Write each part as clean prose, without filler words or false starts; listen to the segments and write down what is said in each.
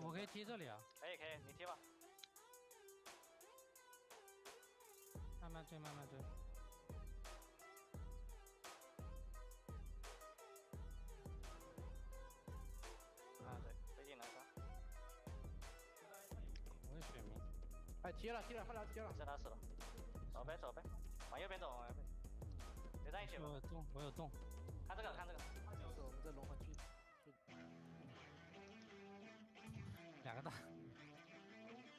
我可以踢这里啊。可以，你踢吧。慢慢追，慢慢追。啊，对，飞进来杀。我是血迷。哎，贴了，后来贴了。是他死了。走呗，往右边走，往右边。留在一起吧。我有洞。看这个。就是我们这龙魂区。2个大。可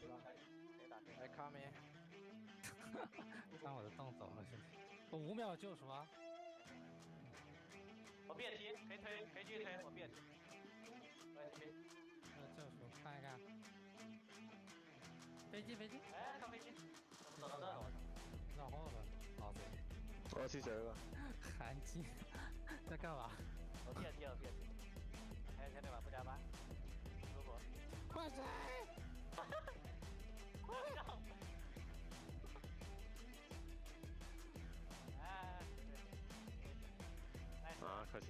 以打。来卡没？看我的洞走了，兄弟。我5秒救赎啊！我别踢，可以继续推，我别踢。我也踢。救赎，看一看。飞机。哎，看飞机。怎么走到这了？绕后了。老子。我去谁了？韩金在干嘛？我别踢。哎，兄弟们不加班，舒服。快水！快上！哎，啊，客气。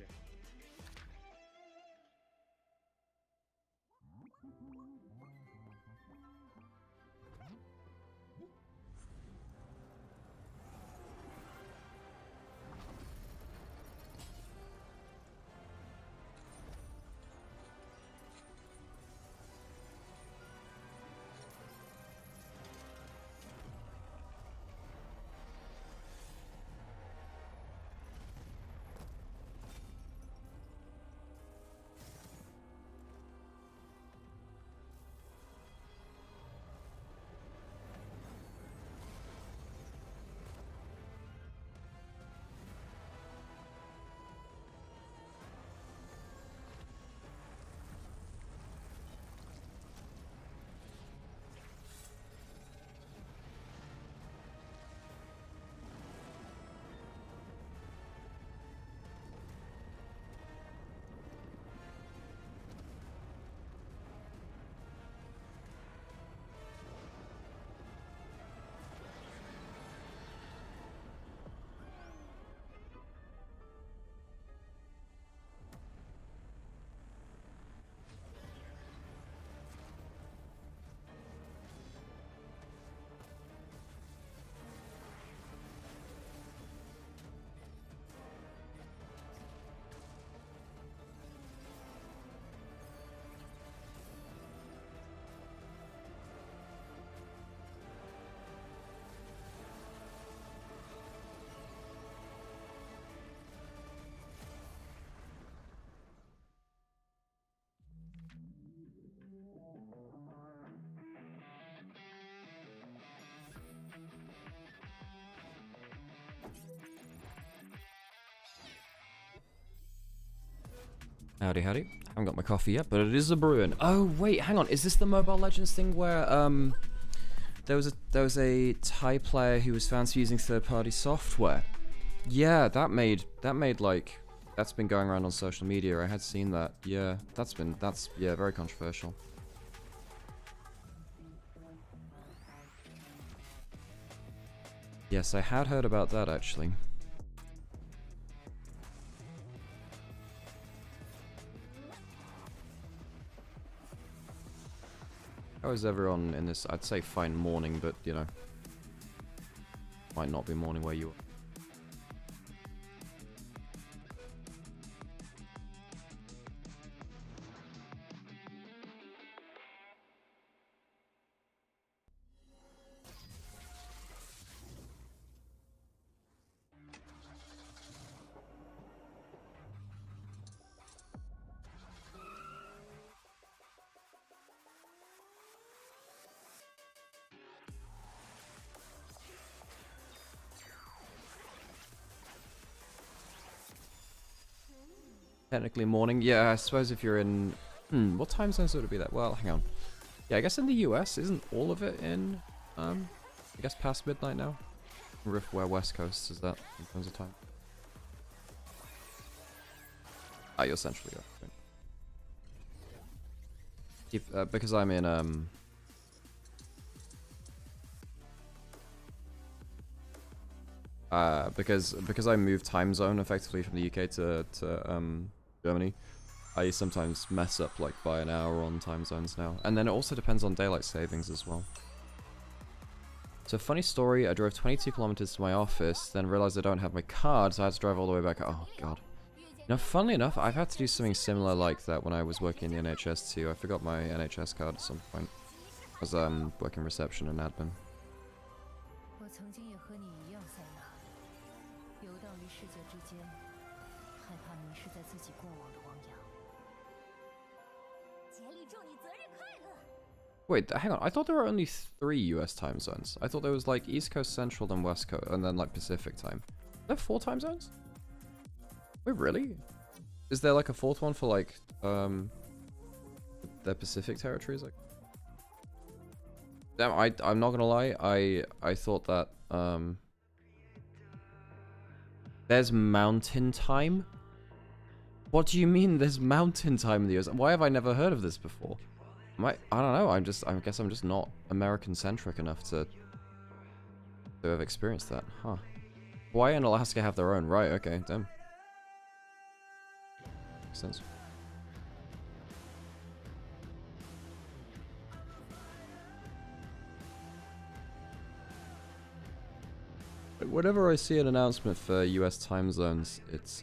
Howdy. I haven't got my coffee yet, but it is a brewing. Oh wait, hang on. Is this the Mobile Legends thing where there was a Thai player who was found using third-party software? Yeah, that made like that's been going around on social media. I had seen that. Yeah, that's very controversial. Yes, I had heard about that actually. How is everyone in this? I'd say fine morning, but you know, might not be morning where you are. Technically morning. Yeah, I suppose if you're in... what time zones would it be that? Well, hang on. Yeah, I guess in the US, isn't all of it in, I guess past midnight now? Riff where West Coast is that in terms of time? Ah, you're centrally up. Right. Because I'm in, because I moved time zone effectively from the UK to Germany. I sometimes mess up like by an hour on time zones now. And then it also depends on daylight savings as well. So funny story, I drove 22 kilometers to my office, then realized I don't have my card, so I had to drive all the way back. Oh god. You know, funnily enough, I've had to do something similar like that when I was working in the NHS too. I forgot my NHS card at some point. I was working reception and admin. Wait, hang on. I thought there were only 3 US time zones. I thought there was like East Coast, Central, then West Coast, and then like Pacific time. Are there 4 time zones? Wait, really? Is there like a 4th one for like the Pacific territories? Like, damn, I'm not gonna lie. I thought that there's mountain time. What do you mean there's mountain time in the US? Why have I never heard of this before? I don't know. I guess I'm just not American-centric enough to have experienced that. Huh. Hawaii and Alaska have their own. Right, okay, damn. Makes sense. Whenever I see an announcement for US time zones, it's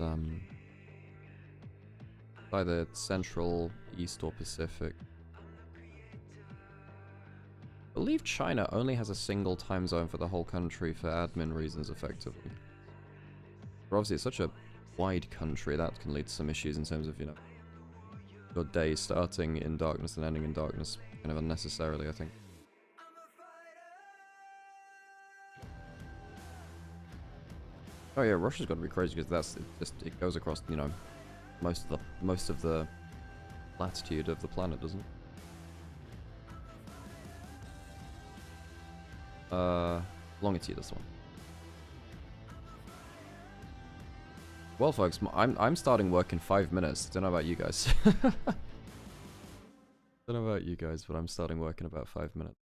either Central, East, or Pacific. I believe China only has a single time zone for the whole country for admin reasons, effectively. But obviously, it's such a wide country that can lead to some issues in terms of, you know, your day starting in darkness and ending in darkness, kind of unnecessarily, I think. Oh yeah, Russia's got to be crazy because it goes across, you know, most of the latitude of the planet, doesn't it? Longitude, this one. Well, folks, I'm starting work in 5 minutes. Don't know about you guys. Don't know about you guys, but I'm starting work in about 5 minutes.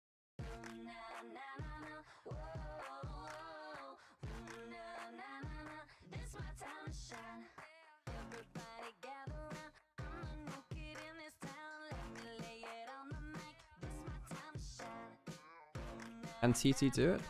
Can TT do it?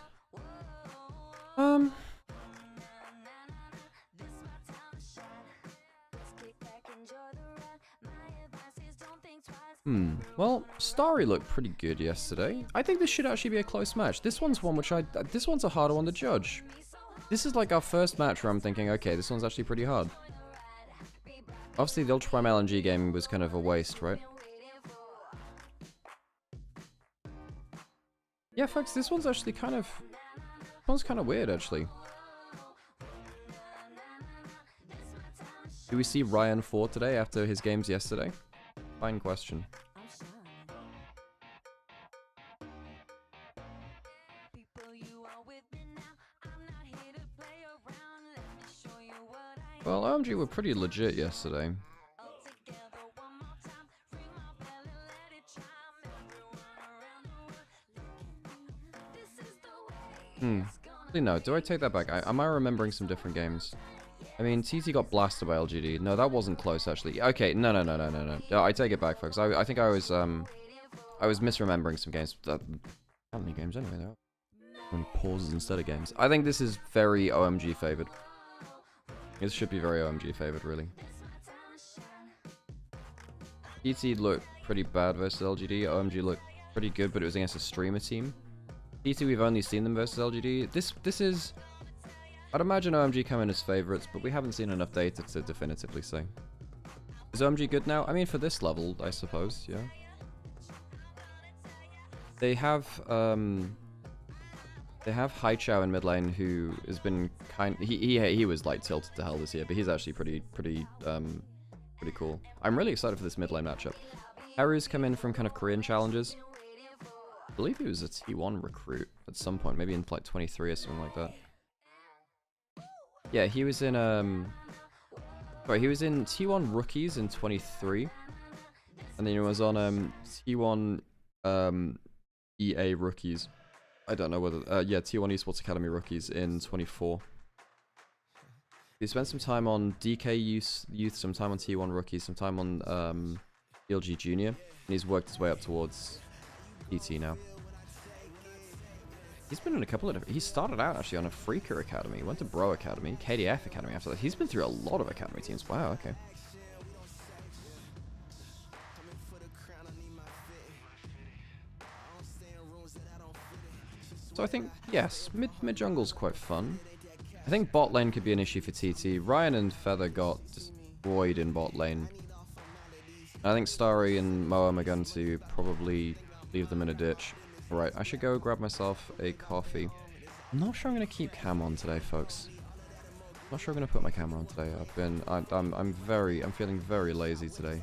Well, Starry looked pretty good yesterday. I think this should actually be a close match. This one's one which this one's a harder one to judge. This is like our first match where I'm thinking, okay, this one's actually pretty hard. Obviously, the Ultra Prime LNG game was kind of a waste, right? Yeah, folks, this one's actually kind of weird, actually. Do we see Ryan 4 today after his games yesterday? Fine question. Well, OMG were pretty legit yesterday. No, do I take that back? Am I remembering some different games? I mean, TT got blasted by LGD. No, that wasn't close, actually. Okay, no. I take it back, folks. I think I was misremembering some games. How many games anyway, though? When pauses instead of games. I think this is very OMG favored. This should be very OMG favored, really. TT looked pretty bad versus LGD. OMG looked pretty good, but it was against a streamer team. TT, we've only seen them versus LGD. This is... I'd imagine OMG come in as favorites, but we haven't seen enough data to definitively say. Is OMG good now? I mean, for this level, I suppose, yeah. They have Haichao in mid lane, who has been he was like tilted to hell this year, but he's actually pretty cool. I'm really excited for this mid lane matchup. Haru's come in from kind of Korean challenges. I believe he was a T1 recruit at some point, maybe in like 23 or something like that. Yeah, he was in he was in T1 rookies in 23, and then he was on T1 EA rookies. I don't know whether yeah, T1 Esports Academy rookies in 24. He spent some time on DK youth, some time on T1 rookie, some time on LG Junior, and he's worked his way up towards ET now. He's been in a couple of different... He started out actually on a Freaker Academy, went to Bro Academy, KDF Academy after that. He's been through a lot of Academy teams. Wow, okay. So I think, yes, mid jungle's quite fun. I think bot lane could be an issue for TT. Ryan and Feather got destroyed in bot lane. I think Starry and Moam are going to probably leave them in a ditch. Right, I should go grab myself a coffee. I'm not sure I'm going to keep cam on today, folks. I'm not sure I'm going to put my camera on today. I'm feeling very lazy today.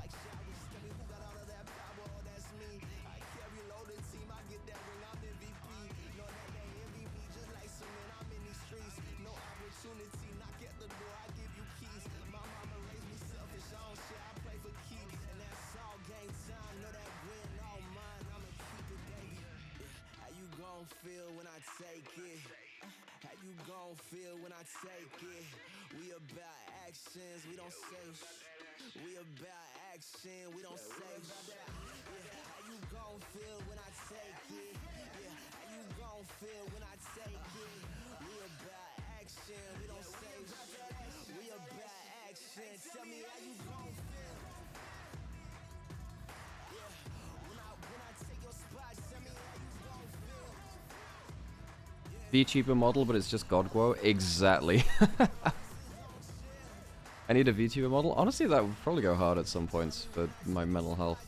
VTuber model, but it's just Godguo? Exactly. I need a VTuber model? Honestly, that would probably go hard at some points for my mental health.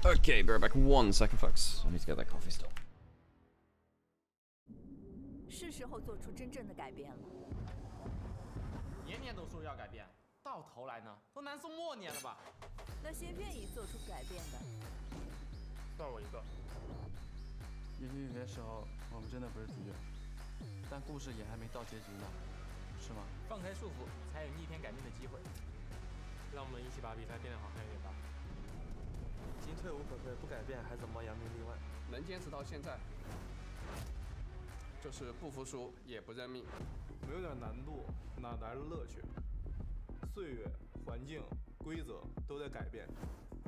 Okay, be right back 1 second, folks. I need to get that coffee still. 是时候做出真正的改变了。年年都说要改变，到头来呢，都难送末年了吧？那些愿意做出改变的，算我一个。也许有些时候我们真的不是主角，但故事也还没到结局呢，是吗？放开束缚，才有逆天改命的机会。让我们一起把比赛变得好看一点吧。已经退无可退，不改变还怎么扬名立万？能坚持到现在，就是不服输也不认命。没有点难度，哪来的乐趣？岁月、环境、规则都在改变，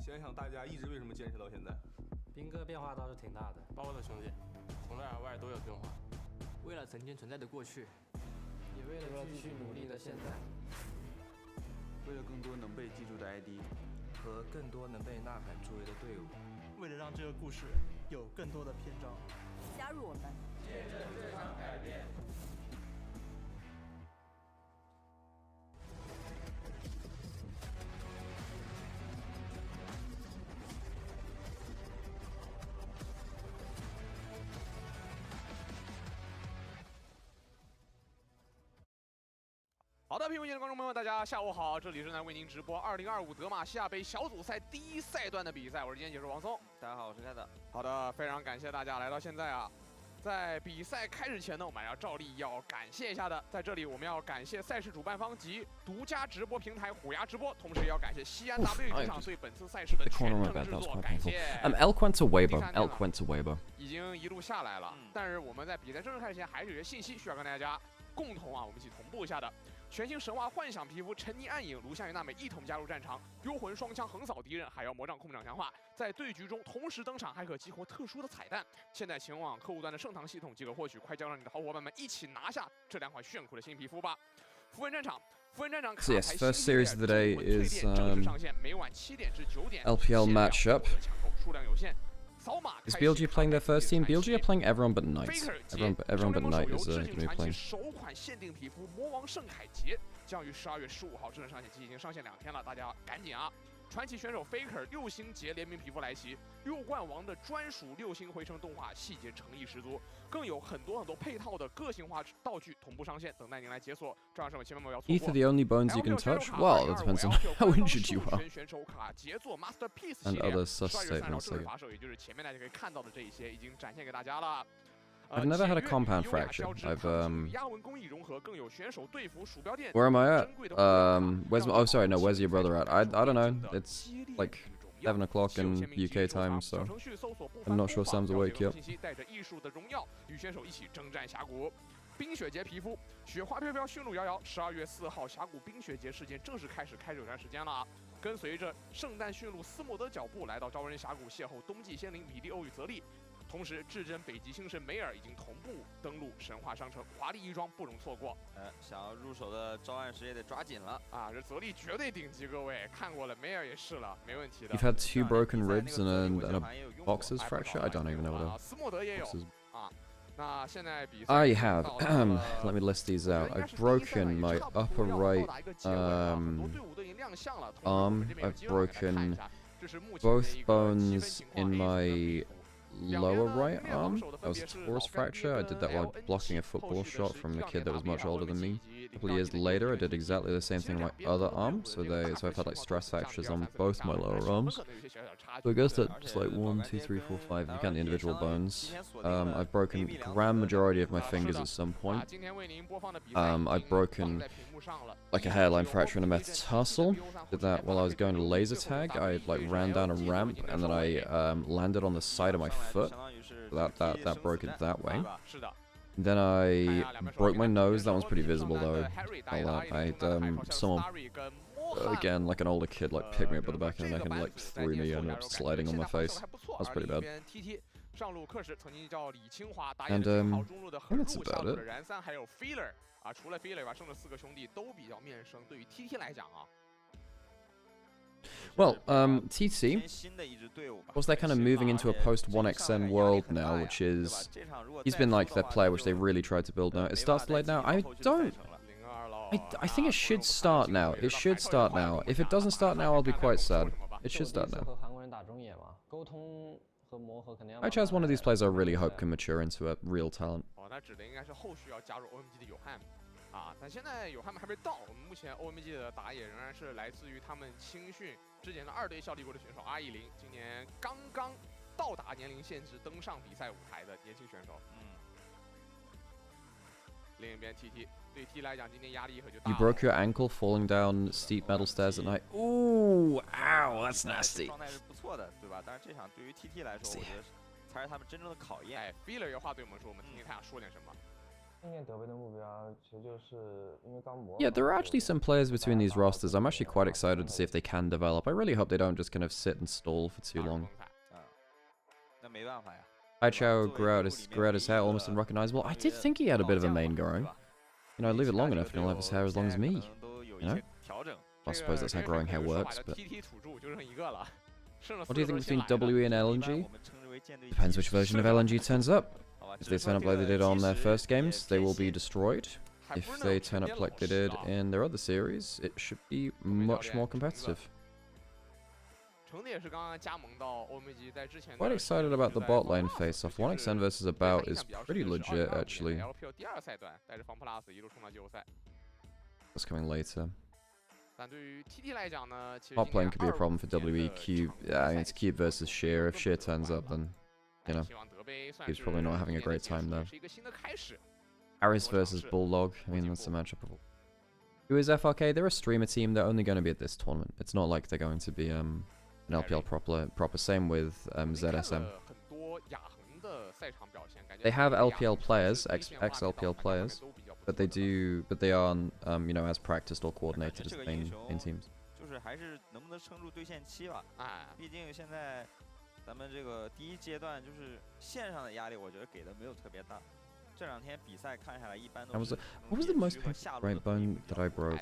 想想大家一直为什么坚持到现在。兵哥变化倒是挺大的，包的兄弟，从内而外都有变化。为了曾经存在的过去，也为了继续努力的现在，为了更多能被记住的 ID。 和更多能被呐喊助威的队伍，为了让这个故事有更多的篇章，加入我们，见证这场改变。好的，屏幕前的观众朋友们，大家下午好，这里正在为您直播2025德玛西亚杯小组赛第1赛段的比赛，我是今天解说王松。大家好，我是凯的。好的，非常感谢大家来到现在啊。在比赛开始前呢，我们要照例要感谢一下的，在这里我们要感谢赛事主办方及独家直播平台虎牙直播，同时也要感谢西安 W 主场对本次赛事的全程制作，感谢。Elk went to Weibo，Elk went to Weibo。已经一路下来了，但是我们在比赛正式开始前还是有些信息需要跟大家共同我们一起同步一下的。 全新神话幻想皮肤，沉溺暗影，卢夏与娜美一同加入战场，幽魂双枪横扫敌人，还要魔杖控场强化，在对局中同时登场，还可激活特殊的彩蛋。现在前往客户端的盛唐系统即可获取，快叫上你的好伙伴们一起拿下这2款炫酷的新皮肤吧！符文战场，符文战场卡牌新 series of the day is 正式上线，每晚7点至9点 LPL matchup. 抢购数量有限。 Is BLG playing their first team? BLG are playing everyone but Knight. Everyone but Knight is going to be playing. 首款限定皮肤魔王圣凯杰将于12月15号正式上线，已经上线2天了，大家赶紧啊！传奇选手 Faker 6星节联名皮肤来袭，6冠王的专属6星回声动画，细节诚意十足，更有很多配套的个性化道具同步上线，等待您来解锁。这样是我们千万不要错过。Ether the only bones you can touch? Well, it depends on how injured you are. 选手卡杰作 Masterpiece 系 And 列，12 other 月3 sus 号正式 statements. 发售，也就是前面大家可以看到的这一些已经展现给大家了。I've never had a compound fracture. I've Where am I at? Where's oh sorry, no, where's your brother at? I don't know. It's like 7 o'clock in UK time, so I'm not sure Sam's awake yet. 冰雪节皮肤，雪花飘飘，驯鹿摇摇。12月4号，峡谷冰雪节事件正式开始，开始有段时间了啊。跟随着圣诞驯鹿斯莫德脚步来到招人峡谷，邂逅冬季仙灵米利欧与泽利。同时，至臻北极星神梅尔已经同步登陆神话商城，华丽衣装不容错过。想要入手的招暗时也得抓紧了啊！这泽利绝对顶级，各位看过了，梅尔也是了，没问题的。 You've had 2 broken ribs and a boxer's fracture. I don't even know what 斯莫德也有啊。 I have. Let me list these out. I've broken my upper right arm. I've broken both bones in my lower right arm. That was a Taurus fracture. I did that while blocking a football shot from a kid that was much older than me. A couple of years later, I did exactly the same thing on my other arm. So I've had like stress fractures on both my lower arms. So I guess that's like 1, 2, 3, 4, 5. You count the individual bones. I've broken the grand majority of my fingers at some point. I've broken like a hairline fracture in a metatarsal. Did that while I was going to laser tag. I like ran down a ramp and then I landed on the side of my foot. That broke it that way. Then I broke my nose. That one's pretty visible though. Someone again, like an older kid, like picked me up by the back of the neck and like threw me and sliding on my face. That was pretty bad. And I think that's about it. 啊，除了 Feeler 以外，剩的4个兄弟都比较面生。对于 TT 来讲啊 ，Well, TT, of course, they're kind of moving into a post-1xn world now, which is he's been like their player, which they really tried to build now. It starts delayed now. I think it should start now. It should start now. If it doesn't start now, I'll be quite sad. It should start now. Aicha is one of these players I really hope can mature into a real talent. 那指的应该是后续要加入 OMG 的有汉啊，但现在有汉们还没到。我们目前 OMG 的打野仍然是来自于他们青训之前的2队效力过的选手阿依林，今年刚刚到达年龄限制登上比赛舞台的年轻选手。另一边 TT 对 T 来讲，今天压力可就大 You broke your ankle falling down steep metal stairs at night. Ooh, ow, that's nasty. 状态是不错的，对吧？但是这场对于 TT 来说，我觉得才是他们真正的考验。哎 ，Feeler 有话对我们说，我们听听他想说点什么。 Yeah, there are actually some players between these rosters. I'm actually quite excited to see if they can develop. I really hope they don't just kind of sit and stall for too long. Aichao grew out his hair almost unrecognizable. I did think he had a bit of a mane growing. You know, leave it long enough and he'll have his hair as long as me. You know? I suppose that's how growing hair works, but... What do you think between WE and LNG? Depends which version of LNG turns up. If they turn up like they did on their first games, they will be destroyed. If they turn up like they did in their other series, it should be much more competitive. Quite excited about the bot lane face-off. 1xn versus About is pretty legit, actually. That's coming later. Top lane could be a problem for WE. Cube, yeah, I mean, it's Cube versus Sheer. If Sheer turns up, then, you know, he's probably not having a great time though. Aris versus Bulldog. I mean, that's a matchup of... Who is FRK? They're a streamer team. They're only going to be at this tournament. It's not like they're going to be an LPL proper. Same with ZSM. They have LPL players, ex-LPL players, but they aren't, you know, as practiced or coordinated as the main teams. 就是还是能不能撑住对线期吧。毕竟现在咱们这个第一阶段就是线上的压力，我觉得给的没有特别大。这两天比赛看下来，一般都是 What was the most painful right bone that I broke?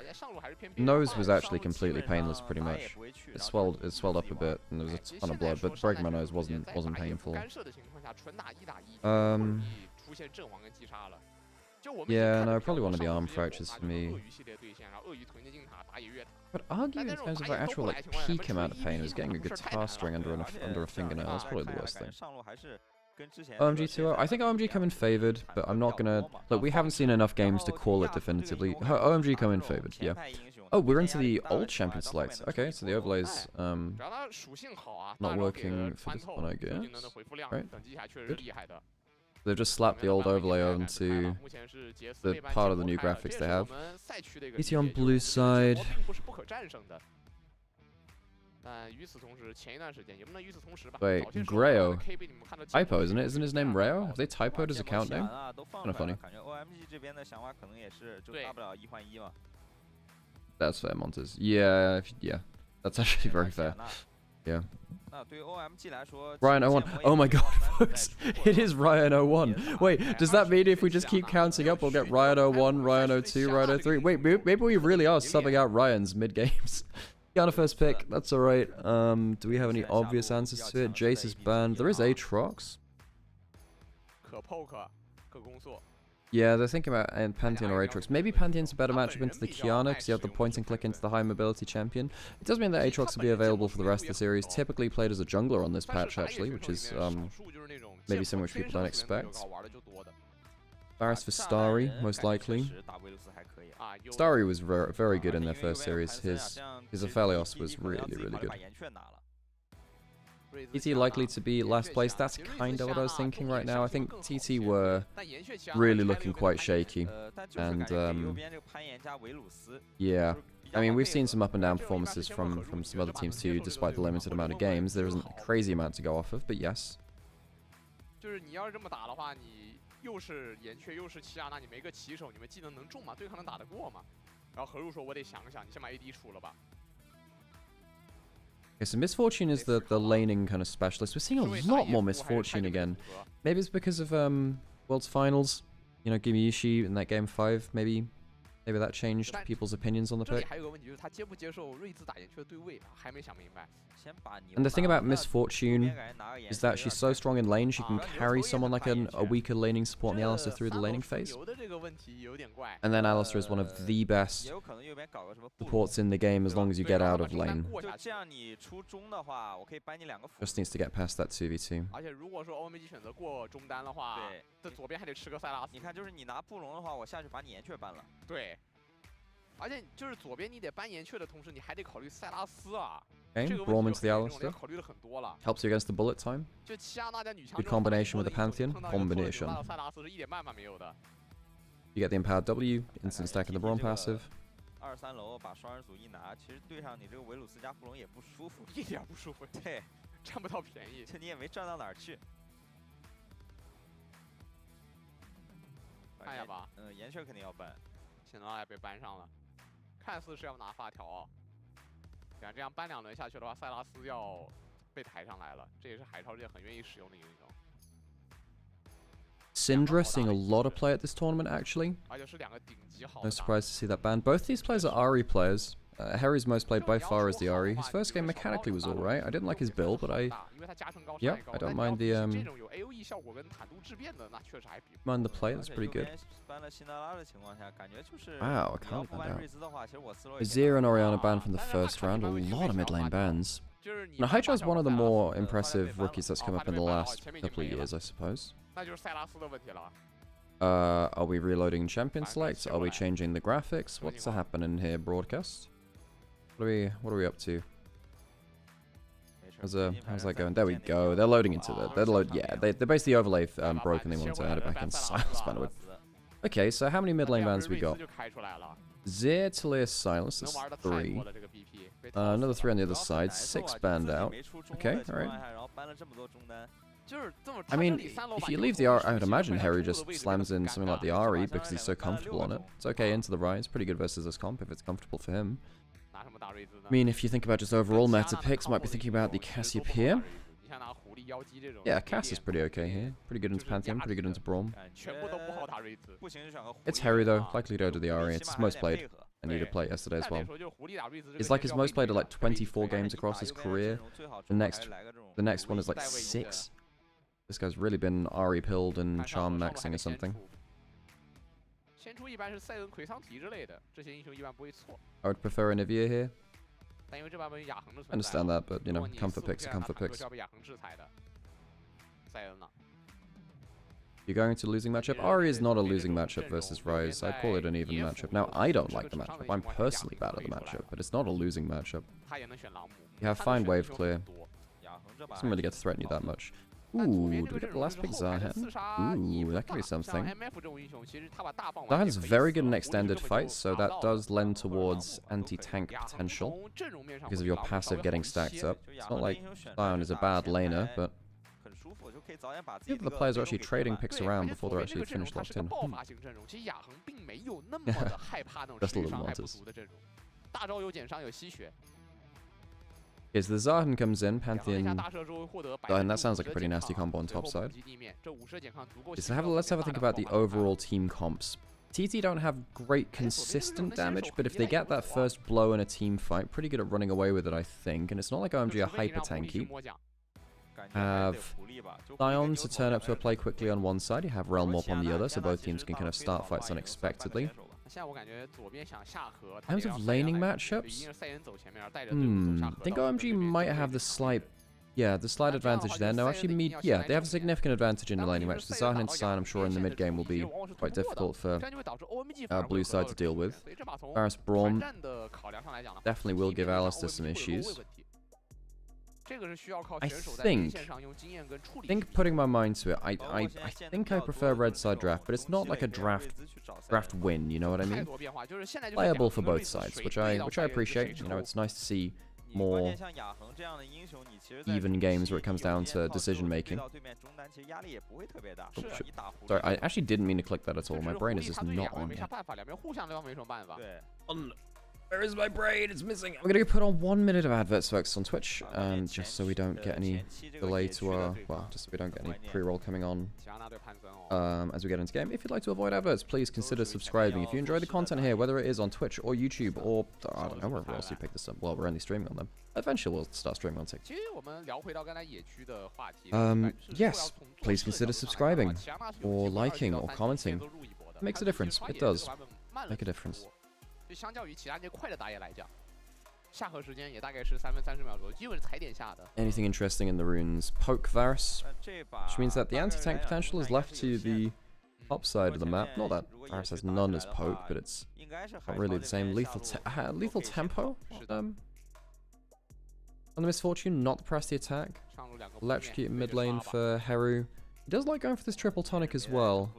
Nose was actually completely painless, pretty much. It swelled up a bit, and there was a ton of blood. But breaking my nose wasn't painful. Yeah, no, probably one of the arm fractures for me. But argue in terms of like actual like peak amount of pain, it was getting a guitar string under a fingernail. That's probably the worst thing. OMG 2-0. I think OMG come in favored, but I'm not gonna... Look, we haven't seen enough games to call it definitively. OMG come in favored, yeah. Oh, we're into the old champion select. Okay, so the overlay's not working for this one, I guess. Right. Good. They've just slapped the old overlay onto the part of the new graphics they have. TT on blue side. Wait, Grayo. Typo, isn't it? Isn't his name Rayo? Have they typoed his account name? Kind of funny. That's fair, Montes. Yeah, yeah. That's actually very fair. Yeah. Ryan 01. Oh my god, folks. It is Ryan 01. Wait, does that mean if we just keep counting up, we'll get Ryan 01, Ryan 02, Ryan 03? Wait, maybe we really are subbing out Ryan's mid-games. Got a first pick. That's alright. Do we have any obvious answers to it? Jace is banned. There is Aatrox. Yeah, they're thinking about Pantheon or Aatrox. Maybe Pantheon's a better matchup into the Kiana because you have the point and click into the high mobility champion. It does mean that Aatrox will be available for the rest of the series. Typically played as a jungler on this patch, actually, which is maybe something which people don't expect. Varus for Starry, most likely. Starry was very good in their first series. His Aphelios was really good. TT likely to be last place. That's kind of what I was thinking right now. I think TT were really looking quite shaky. And, yeah. I mean, we've seen some up and down performances from some other teams too, despite the limited amount of games. There isn't a crazy amount to go off of, but yes. Okay, so Misfortune is the laning kind of specialist. We're seeing a lot more Misfortune again. Maybe it's because of World's Finals. You know, Gimiishi in that game 5. Maybe that changed people's opinions on the pick. And the thing about Misfortune is that she's so strong in lane, she can carry someone like a weaker laning support in the Alistar through the laning phase. And then Alistar is one of the best supports in the game as long as you get out of lane. Just needs to get past that 2v2. Okay, Braum into the Alistar. Helps you against the bullet time. Good combination with the Pantheon. Combination. You get the Empowered W, instant stack in the Braum passive. Syndra seeing a lot of play at this tournament, actually. No surprise to see that ban. Both these players are Ahri players. Harry's most played by far is the Ahri. His first game mechanically was alright. I didn't like his build, but I don't mind the play. That's pretty good. Wow, I can't ban out. Azir and Orianna banned from the first round. A lot of mid lane bans. Now, Hydra's one of the more impressive rookies that's come up in the last couple of years, I suppose. Are we reloading champion select? Are we changing the graphics? What's happening here, broadcast? What are we up to? How's that going? There we go. They're loading into the. They're basically overlay broken. They want to add it back in. Silence bandwidth. Okay, so how many mid lane bans we got? Zir, Talia, Silence. That's 3. Another 3 on the other side. 6 banned out. Okay, alright. I mean, if you leave the Ahri, I would imagine Harry just slams in something like the Ahri because he's so comfortable on it. It's okay into the Rise. Pretty good versus this comp if it's comfortable for him. I mean, if you think about just overall meta picks, might be thinking about the Cassiopeia. Yeah, Cass is pretty okay here. Pretty good into Pantheon, pretty good into Braum. It's Harry though, likely to go to the Ahri. It's his most played. I need to play yesterday as well. It's like his most played at like 24 games across his career. The next one is like 6. This guy's really been Ahri pilled and charm maxing or something. I would prefer Onivia here. I understand that, but you know, comfort picks are comfort picks. You're going to losing matchup? Ahri is not a losing matchup versus Rise. I'd call it an even matchup. Now, I don't like the matchup. I'm personally bad at the matchup, but it's not a losing matchup. You have fine wave clear. Doesn't really get to threaten you that much. Ooh, do we get the last pick Zahan? Ooh, that could be something. Zahan's very good in extended fights, so that does lend towards anti-tank potential because of your passive getting stacked up. It's not like Zahan is a bad laner, but the players are actually trading picks around before they're actually finished locked in. Just a little monsters. Is the Zahan comes in, Pantheon. And that sounds like a pretty nasty combo on top side. Let's have a think about the overall team comps. TT don't have great consistent damage, but if they get that first blow in a team fight, pretty good at running away with it, I think. And it's not like OMG are hyper tanky. Have Sion to turn up to a play quickly on one side, you have Realm up on the other, so both teams can kind of start fights unexpectedly. In terms of laning matchups, I think OMG might have the slight advantage there. No, actually, they have a significant advantage in the laning match. The Zahan and Sion, I'm sure, in the mid game will be quite difficult for blue side to deal with. Varus Braum definitely will give Alistar some issues. I think putting my mind to it, I think I prefer red side draft, but it's not like a draft win, you know what I mean? Playable for both sides, which I appreciate. You know, it's nice to see more even games where it comes down to decision making. Oh, sorry, I actually didn't mean to click that at all. My brain is just not on yet. Where is my brain? It's missing. We're gonna put on 1 minute of adverts, folks, on Twitch, just so we don't get any delay to our, just so we don't get any pre-roll coming on as we get into game. If you'd like to avoid adverts, please consider subscribing. If you enjoy the content here, whether it is on Twitch or YouTube or I don't know wherever else you pick this up. Well, we're only streaming on them. Eventually, we'll start streaming on TikTok. Yes, please consider subscribing or liking or commenting. It makes a difference. It does make a difference. Anything interesting in the runes? Poke Varus, which means that the anti-tank potential is left to the top side of the map. Not that Varus has none as poke, but it's not really the same. Lethal tempo on the Misfortune, not press the attack. Electrocute mid lane for Heru. He does like going for this triple tonic as well.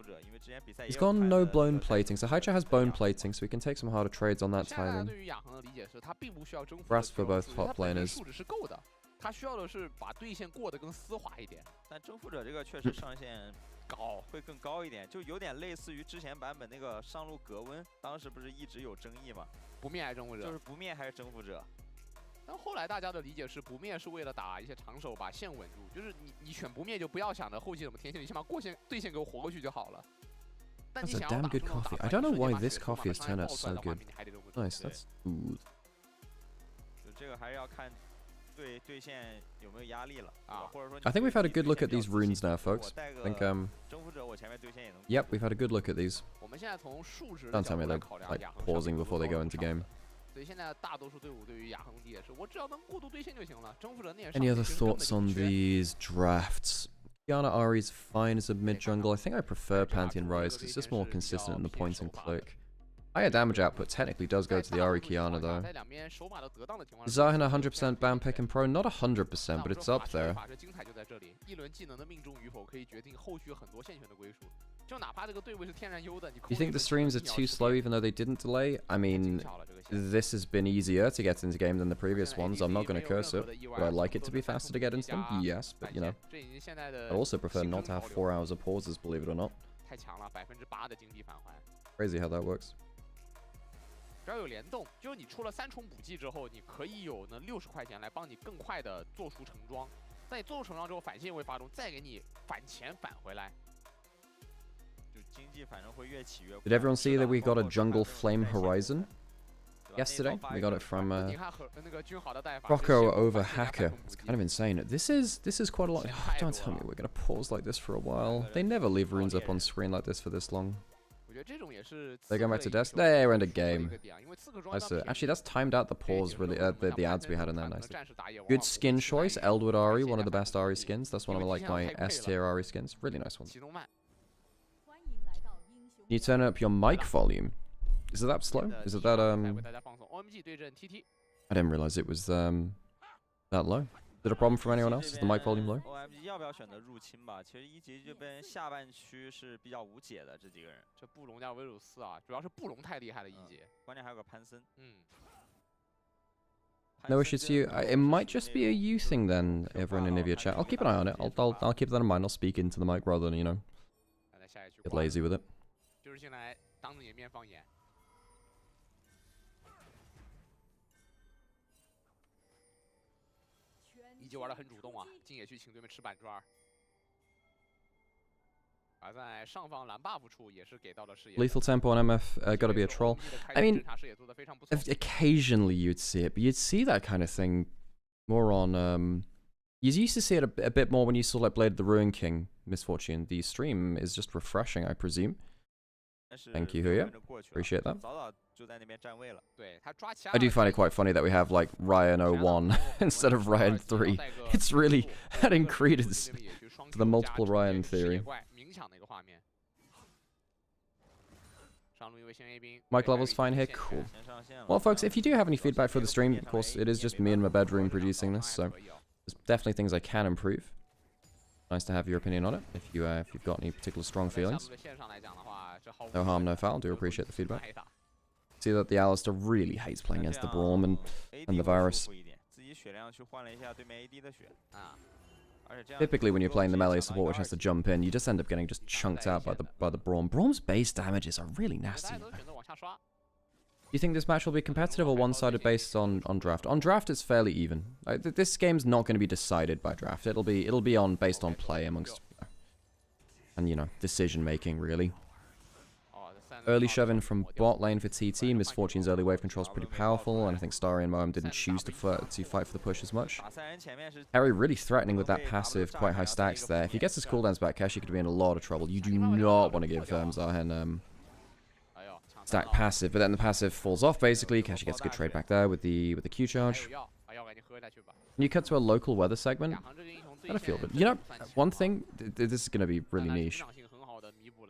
He's gone no bone plating, so Haicha has bone plating, so we can take some harder trades on that timing. Brass for both top laners. That's a damn good coffee. I don't know why this coffee has turned out so good. Nice, that's smooth. I think we've had a good look at these runes now, folks. I think, yep, we've had a good look at these. Don't tell me they're like pausing before they go into game. Any other thoughts on these drafts? Qiyana Ahri's fine as a mid jungle. I think I prefer Pantheon Rise because it's just more consistent in the point and click. Higher damage output technically does go to the Ahri Qiyana though. Zahan 100% ban pick and pro, not 100%, but it's up there. You think the streams are too slow even though they didn't delay? I mean, this has been easier to get into game than the previous ones. I'm not going to curse it. Would I like it to be faster to get into them? Yes, but you know, I also prefer not to have 4 hours of pauses, believe it or not. Crazy how that works. Did everyone see that we got a jungle flame horizon yesterday? We got it from Rocco over Hacker. It's kind of insane. This is quite a lot. Oh, don't tell me we're gonna pause like this for a while. They never leave runes up on screen like this for this long. They're going back to desk. They're in a game. Actually, that's timed out the pause, really. The ads we had in there nicely. Good skin choice. Eldwood Ahri, one of the best Ahri skins. That's one of my S tier Ahri skins. Really nice one. Can you turn up your mic volume? Is it that slow? Is it that I didn't realize it was that low. it a problem from anyone else? Is the mic volume low? OMG 要不要选择入侵吧？其实一级这边下半区是比较无解的，这几个人。这布隆加维鲁斯啊，主要是布隆太厉害了一级，关键还有个潘森。No issue to you. It might just be a you thing then, over in Onivia chat. I'll keep an eye on it. I'll keep that in mind. I'll speak into the mic rather than, you know, get lazy with it. 就是进来当着你面放眼。一级玩得很主动啊，进野去请对面吃板砖。而在上方蓝 buff 处也是给到了视野。 Lethal tempo on MF, gotta be a troll. I mean, occasionally you'd see it, but you'd see that kind of thing more on, you used to see it a bit more when you saw like Blade of the Ruin King, Misfortune. The stream is just refreshing, I presume. Thank you, Huya. Appreciate that. I do find it quite funny that we have like Ryan 01 instead of Ryan 3. It's really adding credence to the multiple Ryan theory. Mic level's fine here, cool. Well folks, if you do have any feedback for the stream, of course it is just me in my bedroom producing this, so there's definitely things I can improve. Nice to have your opinion on it, if you've got any particular strong feelings. No harm, no foul, do appreciate the feedback. See that the Alistair really hates playing against the Braum and the Virus. Typically when you're playing the melee support which has to jump in, you just end up getting just chunked out by the Braum. Braum's base damages are really nasty. Do you think this match will be competitive or one-sided based on draft? On draft, it's fairly even. This game's not going to be decided by draft. It'll be based on play amongst, and you know, decision making really. Early shove-in from bot lane for TT. Misfortune's early wave control's pretty powerful, and I think Starry and Moem didn't choose to fight for the push as much. Harry really threatening with that passive, quite high stacks there. If he gets his cooldowns back, Kashi could be in a lot of trouble. You do not want to give Zahen stack passive, but then the passive falls off basically. Kashi gets a good trade back there with the Q charge. When you cut to a local weather segment, I don't feel good. You know, one thing, this is going to be really niche.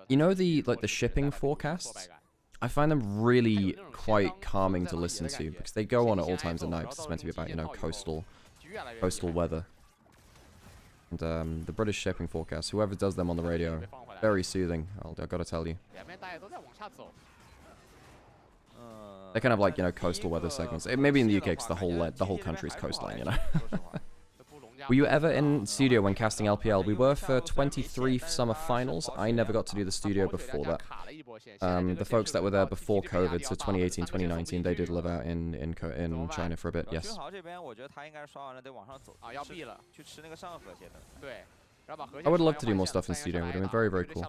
You know the shipping forecasts? I find them really quite calming to listen to because they go on at all times of night. It's meant to be about, you know, coastal weather. And the British shipping forecast, whoever does them on the radio, very soothing, I've got to tell you. They're kind of like, you know, coastal weather segments. Maybe in the UK because the whole country's coastline, you know. Were you ever in studio when casting LPL? We were for 23 summer finals. I never got to do the studio before that. The folks that were there before COVID, so 2018, 2019, they did live out in China for a bit, yes. I would love to do more stuff in studio. It would have been very, very cool.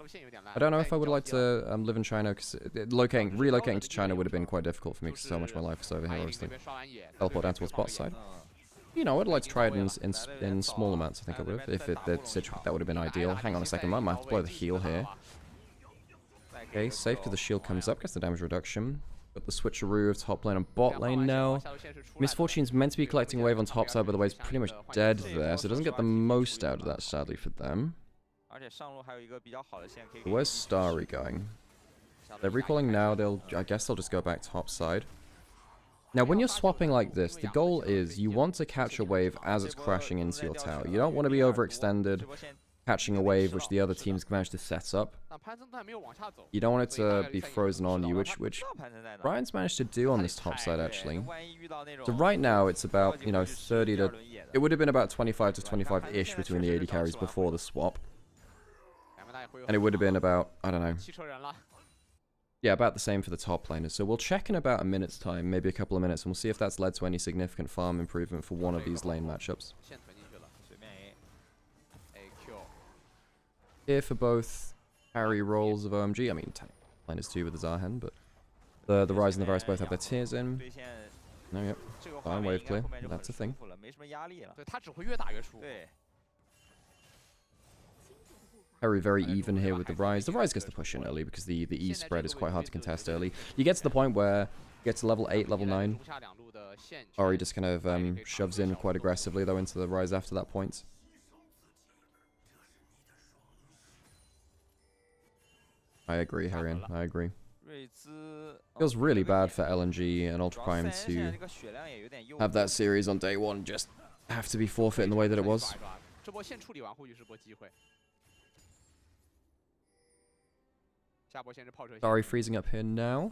I don't know if I would like to live in China, because relocating to China would have been quite difficult for me, because so much of my life is over here, obviously. Teleport down towards bot side. You know, I'd like to try it in small amounts, I think I would have. If that would have been ideal. Hang on a second, I might have to blow the heal here. Okay, safe because the shield comes up, gets the damage reduction. Got the switcheroo of top lane and bot lane now. Misfortune's meant to be collecting wave on top side, but the wave's pretty much dead there, so it doesn't get the most out of that, sadly, for them. Where's Starry going? They're recalling now, I guess they'll just go back top side. Now, when you're swapping like this, the goal is you want to catch a wave as it's crashing into your tower. You don't want to be overextended, catching a wave which the other teams managed to set up. You don't want it to be frozen on you, which Brian's managed to do on this top side, actually. So right now, it's about, you know, 30 to... It would have been about 25 to 25-ish between the AD carries before the swap. And it would have been about, I don't know... Yeah, about the same for the top laners. So we'll check in about a minute's time, maybe a couple of minutes, and we'll see if that's led to any significant farm improvement for one of these lane matchups. Here for both Harry roles of OMG. I mean, laners too with the Zahen, but the Rise and the Virus both have their tiers in. No, yep. Fine, wave clear. That's a thing. Harry very even here with the Rise. The Rise gets the push in early because the E spread is quite hard to contest early. You get to the point where you get to level 8, level 9. Ori just kind of shoves in quite aggressively though into the Rise after that point. I agree, Harrian. I agree. Feels really bad for LNG and Ultra Prime to have that series on day one just have to be forfeit in the way that it was. 这波先处理完或许是波机会。下波先是炮车。Sorry, freezing up here now.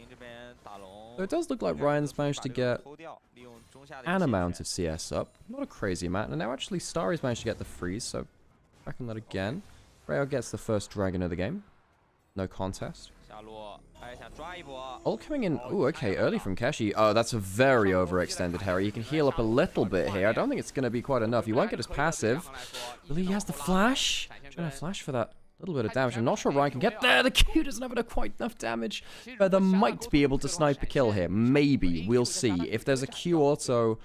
这边打龙。 So it does look like Ryan's managed to get an amount of CS up. Not a crazy amount. And now actually Starry's managed to get the freeze, so back on that again. Rayo gets the first dragon of the game. No contest. Ult coming in. Ooh, okay, early from Keshi. Oh, that's a very overextended Harry. You can heal up a little bit here. I don't think it's going to be quite enough. He won't get his passive. Really, he has the flash. Trying to flash for that little bit of damage. I'm not sure Ryan can get there. The Q doesn't have quite enough damage. Feather might be able to snipe a kill here. Maybe. We'll see. If there's a Q auto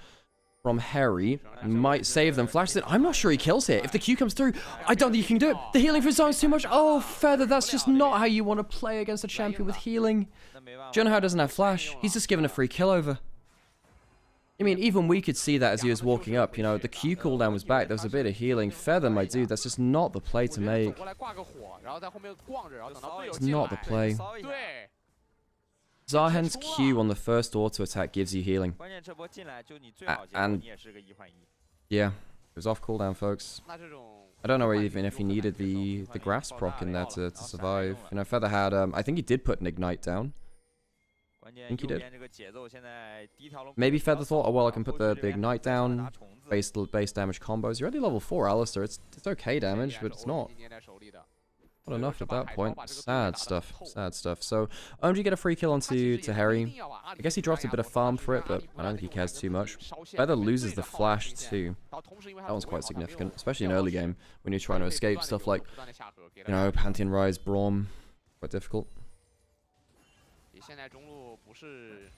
from Harry, might save them. Flash it. I'm not sure he kills here. If the Q comes through, I don't think you can do it. The healing for zone's too much. Oh, Feather, that's just not how you want to play against a champion with healing. Junhao doesn't have flash. He's just given a free kill over. I mean, even we could see that as he was walking up. You know, the Q cooldown was back. There was a bit of healing. Feather, my dude, that's just not the play to make. It's not the play. Zahen's Q on the first auto attack gives you healing. And yeah, it was off cooldown, folks. I don't know even if he needed the grass proc in there to survive. You know, Feather had, I think he did put an ignite down. I think he did. Maybe Feather thought, oh well, I can put the ignite down, base damage combos. You're already level 4, Alistair. It's okay damage, but it's not enough at that point. Sad stuff. Sad stuff. So, OMG get a free kill onto Harry. I guess he dropped a bit of farm for it, but I don't think he cares too much. Feather loses the flash too. That one's quite significant, especially in early game when you're trying to escape stuff like, you know, Pantheon Rise, Braum. Quite difficult. 现在中路不是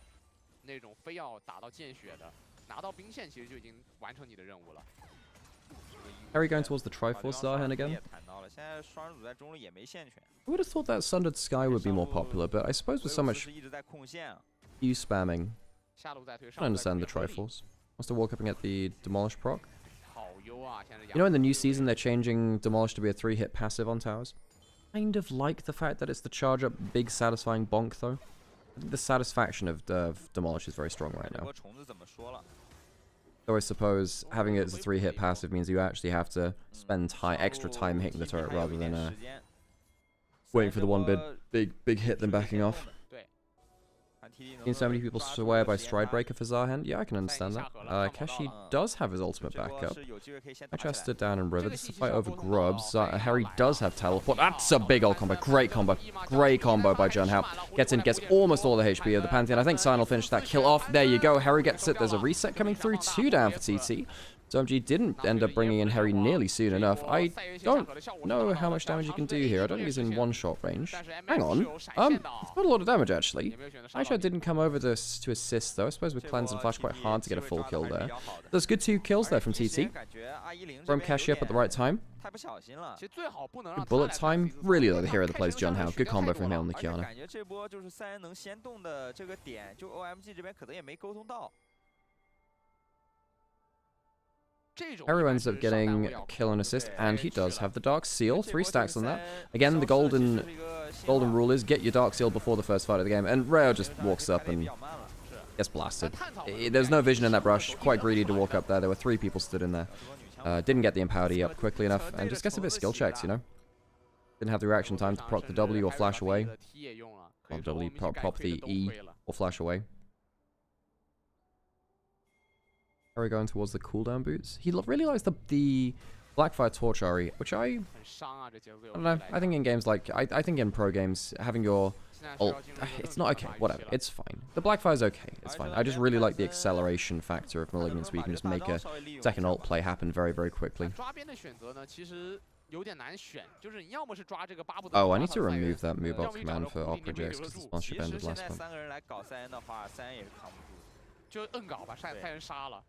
那种非要打到见血的，拿到兵线其实就已经完成你的任务了。Harry going towards the Triforce Zahen again. I would have thought that Sundered Sky would be more popular, but I suppose with so much Q spamming, I understand the Triforce. Wants to walk up and get the Demolish proc. You know, in the new season, they're changing Demolish to be a 3-hit passive on towers. Kind of like the fact that it's the charge up, big, satisfying bonk, though. I think the satisfaction of Demolish is very strong right now. Though I suppose having it as a 3-hit passive means you actually have to spend extra time hitting the turret rather than waiting for the one big hit then backing off. Seen so many people swear by Stride Breaker for Zahen. Yeah, I can understand that. Keshi does have his ultimate backup. I just stood down in River. This is a fight over Grubs. Harry does have teleport. That's a big old combo. Great combo. Great combo by Junhao. Gets in, gets almost all the HP of the Pantheon. I think Sign will finish that kill off. There you go. Harry gets it. There's a reset coming through. 2 down for TT. So OMG didn't end up bringing in Harry nearly soon enough. I don't know how much damage you can do here. I don't think he's in one-shot range. Hang on. It's not a lot of damage, actually. Aisha didn't come over to assist, though. I suppose with Cleanse and Flash, quite hard to get a full kill there. There's good 2 kills there from TT. From Keshi up at the right time. Good bullet time. Really like the hero that plays Junhao. Good combo from him on the Kiana. Harry ends up getting a kill and assist, and he does have the Dark Seal. 3 stacks on that. Again, the golden rule is get your Dark Seal before the first fight of the game, and Rayo just walks up and gets blasted. There's no vision in that brush. Quite greedy to walk up there. There were 3 people stood in there. Didn't get the Empowered E up quickly enough, and just gets a bit skill checked, you know. Didn't have the reaction time to proc the W or flash away. Prop W, prop the E or flash away. Harry going towards the cooldown boots. He really likes the Blackfire Torch Ari, which I don't know. I think in games like I think in pro games having your ult, it's not okay. Whatever, it's fine. The Blackfire's okay. It's fine. I just really like the acceleration factor of Malignance, where you can just make a second ult play happen very, very quickly. Oh, I need to remove that move up command for Opera Jax because the sponsorship ended last month. 就摁搞把赛人杀了。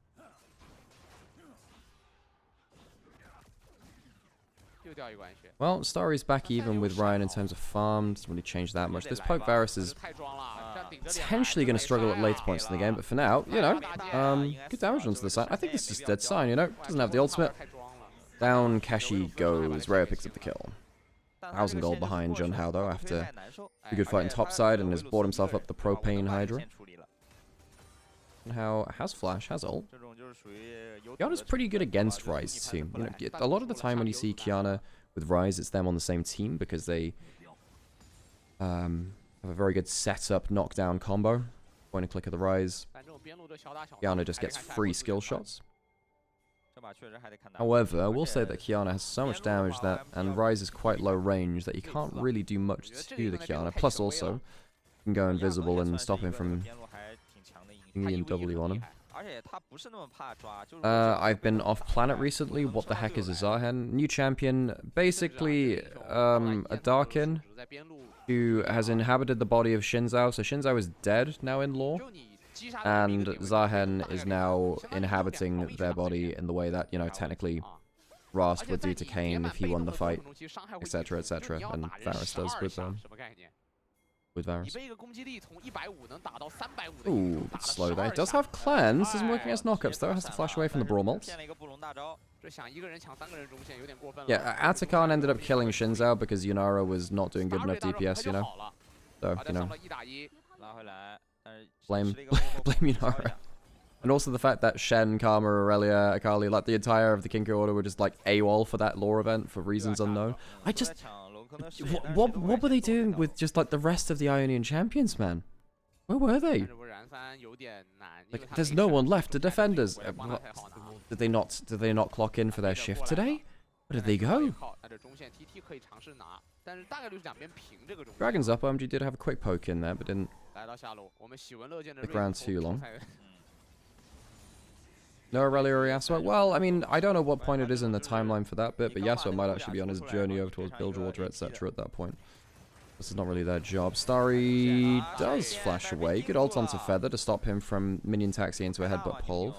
Well, Starry's back even with Ryan in terms of farm. Doesn't really change that much. This Poke Varus is potentially going to struggle at later points in the game, but for now, you know, good damage onto the side. I think this is dead sign, you know. Doesn't have the ultimate. Down Keshi goes. Rayo picks up the kill. 1,000 gold behind Junhao though after a good fight in top side and has bought himself up the Propane Hydra. has flash, has ult. Kiana's pretty good against Ryze too. You know, a lot of the time when you see Kiana with Ryze, it's them on the same team because they have a very good setup knockdown combo. Point and click of the Ryze. Kiana just gets free skill shots. However, I will say that Kiana has so much damage that, and Ryze is quite low range, that you can't really do much to the Kiana. Plus also, you can go invisible and stop him from getting W on him. I've been off planet recently. What the heck is a Zahen? New champion, basically a Darkin who has inhabited the body of Shinzao. So Shinzao is dead now in lore. And Zahen is now inhabiting their body in the way that, you know, technically Rast would do to Kayn if he won the fight, etc, etc, and Varus does with Varus. Ooh, bit slow there. It does have cleanse, isn't working as knockups though, has to flash away from the brawl malts. Yeah, Atakan ended up killing Shinzao because Yunara was not doing good enough DPS, you know. So, you know. Blame Yunara. And also the fact that Shen, Karma, Aurelia, Akali, like the entire of the Kinko Order were just like AWOL for that lore event for reasons unknown. I just... What were they doing with just like the rest of the Ionian champions, man? Where were they? Like, there's no one left to defend us. Did they not clock in for their shift today? Where did they go? Dragon's up. OMG did have a quick poke in there, but didn't stick around too long. No Aurelia or Yasuo? Well, I mean, I don't know what point it is in the timeline for that bit, but Yasuo might actually be on his journey over towards Bilgewater, etc. at that point. This is not really their job. Starry does flash away. Good ult onto Feather to stop him from minion taxi into a headbutt pulve.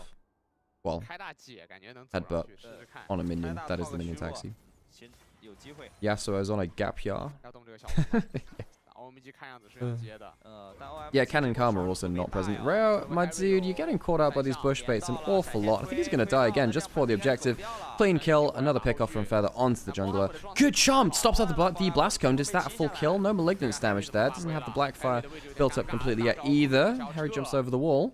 Well, headbutt on a minion. That is the minion taxi. Yasuo is on a gap year. Yeah, Ken and Karma are also not present. Reo, my dude, you're getting caught out by these bush baits an awful lot. I think he's going to die again just before the objective. Clean kill, another pick off from Feather onto the jungler. Good charm, stops out the blast cone. Is that a full kill? No malignance damage there. Doesn't have the black fire built up completely yet either. Harry jumps over the wall.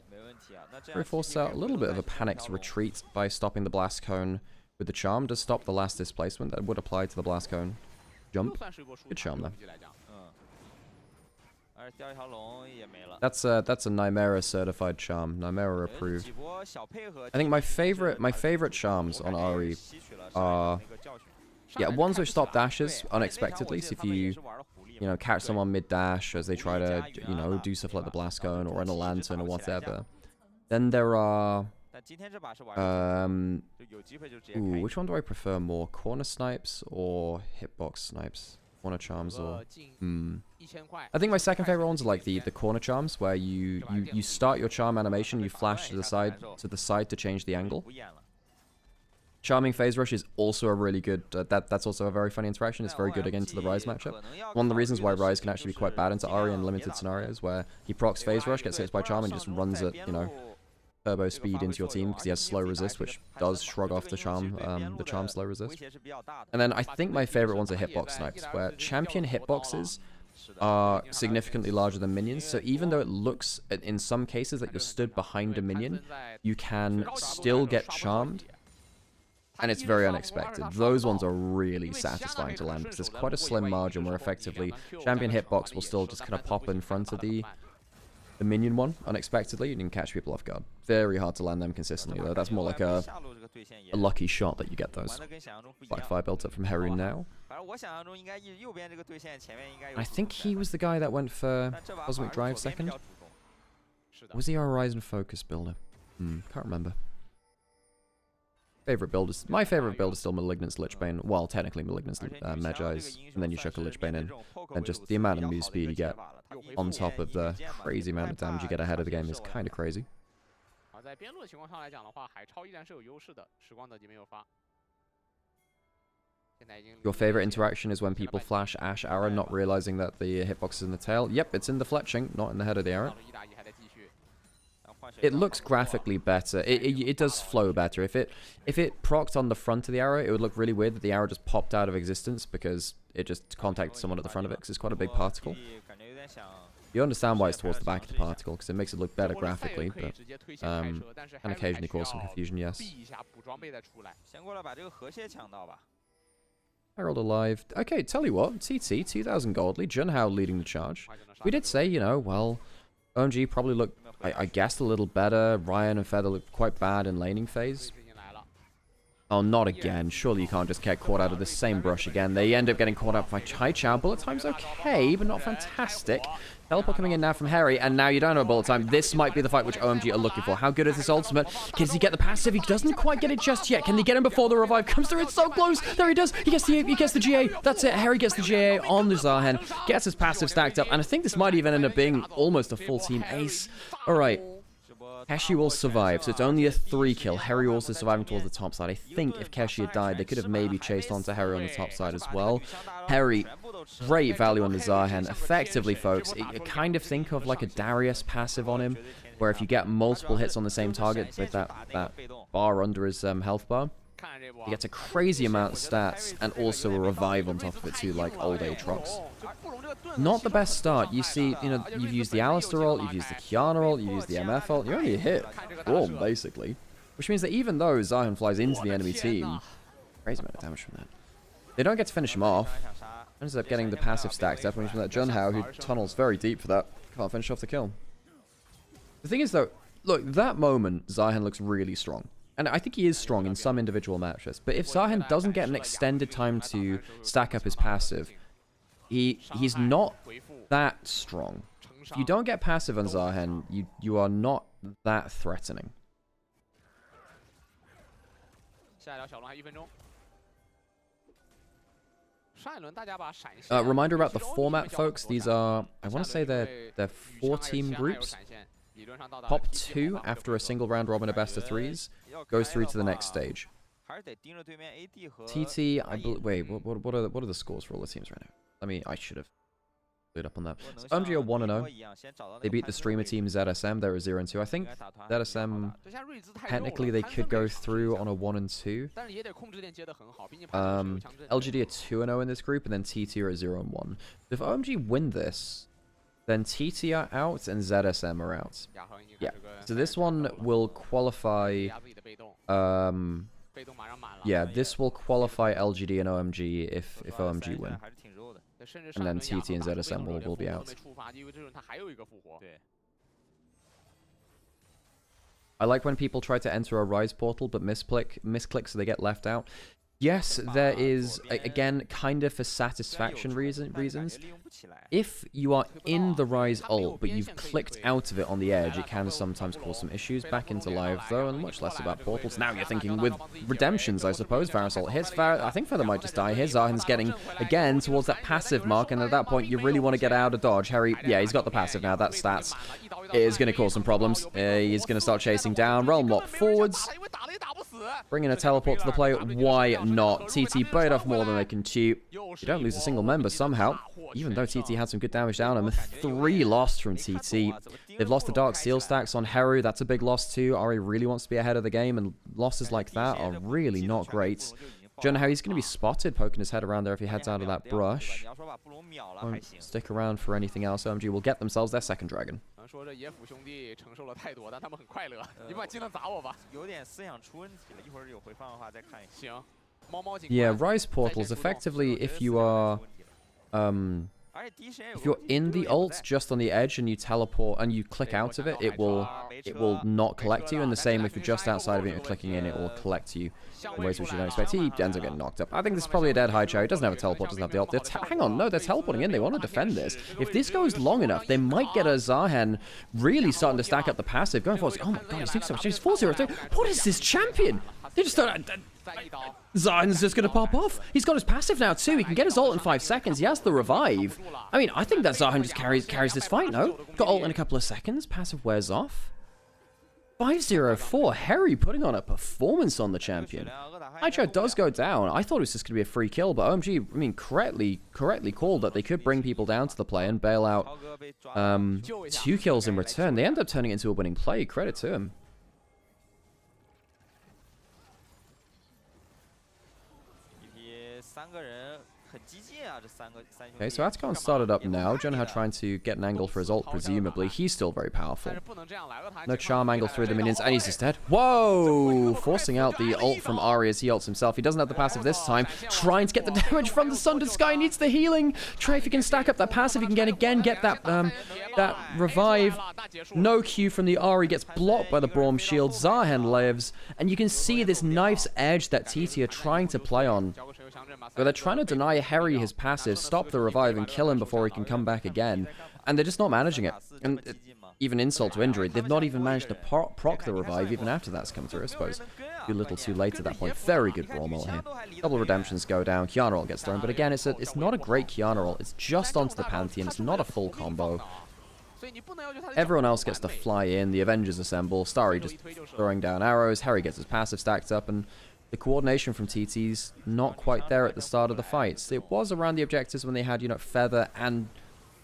Harry forces out a little bit of a panicked retreat by stopping the blast cone with the charm. Does stop the last displacement that would apply to the blast cone jump. Good charm though. That's a Nymaera certified charm. Nymaera approved. I think my favorite charms on Ahri are ones which stop dashes unexpectedly. So if you know, catch someone mid dash as they try to, you know, do stuff like the blast cone or run a lantern or whatever. Then there are which one do I prefer more? Corner snipes or hitbox snipes? Corner charms or I think my second favorite ones are like the corner charms where you start your charm animation, you flash to the side to change the angle. Charming phase rush is also a really good that's also a very funny interaction. It's very good against the Ryze matchup. One of the reasons why Ryze can actually be quite bad into Ahri in limited scenarios where he procs phase rush, gets hit by charm and just runs at, you know, turbo speed into your team because he has slow resist, which does shrug off the charm slow resist. And then I think my favorite ones are hitbox snipes, where champion hitboxes are significantly larger than minions. So even though it looks in some cases that you're stood behind a minion, you can still get charmed. And it's very unexpected. Those ones are really satisfying to land because there's quite a slim margin where effectively champion hitbox will still just kind of pop in front of the minion one unexpectedly. You can catch people off guard. Very hard to land them consistently though. That's more like a lucky shot that you get those. Black fire built up from Heru now. I think he was the guy that went for Cosmic Drive second. Or was he a Horizon Focus builder? Can't remember. My favorite build is still Malignant's Lichbane. Well, technically Malignant's Magi's, and then you chuck a Lichbane in. And just the amount of move speed you get on top of the crazy amount of damage you get ahead of the game is kind of crazy. Your favorite interaction is when people flash Ashe arrow, not realizing that the hitbox is in the tail. Yep, it's in the fletching, not in the head of the arrow. It looks graphically better. It does flow better. If it procced on the front of the arrow, it would look really weird that the arrow just popped out of existence because it just contacted someone at the front of it because it's quite a big particle. You understand why it's towards the back of the particle, because it makes it look better graphically, but can occasionally cause some confusion, yes. Herald alive. Okay, tell you what, TT, 2,000 gold lead, Junhao leading the charge. We did say, you know, well, OMG probably looked, I guessed, a little better. Ryan and Feather looked quite bad in laning phase. Oh, not again. Surely you can't just get caught out of the same brush again. They end up getting caught up by Chai Chow. Bullet time's okay, but not fantastic. Teleport coming in now from Harry, and now you don't have bullet time. This might be the fight which OMG are looking for. How good is this ultimate? Can he get the passive? He doesn't quite get it just yet. Can they get him before the revive comes through? It's so close. There he does. He gets the GA. That's it. Harry gets the GA on the Zahen. Gets his passive stacked up, and I think this might even end up being almost a full team ace. All right. Keshi will survive, so it's only a 3-kill. Harry also surviving towards the top side. I think if Keshi had died, they could have maybe chased onto Harry on the top side as well. Harry, great value on the Zahen. Effectively, folks, you kind of think of like a Darius passive on him, where if you get multiple hits on the same target with that bar under his health bar, he gets a crazy amount of stats and also a revive on top of it too, like old Aatrox. Not the best start. You see, you know, you've used the Alistar ult, you've used the Kiana ult, you've used the MF ult, you only hit Orm, basically. Which means that even though Zahen flies into the enemy team, crazy amount of damage from that. They don't get to finish him off. Ends up getting the passive stacks up, from that Junhao, who tunnels very deep for that. Can't finish off the kill. The thing is though, look, that moment, Zahen looks really strong. And I think he is strong in some individual matches. But if Zahen doesn't get an extended time to stack up his passive, he's not that strong. If you don't get passive on Zahen, you are not that threatening. Reminder about the format, folks. These are, I want to say they're 4-team groups. Top 2 after a single round robin of best of 3s goes through to the next stage. TT, wait, what are the scores for all the teams right now? I should have played up on that. So OMG are 1-0. They beat the streamer team ZSM. They're a 0-2. I think ZSM, technically they could go through on a 1-2. LGD are 2-0 in this group, and then TT are a 0-1. If OMG win this, then TT are out and ZSM are out. Yeah. So this one will qualify. Yeah, this will qualify LGD and OMG if OMG win. And then TT and ZSM will be out. I like when people try to enter a Rise portal but misclick so they get left out. Yes, there is, again, kind of for satisfaction reasons. If you are in the Rise ult, but you've clicked out of it on the edge, it can sometimes cause some issues. Back into live, though, and much less about portals. Now you're thinking with redemptions, I suppose. Varus ult hits. I think Feather might just die here. Zahen's getting, again, towards that passive mark, and at that point, you really want to get out of dodge. Harry, yeah, he's got the passive now. That stats is going to cause some problems. He's going to start chasing down. Realm Lock forwards. Bringing a teleport to the play. Why not? TT bite off more than they can chew. You don't lose a single member somehow. Even though TT had some good damage down him. 3 lost from TT. They've lost the Dark Seal stacks on Heru. That's a big loss too. Ari really wants to be ahead of the game, and losses like that are really not great. Junhao, he's going to be spotted poking his head around there if he heads out of that brush. Won't stick around for anything else. OMG will get themselves their second dragon. Yeah, Rise portals, effectively, if you are... if you're in the ult just on the edge and you teleport and you click out of it, it will not collect you. And the same if you're just outside of it and you're clicking in, it will collect you in ways which you don't expect. He ends up getting knocked up. I think this is probably a dead high chair. He doesn't have a teleport, doesn't have the ult. Hang on, no, they're teleporting in. They want to defend this. If this goes long enough, they might get a Zahen really starting to stack up the passive. Going forward, oh my god, he's doing so much. He's 4-0-2. What is this champion? They just don't... Zahen's just going to pop off. He's got his passive now too. He can get his ult in 5 seconds. He has the revive. I mean, I think that Zahen just carries this fight, no? Got ult in a couple of seconds. Passive wears off. 5-0-4. Harry putting on a performance on the champion. Hydro does go down. I thought it was just going to be a free kill, but OMG, I mean, correctly called that they could bring people down to the play and bail out 2 kills in return. They end up turning it into a winning play. Credit to him. Okay, so Atacon started up now. Junhao trying to get an angle for his ult, presumably. He's still very powerful. No charm angle through the minions, and he's just dead. Whoa! Forcing out the ult from Ahri as he ults himself. He doesn't have the passive this time. Trying to get the damage from the Sundered Sky. Needs the healing. Trey, if he can stack up that passive, he can again get that that revive. No Q from the Ahri. Gets blocked by the Braum shield. Zahen lives. And you can see this knife's edge that TT are trying to play on. But they're trying to deny Harry his passive, stop the revive, and kill him before he can come back again. And they're just not managing it. And even insult to injury, they've not even managed to proc the revive even after that's come through, I suppose. A little too late at that point. Very good Braum ult here. Double redemptions go down. Kiana ult gets thrown. But again, it's not a great Kiana ult. It's just onto the Pantheon. It's not a full combo. Everyone else gets to fly in. The Avengers assemble. Starry just throwing down arrows. Harry gets his passive stacked up. And the coordination from TT's not quite there at the start of the fights. It was around the objectives when they had, you know, Feather and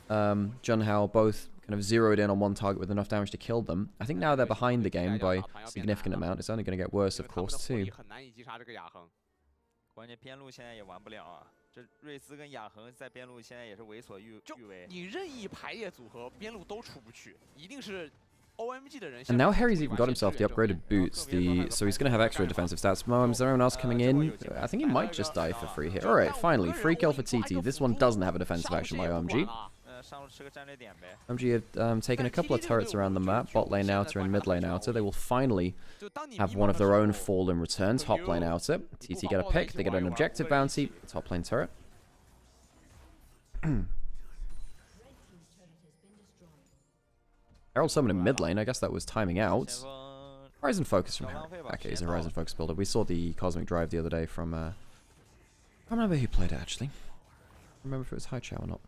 Junhao both kind of zeroed in on one target with enough damage to kill them. I think now they're behind the game by a significant amount. It's only going to get worse, of course, too. And now Harry's even got himself the upgraded boots, so he's going to have extra defensive stats. Is there anyone else coming in? I think he might just die for free here. Alright, finally, free kill for TT. This one doesn't have a defensive action by OMG. OMG have taken a couple of turrets around the map, bot lane outer and mid lane outer. They will finally have one of their own fall in return, top lane outer. TT get a pick, they get an objective bounty, top lane turret. Herald summoned in mid lane, I guess that was timing out. Horizon Focus from Herald. Okay, he's a Horizon Focus builder. We saw the Cosmic Drive the other day from, I don't remember who played it actually. I don't remember if it was High Chow or not.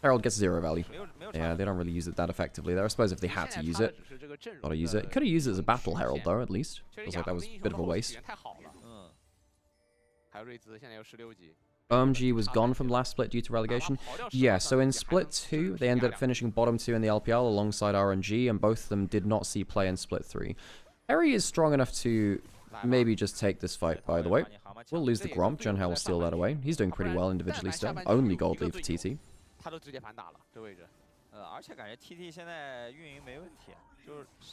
Herald gets 0 value. Yeah, they don't really use it that effectively there. I suppose if they had to use it, gotta use it. Could have used it as a Battle Herald though, at least. Feels like that was a bit of a waste. OMG was gone from last split due to relegation. Yeah, so in split 2, they ended up finishing bottom 2 in the LPL alongside RNG, and both of them did not see play in split 3. Harry is strong enough to maybe just take this fight, by the way. We'll lose the Gromp. Junhao will steal that away. He's doing pretty well individually still. Only gold lead for TT.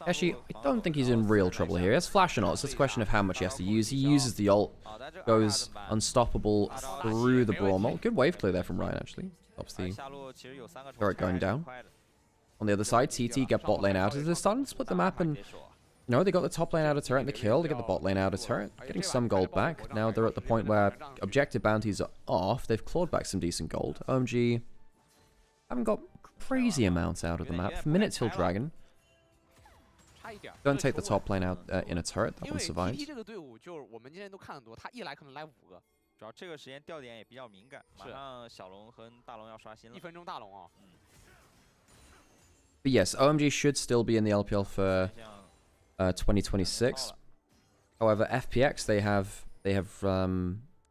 Actually, I don't think he's in real trouble here. He has flash and ult. It's just a question of how much he has to use. He uses the ult, goes unstoppable through the Braum ult. Good wave clear there from Ryan, actually. Stops the turret going down. On the other side, TT get bot lane out. They're starting to split the map, and you know, they got the top lane out of turret and the kill. They get the bot lane out of turret, getting some gold back. Now they're at the point where objective bounties are off. They've clawed back some decent gold. OMG haven't got crazy amounts out of the map. Minute till Dragon. Don't take the top lane out in a turret. That one survives. But yes, OMG should still be in the LPL for 2026. However, FPX they have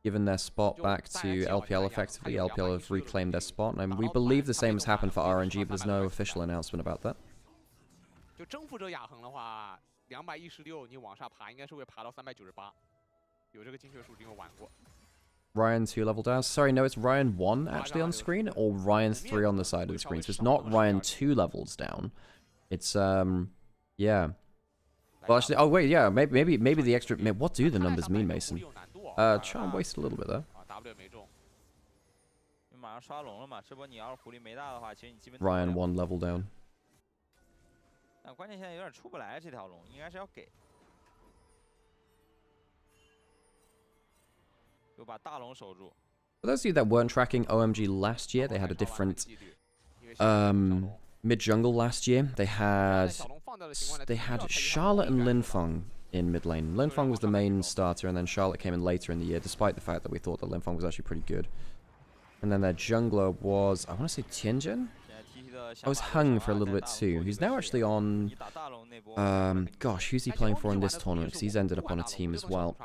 given their spot back to LPL effectively. LPL have reclaimed their spot, and we believe the same has happened for RNG, but there's no official announcement about that. Ryan 2 level down. Sorry, no, it's Ryan 1 actually on screen, or Ryan 3 on the side of the screen. So it's not Ryan 2 levels down. It's yeah. Well, actually, oh wait, yeah, maybe the extra. What do the numbers mean, Mason? Charm wasted a little bit there. Ryan 1 level down. For those of you that weren't tracking OMG last year, they had a different mid jungle last year. They had Charlotte and Linfeng in mid lane. Linfeng was the main starter, and then Charlotte came in later in the year, despite the fact that we thought that Linfeng was actually pretty good. And then their jungler was, I want to say Tianjin? I was Hung for a little bit too. He's now actually on, gosh, who's he playing for in this tournament? Because he's ended up on a team as well.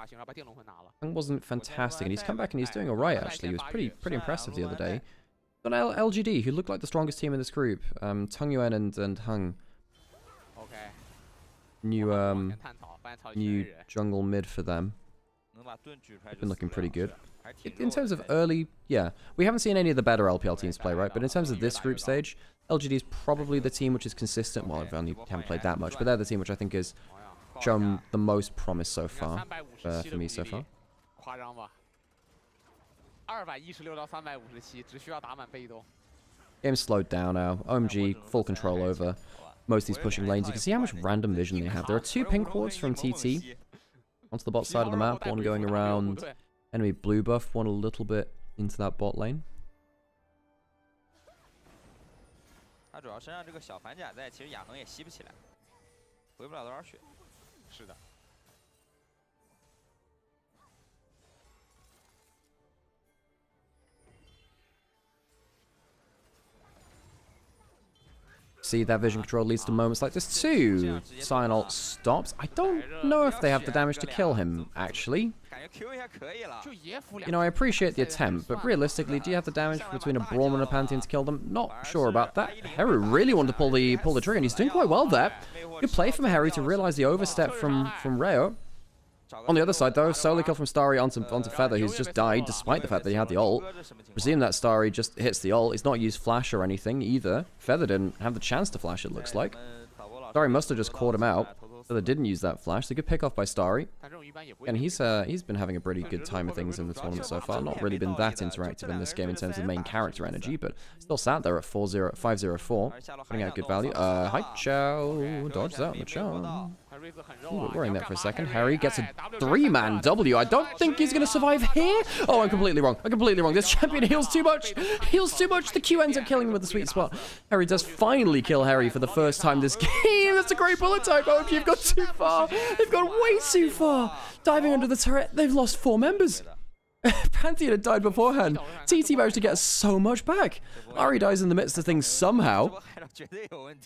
Hung wasn't fantastic, and he's come back and he's doing alright actually. He was pretty impressive the other day. But LGD, who looked like the strongest team in this group, Tung Yuan and Hung. New jungle mid for them. been looking pretty good. In terms of early, yeah, we haven't seen any of the better LPL teams play, right? But in terms of this group stage, LGD is probably the team which is consistent. Well, I haven't played that much, but they're the team which I think has shown the most promise so far for me so far. 夸张吧？216到357，只需要打满被动。 Game's slowed down now. OMG, full control over most of these pushing lanes. You can see how much random vision they have. There are 2 pink wards from TT onto the bot side of the map. One going around enemy blue buff, one a little bit into that bot lane. 他主要身上这个小反甲在，其实亚恒也吸不起来，回不了多少血。是的。 See, that vision control leads to moments like this too. Sion ult stops. I don't know if they have the damage to kill him, actually. You know, I appreciate the attempt, but realistically, do you have the damage between a Braum and a Pantheon to kill them? Not sure about that. Heru really wanted to pull the trigger, and he's doing quite well there. Good play from Heru to realize the overstep from Reo. On the other side, though, solo kill from Starry onto Feather, who's just died despite the fact that he had the ult. Presume that Starry just hits the ult. He's not used flash or anything either. Feather didn't have the chance to flash, it looks like. Starry must have just caught him out. Feather didn't use that flash. So good pick off by Starry. And he's been having a pretty good time of things in the tournament so far. Not really been that interactive in this game in terms of main character energy, but still sat there at 504, putting out good value. Hi, Chow. Dodge that on the Chow. Ooh, worrying that for a second. Harry gets a 3-man W. I don't think he's going to survive here. Oh, I'm completely wrong. I'm completely wrong. This champion heals too much. Heals too much. The Q ends up killing him with the sweet spot. Harry does finally kill Harry for the first time this game. That's a great bullet type. OMG, you've gone too far. They've gone way too far. Diving under the turret. They've lost 4 members. Pantheon had died beforehand. TT managed to get so much back. Ari dies in the midst of things somehow.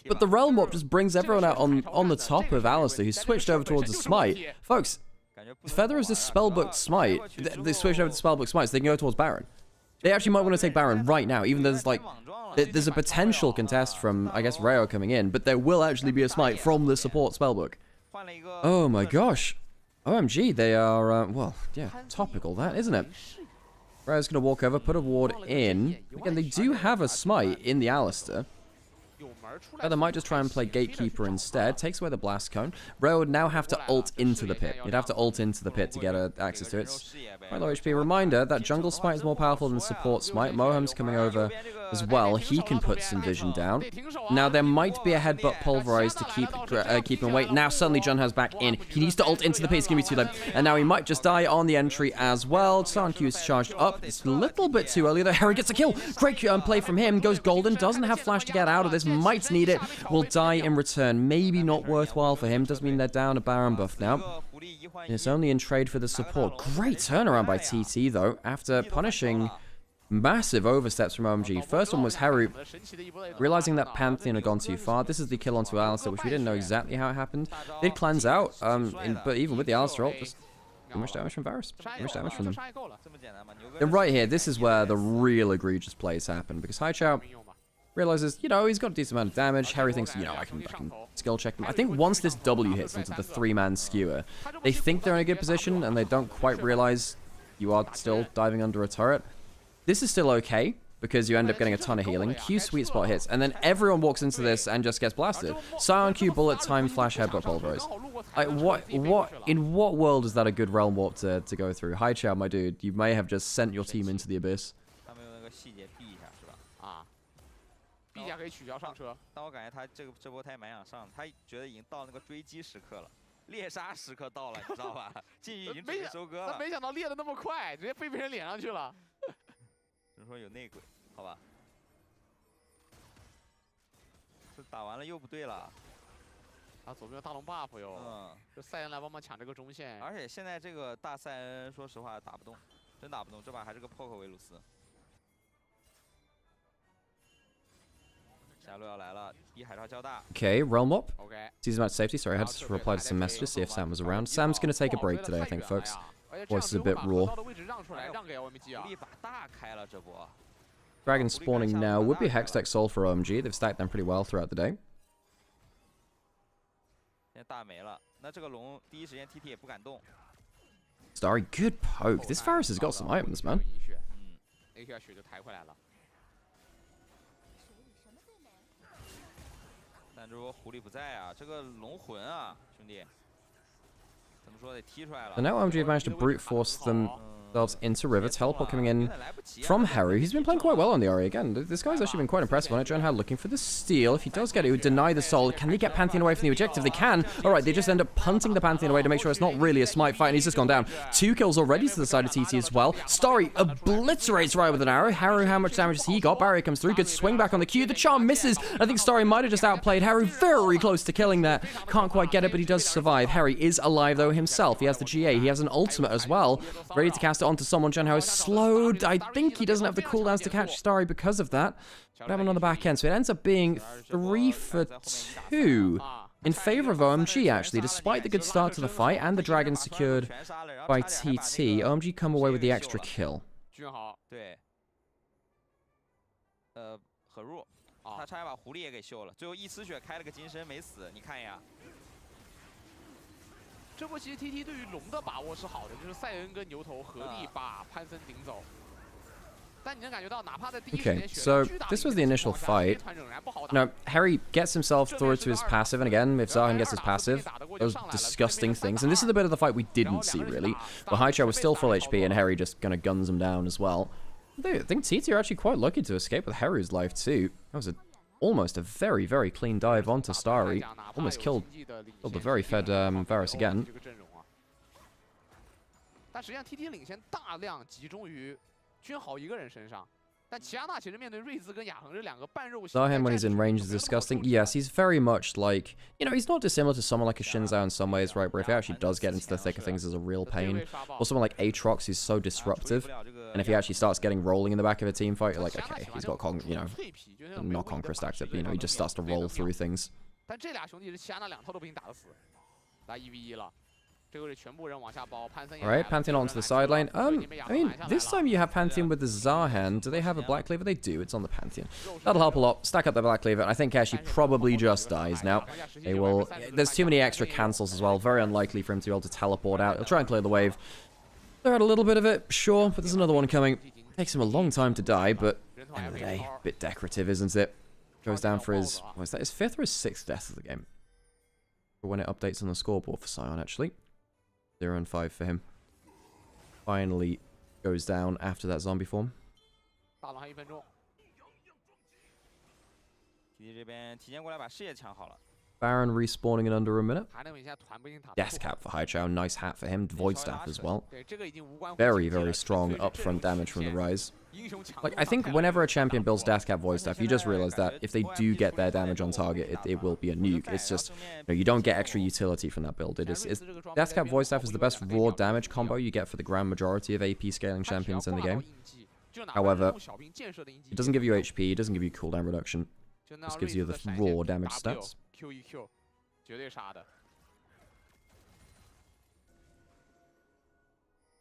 But the Realm Warp just brings everyone out on the top of Alistair, who's switched over towards the Smite. Folks, Feather is this spellbooked Smite. They switched over to spellbooked Smite so they can go towards Baron. They actually might want to take Baron right now, even though there's a potential contest from, I guess, Reo coming in, but there will actually be a Smite from the support spellbook. Oh my gosh. OMG, they are, well, yeah, topical that, isn't it? Reo's going to walk over, put a ward in. Again, they do have a Smite in the Alistair. Feather might just try and play Gatekeeper instead. Takes away the Blast Cone. Reo would now have to ult into the pit. You'd have to ult into the pit to get access to it. It's quite low HP. Reminder that Jungle Smite is more powerful than Support Smite. Moham's coming over as well. He can put some vision down. Now, there might be a Headbutt Pulverize to keep him away. Now, suddenly, Jun has back in. He needs to ult into the pit. It's going to be too late. And now he might just die on the entry as well. Sanq is charged up. It's a little bit too early, though. Harry gets a kill. Great play from him. Goes golden. Doesn't have flash to get out of this. Might need it. Will die in return. Maybe not worthwhile for him. Does mean they're down a Baron buff now. And it's only in trade for the support. Great turnaround by TT, though, after punishing massive oversteps from OMG. First one was Harry realizing that Pantheon had gone too far. This is the kill onto Alistair, which we didn't know exactly how it happened. Did cleanse out, but even with the Alistair ult, just too much damage from Varus. Too much damage from them. Then right here, this is where the real egregious plays happen, because Haichao realizes, you know, he's got a decent amount of damage. Harry thinks, you know, I can skill check them. I think once this W hits into the 3-man skewer, they think they're in a good position, and they don't quite realize you are still diving under a turret. This is still okay, because you end up getting a ton of healing. Q sweet spot hits, and then everyone walks into this and just gets blasted. Sion Q bullet time flash headbutt pulverize. In what world is that a good realm warp to go through? Hi Chow, my dude, you may have just sent your team into the abyss. B价可以取消上车，但我感觉他这波他也蛮想上，他觉得已经到那个追击时刻了，猎杀时刻到了，你知道吧？禁域已经准备收割了。没想到猎的那么快，直接飞别人脸上去了。只能说有内鬼，好吧？这打完了又不对了。啊，左边有大龙 buff 哟。这赛恩来帮忙抢这个中线。而且现在这个大赛恩，说实话打不动，真打不动。这把还是个 poke 维鲁斯。 Okay, Realm Warp. Sees him out safety. Sorry, I had to reply to some messages, see if Sam was around. Sam's going to take a break today, I think, folks. Voice is a bit raw. Dragon spawning now. Would be a Hextech Soul for OMG. They've stacked them pretty well throughout the day. Starry, good poke. This Varus has got some items, man. 那条血就抬回来了。但如果狐狸不在啊，这个龙魂啊，兄弟，怎么说得踢出来了。 So now OMG have managed to brute force themselves into River. Teleport coming in from Harry. He's been playing quite well on the RE again. This guy's actually been quite impressive on it. Johan looking for the steal. If he does get it, he would deny the soul. Can they get Pantheon away from the objective? They can. Alright, they just end up punting the Pantheon away to make sure it's not really a smite fight, and he's just gone down. 2 kills already to the side of TT as well. Starry obliterates right with an arrow. Harry, how much damage has he got? Barrier comes through. Good swing back on the Q. The charm misses. I think Starry might have just outplayed Harry. Very close to killing there. Can't quite get it, but he does survive. Harry is alive though himself. He has the GA. He has an ultimate as well. Ready to cast it onto someone. John Howe is slowed. I think he doesn't have the cooldowns to catch Starry because of that. But have on the back end. So it ends up being 3 for 2 in favor of OMG, actually, despite the good start to the fight and the dragon secured by TT. OMG come away with the extra kill. 对，很弱，他差点把狐狸也给秀了，最后一丝血开了个金身没死，你看一眼。这波其实 TT 对于龙的把握是好的，就是塞恩跟牛头合力把潘森顶走。 Okay, so this was the initial fight. No, Harry gets himself through to his passive, and again, if Zahan gets his passive, those disgusting things. And this is the bit of the fight we didn't see, really. But Haichao was still full HP, and Harry just kind of guns him down as well. I think TT are actually quite lucky to escape with Harry's life, too. That was almost a very, very clean dive onto Starry. Almost killed the very fed Varus again. 但实际上 TT 领先大量集中于 君豪一个人身上，但齐亚娜其实面对瑞兹跟雅恒这两个半肉型。Zahan when he's in range is disgusting. Yes, he's very much like, you know, he's not dissimilar to someone like a Shinzao in some ways, right? Where if he actually does get into the thick of things, is a real pain. Or someone like Aatrox, who's so disruptive, and if he actually starts getting rolling in the back of a team fight, you're like, okay, he's got you know, not Conquest active, but you know, he just starts to roll through things. 但这俩兄弟是齐亚娜两套都被你打得死，来1v1了。 Alright, Pantheon onto the side lane. I mean, this time you have Pantheon with the Zahan. Do they have a Black Cleaver? They do. It's on the Pantheon. That'll help a lot. Stack up the Black Cleaver. I think Ash probably just dies now. They will. There's too many extra cancels as well. Very unlikely for him to be able to teleport out. He'll try and clear the wave. They're at a little bit of it, sure, but there's another one coming. Takes him a long time to die, but end of the day, a bit decorative, isn't it? Goes down for his, what is that, his 5th or his 6th death of the game? For when it updates on the scoreboard for Sion, actually. 0 and 5 for him. Finally goes down after that zombie form. Baron respawning in under a minute. Death Cap for Haichao. Nice hat for him. Void Staff as well. Very, very strong upfront damage from the Rise. Like, I think whenever a champion builds Death Cap Void Staff, you just realize that if they do get their damage on target, it will be a nuke. It's just, you know, you don't get extra utility from that build. Death Cap Void Staff is the best raw damage combo you get for the grand majority of AP scaling champions in the game. However, it doesn't give you HP, it doesn't give you cooldown reduction. It just gives you the raw damage stats.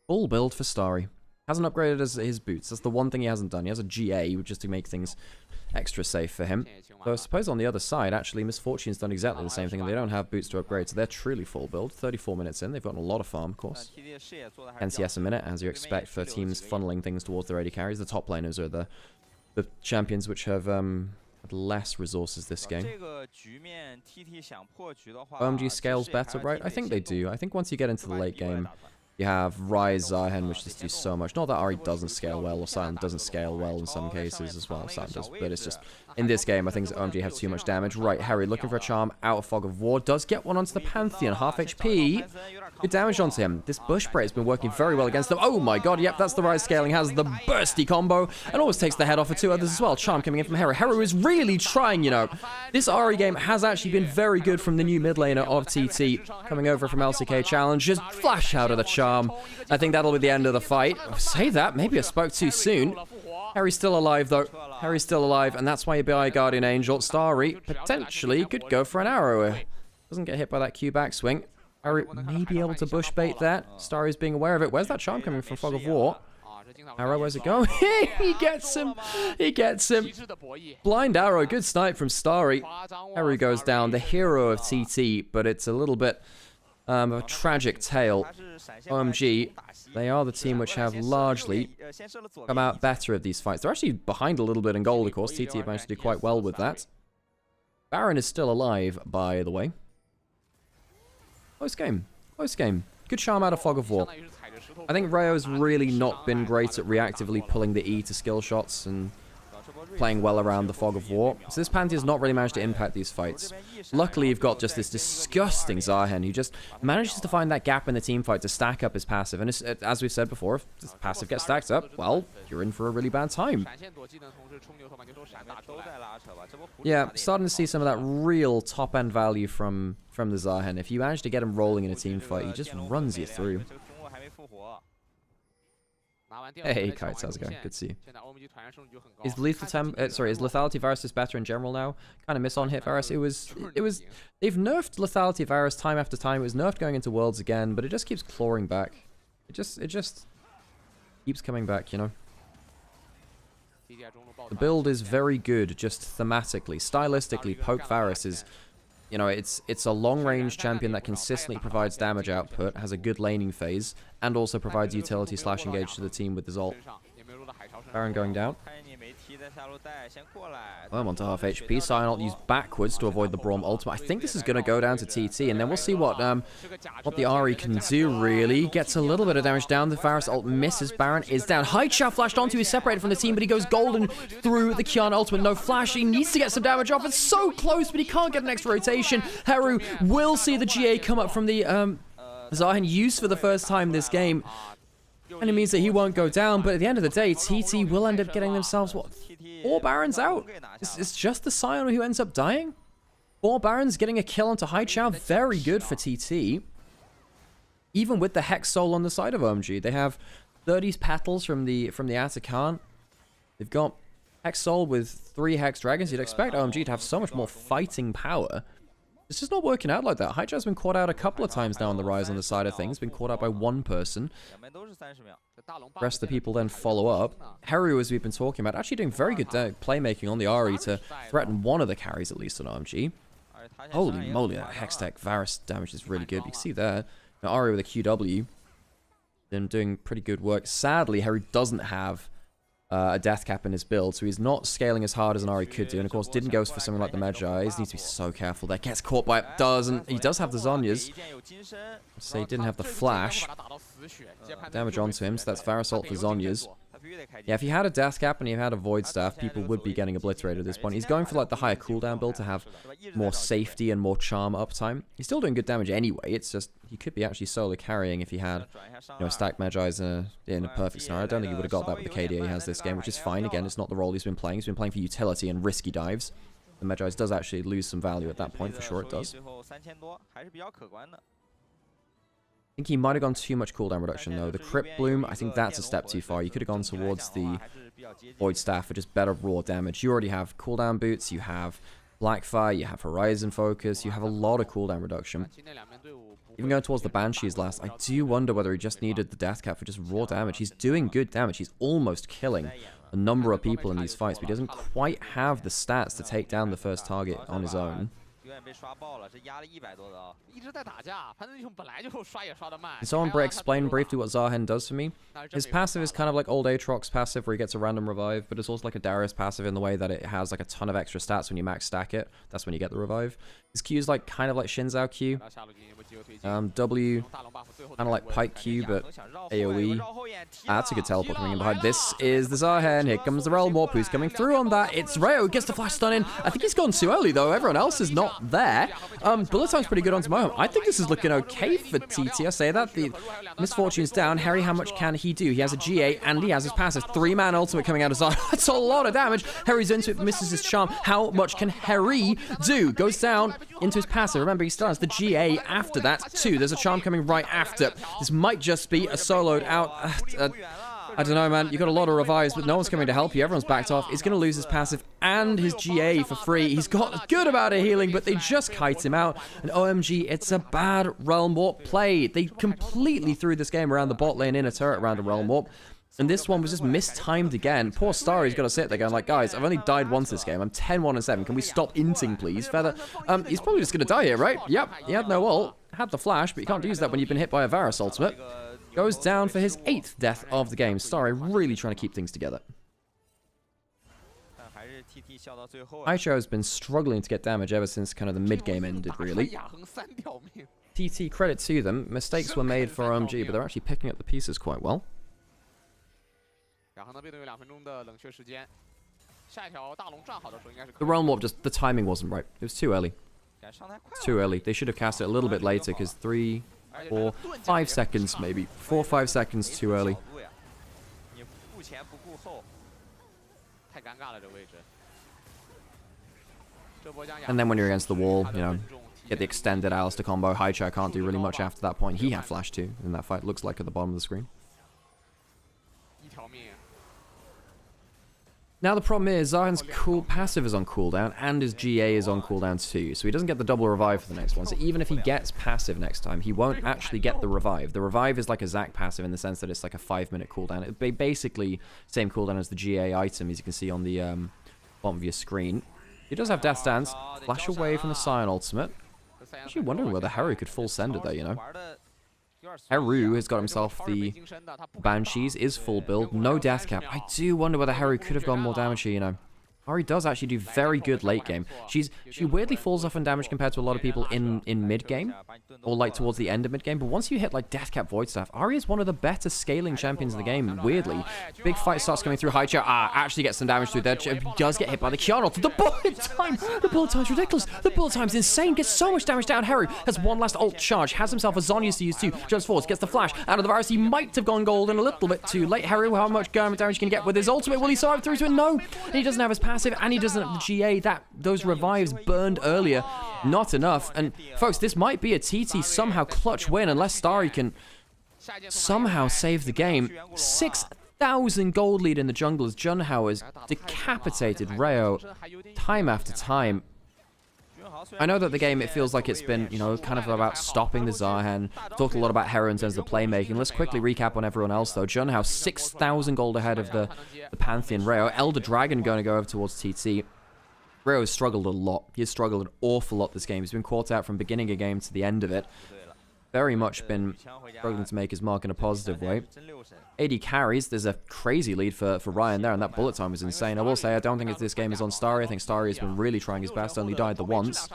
Full build for Starry. Hasn't upgraded his boots. That's the one thing he hasn't done. He has a GA just to make things extra safe for him. So I suppose on the other side, actually, Misfortune's done exactly the same thing, and they don't have boots to upgrade, so they're truly full build. 34 minutes in, they've gotten a lot of farm, of course. NCS a minute, as you expect for teams funneling things towards their AD carries. The top laners are the champions which have less resources this game. OMG scales better, right? I think they do. I think once you get into the late game, you have Rise, Zahen, which just do so much. Not that Ari doesn't scale well, or Silent doesn't scale well in some cases as well. Silent does, but it's just, in this game, I think OMG have too much damage. Right, Harry looking for a charm out of Fog of War. Does get one onto the Pantheon, half HP. Good damage onto him. This Bush Spray has been working very well against them. Oh my god, yep, that's the Rise scaling. Has the bursty combo, and always takes the head off of 2 others as well. Charm coming in from Harry. Harry is really trying, you know. This Ari game has actually been very good from the new mid laner of TT. Coming over from LCK Challenge, just flash out of the charm. I think that'll be the end of the fight. Say that, maybe I spoke too soon. Harry's still alive though. Harry's still alive, and that's why you buy Guardian Angel. Starry potentially could go for an arrow. Doesn't get hit by that Q backswing. Harry may be able to bush bait that. Starry's being aware of it. Where's that charm coming from? Fog of War. Arrow, where's it going? He gets him. He gets him. Blind arrow. Good snipe from Starry. Harry goes down. The hero of TT, but it's a little bit A tragic tale. OMG, they are the team which have largely come out better of these fights. They're actually behind a little bit in gold, of course. TT have managed to do quite well with that. Baron is still alive, by the way. Close game. Close game. Good charm out of Fog of War. I think Rayo's really not been great at reactively pulling the E to skill shots and playing well around the Fog of War. So this Pantheon's not really managed to impact these fights. Luckily, you've got just this disgusting Zahen who just manages to find that gap in the team fight to stack up his passive. And as we've said before, if this passive gets stacked up, well, you're in for a really bad time. Yeah, starting to see some of that real top-end value from the Zahen. If you manage to get him rolling in a team fight, he just runs you through. Hey, Kites, how's it going? Good to see you. Is Lethality Varus better in general now? Kind of miss on hit Varus. It was. They've nerfed Lethality Varus time after time. It was nerfed going into Worlds again, but it just keeps clawing back. It just keeps coming back, you know. The build is very good, just thematically, stylistically. Poke Varus is, you know, it's a long-range champion that consistently provides damage output, has a good laning phase, and also provides utility / engage to the team with his ult. Baron going down. I'm onto half HP. Sion ult used backwards to avoid the Braum ultimate. I think this is going to go down to TT, and then we'll see what the Ahri can do, really. Gets a little bit of damage down. The Varus ult misses. Baron is down. Haichao flashed onto. He's separated from the team, but he goes golden through the Qiyana ultimate. No flash. He needs to get some damage off. It's so close, but he can't get an extra rotation. Heru will see the GA come up from the Zahen used for the first time this game. And it means that he won't go down, but at the end of the day, TT will end up getting themselves, what, 4 Barons out? It's just the Sion who ends up dying? 4 Barons getting a kill onto Haichao, very good for TT. Even with the Hex Soul on the side of OMG, they have 30 Petals from the Atakan. They've got Hex Soul with 3 Hex Dragons. You'd expect OMG to have so much more fighting power. It's just not working out like that. Haichao's been caught out a couple of times now on the rise on the side of things. Been caught out by one person. The rest of the people then follow up. Heru, as we've been talking about, actually doing very good playmaking on the Ahri to threaten one of the carries, at least on OMG. Holy moly, that Hextech Varus damage is really good. You can see there. Now, Ahri with a QW. Been doing pretty good work. Sadly, Heru doesn't have a death cap in his build, so he's not scaling as hard as an Ahri could do, and of course didn't go for something like the Magi. He needs to be so careful there. Gets caught by it, doesn't. He does have the Zhonyas. So he didn't have the flash. Damage onto him, so that's Varus ult for Zhonyas. Yeah, if he had a death cap and he had a void staff, people would be getting obliterated at this point. He's going for like the higher cooldown build to have more safety and more charm uptime. He's still doing good damage anyway. It's just he could be actually solo carrying if he had, you know, stacked Magi's in a perfect scenario. I don't think he would have got that with the KDA he has this game, which is fine. Again, it's not the role he's been playing. He's been playing for utility and risky dives. The Magi's does actually lose some value at that point, for sure it does. I think he might have gone too much cooldown reduction, though. The Crypt Bloom, I think that's a step too far. You could have gone towards the Void Staff for just better raw damage. You already have cooldown boots, you have Blackfire, you have Horizon Focus, you have a lot of cooldown reduction. Even going towards the Banshees last, I do wonder whether he just needed the Death Cap for just raw damage. He's doing good damage. He's almost killing a number of people in these fights, but he doesn't quite have the stats to take down the first target on his own. Can someone explain briefly what Zahen does for me? His passive is kind of like old Aatrox's passive where he gets a random revive, but it's also like a Darius passive in the way that it has like a ton of extra stats when you max stack it. That's when you get the revive. His Q is like kind of like Xin Zhao Q. W, kind of like Pike Q, but AoE. That's a good teleport coming in behind. This is the Zahen. Here comes the Realm Warp who's coming through on that. It's Rayo who gets the flash stun in. I think he's gone too early though. Everyone else is not there. Bullet time's pretty good onto Moham. I think this is looking okay for TT. I say that. The Misfortune's down. Harry, how much can he do? He has a GA and he has his passive. 3-man ultimate coming out of Zahen. That's a lot of damage. Harry's into it, misses his charm. How much can Harry do? Goes down into his passive. Remember, he still has the GA after that too. There's a charm coming right after. This might just be a soloed out. I don't know, man. You got a lot of revives, but no one's coming to help you. Everyone's backed off. He's going to lose his passive and his GA for free. He's got a good amount of healing, but they just kite him out. And OMG, it's a bad Realm Warp play. They completely threw this game around the bot lane in a turret around a Realm Warp. And this one was just mistimed again. Poor Starry's got to sit there going like, guys, I've only died once this game. I'm 10-1-7. Can we stop inting, please? Feather, he's probably just going to die here, right? Yep, he had no ult. had the flash, but you can't use that when you've been hit by a Varus ultimate. Goes down for his 8th death of the game. Starry really trying to keep things together. Haicho has been struggling to get damage ever since kind of the mid-game ended, really. TT, credit to them. Mistakes were made for OMG, but they're actually picking up the pieces quite well. The Realm Warp, just the timing wasn't right. It was too early. Too early. They should have cast it a little bit later, because 3, 4, 5 seconds maybe. 4 or 5 seconds too early. And then when you're against the wall, you know, get the extended Alistair combo. Haicho can't do really much after that point. He had flash too in that fight. Looks like at the bottom of the screen. Now the problem is Zahan's passive is on cooldown and his GA is on cooldown too, so he doesn't get the double revive for the next one. So even if he gets passive next time, he won't actually get the revive. The revive is like a Zac passive in the sense that it's like a 5-minute cooldown. It's basically same cooldown as the GA item, as you can see on the bottom of your screen. He does have Death Stance, flash away from the Scion ultimate. Actually wondering whether Haru could full send it there, you know. Haru has got himself the Banshees, is full build, no death cap. I do wonder whether Haru could have gone more damage here, you know. Haru does actually do very good late game. She weirdly falls off in damage compared to a lot of people in mid game, or like towards the end of mid game. But once you hit like Death Cap Void Staff, Ahri is one of the better scaling champions in the game. Weirdly, big fight starts coming through. Haicho actually gets some damage through there. She does get hit by the Kiana. The bullet time, the bullet time's ridiculous. The bullet time's insane. Gets so much damage down. Haru has one last ult charge. Has himself a Zhonya's to use too. Jumps forwards, gets the flash out of the Varus. He might have gone golden a little bit too late. Haru, how much damage can he get with his ultimate? Will he survive through to it? No. And he doesn't have his passive, and he doesn't have the GA. Those revives burned earlier. Not enough. And folks, this might be a TT somehow clutch win unless Starry can somehow save the game. 6,000 gold lead in the jungle as Junhao has decapitated Reo time after time. I know that the game, it feels like it's been, you know, kind of about stopping the Zahan. Talked a lot about Hera in terms of the playmaking. Let's quickly recap on everyone else, though. Junhao, 6,000 gold ahead of the Pantheon. Reo, Elder Dragon going to go over towards TT. Reo has struggled a lot. He has struggled an awful lot this game. He's been caught out from beginning of game to the end of it. Very much been struggling to make his mark in a positive way. AD carries. There's a crazy lead for Ryan there, and that bullet time was insane. I will say, I don't think this game is on Starry. I think Starry has been really trying his best. Only died the once.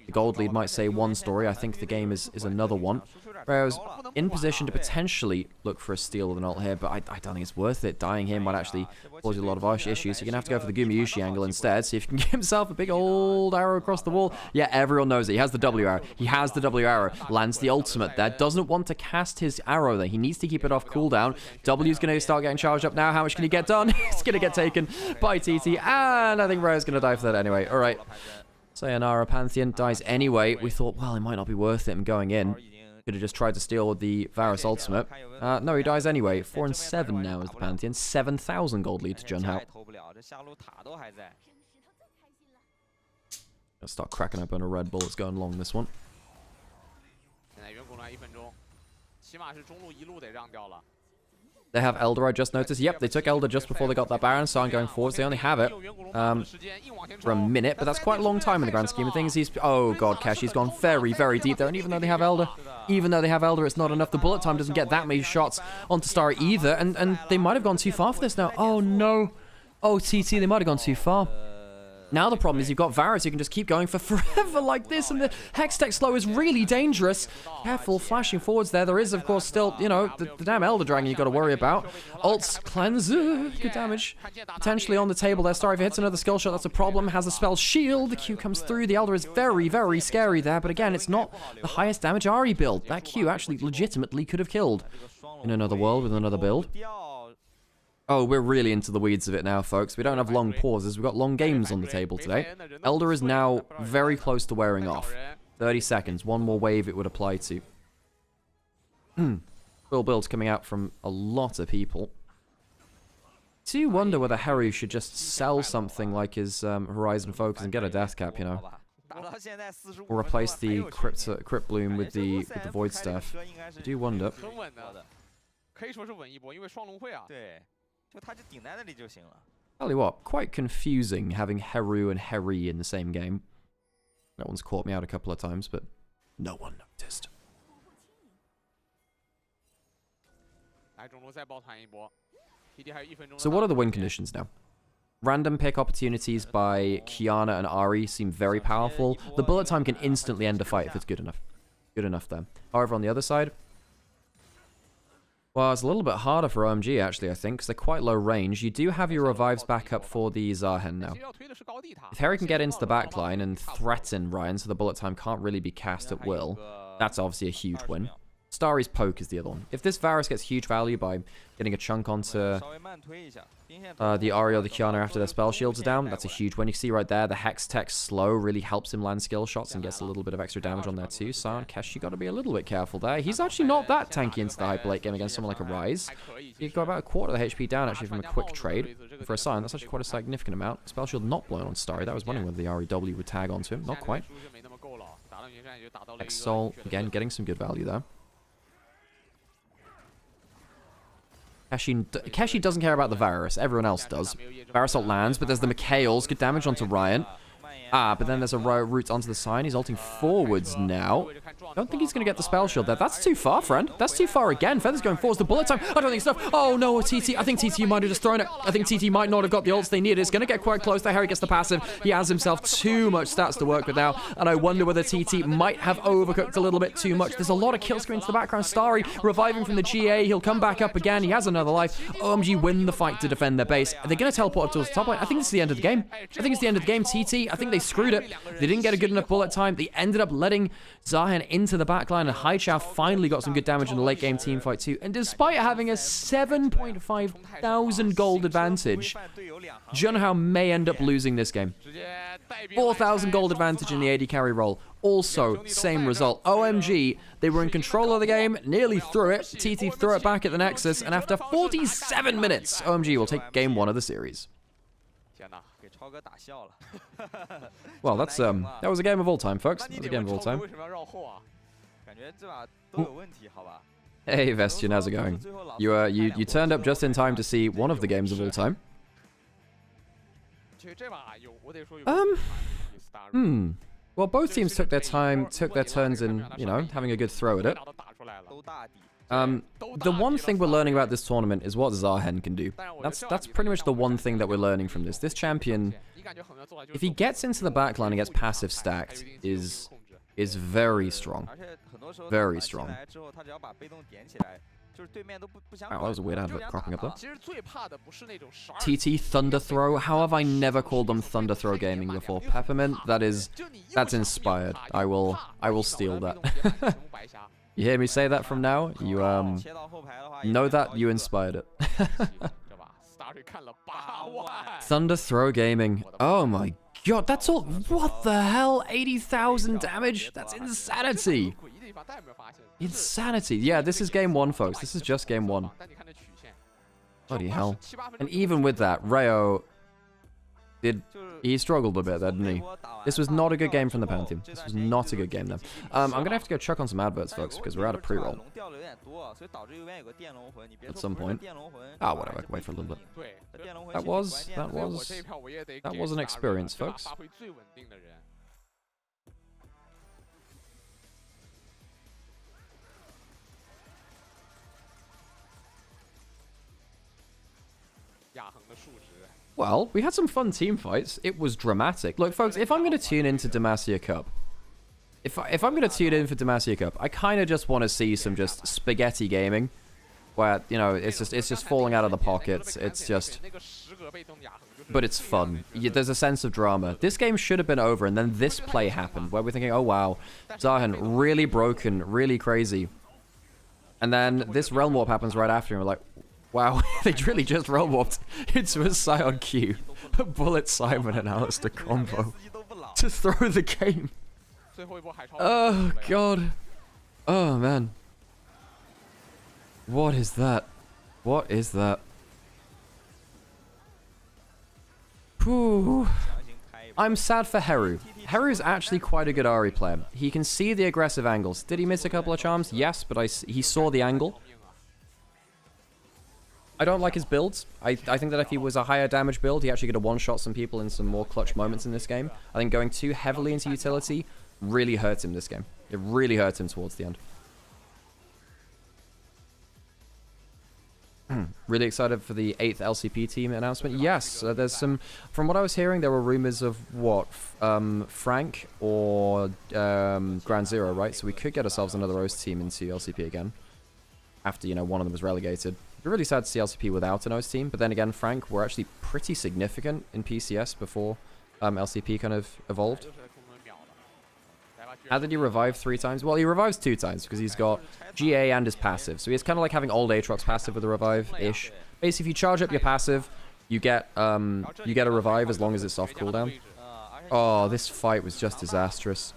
The gold lead might say one story. I think the game is another one. Reo's in position to potentially look for a steal with an ult here, but I don't think it's worth it. Dying here might actually cause you a lot of issues. So you're going to have to go for the Gumayushi angle instead. See if you can get himself a big old arrow across the wall. Yeah, everyone knows it. He has the W arrow. He has the W arrow. Lands the ultimate there. Doesn't want to cast his arrow there. He needs to keep it off cooldown. W's going to start getting charged up now. How much can he get done? It's going to get taken by TT. And I think Reo's going to die for that anyway. All right. Sayonara, Pantheon dies anyway. We thought, well, it might not be worth it him going in. Could have just tried to steal with the Varus ultimate. No, he dies anyway. 4 and 7 now is the Pantheon. 7,000 gold lead to Junhao. Let's start cracking open a Red Bull. It's going long, this one. They have Elder, I just noticed. Yep, they took Elder just before they got that Baron, so I'm going forward. So they only have it for a minute, but that's quite a long time in the grand scheme of things. Oh god, Keshi's gone very, very deep there, and even though they have Elder, it's not enough. The bullet time doesn't get that many shots onto Starry either, and they might have gone too far for this now. Oh no. Oh, TT, they might have gone too far. Now the problem is you've got Varus who can just keep going for forever like this, and the Hextech slow is really dangerous. Careful flashing forwards there. There is, of course, still, you know, the damn Elder Dragon you've got to worry about. Ults, cleanser, good damage. Potentially on the table there. Starry, if he hits another skill shot, that's a problem. Has a spell shield. The Q comes through. The Elder is very, very scary there, but again, it's not the highest damage Ahri build. That Q actually legitimately could have killed in another world with another build. Oh, we're really into the weeds of it now, folks. We don't have long pauses. We've got long games on the table today. Elder is now very close to wearing off. 30 seconds. One more wave it would apply to. Full builds coming out from a lot of people. Do you wonder whether Haru should just sell something like his Horizon Focus and get a death cap, you know? Or replace the Crypt Bloom with the Void Staff. I do wonder. Tell you what, quite confusing having Heru and Heri in the same game. That one's caught me out a couple of times, but no one noticed. So what are the win conditions now? Random pick opportunities by Kiana and Ari seem very powerful. The bullet time can instantly end a fight if it's good enough. Good enough there. However, on the other side, well, it's a little bit harder for OMG, actually, I think, because they're quite low range. You do have your revives back up for the Zahen now. If Harry can get into the backline and threaten Ryan so the bullet time can't really be cast at will, that's obviously a huge win. Starry's poke is the other one. If this Varus gets huge value by getting a chunk onto the Ahri or the Kiana after their spell shields are down, that's a huge win. You can see right there, the Hex Tech slow really helps him land skill shots and gets a little bit of extra damage on there too. Sion Kesh, you got to be a little bit careful there. He's actually not that tanky into the hyper late game against someone like a Ryze. You got about a quarter of the HP down actually from a quick trade. For a Sion, that's actually quite a significant amount. Spell shield not blown on Starry. That was wondering whether the REW would tag onto him. Not quite. X-Soul, again, getting some good value there. Keshi doesn't care about the Varus. Everyone else does. Varus ult lands, but there's the Mikhails. Good damage onto Ryan. But then there's a route onto the Sion. He's ulting forwards now. Don't think he's going to get the spell shield there. That's too far, friend. That's too far again. Feather's going forwards. The bullet time. I don't think it's enough. Oh, no, TT. I think TT might have just thrown it. I think TT might not have got the ults they needed. It's going to get quite close there. Harry gets the passive. He has himself too much stats to work with now. And I wonder whether TT might have overcooked a little bit too much. There's a lot of kills going into the background. Starry reviving from the GA. He'll come back up again. He has another life. OMG win the fight to defend their base. Are they going to teleport up towards the top line? I think it's the end of the game. I think it's the end of the game. TT, I think they screwed it. They didn't get a good enough bullet time. They ended up letting Zahen into the backline, and Haichao finally got some good damage in the late game team fight too. And despite having a 7.5 thousand gold advantage, Junhao may end up losing this game. 4,000 gold advantage in the AD carry role. Also, same result. OMG, they were in control of the game, nearly threw it. TT threw it back at the Nexus, and after 47 minutes, OMG will take game 1 of the series. Well, that was a game of all time, folks. That was a game of all time. Hey, Vestian, how's it going? You turned up just in time to see one of the games of all time. Well, both teams took their time, took their turns in, you know, having a good throw at it. The one thing we're learning about this tournament is what Zahen can do. That's pretty much the one thing that we're learning from this. This champion, if he gets into the backline and gets passive stacked, is very strong. Very strong. Wow, that was a weird advert cropping up there. TT Thunder Throw. How have I never called them Thunder Throw Gaming before? Peppermint, that's inspired. I will steal that. You hear me say that from now? You know that you inspired it. Thunder Throw Gaming. Oh my god, that's all. What the hell? 80,000 damage? That's insanity. Insanity. Yeah, this is game 1, folks. This is just game 1. Bloody hell. And even with that, Rayo he struggled a bit there, didn't he? This was not a good game from the Pantheon. This was not a good game then. I'm going to have to go chuck on some adverts, folks, because we're out of pre-roll. At some point. Ah, whatever. I can wait for a little bit. That was an experience, folks. Well, we had some fun team fights. It was dramatic. Look, folks, if I'm going to tune into Demacia Cup, if I'm going to tune in for Demacia Cup, I kind of just want to see some just spaghetti gaming, where, you know, it's just falling out of the pockets. It's just, but it's fun. There's a sense of drama. This game should have been over, and then this play happened, where we're thinking, oh wow, Zahen really broken, really crazy, and then this Realm Warp happens right after, and we're like, wow, they really just Realm Warped into a Scion Q, a Bullet Simon and Alistair combo to throw the game. Oh god. Oh man. What is that? What is that? Whew. I'm sad for Heru. Heru's actually quite a good Ahri player. He can see the aggressive angles. Did he miss a couple of charms? Yes, but he saw the angle. I don't like his builds. I think that if he was a higher damage build, he actually could have one-shot some people in some more clutch moments in this game. I think going too heavily into utility really hurt him this game. It really hurt him towards the end. Really excited for the 8th LCP team announcement. Yes, there's some. From what I was hearing, there were rumors of what Frank or Ground Zero, right? So we could get ourselves another OS team into LCP again after one of them was relegated. It'd be really sad to see LCP without an OS team, but then again, Frank were actually pretty significant in PCS before LCP kind of evolved. How did he revive 3 times? Well, he revives 2 times because he's got GA and his passive. So he's kind of like having old Aatrox passive with a revive-ish. Basically, if you charge up your passive, you get a revive as long as it's off cooldown. Oh, this fight was just disastrous.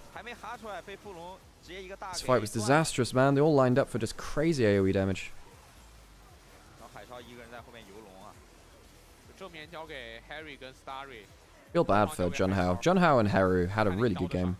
This fight was disastrous, man. They all lined up for just crazy AoE damage. Feel bad for Junhao. Junhao and Haru had a really good game.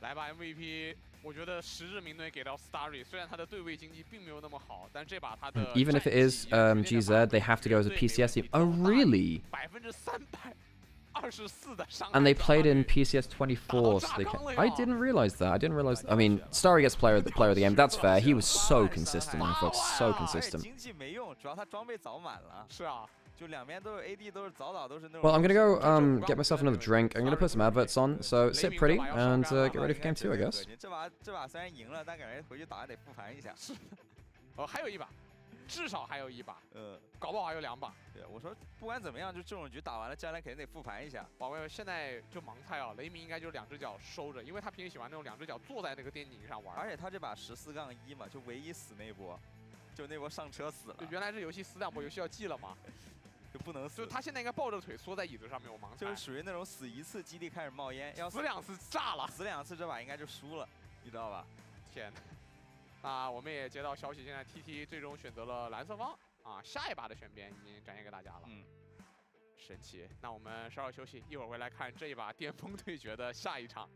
来吧 MVP， 我觉得10日名队给到 Starry， 虽然他的对位经济并没有那么好，但这把他的 Even if it is GZ, they have to go as a PCS team. Oh, really? 324的伤害。 And they played in PCS 24, so they can. I didn't realize that. I didn't realize. I mean, Starry gets player of the game. That's fair. He was so consistent on folks, so consistent. 经济没用，主要他装备早满了。是啊。 Well, I'm gonna go get myself another drink. I'm gonna put some adverts on, so sit pretty and get ready for game 2, I guess. 这把虽然赢了，但感觉回去打得复盘一下。还有一把，至少还有一把，搞不好还有2把。对，我说不管怎么样，就这种局打完了，将来肯定得复盘一下。宝贝，现在就盲猜啊，雷鸣应该就是2只脚收着，因为他平时喜欢那种2只脚坐在那个电顶上玩。而且他这把14-1嘛，就唯一死那波，就那波上车死了。原来这游戏死2波，游戏要记了吗？ 就不能死，就他现在应该抱着腿缩在椅子上面，我盲猜。就是属于那种死1次基地开始冒烟，要死2次炸了，死2次这把应该就输了，你知道吧？天，那我们也接到消息，现在 TT 最终选择了蓝色方啊，下一把的选边已经展现给大家了。神奇。那我们稍事休息，一会儿回来看这一把巅峰对决的下一场。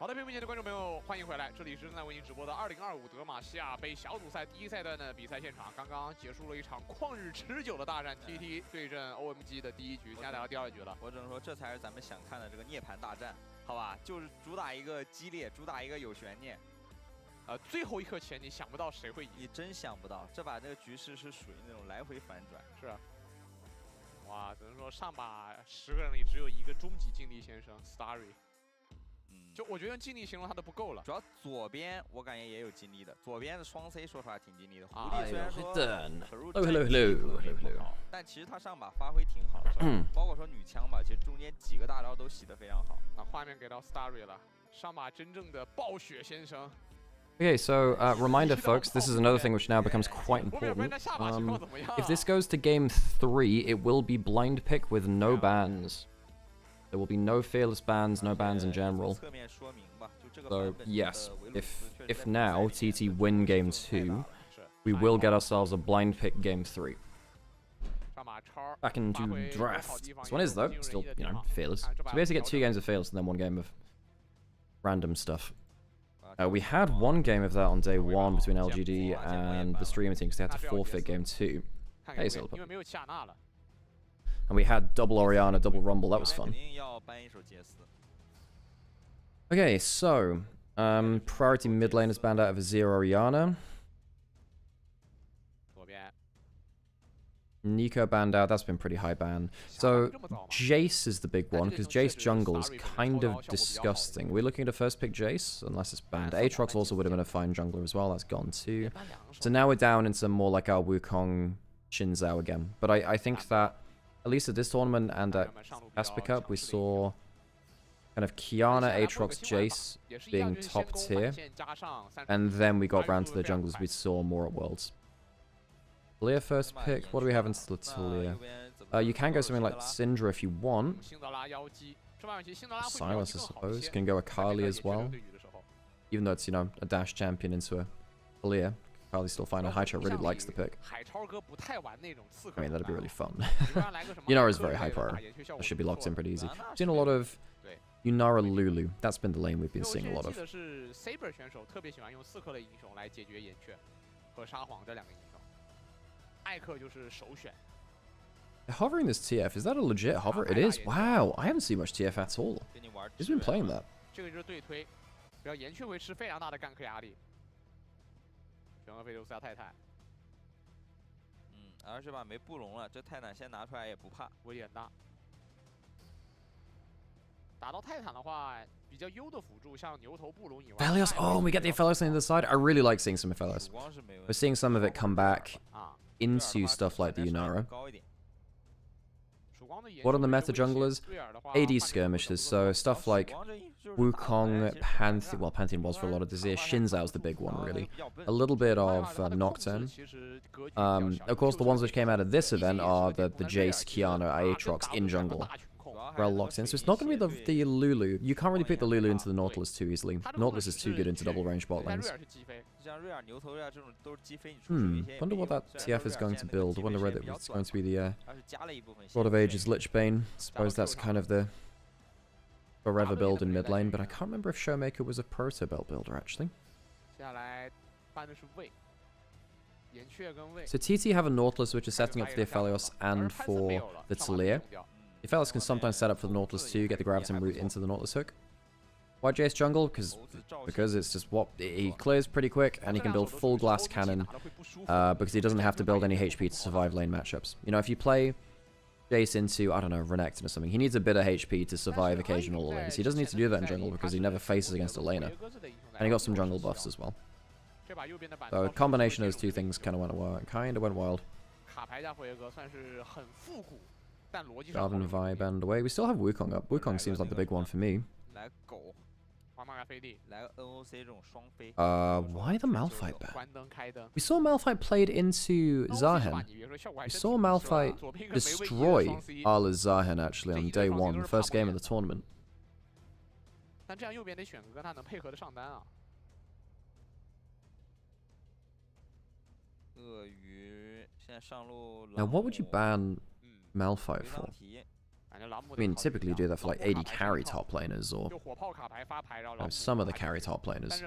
好的，屏幕前的观众朋友，欢迎回来，这里是正在为您直播的2025德玛西亚杯小组赛第1赛段的比赛现场。刚刚结束了一场旷日持久的大战 ，TT 对阵 OMG 的第1局，现在来到第2局了。我只能说，这才是咱们想看的这个涅槃大战，好吧？就是主打一个激烈，主打一个有悬念。最后一刻前你想不到谁会赢，你真想不到，这把这个局势是属于那种来回反转。是啊。哇，只能说上把10个人里只有一个终极竞力先生 Starry。就我觉得用尽力形容他都不够了。主要左边我感觉也有尽力的，左边的双 C 说实话挺尽力的。狐狸虽然说但其实他上把发挥挺好的，包括说女枪吧，其实中间几个大招都洗得非常好。那画面给到 Starry 了，上把真正的暴雪先生。 Okay, so reminder, folks, this is another thing which now becomes quite important. If this goes to game 3, it will be blind pick with no bans. There will be no fearless bans, no bans in general. So yes, if now TT win game 2, we will get ourselves a blind pick game 3. Back into draft. This one is though still, you know, fearless. So we basically get 2 games of fearless and then 1 game of random stuff. We had 1 game of that on day 1 between LGD and the streamer team because they had to forfeit game 2. Hey, Silver. And we had double Orianna, double Rumble. That was fun. Okay, so priority mid lane is banned out of Azir Orianna. Nico banned out. That's been pretty high ban. So Jace is the big one because Jace jungle is kind of disgusting. We're looking to first pick Jace unless it's banned. Aatrox also would have been a fine jungler as well. That's gone too. So now we're down into more like our Wukong Xin Zhao again. But I think that at least at this tournament and at Casper Cup, we saw kind of Kiana, Aatrox, Jace being top tier. And then we got round to the jungles we saw more at Worlds. Talia first pick. What do we have in Talia? You can go something like Syndra if you want. Silas, I suppose. Can go Akali as well. Even though it's, you know, a dash champion into a Talia. Akali's still fine, and Haichar really likes the pick. I mean, that'd be really fun. Yunara is very high priority. That should be locked in pretty easy. I've seen a lot of Yunara Lulu. That's been the lane we've been seeing a lot of. They're hovering this TF. Is that a legit hover? It is. Wow, I haven't seen much TF at all. Who's been playing that? Aphelios. Oh, we get the Aphelios on the other side. I really like seeing some Aphelios. We're seeing some of it come back into stuff like the Yunara. What are the meta junglers? AD skirmishes, so stuff like Wukong, Pantheon, well Pantheon was for a lot of this year, Xin Zhao's the big one really. A little bit of Nocturne. Of course the ones which came out of this event are the Jace, Kiana, Aatrox in jungle. Well locked in, so it's not going to be the Lulu. You can't really pick the Lulu into the Nautilus too easily. Nautilus is too good into double range bot lanes. Wonder what that TF is going to build. I wonder whether it's going to be the Lord of Ages Lichbane. Suppose that's kind of the forever build in mid lane, but I can't remember if Showmaker was a proto belt builder actually. So TT have a Nautilus which is setting up for the Aphelios and for the Talia. The Aphelios can sometimes set up for the Nautilus too, get the Graviton route into the Nautilus hook. Why Jace jungle? Because it's just what he clears pretty quick and he can build full glass cannon because he doesn't have to build any HP to survive lane matchups. You know, if you play Jace into, I don't know, Renekton or something, he needs a bit of HP to survive occasional lanes. He doesn't need to do that in jungle because he never faces against a laner. And he got some jungle buffs as well. So a combination of those two things kind of went wild. Garvin vibe and away. We still have Wukong up. Wukong seems like the big one for me. Why the Malphite ban? We saw Malphite played into Zahen. We saw Malphite destroy Arla's Zahen actually on day 1, first game of the tournament. Now what would you ban Malphite for? I mean, typically you do that for like 80 carry top laners or some of the carry top laners.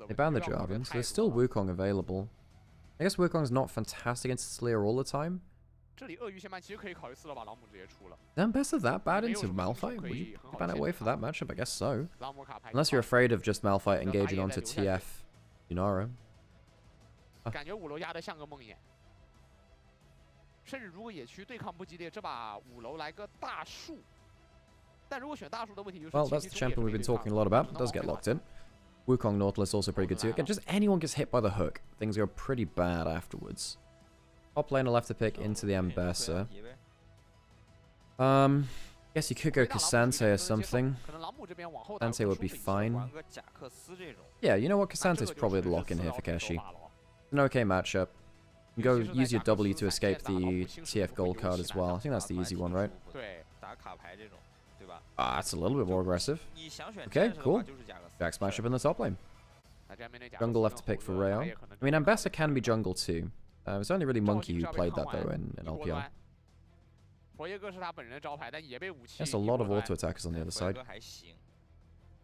They banned the jargon, so there's still Wukong available. I guess Wukong's not fantastic against Slayer all the time. Then best of that bad into Malphite? Would you ban it away for that matchup? I guess so. Unless you're afraid of just Malphite engaging onto TF Yunara. 感觉5楼压得像个梦魇，甚至如果野区对抗不激烈，这把5楼来个大树。但如果选大树的问题就是， Well, that's the champion we've been talking a lot about. It does get locked in. Wukong Nautilus also pretty good too. Again, just anyone gets hit by the hook, things go pretty bad afterwards. Top laner left to pick into the Ambassador. Guess you could go Cassante or something. Cassante would be fine. Yeah, you know what? Cassante's probably the lock in here for Keshi. An okay matchup. You can go use your W to escape the TF gold card as well. I think that's the easy one, right? Ah, that's a little bit more aggressive. Okay, cool. Jax matchup in the top lane. Jungle left to pick for Rayon. I mean, Ambassador can be jungle too. It's only really Monkey who played that though in LPL. There's a lot of auto attackers on the other side.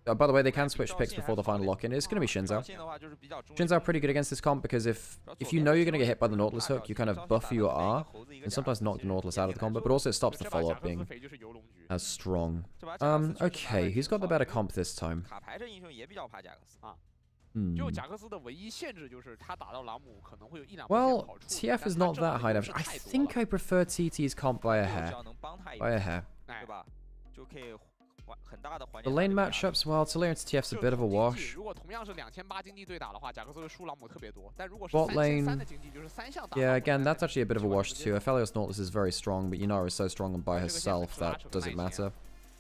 By the way, they can switch picks before the final lock-in. It's going to be Shinzao. Shinzao pretty good against this comp because if you know you're going to get hit by the Nautilus hook, you kind of buff your R and sometimes knock the Nautilus out of the combo, but also it stops the follow-up being as strong. Okay, who's got the better comp this time? Well, TF is not that high damage. I think I prefer TT's comp by a hair. By a hair. The lane matchups, well, Taliyah into TF's a bit of a wash. Bot lane, yeah, again, that's actually a bit of a wash too. Aphelios Nautilus is very strong, but Yunara is so strong by herself that doesn't matter.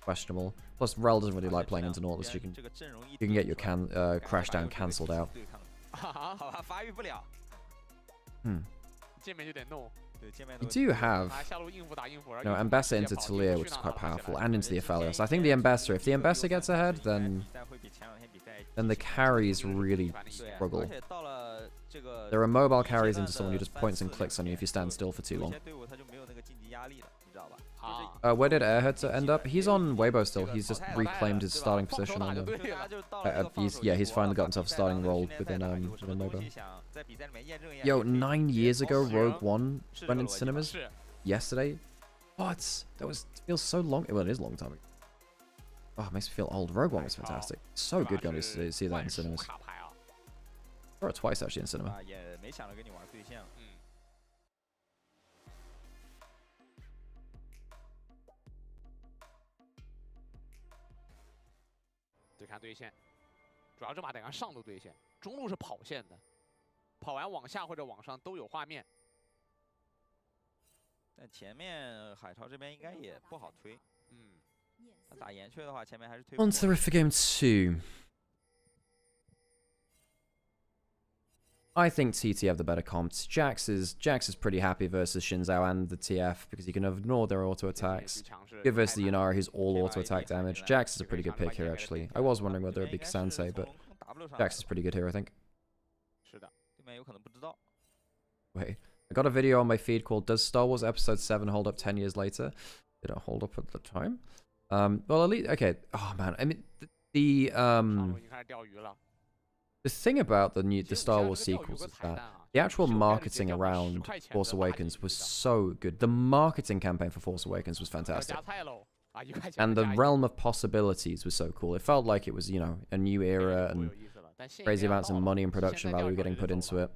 Questionable. Plus, Rel doesn't really like playing into Nautilus. You can get your crash down cancelled out. You do have, Ambassador into Taliyah, which is quite powerful, and into the Aphelios. I think the Ambassador, if the Ambassador gets ahead, then the carries really struggle. There are mobile carries into someone who just points and clicks on you if you stand still for too long. Where did Airhead end up? He's on Weibo still. He's just reclaimed his starting position on the... he's finally got himself a starting role within Weibo. Yo, 9 years ago, Rogue One went in cinemas. Yesterday. What? That feels so long. Well, it is a long time ago. Oh, it makes me feel old. Rogue One was fantastic. So good going to see that in cinemas. I saw it twice actually in cinema. 对看对线，主要这把得看上路对线，中路是跑线的，跑完往下或者往上都有画面。但前面海潮这边应该也不好推，他打岩雀的话，前面还是推。On to the for game 2. I think TT have the better comps. Jax is pretty happy versus Shinzao and the TF because you can ignore their auto attacks. Good versus the Yunara, who's all auto attack damage. Jax is a pretty good pick here, actually. I was wondering whether it'd be Cassante, but Jax is pretty good here, I think. Wait, I got a video on my feed called "Does Star Wars Episode 7 hold up 10 years later?" Did it hold up at the time? Well, at least okay. Oh man, I mean the thing about the Star Wars sequels is that the actual marketing around Force Awakens was so good. The marketing campaign for Force Awakens was fantastic. And the realm of possibilities was so cool. It felt like it was, you know, a new era and crazy amounts of money and production value getting put into it.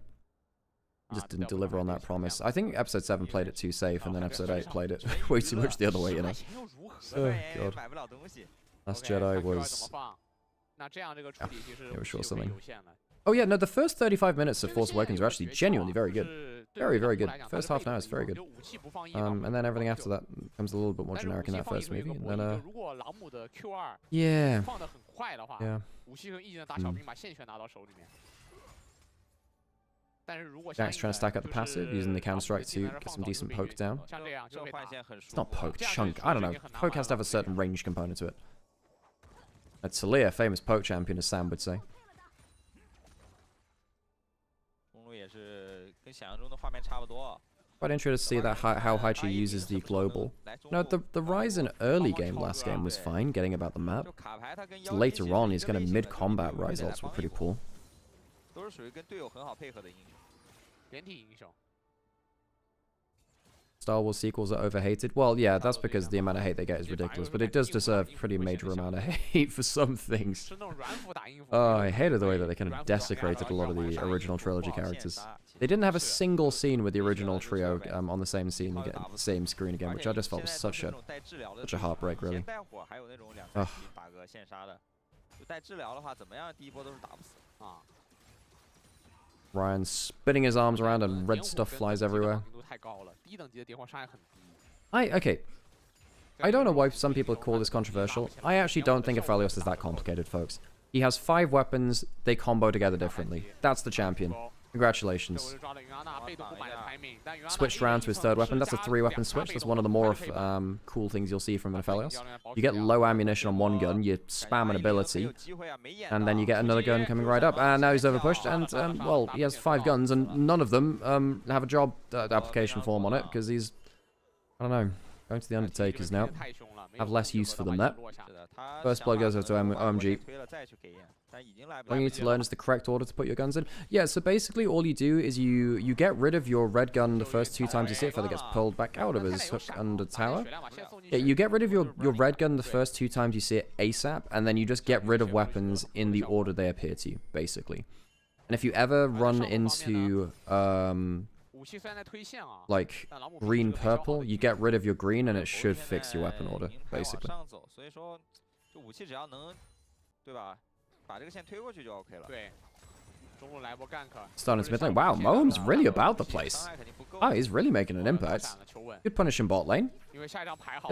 Just didn't deliver on that promise. I think Episode 7 played it too safe, and then Episode 8 played it way too much the other way, you know. Oh, God. Last Jedi was... Yeah, it was sure something. Oh yeah, no, the first 35 minutes of Force Awakens are actually genuinely very good. Very, very good. First half an hour is very good. And then everything after that becomes a little bit more generic in that first movie. And then, yeah. Yeah. Jack's trying to stack up the passive, using the Counter-Strike to get some decent poke down. It's not poke, chunk. I don't know. Poke has to have a certain range component to it. Taliyah, famous poke champion, as Sam would say. 公路也是跟想象中的画面差不多。Quite interested to see that how Haichi uses the global. No, the Ryzen early game last game was fine, getting about the map. Later on, he's going to mid-combat Ryze ults were pretty poor. Star Wars sequels are overhated. Well, yeah, that's because the amount of hate they get is ridiculous, but it does deserve a pretty major amount of hate for some things. Oh, I hated the way that they kind of desecrated a lot of the original trilogy characters. They didn't have a single scene with the original trio on the same scene again, same screen again, which I just felt was such a heartbreak, really. Ugh. Ryan spinning his arms around and red stuff flies everywhere. Okay. I don't know why some people call this controversial. I actually don't think Aphelios is that complicated, folks. He has 5 weapons, they combo together differently. That's the champion. Congratulations. Switched around to his 3rd weapon. That's a 3-weapon switch. That's one of the more cool things you'll see from an Aphelios. You get low ammunition on one gun, you spam an ability, and then you get another gun coming right up. And now he's overpushed, and, well, he has 5 guns, and none of them have a job application form on it, because he's, I don't know, going to the Undertakers now. Have less use for them there. First blood goes over to OMG. What you need to learn is the correct order to put your guns in. Yeah, so basically all you do is you get rid of your red gun the first 2 times you see it, Feather gets pulled back out of his hook under tower. Yeah, you get rid of your red gun the first 2 times you see it ASAP, and then you just get rid of weapons in the order they appear to you, basically. And if you ever run into like green purple, you get rid of your green and it should fix your weapon order, basically. Starting to mid lane. Wow, Mohm's really about the place. Oh, he's really making an impact. Good punish in bot lane. Gets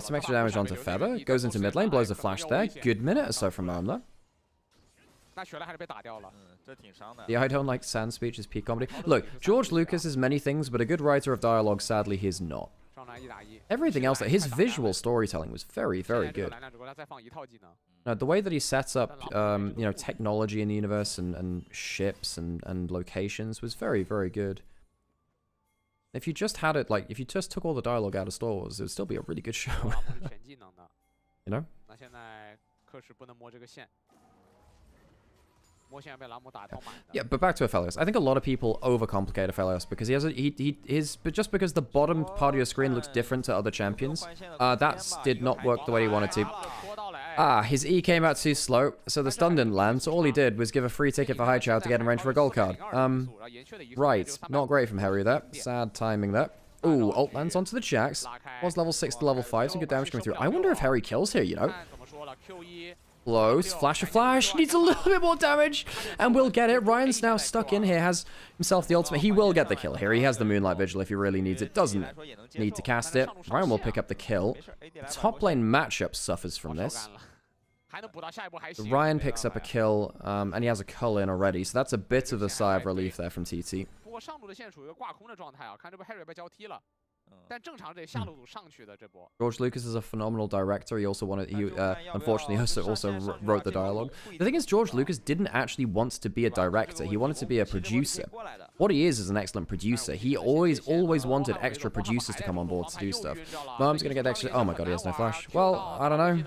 some extra damage onto Feather. Goes into mid lane, blows a flash there. Good minute or so from Mohm though. Yeah, I don't like sand speech as peak comedy. Look, George Lucas is many things, but a good writer of dialogue, sadly, he's not. Everything else, his visual storytelling was very, very good. Now, the way that he sets up, you know, technology in the universe and ships and locations was very, very good. If you just had it, like, if you just took all the dialogue out of Star Wars, it would still be a really good show. You know? Yeah, but back to Aphelios. I think a lot of people overcomplicate Aphelios because he has but just because the bottom part of your screen looks different to other champions, that did not work the way he wanted to. His E came out too slow, so the stun didn't land, so all he did was give a free ticket for Haichao to get in range for a gold card. Right, not great from Harry there. Sad timing there. Ooh, ult lands onto the Jax. Was level 6 to level 5, some good damage coming through. I wonder if Harry kills here, you know? Close. Flash of flash. Needs a little bit more damage. And we'll get it. Ryan's now stuck in here. Has himself the ultimate. He will get the kill here. He has the Moonlight Vigil if he really needs it. Doesn't need to cast it. Ryan will pick up the kill. Top lane matchup suffers from this. Ryan picks up a kill. And he has a cull in already. So that's a bit of a sigh of relief there from TT. George Lucas is a phenomenal director. He also wanted, unfortunately, also wrote the dialogue. The thing is, George Lucas didn't actually want to be a director. He wanted to be a producer. What he is an excellent producer. He always wanted extra producers to come on board to do stuff. Mom's gonna get extra. Oh my god, he has no flash. Well, I don't know.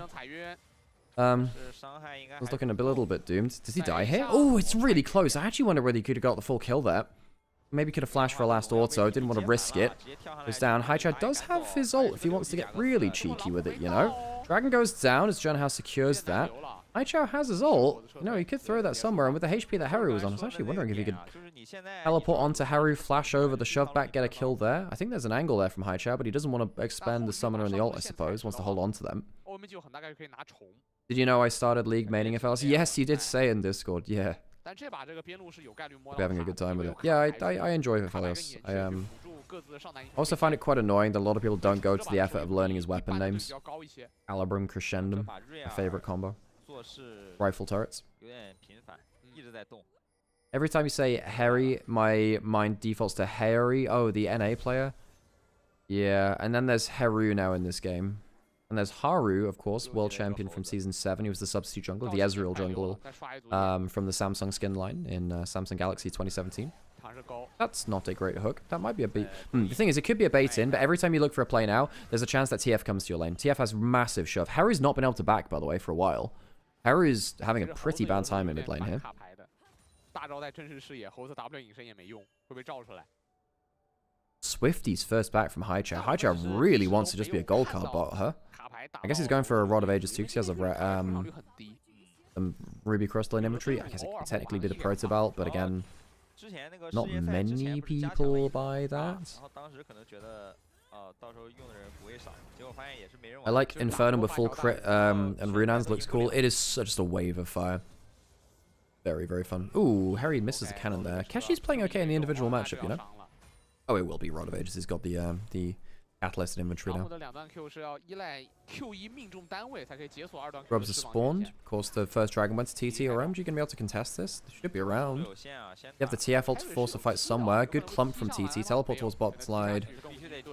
I was looking a little bit doomed. Does he die here? Oh, it's really close. I actually wonder whether he could have got the full kill there. Maybe could have flashed for a last auto. Didn't want to risk it. Goes down. Haichao does have his ult if he wants to get really cheeky with it, you know. Dragon goes down as Junhouse secures that. Haichao has his ult. You know, he could throw that somewhere. And with the HP that Haru was on, I was actually wondering if he could teleport onto Haru, flash over the shove back, get a kill there. I think there's an angle there from Haichao, but he doesn't want to expand the summoner and the ult, I suppose. Wants to hold on to them. Did you know I started League maining Aphelios? Yes, you did say in Discord. Yeah. We're having a good time with it. Yeah, I enjoy Aphelios. I also find it quite annoying that a lot of people don't go to the effort of learning his weapon names. Alabrum Crescendum, a favorite combo. Rifle turrets. Every time you say Harry, my mind defaults to Harry. Oh, the NA player. Yeah, and then there's Haru now in this game. And there's Haru, of course, world champion from Season 7. He was the substitute jungler, the Ezreal jungler from the Samsung skin line in Samsung Galaxy 2017. That's not a great hook. That might be a bait. The thing is, it could be a bait in, but every time you look for a play now, there's a chance that TF comes to your lane. TF has massive shove. Harry's not been able to back, by the way, for a while. Harry's having a pretty bad time in mid lane here. Swifty's first back from Haichao. Haichao really wants to just be a gold card bot, huh? I guess he's going for a Rod of Ages too, because he has a Ruby Crystalline inventory. I guess it can technically be the Proto Belt, but again, not many people buy that. I like Infernum with full crit and Runans looks cool. It is just a wave of fire. Very, very fun. Ooh, Harry misses a cannon there. Keshi's playing okay in the individual matchup, you know? Oh, it will be Rod of Ages. He's got the Catalyst inventory now. Grubs are spawned. Of course, the first dragon went to TT or OMG. Gonna be able to contest this? They should be around. You have the TF ult to force a fight somewhere. Good clump from TT. Teleport towards bot slide.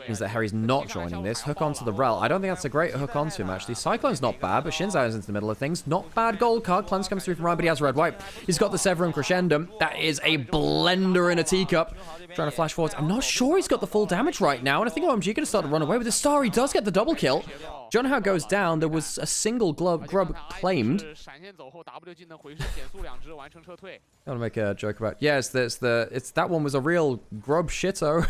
Means that Harry's not joining this. Hook onto the Rel. I don't think that's a great hook onto him, actually. Cyclone's not bad, but Shinzai is into the middle of things. Not bad gold card. Cleanse comes through from Ryan, but he has red-white. He's got the Severum Crescendum. That is a blender in a teacup. Trying to flash forwards. I'm not sure he's got the full damage right now, and I think OMG going to start to run away with the star. He does get the double kill. Do you know how it goes down? There was a single grub claimed. I want to make a joke about. Yes, that one was a real grub shito.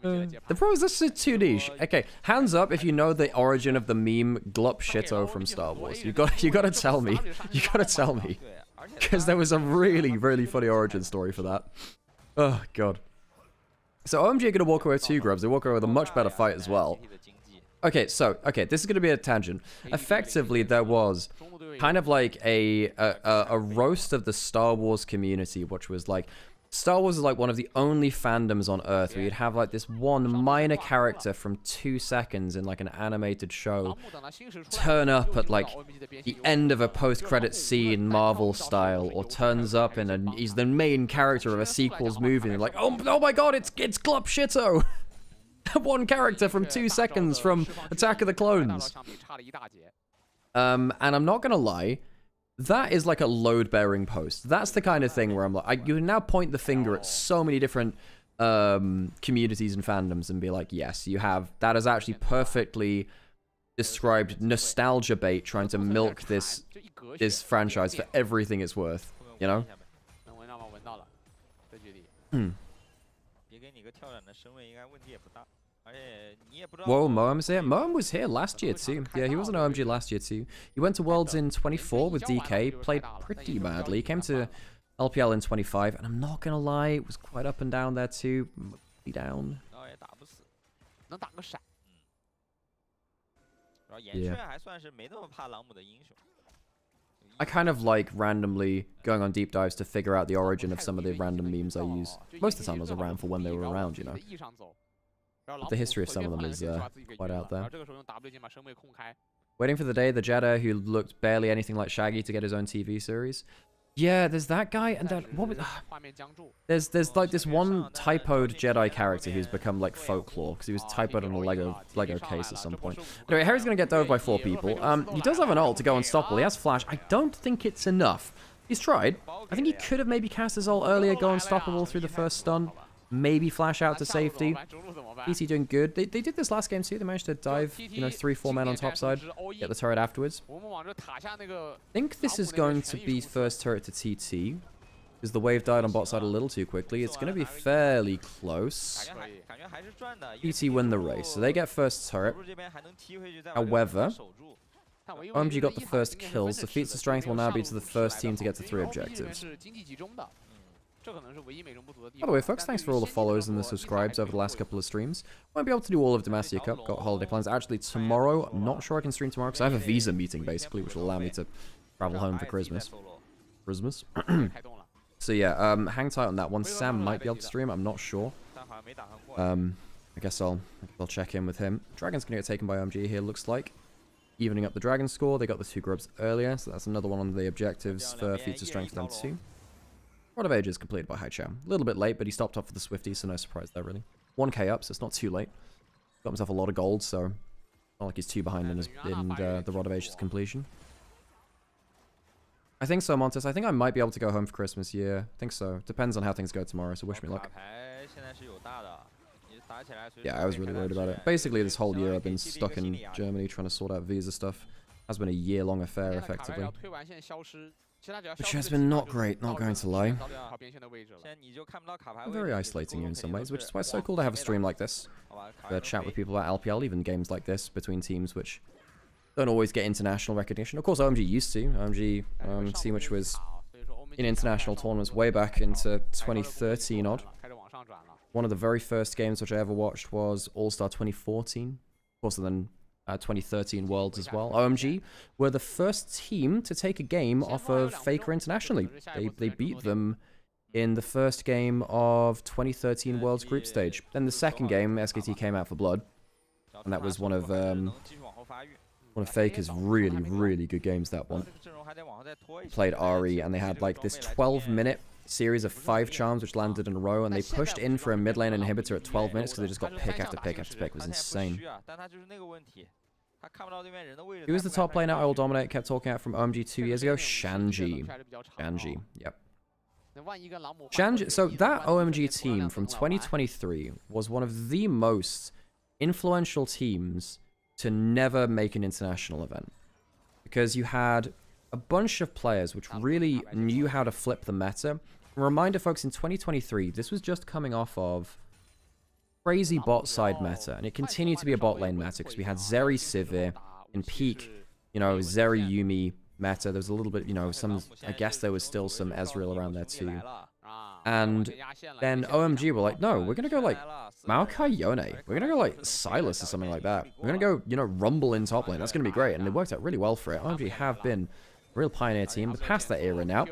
The pro is this is too niche. Okay, hands up if you know the origin of the meme Glup Shito from Star Wars. You got to tell me. You got to tell me, because there was a really, really funny origin story for that. Oh god. So OMG are gonna walk away with 2 grubs. They walk away with a much better fight as well. Okay, so this is gonna be a tangent. Effectively, there was kind of like a roast of the Star Wars community, which was like, Star Wars is like one of the only fandoms on Earth where you'd have like this one minor character from 2 seconds in like an animated show turn up at like the end of a post-credit scene, Marvel style, or turns up in he's the main character of a sequel's movie, and like, oh my god, it's Glup Shito! One character from 2 seconds from Attack of the Clones. And I'm not gonna lie, that is like a load-bearing post. That's the kind of thing where I'm like, you can now point the finger at so many different communities and fandoms and be like, yes, you have, that is actually perfectly described nostalgia bait trying to milk this franchise for everything it's worth, you know? Whoa, Moem's here. Moem was here last year too. Yeah, he was an OMG last year too. He went to Worlds in 24 with DK, played pretty badly. He came to LPL in 25, and I'm not gonna lie, it was quite up and down there too. Down. Yeah. I kind of like randomly going on deep dives to figure out the origin of some of the random memes I use. Most of the time I was around for when they were around, you know. But the history of some of them is quite out there. Waiting for the day, the Jedi who looked barely anything like Shaggy to get his own TV series. Yeah, there's that guy, and that what was, there's like this one typoed Jedi character who's become like folklore because he was typoed on a Lego case at some point. Anyway, Harry's gonna get dove by 4 people. He does have an ult to go unstoppable. He has flash. I don't think it's enough. He's tried. I think he could have maybe cast his ult earlier, go unstoppable through the first stun. Maybe flash out to safety. PC doing good. They did this last game too. They managed to dive, you know, 3-4 men on top side, get the turret afterwards. I think this is going to be first turret to TT, because the wave died on bot side a little too quickly. It's going to be fairly close. TT win the race, so they get first turret. However, OMG got the first kills. The feats of strength will now be to the first team to get to 3 objectives. By the way, folks, thanks for all the follows and the subscribes over the last couple of streams. Won't be able to do all of Demacia Cup, got holiday plans. Actually, tomorrow, I'm not sure I can stream tomorrow because I have a visa meeting, basically, which will allow me to travel home for Christmas. So yeah, hang tight on that one. Sam might be able to stream, I'm not sure. I guess I'll check in with him. Dragon's gonna get taken by OMG here, looks like. Evening up the Dragon score, they got the 2 grubs earlier, so that's another one on the objectives for feats of strength down to 2. Rod of Ages completed by Haichao. A little bit late, but he stopped off for the Swifty, so no surprise there, really. 1k up, so it's not too late. Got himself a lot of gold, so not like he's too behind in the Rod of Ages completion. I think so, Montes. I think I might be able to go home for Christmas. Yeah, I think so. Depends on how things go tomorrow. So wish me luck. Yeah, I was really worried about it. Basically, this whole year I've been stuck in Germany trying to sort out visa stuff. Has been a year-long affair, effectively. Which has been not great, not going to lie. Very isolating you in some ways, which is why it's so cool to have a stream like this. To chat with people about LPL, even games like this, between teams which don't always get international recognition. Of course, OMG used to. OMG team which was in international tournaments way back into 2013 odd. One of the very first games which I ever watched was All-Star 2014. Of course, and then 2013 Worlds as well. OMG were the first team to take a game off of Faker internationally. They beat them in the first game of 2013 Worlds group stage. Then the second game, SKT came out for blood. And that was one of Faker's really, really good games, that one. Played Ari, and they had like this 12-minute series of 5 charms which landed in a row, and they pushed in for a mid lane inhibitor at 12 minutes because they just got pick after pick after pick. It was insane. Who was the top laner I will dominate? Kept talking out from OMG 2 years ago. Shanji. Yep. Shanji. So that OMG team from 2023 was one of the most influential teams to never make an international event, because you had a bunch of players which really knew how to flip the meta. Reminder, folks, in 2023, this was just coming off of crazy bot side meta, and it continued to be a bot lane meta because we had Zeri Sivir in peak, you know, Zeri Yumi meta. There was a little bit, you know, some, I guess there was still some Ezreal around there too. And then OMG were like, no, we're going to go like Maokai Yone. We're going to go like Silas or something like that. We're going to go, you know, Rumble in top lane. That's going to be great. And it worked out really well for it. OMG have been a real pioneer team. They're past that era now.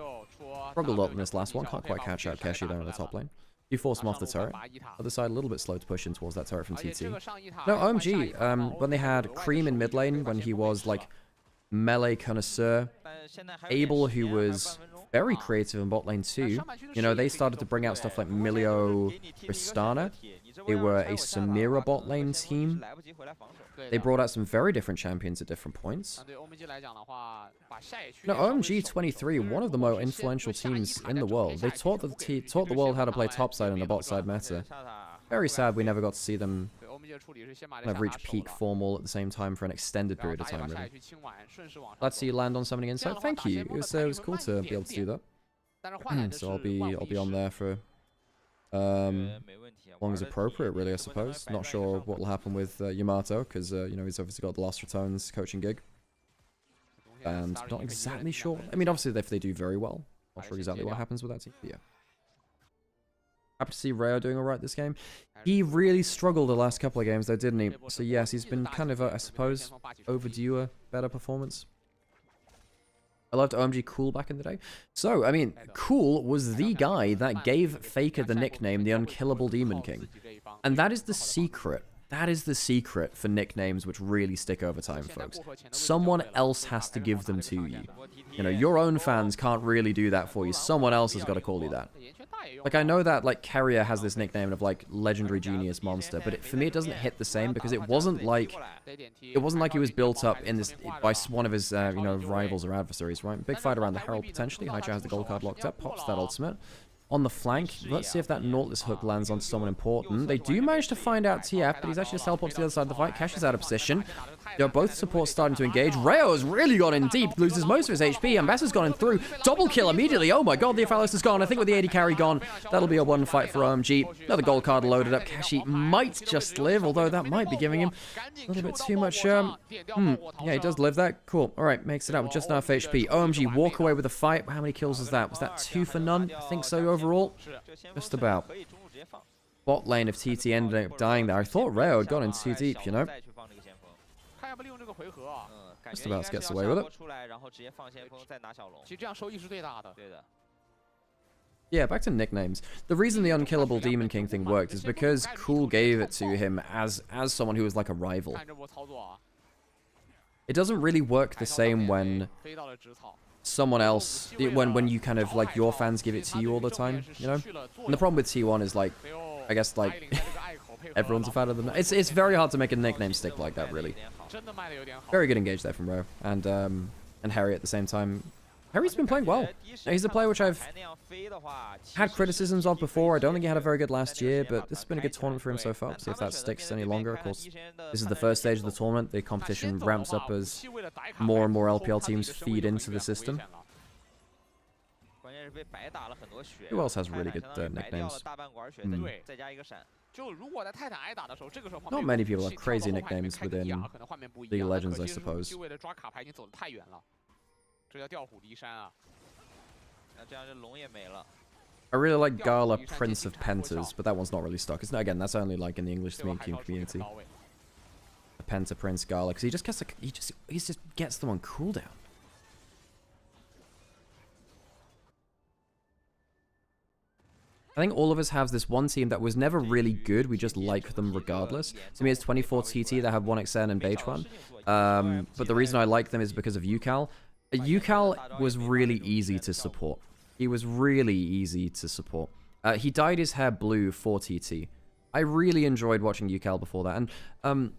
Struggled up in this last one. Can't quite catch out Keshi there on the top lane. You force him off the turret. Other side, a little bit slow to push in towards that turret from TT. No, OMG, when they had Cream in mid lane, when he was like melee connoisseur, Abel, who was very creative in bot lane too, you know, they started to bring out stuff like Milio Tristana. They were a Samira bot lane team. They brought out some very different champions at different points. No, OMG 23, one of the more influential teams in the world. They taught the world how to play topside in the bot side meta. Very sad we never got to see them kind of reach peak form all at the same time for an extended period of time, really. Let's see you land on Summoning Insight. Thank you. It was cool to be able to do that. So I'll be on there for long as appropriate, really, I suppose. Not sure what will happen with Yamato, because you know, he's obviously got the Lost Returns coaching gig, and not exactly sure. I mean, obviously if they do very well, not sure exactly what happens with that team. But yeah. Happy to see Rayo doing alright this game. He really struggled the last couple of games though, didn't he? So yes, he's been kind of, I suppose, overdue a better performance. I loved OMG Cool back in the day. So, I mean, Cool was the guy that gave Faker the nickname the Unkillable Demon King. And that is the secret. That is the secret for nicknames which really stick over time, folks. Someone else has to give them to you. You know, your own fans can't really do that for you. Someone else has got to call you that. Like, I know that, like, Carrier has this nickname of, like, Legendary Genius Monster, but for me it doesn't hit the same, because it wasn't like he was built up in this by one of his, you know, rivals or adversaries, right? Big fight around the Herald, potentially. Hydra has the gold card locked up, pops that ultimate. On the flank, let's see if that Nautilus hook lands on someone important. They do manage to find out TF, but he's actually just teleported to the other side of the fight. Cash is out of position. They're both supports starting to engage. Rayo has really gone in deep, loses most of his HP. Ambassador's gone in through. Double kill immediately. Oh my god, the Ephalos is gone. I think with the AD carry gone, that'll be a one fight for OMG. Another gold card loaded up. Kashi might just live, although that might be giving him a little bit too much. Yeah, he does live that. Cool. Alright, makes it out with just enough HP. OMG walk away with the fight. How many kills was that? Was that 2 for none? I think so overall. Just about. Bot lane of TT ended up dying there. I thought Rayo had gone in too deep, you know. Just about gets away with it. Yeah, back to nicknames. The reason the Unkillable Demon King thing worked is because Cool gave it to him as someone who was like a rival. It doesn't really work the same when someone else, when you kind of, like, your fans give it to you all the time, you know? And the problem with T1 is, like, I guess, like, everyone's a fan of them. It's very hard to make a nickname stick like that, really. Very good engage there from Ro. And Harry at the same time. Harry's been playing well. He's a player which I've had criticisms of before. I don't think he had a very good last year, but this has been a good tournament for him so far. See if that sticks any longer. Of course, this is the first stage of the tournament. The competition ramps up as more and more LPL teams feed into the system. Who else has really good nicknames? Not many people have crazy nicknames within League of Legends, I suppose. I really like Gala, Prince of Pentas, but that one's not really stuck. It's not, again, that's only like in the English-speaking community. The Penta Prince Gala, because he just gets like, he just gets them on cooldown. I think all of us have this one team that was never really good. We just like them regardless. To me, it's 24 TT that have 1xn and Beichuan. But the reason I like them is because of UCal. UCal was really easy to support. He was really easy to support. He dyed his hair blue for TT. I really enjoyed watching UCal before that. And,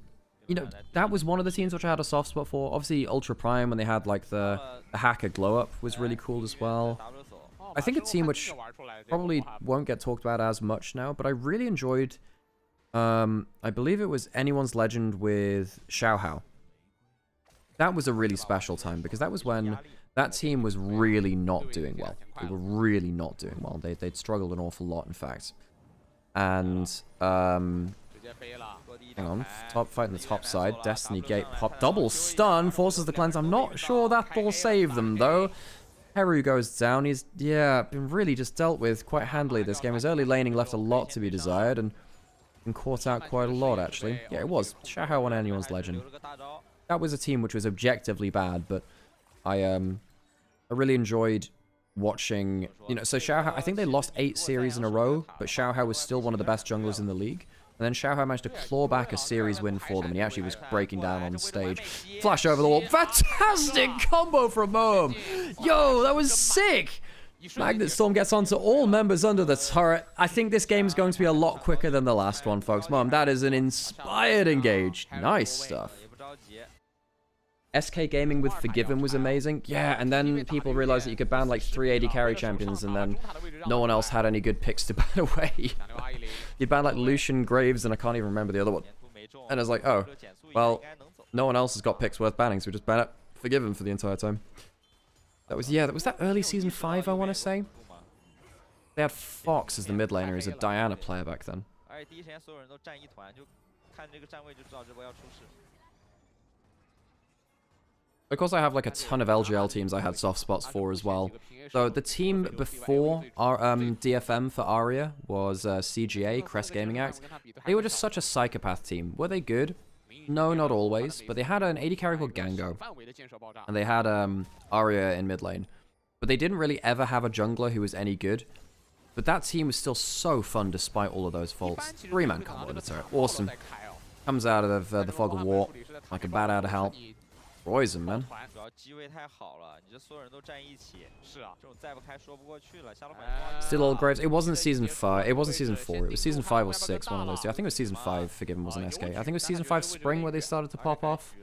you know, that was one of the teams which I had a soft spot for. Obviously, Ultra Prime, when they had, like, the hacker glow-up was really cool as well. I think a team which probably won't get talked about as much now, but I really enjoyed, I believe it was Anyone's Legend with Xiaohao. That was a really special time, because that was when that team was really not doing well. They were really not doing well. They'd struggled an awful lot, in fact. And, hang on, top fight on the top side, Destiny Gate pop, double stun, forces the cleanse. I'm not sure that'll save them, though. Heru goes down. He's, yeah, been really just dealt with quite handily this game. His early laning left a lot to be desired and been caught out quite a lot, actually. Yeah, it was. Xiaohao on Anyone's Legend. That was a team which was objectively bad, but I really enjoyed watching, you know, so Xiaohao, I think they lost 8 series in a row, but Xiaohao was still one of the best junglers in the league. And then Xiaohao managed to claw back a series win for them, and he actually was breaking down on stage. Flash over the wall. Fantastic combo from Moem! Yo, that was sick! Magnet Storm gets onto all members under the turret. I think this game is going to be a lot quicker than the last one, folks. Moem, that is an inspired engage. Nice stuff. SK Gaming with Forgiven was amazing. Yeah, and then people realized that you could ban like 380 carry champions, and then no one else had any good picks to ban away. You ban like Lucian, Graves, and I can't even remember the other one. And I was like, oh, well, no one else has got picks worth banning, so we just ban it Forgiven for the entire time. That was, yeah, that was that early season 5, I want to say. They had Fox as the mid laner, as a Diana player back then. Of course, I have like a ton of LGL teams I had soft spots for as well. So the team before our DFM for Aria was CGA, Crest Gaming Act. They were just such a psychopath team. Were they good? No, not always. But they had an 80 carry called Gango. And they had Aria in mid lane. But they didn't really ever have a jungler who was any good. But that team was still so fun despite all of those faults. 3-man combo in the turret. Awesome. Comes out of the fog of war like a bat out of hell. Poison, man. Still all Graves. It wasn't season 5. It wasn't season 4. It was season 5 or 6, one of those two. I think it was season 5, Forgiven was an SK. I think it was season 5 spring where they started to pop off.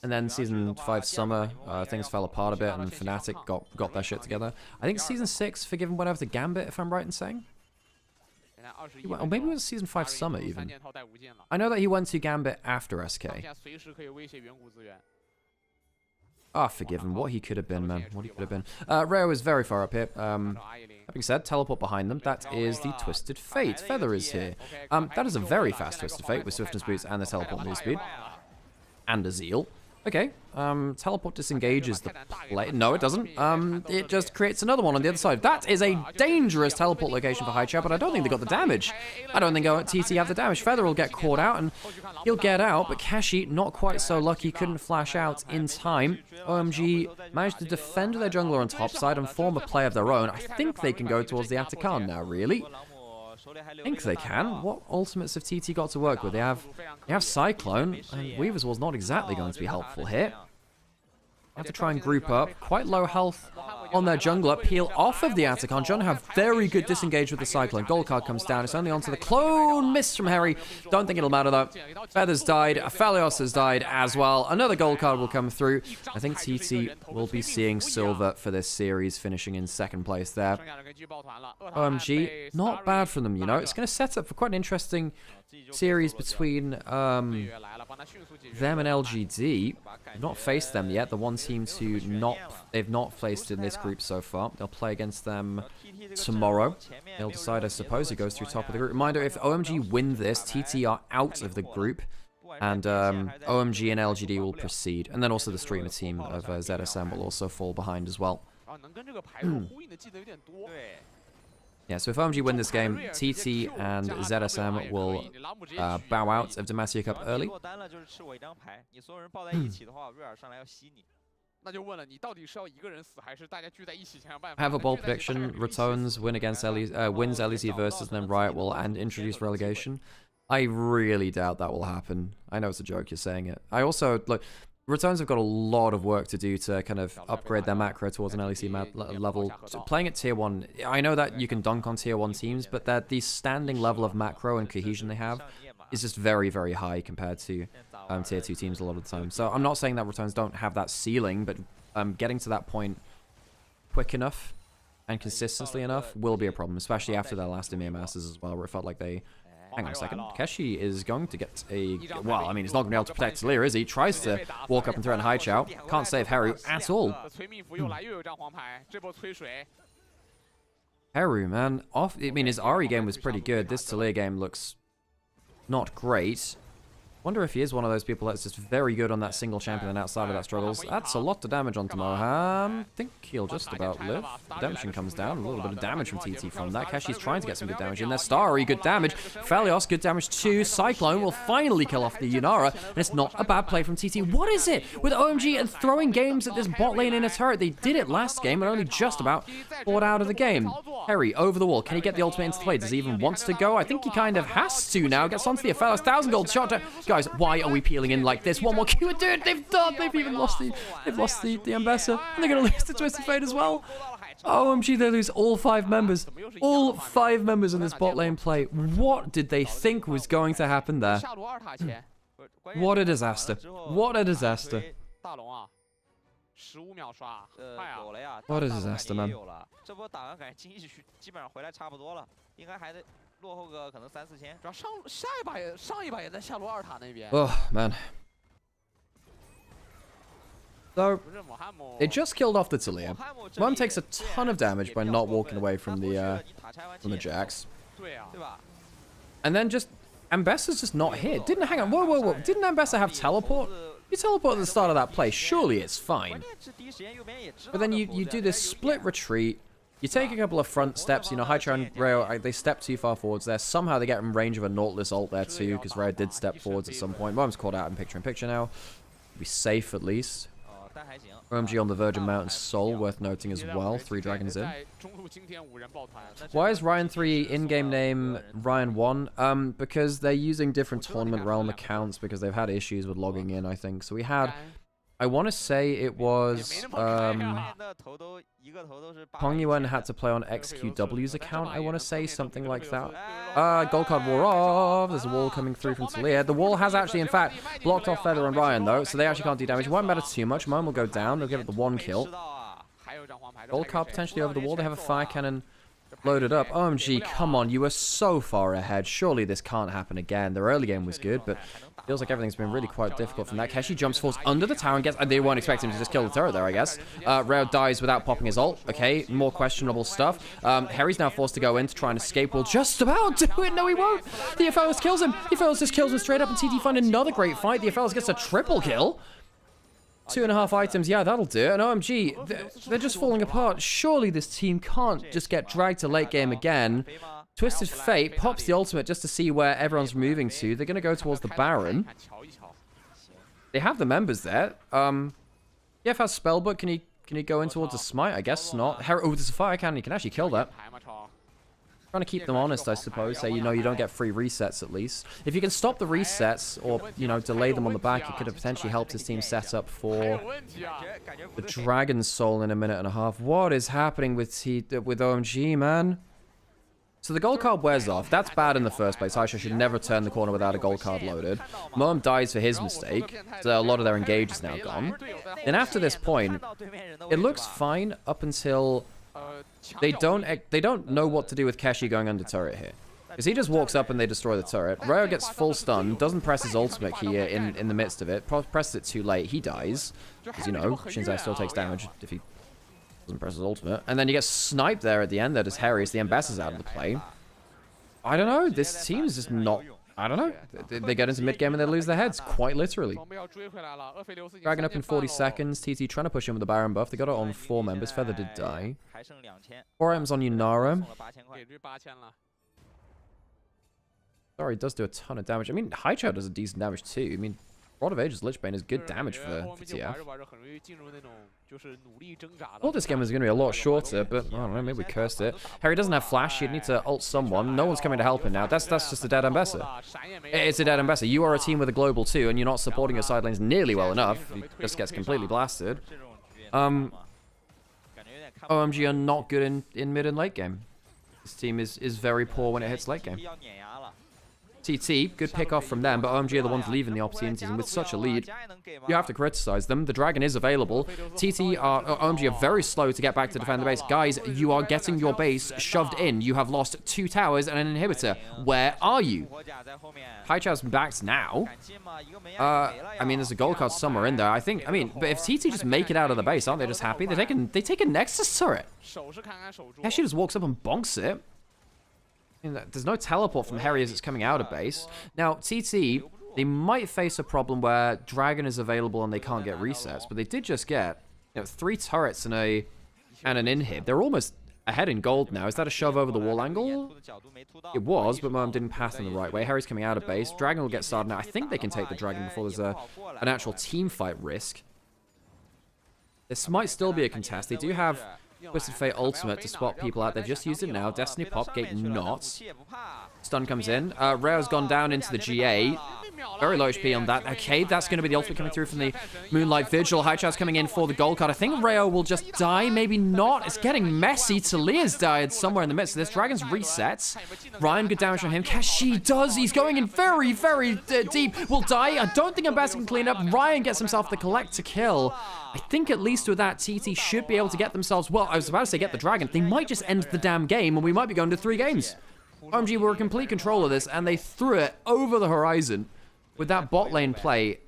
And then season 5 summer, things fell apart a bit and Fnatic got their shit together. I think season 6, Forgiven went over to Gambit, if I'm right in saying. Or maybe it was season 5 summer even. I know that he went to Gambit after SK. Ah, Forgiven. What he could have been, man. What he could have been. Rhea was very far up here. That being said, teleport behind them. That is the Twisted Fate. Feather is here. That is a very fast Twisted Fate with Swiftness Boots and the teleport move speed. And a Zeal. Okay. Teleport disengages the play. No, it doesn't. It just creates another one on the other side. That is a dangerous teleport location for High Chat, but I don't think they got the damage. I don't think TT have the damage. Feather will get caught out, and he'll get out, but Kashi, not quite so lucky, couldn't flash out in time. OMG managed to defend their jungler on top side and form a play of their own. I think they can go towards the Atakan now, really. I think they can. What ultimates have TT got to work with? They have Cyclone, and Weaver's Wall's not exactly going to be helpful here. Have to try and group up. Quite low health on their jungler, peel off of the Atacon. John have very good disengage with the Cyclone. Gold card comes down. It's only onto the clone. Missed from Harry. Don't think it'll matter though. Feathers died. Aphelios has died as well. Another gold card will come through. I think TT will be seeing silver for this series, finishing in second place there. OMG, not bad for them, you know. It's going to set up for quite an interesting series between them and LGD. We've not faced them yet. The one team to they've not faced in this group so far. They'll play against them tomorrow. They'll decide, I suppose, who goes through top of the group. Reminder, if OMG win this, TT are out of the group. And OMG and LGD will proceed. And then also the streamer team of ZSM will also fall behind as well. Yeah, so if OMG win this game, TT and ZSM will bow out of Demacia Cup early. I have a bold prediction. Ratones wins LEC versus, and then Riot will introduce relegation. I really doubt that will happen. I know it's a joke, you're saying it. I also, look, Ratones have got a lot of work to do to kind of upgrade their macro towards an LEC level. So playing at tier 1, I know that you can dunk on tier 1 teams, but that the standing level of macro and cohesion they have is just very, very high compared to tier 2 teams a lot of the time. So I'm not saying that Ratones don't have that ceiling, but getting to that point quick enough and consistently enough will be a problem, especially after their last EMEA Masters as well, where it felt like they... Hang on a second. Keshi is going to get a... Well, I mean, he's not going to be able to protect Talia, is he? Tries to walk up and threaten Hai Chao. Can't save Heru at all. Heru, man. I mean, his Ahri game was pretty good. This Talia game looks not great. Wonder if he is one of those people that's just very good on that single champion and outside of that struggles. That's a lot of damage onto Moham. I think he'll just about live. Redemption comes down. A little bit of damage from TT from that. Keshi's trying to get some good damage in there. Starry, good damage. Phalios, good damage too. Cyclone will finally kill off the Yunara. And it's not a bad play from TT. What is it with OMG and throwing games at this bot lane in a turret? They did it last game and only just about fought out of the game. Harry, over the wall. Can he get the ultimate into play? Does he even want to go? I think he kind of has to now. Gets onto the Aphelios. 1,000 gold shot. Guys, why are we peeling in like this? One more Q, dude, they've even lost the Ambassador, and they're gonna lose the Twisted Fate as well. OMG, they lose all 5 members. All 5 members in this bot lane play. What did they think was going to happen there? What a disaster. What a disaster. What a disaster, man. Oh, man. So, it just killed off the Talia. Mom takes a ton of damage by not walking away from the Jax. And then just... Ambassador's just not hit. Hang on, whoa. Didn't Ambassador have teleport? You teleport at the start of that play. Surely it's fine. But then you do this split retreat. You take a couple of front steps, you know, Hai Chao and Reo, they step too far forwards there. Somehow they get in range of a Nautilus ult there too, because Reo did step forwards at some point. Mom's caught out in picture now. Be safe at least. OMG on the Virgin Mountain Soul, worth noting as well. 3 dragons in. Why is Ryan 3 in-game name Ryan 1? Because they're using different Tournament Realm accounts because they've had issues with logging in, I think. So we had... I want to say it was Pong Yuan had to play on XQW's account, I want to say, something like that. Gold card wore off. There's a wall coming through from Talia. The wall has actually, in fact, blocked off Feather and Ryan, though, so they actually can't do damage. It won't matter too much. Mine will go down. They'll give it the 1 kill. Gold card potentially over the wall. They have a fire cannon loaded up. OMG, come on. You were so far ahead. Surely this can't happen again. Their early game was good, but feels like everything's been really quite difficult from that. Keshi jumps forwards under the tower and gets... They weren't expecting him to just kill the turret there, I guess. Reo dies without popping his ult. Okay, more questionable stuff. Harry's now forced to go in to try and escape. Will just about do it. No, he won't. The Aphelios kills him. The Aphelios just kills him straight up, and TT find another great fight. The Aphelios gets a triple kill. 2.5 items. Yeah, that'll do it. And OMG, they're just falling apart. Surely this team can't just get dragged to late game again. Twisted Fate pops the ultimate just to see where everyone's moving to. They're going to go towards the Baron. They have the members there. Jeff has Spellbook. Can he go in towards a Smite? I guess not. Oh, there's a fire cannon. He can actually kill that. Trying to keep them honest, I suppose. Say, you know, you don't get free resets at least. If you can stop the resets or, you know, delay them on the back, it could have potentially helped his team set up for the Dragon's Soul in a minute and a half. What is happening with OMG, man? So the gold card wears off. That's bad in the first place. Aisha should never turn the corner without a gold card loaded. Moem dies for his mistake, so a lot of their engage is now gone. And after this point, it looks fine up until they don't know what to do with Keshi going under turret here. Because he just walks up and they destroy the turret. Rayo gets full stun, doesn't press his ultimate here in the midst of it, presses it too late, he dies. Because, you know, Shinzai still takes damage if he doesn't press his ultimate. And then you get sniped there at the end. That is Harry as the Ambassador's out of the play. I don't know. This team is just not... I don't know. They get into mid-game and they lose their heads, quite literally. Dragon up in 40 seconds. TT trying to push in with the Baron buff. They got it on 4 members. Feather did die. 4 items on Yunara. Sorry, it does do a ton of damage. I mean, Haichao does a decent damage too. I mean, Rod of Ages Lichbane is good damage for TF. I thought this game was going to be a lot shorter, but I don't know, maybe we cursed it. Harry doesn't have flash, he'd need to ult someone. No one's coming to help him now. That's just a dead Ambassador. It's a dead Ambassador. You are a team with a global too, and you're not supporting your side lanes nearly well enough. He just gets completely blasted. OMG are not good in mid and late game. This team is very poor when it hits late game. TT, good pick off from them, but OMG are the ones leaving the opportunities, and with such a lead, you have to criticize them. The Dragon is available. OMG are very slow to get back to defend the base. Guys, you are getting your base shoved in. You have lost 2 towers and an inhibitor. Where are you? Haichao's backed now. I mean, there's a gold card somewhere in there. I mean, but if TT just make it out of the base, aren't they just happy? They take a Nexus turret. Keshi just walks up and bonks it. There's no teleport from Harry as it's coming out of base. Now, TT, they might face a problem where Dragon is available and they can't get resets, but they did just get 3 turrets and an inhib. They're almost ahead in gold now. Is that a shove over the wall angle? It was, but Moem didn't pass in the right way. Harry's coming out of base. Dragon will get started now. I think they can take the Dragon before there's an actual team fight risk. This might still be a contest. They do have Twisted Fate ultimate to spot people out. They've just used it now. Destiny pop, gate not. Stun comes in. Rayo's gone down into the GA. Very low HP on that. Okay, that's going to be the ultimate coming through from the Moonlight Vigil. Haichao's coming in for the gold card. I think Rayo will just die. Maybe not. It's getting messy. Talia's died somewhere in the midst of this. Dragon's resets. Ryan, good damage on him. Kashi does. He's going in very, very deep. Will die. I don't think Ambassador can clean up. Ryan gets himself the collect to kill. I think at least with that, TT should be able to get themselves... Well, I was about to say get the Dragon. They might just end the damn game, and we might be going to 3 games. OMG were in complete control of this, and they threw it over the horizon with that bot lane play.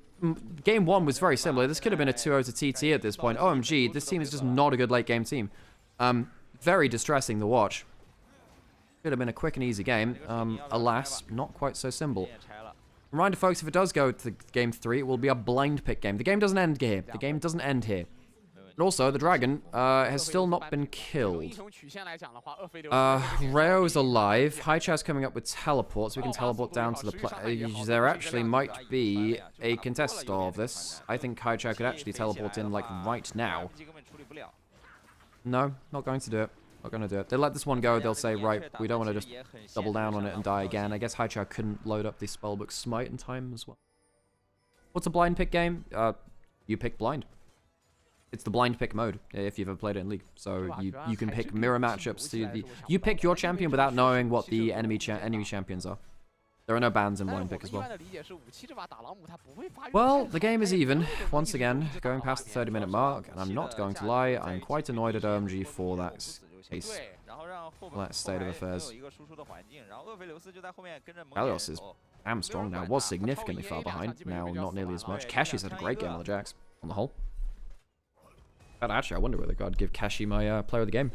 Game 1 was very similar. This could have been a 2-0 to TT at this point. OMG, this team is just not a good late game team. Very distressing to watch. Could have been a quick and easy game. Alas, not quite so simple. Reminder, folks, if it does go to game 3, it will be a blind pick game. The game doesn't end here. The game doesn't end here. And also, the Dragon has still not been killed. Rayo is alive. Haichao's coming up with teleport, so we can teleport down to the play. There actually might be a contest of this. I think Haichao could actually teleport in, like, right now. No, not going to do it. Not going to do it. They let this one go, they'll say, right, we don't want to just double down on it and die again. I guess Haichao couldn't load up the Spellbook Smite in time as well. What's a blind pick game? You pick blind. It's the blind pick mode, if you've ever played it in League. So you can pick mirror matchups. You pick your champion without knowing what the enemy champions are. There are no bans in blind pick as well. Well, the game is even, once again, going past the 30-minute mark, and I'm not going to lie, I'm quite annoyed at OMG for that case. That state of affairs. Helios is damn strong now, was significantly far behind, now not nearly as much. Kashi's had a great game on the Jax, on the whole. But actually, I wonder whether I'd give Kashi my player of the game.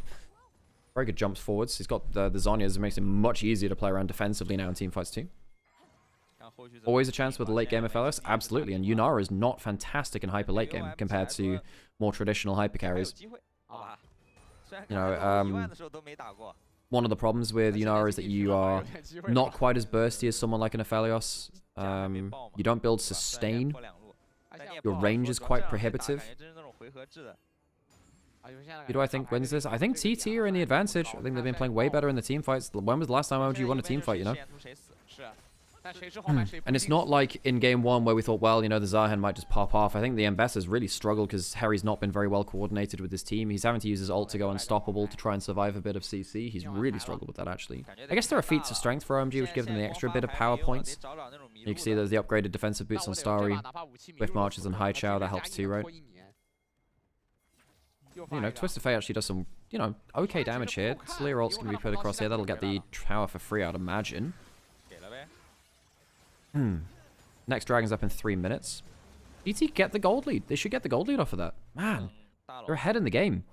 Very good jumps forwards. He's got the Zhonya's, it makes it much easier to play around defensively now in teamfights too. Always a chance with a late game of Fellows? Absolutely, and Yunara is not fantastic in hyper late game compared to more traditional hyper carries. You know, one of the problems with Yunara is that you are not quite as bursty as someone like an Aphelios. You don't build sustain. Your range is quite prohibitive. Who do I think wins this? I think TT are in the advantage. I think they've been playing way better in the team fights. When was the last time OMG won a team fight, you know? And it's not like in game 1 where we thought, well, you know, the Zahen might just pop off. I think the Mbess has really struggled because Harry's not been very well coordinated with his team. He's having to use his ult to go unstoppable to try and survive a bit of CC. He's really struggled with that, actually. I guess there are feats of strength for OMG, which give them the extra bit of power points. You can see there's the upgraded defensive boots on Starry, Swift Marches on High Chow. That helps too, right? You know, Twisted Fate actually does some, you know, okay damage here. Slayer ult's going to be put across here. That'll get the tower for free, I'd imagine. Next Dragon's up in 3 minutes. ET get the gold lead. They should get the gold lead off of that. Man, they're ahead in the game.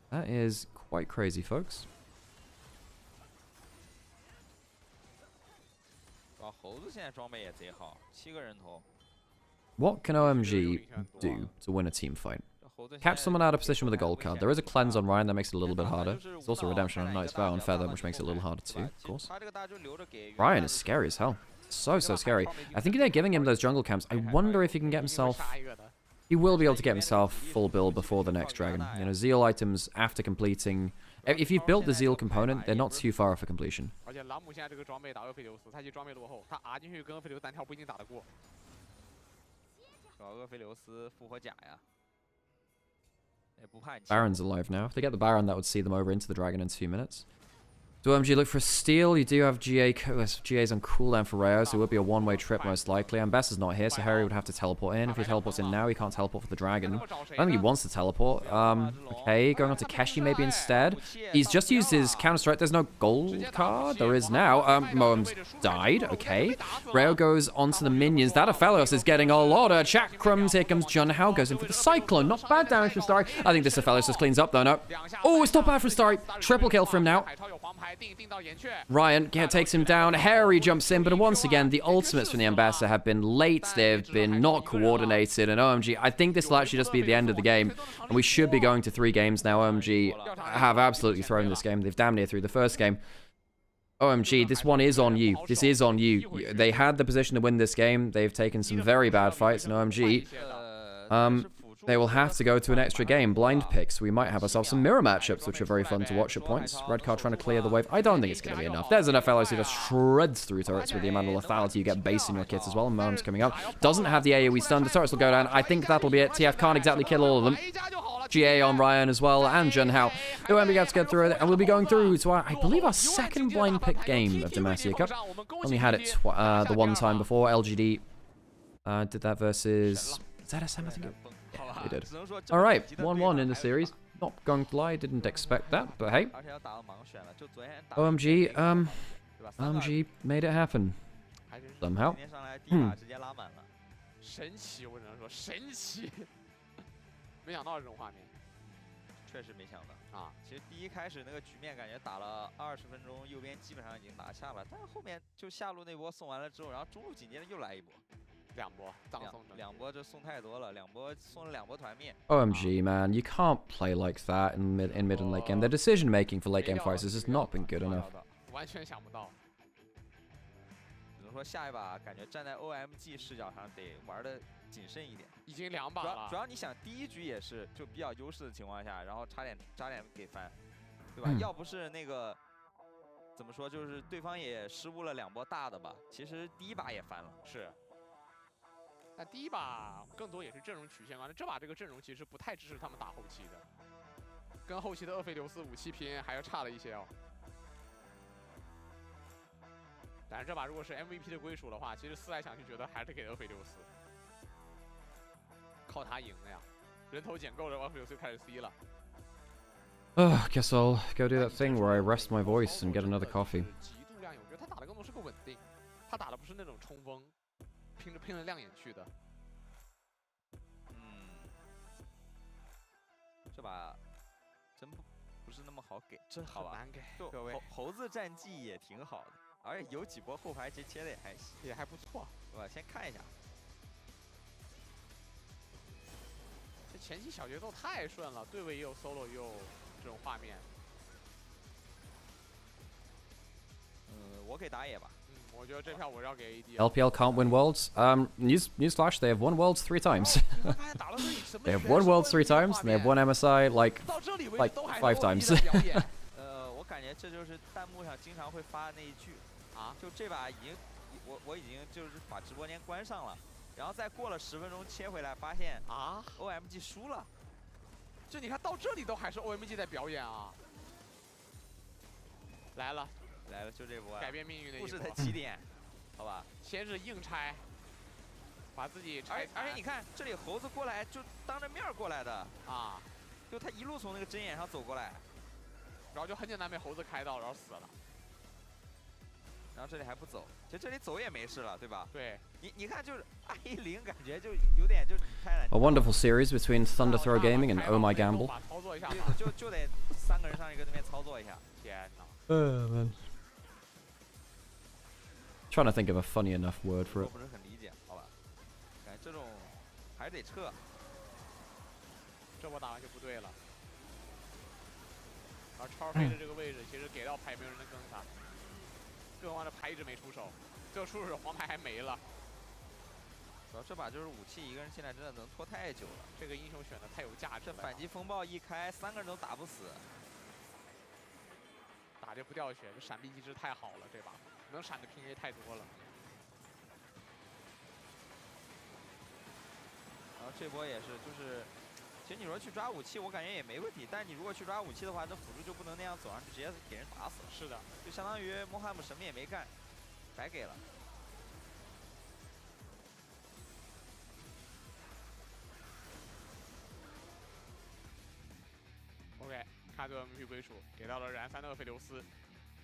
That is quite crazy, folks. What can OMG do to win a team fight? Catch someone out of position with a gold card. There is a cleanse on Ryan that makes it a little bit harder. There's also redemption on Knight's Vow and Feather, which makes it a little harder too, of course. Ryan is scary as hell. So scary. I think they're giving him those jungle camps. I wonder if he can get himself... He will be able to get himself full build before the next dragon. You know, Zeal items after completing... If you've built the Zeal component, they're not too far off for completion. Baron's alive now. If they get the Baron, that would see them over into the dragon in 2 minutes. Do OMG look for a steal? You do have GA's on cooldown for Rayo, so it would be a one-way trip most likely. Mbess is not here, so Harry would have to teleport in. If he teleports in now, he can't teleport for the dragon. I don't think he wants to teleport. Okay, going on to Keshi maybe instead. He's just used his counter-strike. There's no gold card. There is now. Moem's died. Okay. Rayo goes onto the minions. That Aphelios is getting a lot of chakrams. Here comes Junhao. Goes in for the Cyclone. Not bad damage from Starry. I think this Aphelios just cleans up though, no. Oh, it's not bad from Starry. Triple kill for him now. Ryan takes him down. Harry jumps in, but once again, the ultimates from the Ambassador have been late. They've been not coordinated, and OMG, I think this will actually just be the end of the game, and we should be going to 3 games now. OMG have absolutely thrown this game. They've damn near through the first game. OMG, this one is on you. This is on you. They had the position to win this game. They've taken some very bad fights, and OMG, they will have to go to an extra game. Blind picks. We might have ourselves some mirror matchups, which are very fun to watch at points. Red card trying to clear the wave. I don't think it's going to be enough. There's enough Fellows who just shreds through turrets with the amount of lethality you get base in your kits as well. Moem's coming up. Doesn't have the AoE stun. The turrets will go down. I think that'll be it. TF can't exactly kill all of them. GA on Ryan as well, and Junhao. OMG have to get through it, and we'll be going through to our, I believe, our second blind pick game of Demacia Cup. Only had it the one time before. LGD did that versus ZSM, I think it they did. Alright, 1-1 in the series. Not going to lie, didn't expect that, but hey. OMG, OMG made it happen. Somehow. 神奇，我只能说神奇，没想到这种画面，确实没想到啊！其实第一开始那个局面感觉打了20分钟，右边基本上已经拿下了，但是后面就下路那波送完了之后，然后中路紧接着又来一波。 两波就送太多了，送了2波团灭。OMG, man, you can't play like that in mid and late game. Their decision making for late game fights has just not been good enough. 完全想不到。只能说下一把感觉站在 OMG 视角上得玩的谨慎一点。已经2把了。主要你想第一局也是就比较优势的情况下，然后差点给翻，对吧？要不是那个怎么说，就是对方也失误了2波大的吧，其实第一把也翻了。是。 但第一把更多也是阵容曲线啊，这把这个阵容其实不太支持他们打后期的，跟后期的厄斐琉斯武器拼还要差了一些哦。但是这把如果是 MVP 的归属的话，其实思来想去觉得还是给厄斐琉斯，靠他赢的呀，人头捡够了，厄斐琉斯就开始 C 了。Guess I'll go do that thing where I rest my voice and get another coffee. 极度亮眼，我觉得他打的更多是个稳定，他打的不是那种冲锋。 拼了亮眼去的，这把真不是那么好给，真好难给。各位，猴子战绩也挺好的，而且有几波后排其实切的也还行，也还不错，对吧？先看一下，这前期小节奏太顺了，对位也有 solo 也有这种画面。我给打野吧，我觉得这票我要给 AD。 LPL can't win worlds. Newsflash, they have won worlds 3 times. They have won worlds 3 times, and they have won MSI like 5 times. 我感觉这就是弹幕上经常会发的那一句啊，就这把已经我已经就是把直播间关上了，然后再过了10分钟切回来，发现啊 OMG 输了。就你看到这里都还是 OMG 在表演啊。来了，就这波改变命运的一波。故事的起点，好吧。先是硬拆，把自己拆。而且你看这里猴子过来就当着面过来的啊，就他一路从那个针眼上走过来。 然后就很简单被猴子开到，然后死了。然后这里还不走，其实这里走也没事了，对吧？对。你看就是I0感觉就有点就太难。 A wonderful series between ThunderTalk Gaming and Oh My Gamble. 就得3个人上一个那边操作一下。天哪。Man. Trying to think of a funny enough word for it. 不是很理解，好吧？感觉这种还是得撤。这波打完就不对了。 而超飞的这个位置，其实给到牌没有人能跟他，更何况这牌一直没出手，最后出手黄牌还没了。主要这把就是武器一个人现在真的能拖太久了，这个英雄选的太有价值了。这反击风暴一开，3个人都打不死，打这不掉血，这闪避机制太好了，这把能闪的拼 A 太多了。然后这波也是就是。 其实你说去抓武器，我感觉也没问题。但你如果去抓武器的话，那辅助就不能那样走上去，直接给人打死了。是的，就相当于莫汉姆什么也没干，白给了。OK， 看这个 MVP 归属给到了燃3的厄斐琉斯，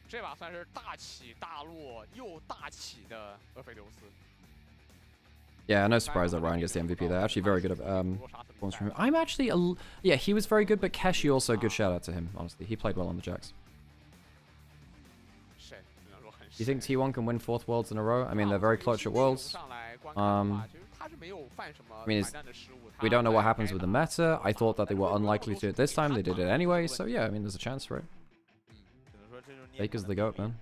这把算是大起大落又大起的厄斐琉斯。 Yeah, no surprise that Ryan gets the MVP. They're actually very good at I'm actually yeah, he was very good, but Keshi also good shout out to him. Honestly, he played well on the Jacks. You think T1 can win 4th Worlds in a row? I mean, they're very clutch at Worlds. I mean, we don't know what happens with the meta. I thought that they were unlikely to do it this time. They did it anyway. So yeah, I mean, there's a chance for it. Faker's the GOAT, man.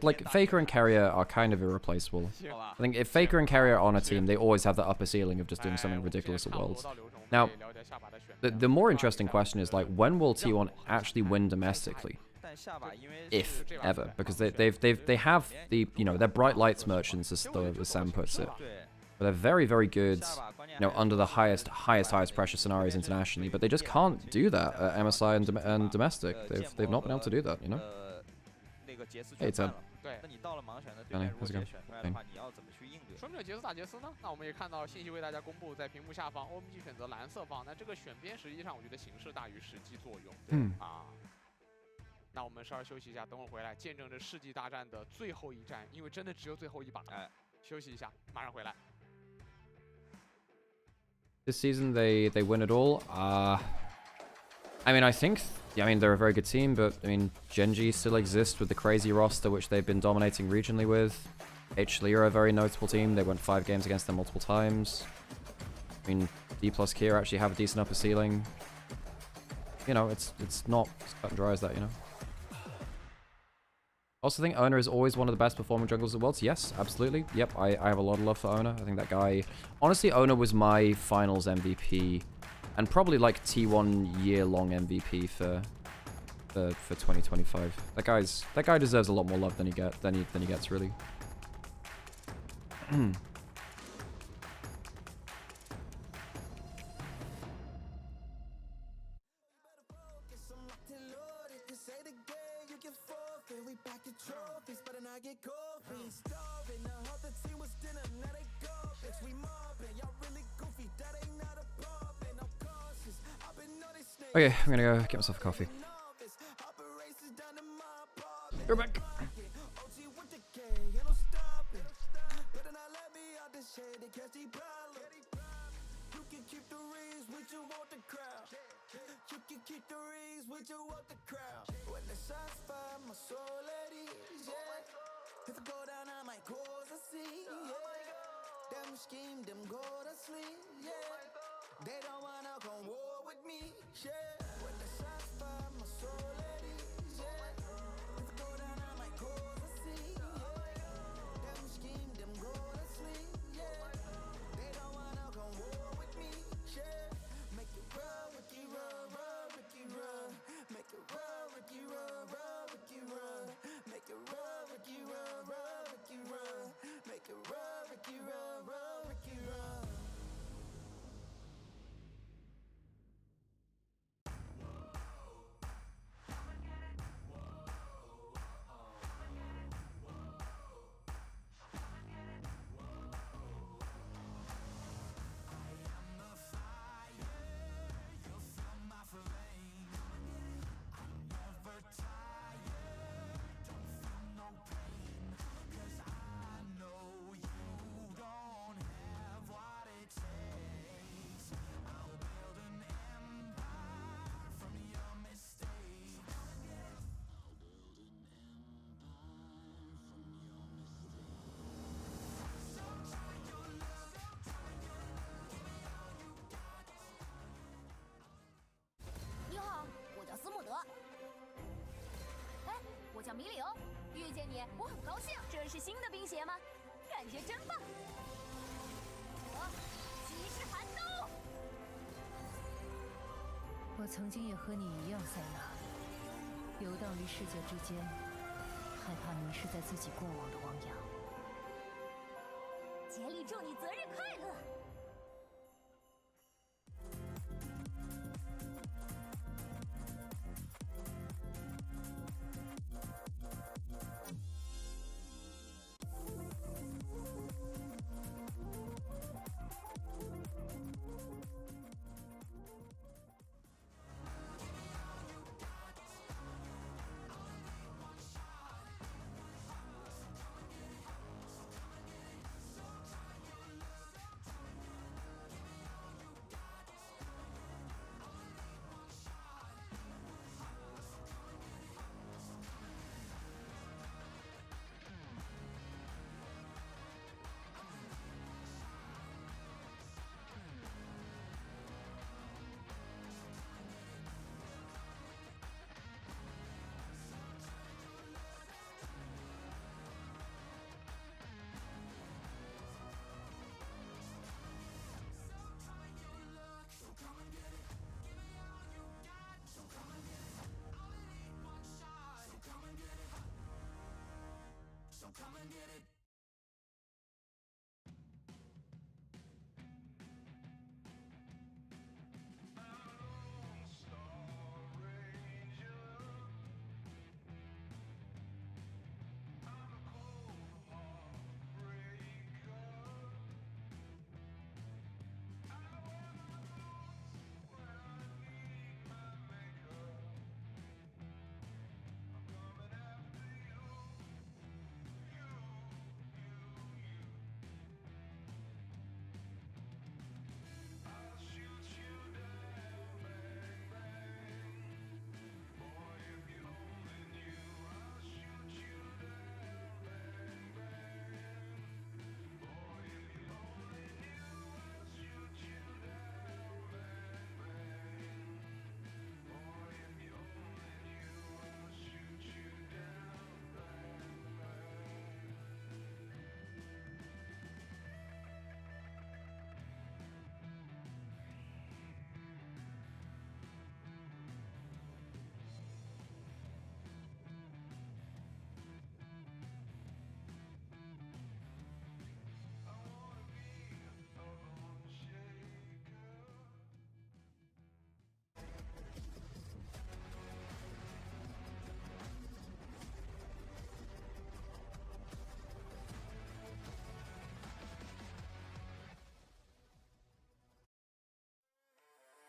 Like Faker and Carrier are kind of irreplaceable. I think if Faker and Carrier are on a team, they always have the upper ceiling of just doing something ridiculous at Worlds. Now, the more interesting question is like, when will T1 actually win domestically? If ever, because they have the they're bright lights merchants as Sam puts it. But they're very good, under the highest pressure scenarios internationally. But they just can't do that at MSI and domestic. They've not been able to do that, Hey, Ted. 对，那你到了盲选的对面，如果直接选出来的话，你要怎么去应对？说明了杰斯打杰斯呢？那我们也看到信息为大家公布在屏幕下方 ，OMG 选择蓝色方。那这个选边实际上我觉得形式大于实际作用。啊。那我们稍事休息一下，等会儿回来见证这世纪大战的最后一战，因为真的只有最后一把。哎，休息一下，马上回来。This season they win it all. I mean, they're a very good team, but I mean, Genji still exists with the crazy roster which they've been dominating regionally with. H-Lee are a very notable team. They won 5 games against them multiple times. I mean, D plus Kia actually have a decent upper ceiling. It's not as cut and dry as that, Also think Ona is always one of the best performing junglers in the world. Yes, absolutely. Yep, I have a lot of love for Ona. I think that guy... Honestly, Ona was my finals MVP. And probably like T1 year-long MVP for 2025. That guy deserves a lot more love than he gets, really. Okay, I'm gonna go get myself a coffee. Go back. They don't wanna come war with me, yeah. When the shots fire, my soul at ease, yeah. If I go down, I might cause a scene, yeah. 是新的冰鞋吗？感觉真棒！我即是寒冬。我曾经也和你一样，塞纳，游荡于世界之间，害怕迷失在自己过往的汪洋。竭力祝你择日快乐。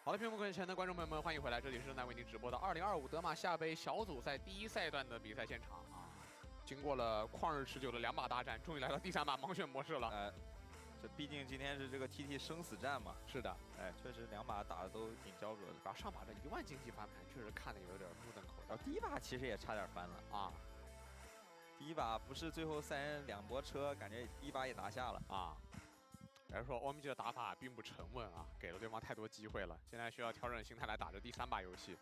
好的，屏幕前的观众朋友们，欢迎回来，这里是正在为您直播的2025德玛夏杯小组赛第1赛段的比赛现场啊！经过了旷日持久的2把大战，终于来到第3把盲选模式了。这毕竟今天是这个 TT 生死战嘛。是的，确实2把打的都挺焦灼的。然后上把这1万经济翻盘，确实看的有点目瞪口呆。然后第1把其实也差点翻了啊。第1把不是最后3人2波车，感觉第1把也拿下了啊。还是说 OMG 的打法并不沉稳啊，给了对方太多机会了。现在需要调整心态来打这第3把游戏。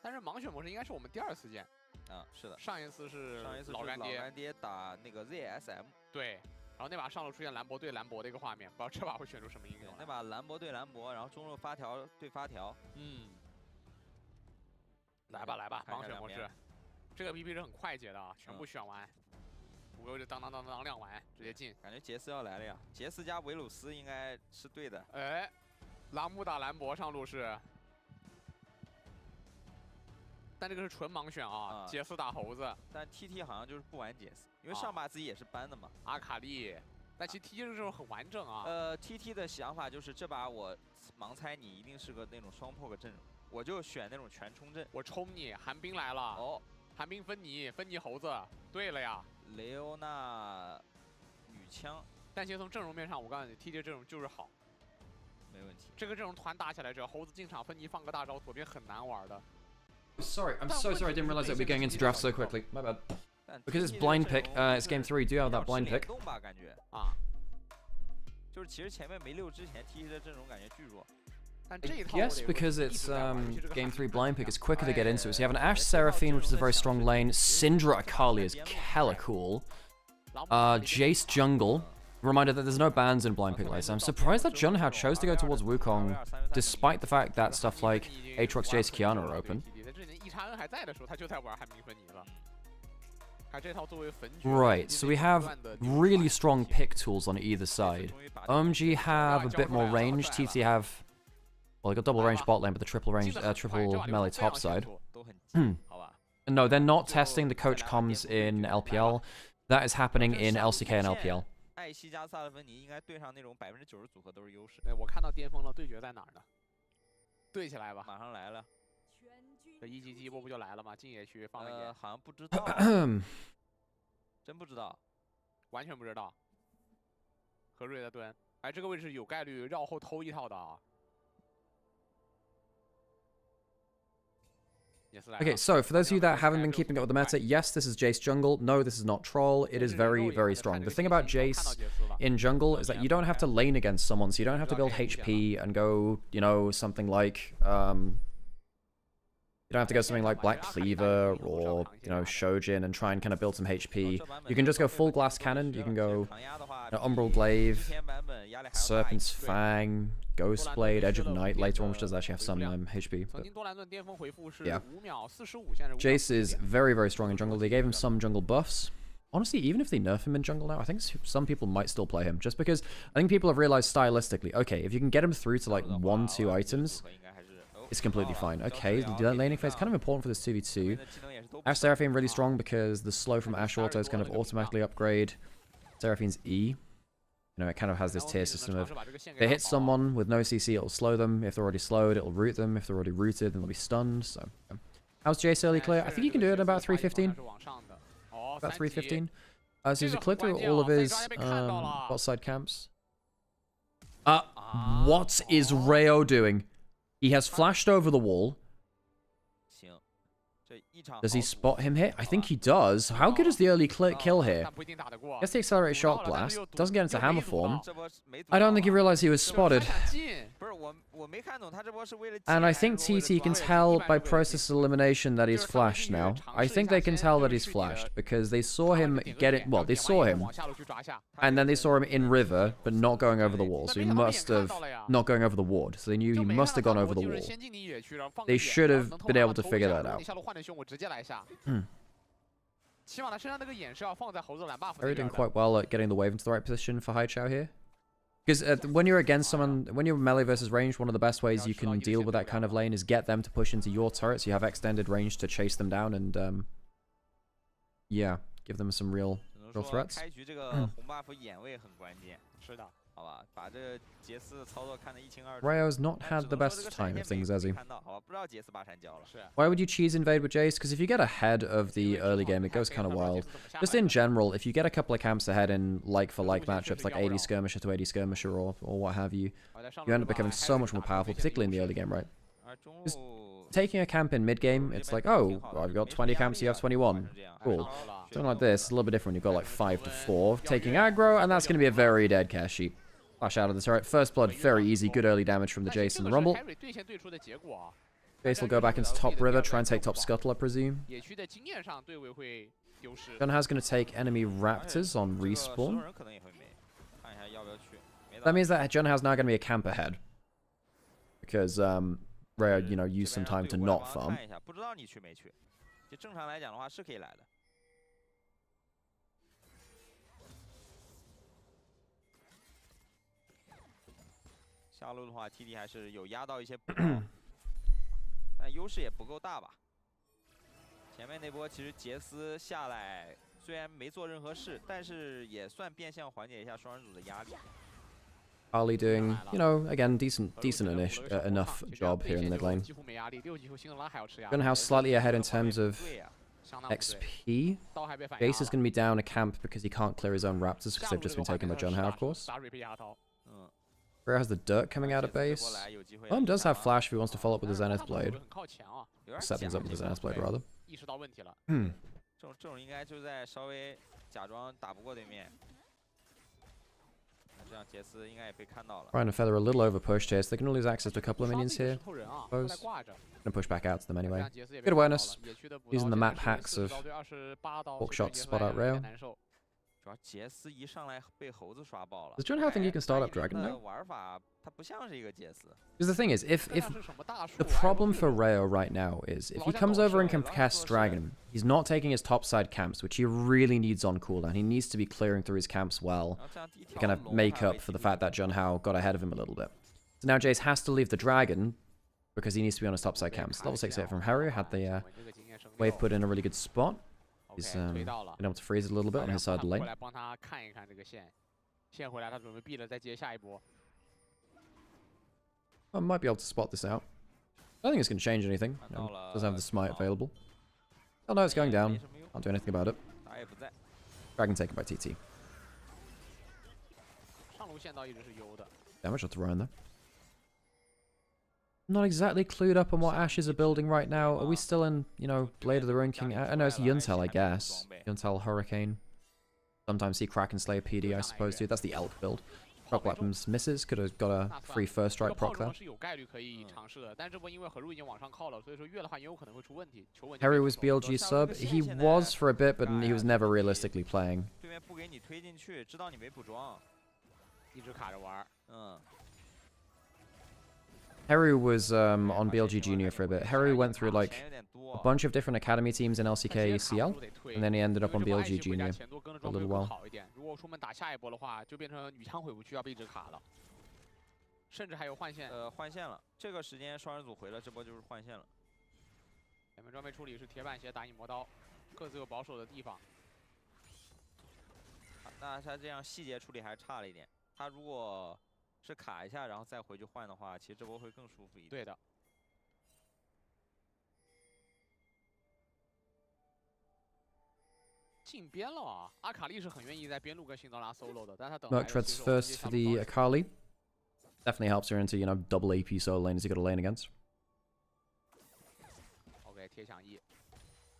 但是盲选模式应该是我们第2次见。啊，是的。上一次是老干爹打那个 ZSM。对。然后那把上路出现兰博对兰博的一个画面，不知道这把会选出什么英雄。那把兰博对兰博，然后中路发条对发条。来吧来吧，盲选模式，这个 PP 是很快捷的啊，全部选完。无忧就当亮完，直接进。感觉杰斯要来了呀！杰斯加维鲁斯应该是对的。拉姆打兰博上路是，但这个是纯盲选啊，杰斯打猴子。但 TT 好像就是不玩杰斯，因为上把自己也是搬的嘛。阿卡丽，但其实 TT 这种很完整啊。TT 的想法就是这把我盲猜你一定是个那种双 poke 阵容，我就选那种全冲阵。我冲你，寒冰来了。哦，寒冰分你猴子。对了呀。雷欧娜女枪，但其实从阵容面上，我告诉你 ，TT 阵容就是好，没问题。这个阵容团打起来，只要猴子进场，芬妮放个大招，左边很难玩的。Sorry, I'm so sorry. I didn't realize that we're getting into draft so quickly. My bad. Because it's blind pick. It's game 3. Do you have that blind pick? 动吧，感觉啊，就是其实前面没溜之前 ，TT 的阵容感觉巨弱。Yes, because it's game 3 blind pick, it's quicker to get into it. So you have an Ashe Seraphine, which is a very strong lane. Syndra Akali is hella cool. Jace jungle. Reminder that there's no bans in blind pick lanes. I'm surprised that Junhao chose to go towards Wukong, despite the fact that stuff like Aatrox, Jace, Qiyana are open. Right, so we have really strong pick tools on either side. OMG have a bit more range. TT have, well, they got double range bot lane, but the triple melee top side. No, they're not testing the coach comms in LPL. That is happening in LCK and LPL. 艾希加萨勒芬妮应该对上那种90%组合都是优势。我看到巅峰了，对决在哪儿呢？对起来吧，马上来了。这一击击波不就来了吗？进野区放了野。好像不知道，真不知道，完全不知道。何瑞的蹲，哎，这个位置有概率绕后偷一套的啊。 Okay, so for those of you that haven't been keeping up with the meta, yes, this is Jace jungle. No, this is not troll. It is very, very strong. The thing about Jace in jungle is that you don't have to lane against someone, so you don't have to build HP and go, you know, something like, you don't have to go something like Black Cleaver or, you know, Shojin and try and kind of build some HP. You can just go full glass cannon. You can go Umbral Glaive, Serpent's Fang, Ghost Blade, Edge of Night later on, which does actually have some HP. But yeah. Jace is very, very strong in jungle. They gave him some jungle buffs. Honestly, even if they nerf him in jungle now, I think some people might still play him. Just because I think people have realized stylistically, okay, if you can get him through to like 1-2 items, it's completely fine. Okay, the laning phase is kind of important for this 2v2. Ashe Seraphine really strong because the slow from Ashe autos kind of automatically upgrade Seraphine's E. You know, it kind of has this tier system of they hit someone with no CC, it'll slow them. If they're already slowed, it'll root them. If they're already rooted, then they'll be stunned. So, how's Jace early clear? I think you can do it in about 315. About 315. So he's a clear through all of his bot side camps. What is Rayo doing? He has flashed over the wall. Does he spot him here? I think he does. How good is the early kill here? Gets the accelerated shock blast. Doesn't get into hammer form. I don't think he realized he was spotted. And I think TT can tell by process elimination that he's flashed now. I think they can tell that he's flashed because they saw him get it. Well, they saw him. And then they saw him in river, but not going over the wall. So he must have not going over the ward. So they knew he must have gone over the wall. They should have been able to figure that out. They're doing quite well at getting the wave into the right position for Haichao here. Because when you're against someone, when you're melee versus range, one of the best ways you can deal with that kind of lane is get them to push into your turret so you have extended range to chase them down and, yeah, give them some real threats. Rayo's not had the best of time of things, has he? Why would you cheese invade with Jace? Because if you get ahead of the early game, it goes kind of wild. Just in general, if you get a couple of camps ahead in like-for-like matchups, like 80 skirmisher to 80 skirmisher or what have you, you end up becoming so much more powerful, particularly in the early game, right? Just taking a camp in mid-game, it's like, oh, well, I've got 20 camps, you have 21. Cool. Something like this, it's a little bit different when you've got like 5 to 4. Taking aggro, and that's going to be a very dead cash sheet. Flash out of the turret. First blood, very easy. Good early damage from the Jace and the Rumble. Jace will go back into top river, try and take top scuttle, I presume. Junhao's going to take enemy raptors on respawn. That means that Junhao's now going to be a camp ahead. Because, Rayo, you know, used some time to not farm. TT 还是有压到一些补刀，但优势也不够大吧。前面那波其实杰斯下来虽然没做任何事，但是也算变相缓解一下双人组的压力。Ali doing, you know, again, decent enough job here in the mid lane. Junhao's slightly ahead in terms of XP. Jace is going to be down a camp because he can't clear his own raptors because they've just been taken by Junhao, of course. Rayo has the dirt coming out of base. Does have flash if he wants to follow up with the Zenith Blade. Set things up with the Zenith Blade, rather. 这种应该就在稍微假装打不过对面，这样 Trying to feather a little over pushed here, so they can lose access to a couple of minions here. Suppose. Gonna push back out to them anyway. Good awareness. Using the map hacks of walk shot to spot out Rayo. Does John Hao think he can start up Dragon now? Because the thing is, if the problem for Rayo right now is if he comes over and can cast Dragon, he's not taking his topside camps, which he really needs on cooldown. He needs to be clearing through his camps well to kind of make up for the fact that John Hao got ahead of him a little bit. So now Jace has to leave the Dragon because he needs to be on his topside camps. Level 6 hit from Harry, had the wave put in a really good spot. He's been able to freeze it a little bit on his side of the lane. I might be able to spot this out. I don't think it's going to change anything. Doesn't have the smite available. Oh no, it's going down. Can't do anything about it. Dragon taken by TT. Damage to Ryan though. Not exactly clued up on what Ashes are building right now. Are we still in, you know, Blade of the Ruin King? I know it's Yuntel, I guess. Yuntel Hurricane. Sometimes see Kraken Slayer PD, I suppose, too. That's the Elk build. Rock Weapons misses. Could have got a free first strike proc there. Harry was BLG sub. He was for a bit, but he was never realistically playing. Harry was on BLG Junior for a bit. Harry went through like a bunch of different academy teams in LCK CL, and then he ended up on BLG Junior for a little while. Merc treads first for the Akali. Definitely helps her into, you know, double AP solo lane as you got a lane against.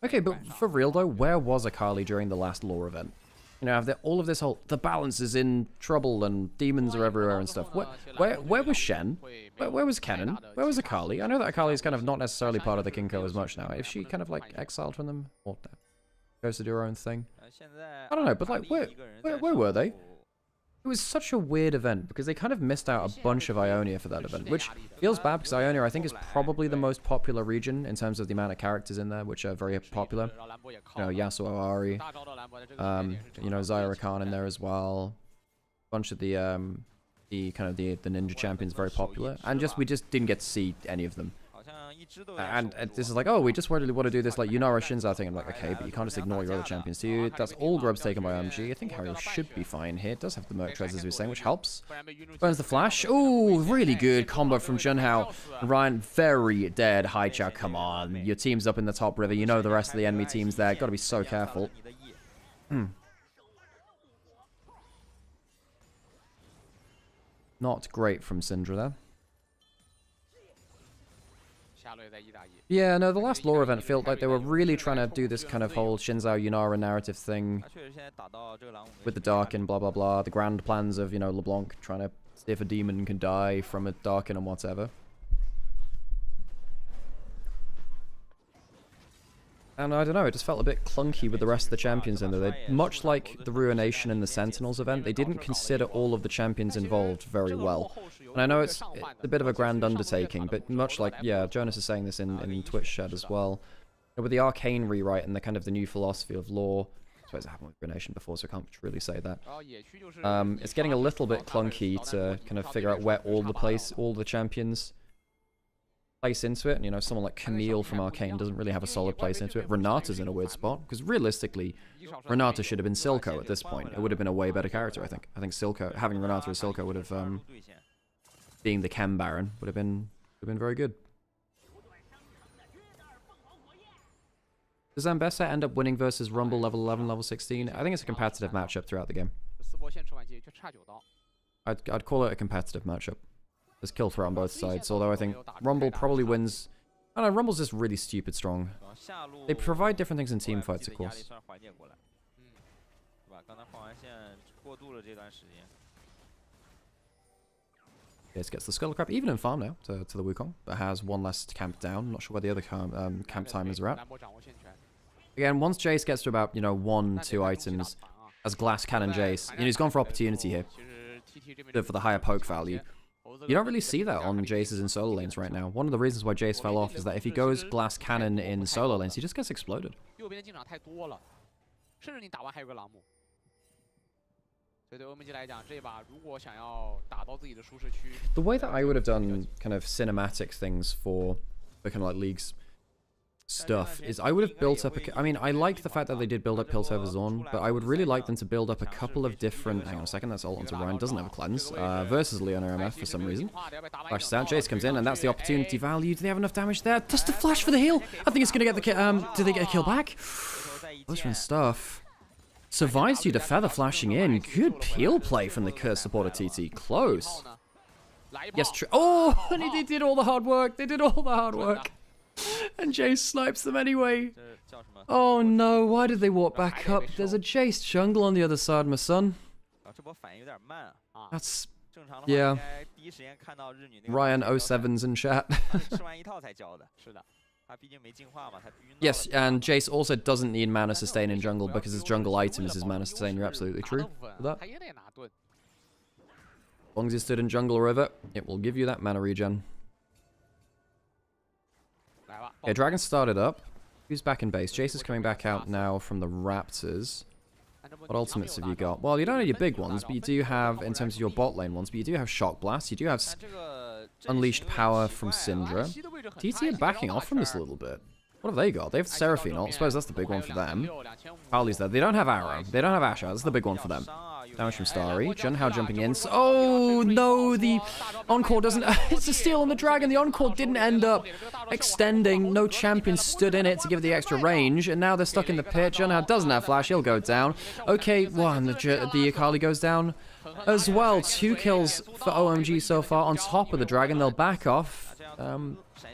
Okay, but for real though, where was Akali during the last lore event? You know, all of this whole, the balance is in trouble and demons are everywhere and stuff. Where was Shen? Where was Kennen? Where was Akali? I know that Akali is kind of not necessarily part of the Kinko as much now. Is she kind of like exiled from them? Or goes to do her own thing? I don't know, but like, where were they? It was such a weird event because they kind of missed out a bunch of Ionia for that event, which feels bad because Ionia, I think, is probably the most popular region in terms of the amount of characters in there, which are very popular. You know, Yasuo Ari, you know, Zyra Khan in there as well. A bunch of the ninja champions very popular, and we just didn't get to see any of them. And this is like, oh, we just really want to do this like Yunara Shinza thing. I'm like, okay, but you can't just ignore your other champions, do you? That's all grubs taken by OMG. I think Harry should be fine here. It does have the Merc Treads, as we were saying, which helps. Burns the flash. Ooh, really good combo from Junhao. Ryan, very dead. Hai Chao, come on. Your team's up in the top river. You know the rest of the enemy team's there. Got to be so careful. Not great from Syndra there. Yeah, no, the last lore event felt like they were really trying to do this kind of whole Shinzao Yunara narrative thing with the Darkin, blah blah blah, the grand plans of, you know, LeBlanc trying to see if a demon can die from a Darkin and whatever. And I don't know, it just felt a bit clunky with the rest of the champions in there. Much like the Ruination and the Sentinels event, they didn't consider all of the champions involved very well. And I know it's a bit of a grand undertaking, but much like, yeah, Jonas is saying this in Twitch chat as well. With the Arcane rewrite and the kind of the new philosophy of lore, I suppose it happened with Ruination before, so I can't really say that. It's getting a little bit clunky to kind of figure out where all the champions place into it, and you know, someone like Camille from Arcane doesn't really have a solid place into it. Renata's in a weird spot, because realistically, Renata should have been Silco at this point. It would have been a way better character, I think. I think Silco, having Renata as Silco would have, being the Chem Baron, would have been very good. Does Zambesa end up winning versus Rumble level 11, level 16? I think it's a competitive matchup throughout the game. I'd call it a competitive matchup. There's kill threat on both sides, although I think Rumble probably wins. I don't know, Rumble's just really stupid strong. They provide different things in team fights, of course. Jace gets the Scuttle Crab, even in farm now, to the Wukong, but has one less camp down. Not sure where the other camp timers are at. Again, once Jace gets to about, 1, 2 items, as Glass Cannon Jace, he's gone for opportunity here, for the higher poke value. You don't really see that on Jace's in solo lanes right now. One of the reasons why Jace fell off is that if he goes Glass Cannon in solo lanes, he just gets exploded. The way that I would have done kind of cinematic things for the kind of like League's stuff is I would have built up I mean, I like the fact that they did build up Piltover Zorn, but I would really like them to build up a couple of different... Hang on a second, that's ult onto Ryan, doesn't have a cleanse, versus Leona MF for some reason. Flashes out, Jace comes in, and that's the opportunity value. Do they have enough damage there? Just the flash for the heal! I think it's going to get the kill. Do they get a kill back? Blistering stuff. Survives due to Feather flashing in. Good peel play from the Curse supporter TT. Close. Yes, true. Oh, and they did all the hard work. They did all the hard work. And Jace snipes them anyway. Oh no, why did they walk back up? There's a Jace jungle on the other side, my son. That's... yeah. Ryan 07's in chat. Yes, and Jace also doesn't need mana sustain in jungle because his jungle item is his mana sustain. You're absolutely true for that. As long as you stood in jungle river, it will give you that mana regen. Okay, Dragon started up. Who's back in base? Jace is coming back out now from the Raptors. What ultimates have you got? Well, you don't have your big ones, but you do have, in terms of your bot lane ones, but you do have Shock Blast. You do have Unleashed Power from Syndra. TT are backing off from this a little bit. What have they got? They have the Seraphine ult. I suppose that's the big one for them. Harley's there. They don't have Arrow. They don't have Asher. That's the big one for them. Damage from Starry. Junhao jumping in. Oh, no, the Encore doesn't... It's a steal on the Dragon. The Encore didn't end up extending. No champion stood in it to give the extra range, and now they're stuck in the pit. Junhao doesn't have Flash. He'll go down. Okay, well, and the Akali goes down as well. 2 kills for OMG so far on top of the Dragon. They'll back off,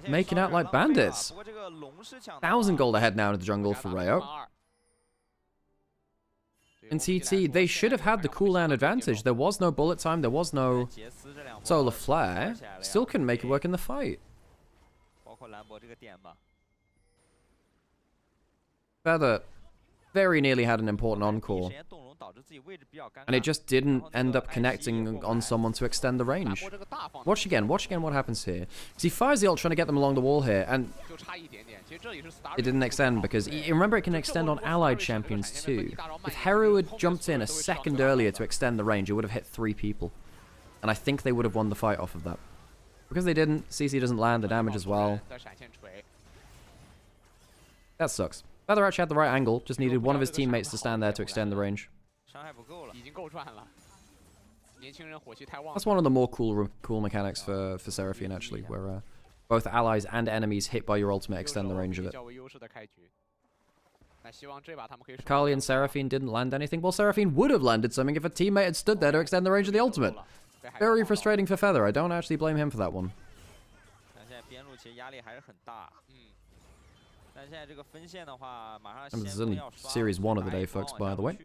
making out like bandits. 1,000 gold ahead now to the jungle for Rayo. In TT, they should have had the cooldown advantage. There was no bullet time, there was no solar flare. Still couldn't make it work in the fight. Feather very nearly had an important encore. And it just didn't end up connecting on someone to extend the range. Watch again what happens here. Because he fires the ult trying to get them along the wall here, and it didn't extend because, remember, it can extend on allied champions too. If Heru had jumped in a second earlier to extend the range, it would have hit 3 people. And I think they would have won the fight off of that. Because they didn't, CC doesn't land the damage as well. That sucks. Feather actually had the right angle, just needed one of his teammates to stand there to extend the range. That's one of the more cool mechanics for Seraphine, actually, where both allies and enemies hit by your ultimate extend the range of it. Akali and Seraphine didn't land anything. Well, Seraphine would have landed something if a teammate had stood there to extend the range of the ultimate. Very frustrating for Feather. I don't actually blame him for that one. And this is only Series 1 of the day, folks, by the way.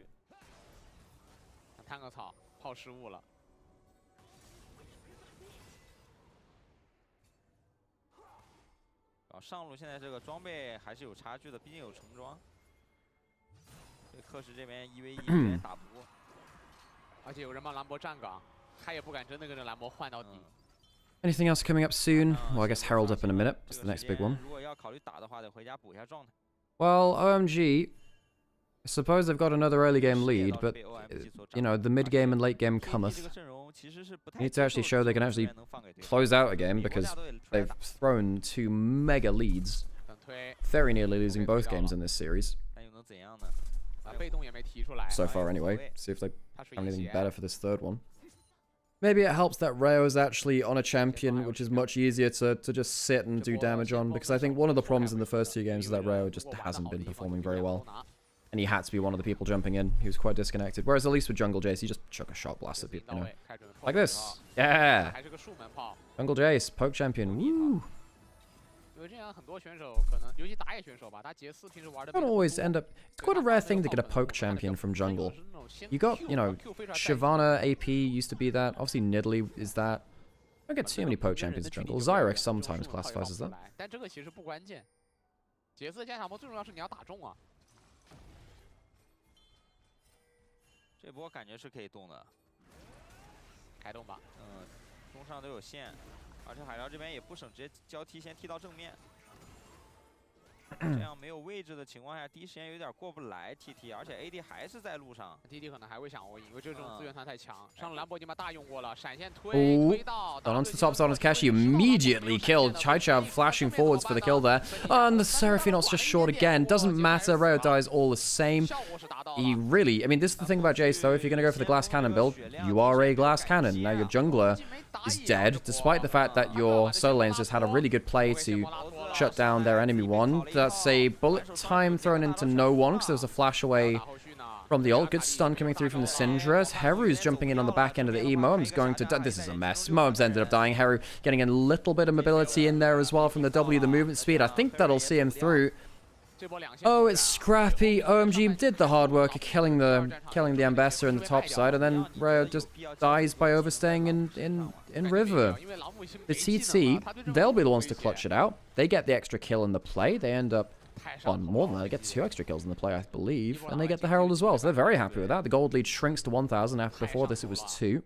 Anything else coming up soon? Well, I guess Herald up in a minute. That's the next big one. Well, OMG, I suppose they've got another early game lead, but, you know, the mid game and late game cometh. They need to actually show they can actually close out a game because they've thrown 2 mega leads. Very nearly losing both games in this series. So far, anyway. See if they have anything better for this third one. Maybe it helps that Rayo is actually on a champion, which is much easier to just sit and do damage on, because I think one of the problems in the first 2 games is that Rayo just hasn't been performing very well. And he had to be one of the people jumping in. He was quite disconnected. Whereas at least with Jungle Jace, he just chuck a shot blast at people, you know? Like this. Yeah! Jungle Jace, poke champion. Woo! Don't always end up... It's quite a rare thing to get a poke champion from jungle. You got, you know, Shyvana AP used to be that. Obviously Nidalee is that. don't get too many poke champions in jungle. Zyrex sometimes classifies as that. 但这个其实不关键，角色加强波最重要是你要打中啊。这波感觉是可以动的，开动吧。中上都有线，而且海盗这边也不省，直接交替先踢到正面。这样没有位置的情况下，第一时间有点过不来 TT， 而且 AD 还是在路上。TT 可能还会想我，因为这种资源团太强。上路兰博已经把大用过了，闪现推 Oh, down onto the top side on Kashi, immediately killed. Chaichav flashing forwards for the kill there. And the Seraphino's just short again. Doesn't matter, Rayo dies all the same. He really, I mean, this is the thing about Jace though, if you're going to go for the glass cannon build, you are a glass cannon. Now your jungler is dead, despite the fact that your solo lanes just had a really good play to shut down their enemy one. That's a bullet time thrown into no one because there was a flash away from the ult. Good stun coming through from the Syndra. Heru's jumping in on the back end of the E. Moem's going to... This is a mess. Moem's ended up dying. Heru getting a little bit of mobility in there as well from the W, the movement speed. I think that'll see him through. Oh, it's Scrappy. OMG did the hard work of killing the Ambassador in the top side, and then Rayo just dies by overstaying in River. The TT, they'll be the ones to clutch it out. They get the extra kill in the play. They end up on more than that. They get 2 extra kills in the play, I believe, and they get the Herald as well. So they're very happy with that. The gold lead shrinks to 1,000 after before this it was 2.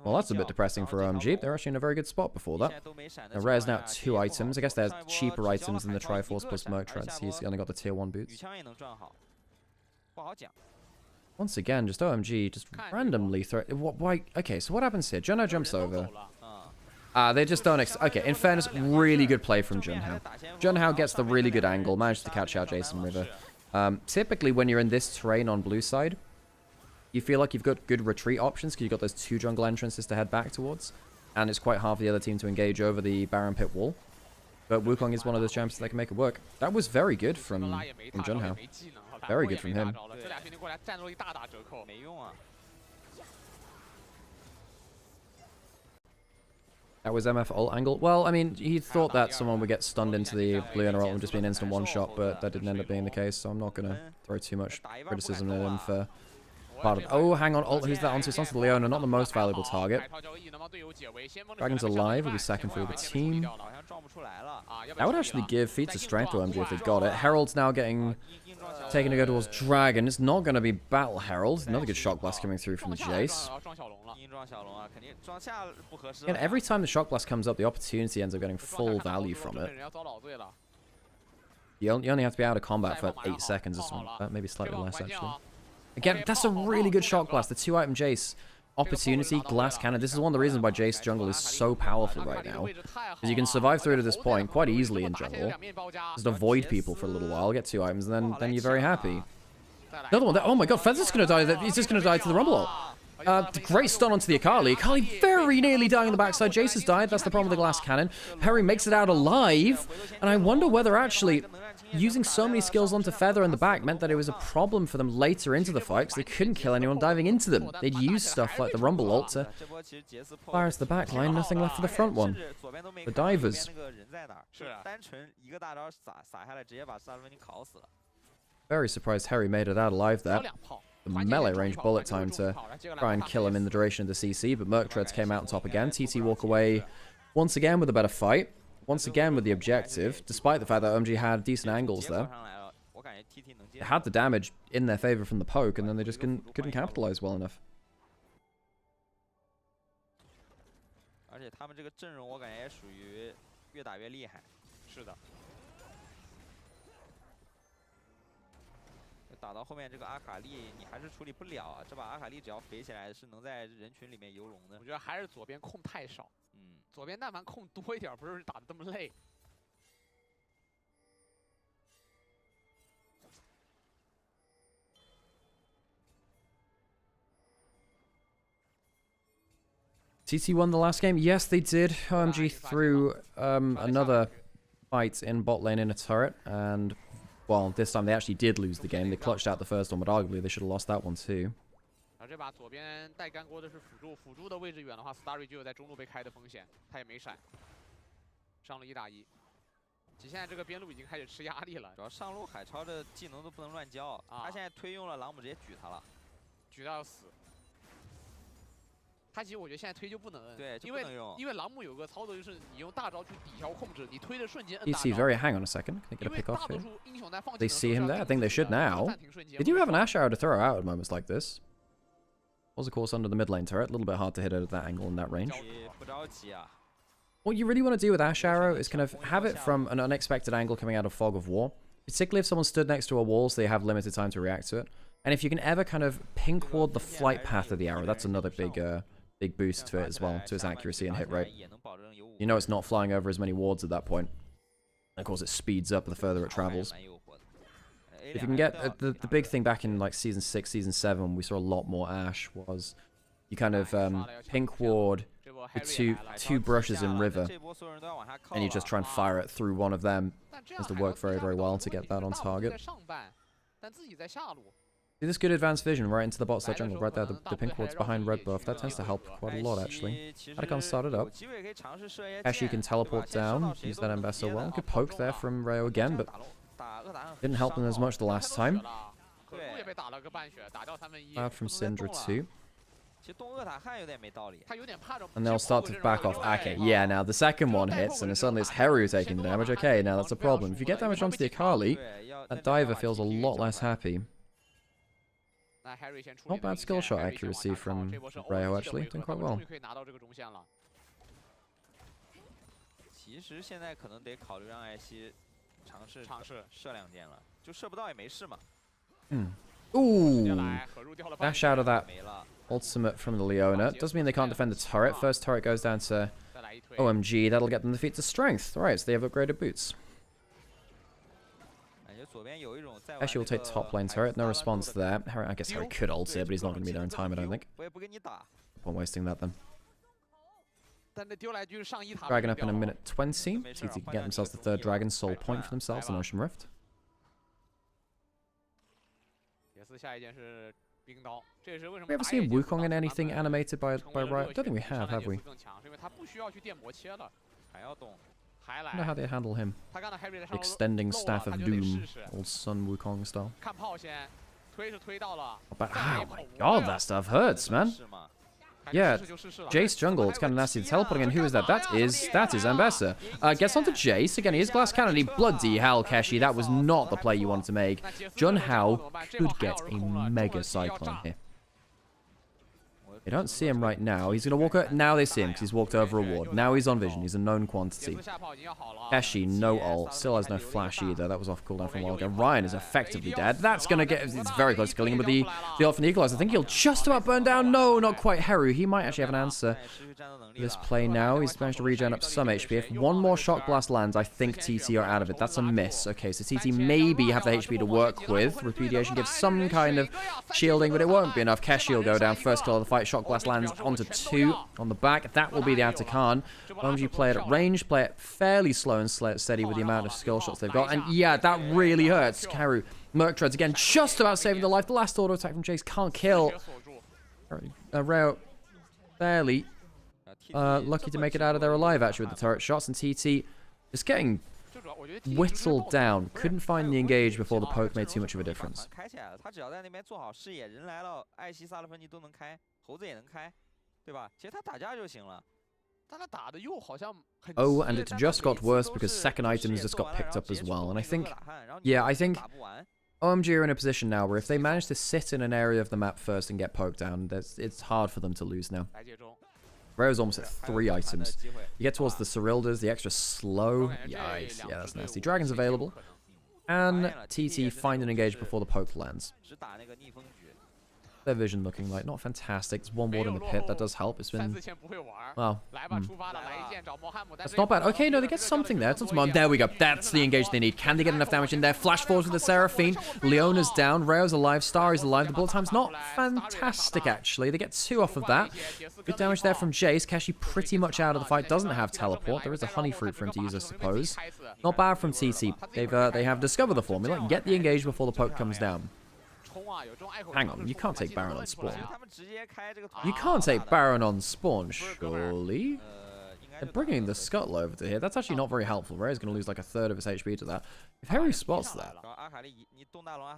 Well, that's a bit depressing for OMG. They're actually in a very good spot before that. Now, Rare's now 2 items. I guess they're cheaper items than the Triforce plus Merc Treads. He's only got the tier 1 boots. Once again, just OMG just randomly throw... Why? Okay, so what happens here? Junhao jumps over. They just don't... Okay, in fairness, really good play from Junhao. Junhao gets the really good angle, manages to catch out Jason River. Typically, when you're in this terrain on blue side, you feel like you've got good retreat options because you've got those 2 jungle entrances to head back towards. And it's quite hard for the other team to engage over the Baron Pit wall. But Wukong is one of those champions that can make it work. That was very good from Junhao. Very good from him. That was MF ult angle. Well, I mean, he thought that someone would get stunned into the blue ult and just be an instant one-shot, but that didn't end up being the case, so I'm not going to throw too much criticism at him for... part of... Oh, hang on. Ult, who's that onto? It's onto Leona, not the most valuable target. Dragon's alive, will be second for the team. That would actually give feats of strength to OMG if they got it. Herald's now getting taken to go towards Dragon. It's not going to be Battle Herald. Another good Shock Blast coming through from the Jace. And every time the Shock Blast comes up, the opportunity ends up getting full value from it. You only have to be out of combat for 8 seconds or something. Maybe slightly less, actually. Again, that's a really good Shock Blast. The 2-item Jace. Opportunity, Glass Cannon. This is one of the reasons why Jace jungle is so powerful right now. Because you can survive through to this point quite easily in jungle. Just avoid people for a little while, get 2 items, and then you're very happy. Another one. Oh my god, Feather's going to die. He's just going to die to the Rumble ult. Great stun onto the Akali. Akali very nearly dying on the backside. Jace has died. That's the problem with the Glass Cannon. Perry makes it out alive. And I wonder whether actually... using so many skills onto Feather in the back meant that it was a problem for them later into the fight because they couldn't kill anyone diving into them. They'd use stuff like the Rumble ult to fire to the back line, nothing left for the front one. The divers. Very surprised Harry made it out alive there. The melee range bullet time to try and kill him in the duration of the CC, but Merc Treads came out on top again. TT walk away once again with a better fight. Once again with the objective, despite the fact that OMG had decent angles there. They had the damage in their favor from the poke, and then they just couldn't capitalize well enough. TT won the last game? Yes, they did. OMG threw another fight in bot lane in a turret, and, well, this time they actually did lose the game. They clutched out the first one, but arguably they should have lost that one too. 这把左边带干锅的是辅助，辅助的位置远的话 ，Starry 就有在中路被开的风险，他也没闪，上了1打1。现在这个边路已经开始吃压力了。主要上路海超的技能都不能乱交，他现在推用了朗姆直接举他了，举到要死。他其实我觉得现在推就不能摁，对，因为朗姆有个操作就是你用大招去抵消控制，你推的瞬间摁 You 大 see 招。 very. Hang on a second. Can they get a pick off 大多 here? 数英雄在放技 They 能 see him there. I think they should now. They do have an Ash arrow to throw out at moments like this. Was of course under the mid lane turret. A little bit hard to hit it at that angle and that range. 不着急啊。 What you really want to do with Ash Arrow is kind of have it from an unexpected angle coming out of Fog of War. Particularly if someone stood next to a wall so they have limited time to react to it. And if you can ever kind of pink ward the flight path of the arrow, that's another big boost to it as well, to its accuracy and hit rate. You know it's not flying over as many wards at that point. And of course it speeds up the further it travels. If you can get... the big thing back in like Season 6, Season 7, we saw a lot more Ash, was you kind of pink ward with two brushes in river, and you just try and fire it through one of them. Has to work very, very well to get that on target. See this good advanced vision right into the bot side jungle, right there, the pink ward's behind red buff. That tends to help quite a lot, actually. Hadakon started up. Actually, can teleport down, use that Ambassador well. Good poke there from Rayo again, but didn't help them as much the last time. Cloud from Syndra too. And they'll start to back off. Okay, yeah, now the second one hits, and suddenly it's Heru taking the damage. Okay, now that's a problem. If you get damage onto the Akali, that diver feels a lot less happy. Not bad skill shot accuracy from Rayo, actually. Doing quite well. 其实现在可能得考虑让艾希尝试射2箭了，就射不到也没事嘛。Ooh! Dash out of that ultimate from the Leona. Does mean they can't defend the turret. First turret goes down to OMG. That'll get them the feat to strength. Right, so they have upgraded boots. Actually, will take top lane turret. No response there. I guess Harry could ult it, but he's not going to be there in time, I don't think. I'm wasting that then. Dragon up in a minute 20. TT can get themselves the third Dragon Soul point for themselves in Ocean Rift. We ever seen Wukong in anything animated by Riot? I don't think we have we? I don't know how they handle him. Extending Staff of Doom, old Sun Wukong style. But oh my god, that stuff hurts, man. Yeah, Jace jungle, it's kind of nasty. Teleporting in, who is that? That is Ambessa. Gets onto Jace, again, he is glass cannon. Bloody hell, Keshi, that was not the play you wanted to make. Jun Hao could get a mega cyclone here. They don't see him right now. He's going to walk out. Now they see him because he's walked over a ward. Now he's on vision. He's a known quantity. Keshi, no ult. Still has no flash either. That was off cooldown from a while ago. Ryan is effectively dead. That's going to get... It's very close to killing him with the ult from the Equalizer. I think he'll just about burn down. No, not quite Heru. He might actually have an answer. This play now. He's managed to regen up some HP. If one more Shock Blast lands, I think TT are out of it. That's a miss. Okay, so TT maybe have the HP to work with. Repudiation gives some kind of shielding, but it won't be enough. Keshi will go down. First kill of the fight. Shock Blast lands onto 2 on the back. That will be the Atakan. OMG play it at range, play it fairly slow and steady with the amount of skill shots they've got. And yeah, that really hurts. Karu, Merc Treads again, just about saving the life. The last auto attack from Jace can't kill. Rayo barely lucky to make it out of there alive, actually, with the turret shots. And TT just getting whittled down. Couldn't find the engage before the poke made too much of a difference. Oh, and it just got worse because second items just got picked up as well. And I think, yeah, I think OMG are in a position now where if they manage to sit in an area of the map first and get poked down, it's hard for them to lose now. Rayo's almost at 3 items. You get towards the Cyrildas, the extra slow. Yikes, yeah, that's nasty. Dragon's available. And TT find an engage before the poke lands. Their vision looking like not fantastic. There's one ward in the pit. That does help. It's been... Well... That's not bad. Okay, no, they get something there. There we go. That's the engage they need. Can they get enough damage in there? Flash forwards with the Seraphine. Leona's down. Rayo's alive. Star is alive. The bullet time's not fantastic, actually. They get 2 off of that. Good damage there from Jace. Keshi pretty much out of the fight. Doesn't have teleport. There is a honey fruit for him to use, I suppose. Not bad from TT. They have discovered the formula. Get the engage before the poke comes down. Hang on, you can't take Baron on spawn. You can't take Baron on spawn, surely? They're bringing the Scuttle over to here. That's actually not very helpful. Ray's going to lose like a third of his HP to that. If Harry spots that,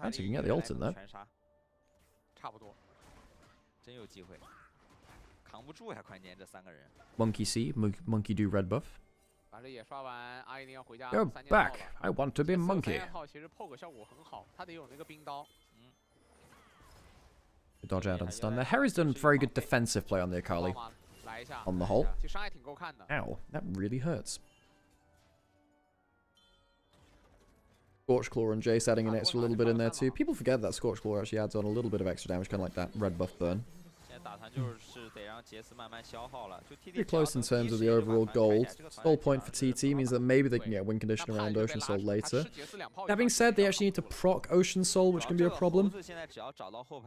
actually can get the ult in there. Monkey C, Monkey do red buff. Go back. I want to be Monkey. Dodge out and stun there. Harry's done very good defensive play on the Akali. On the whole. Ow, that really hurts. Scorch Claw and Jace adding an extra little bit in there too. People forget that Scorch Claw actually adds on a little bit of extra damage, kind of like that red buff burn. Pretty close in terms of the overall gold. Goal point for TT means that maybe they can get win condition around Ocean Soul later. That being said, they actually need to proc Ocean Soul, which can be a problem.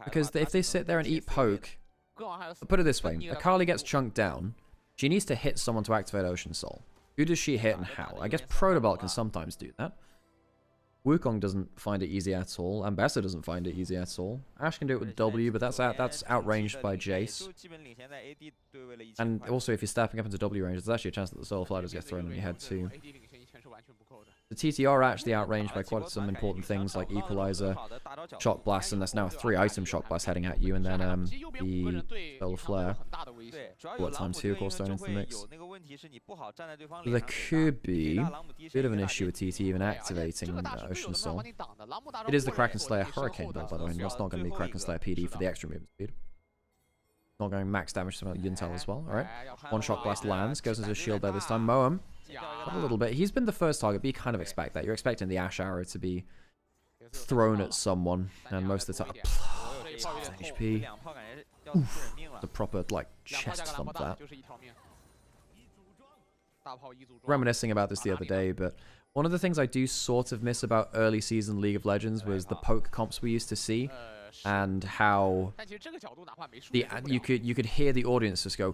Because if they sit there and eat poke, I'll put it this way, Akali gets chunked down, she needs to hit someone to activate Ocean Soul. Who does she hit and how? I guess Protobalt can sometimes do that. Wukong doesn't find it easy at all. Ambessa doesn't find it easy at all. Ashe can do it with W, but that's outranged by Jace. And also, if you're stepping up into W range, there's actually a chance that the Solar Fly does get thrown on your head too. The TT are actually outranged by quite some important things like Equalizer, Shock Blast, and there's now a 3-item Shock Blast heading at you, and then the Solar Flare. Bullet time 2, of course, thrown into the mix. There could be a bit of an issue with TT even activating Ocean Soul. It is the Kraken Slayer Hurricane build, by the way, and that's not going to be Kraken Slayer PD for the extra movement speed. Not going max damage to Yuntal as well, alright. One Shock Blast lands, goes into a shield there this time. Moam, a little bit. He's been the first target, but you kind of expect that. You're expecting the Ashe Arrow to be thrown at someone, and most of the time... HP. Oof. The proper, like, chest thump that. Reminiscing about this the other day, but one of the things I do sort of miss about early season League of Legends was the poke comps we used to see, and how you could hear the audience just go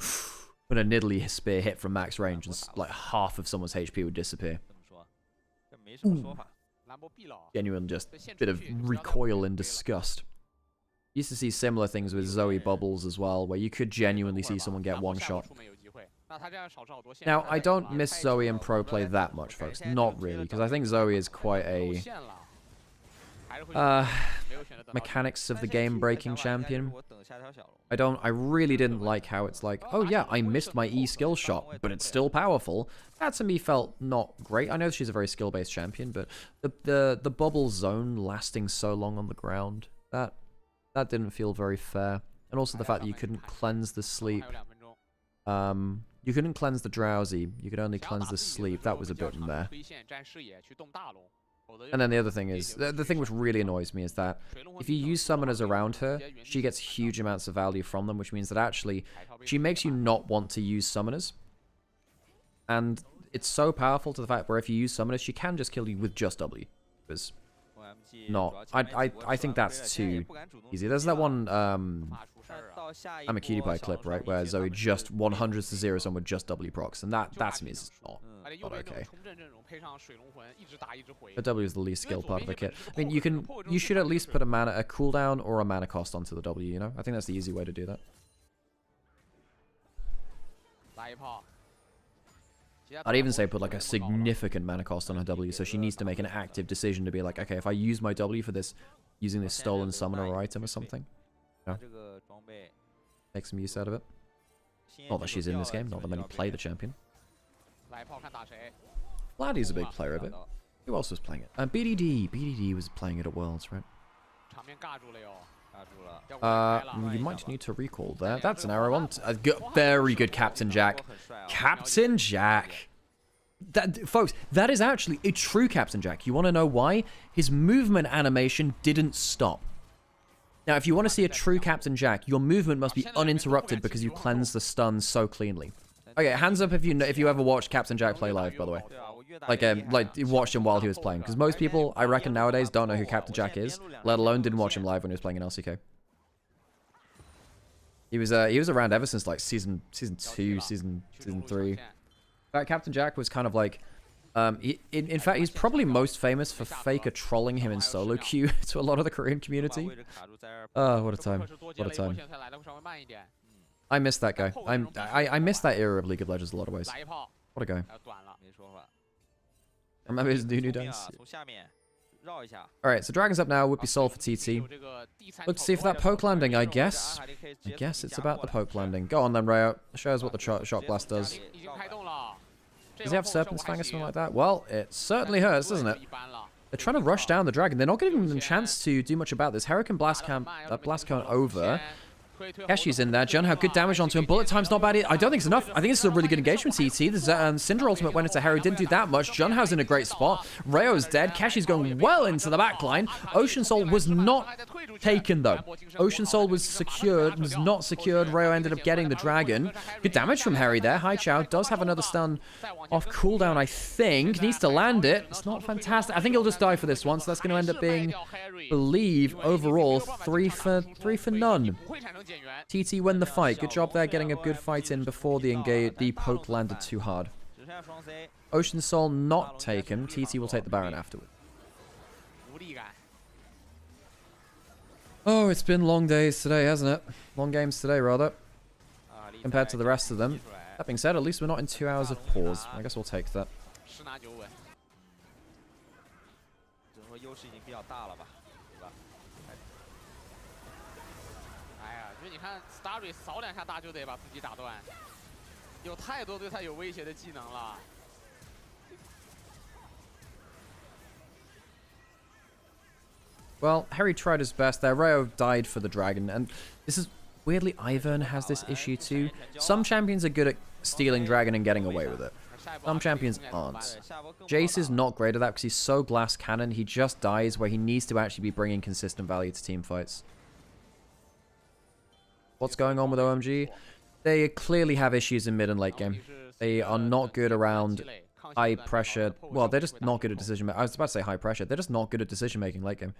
when a Nidalee spear hit from max range, and like half of someone's HP would disappear. Ooh. Genuine just bit of recoil and disgust. Used to see similar things with Zoe Bubbles as well, where you could genuinely see someone get one shot. Now, I don't miss Zoe in pro play that much, folks. Not really, because I think Zoe is quite a mechanics of the game breaking champion. I really didn't like how it's like, oh yeah, I missed my E skill shot, but it's still powerful. That to me felt not great. I know she's a very skill based champion, but the bubble zone lasting so long on the ground, that didn't feel very fair. And also the fact that you couldn't cleanse the sleep. You couldn't cleanse the drowsy. You could only cleanse the sleep. That was a bit meh. And then the other thing is, the thing which really annoys me is that if you use summoners around her, she gets huge amounts of value from them, which means that actually she makes you not want to use summoners. And it's so powerful to the fact where if you use summoners, she can just kill you with just W. Because I think that's too easy. There's that one I'm a Cutie Pie clip, right, where Zoe just 100s to 0 someone with just W procs, and that to me is not okay. But W is the least skilled part of the kit. I mean, you should at least put a cooldown or a mana cost onto the W, you know? I think that's the easy way to do that. I'd even say put like a significant mana cost on her W, so she needs to make an active decision to be like, okay, if I use my W for this, using this stolen summoner or item or something, you know, make some use out of it. Not that she's in this game, not that many play the champion. Vladdy's a big player of it. Who else was playing it? BDD was playing it at Worlds, right? You might need to recall there. That's an arrow on. Very good, Captain Jack. Captain Jack. Folks, that is actually a true Captain Jack. You want to know why? His movement animation didn't stop. Now, if you want to see a true Captain Jack, your movement must be uninterrupted because you cleanse the stun so cleanly. Okay, hands up if you ever watched Captain Jack play live, by the way. Like you watched him while he was playing, because most people, I reckon nowadays, don't know who Captain Jack is, let alone didn't watch him live when he was playing in LCK. He was around ever since like season 2, season 3. In fact, Captain Jack was kind of like, in fact, he's probably most famous for Faker trolling him in solo queue to a lot of the Korean community. Oh, what a time! What a time! I miss that guy. I miss that era of League of Legends in a lot of ways. What a guy. Remember his new dance? Alright, so Dragon's up now. Would be sold for TT. Look to see for that poke landing, I guess. I guess it's about the poke landing. Go on then, Rayo. Show us what the Shock Blast does. Does he have Serpent's Fang or something like that? Well, it certainly hurts, doesn't it? They're trying to rush down the Dragon. They're not giving them a chance to do much about this. Hurricane Blast Cone over. Keshi's in there. Junhao, good damage onto him. Bullet time's not bad. I don't think it's enough. I think this is a really good engagement, TT. The Syndra ultimate went into Harry. Didn't do that much. Junhao's in a great spot. Rayo's dead. Keshi's going well into the backline. Ocean Soul was not taken, though. Ocean Soul was secured. Was not secured. Rayo ended up getting the Dragon. Good damage from Harry there. Hai Chao does have another stun off cooldown, I think. Needs to land it. It's not fantastic. I think he'll just die for this one, so that's going to end up being, I believe, overall, 3 for none. TT win the fight. Good job there getting a good fight in before the poke landed too hard. Ocean Soul not taken. TT will take the Baron afterward. Oh, it's been long days today, hasn't it? Long games today, rather. Compared to the rest of them. That being said, at least we're not in 2 hours of pause. I guess we'll take that. Starry 扫2下大就得把自己打断，有太多对他有威胁的技能了。Well, Harry tried his best there. Rayo died for the Dragon, and this is weirdly Ivern has this issue too. Some champions are good at stealing Dragon and getting away with it. Some champions aren't. Jace is not great at that because he's so glass cannon. He just dies where he needs to actually be bringing consistent value to team fights. What's going on with OMG? They clearly have issues in mid and late game. They are not good around high pressure. Well, they're just not good at decision making. I was about to say high pressure. They're just not good at decision making late game.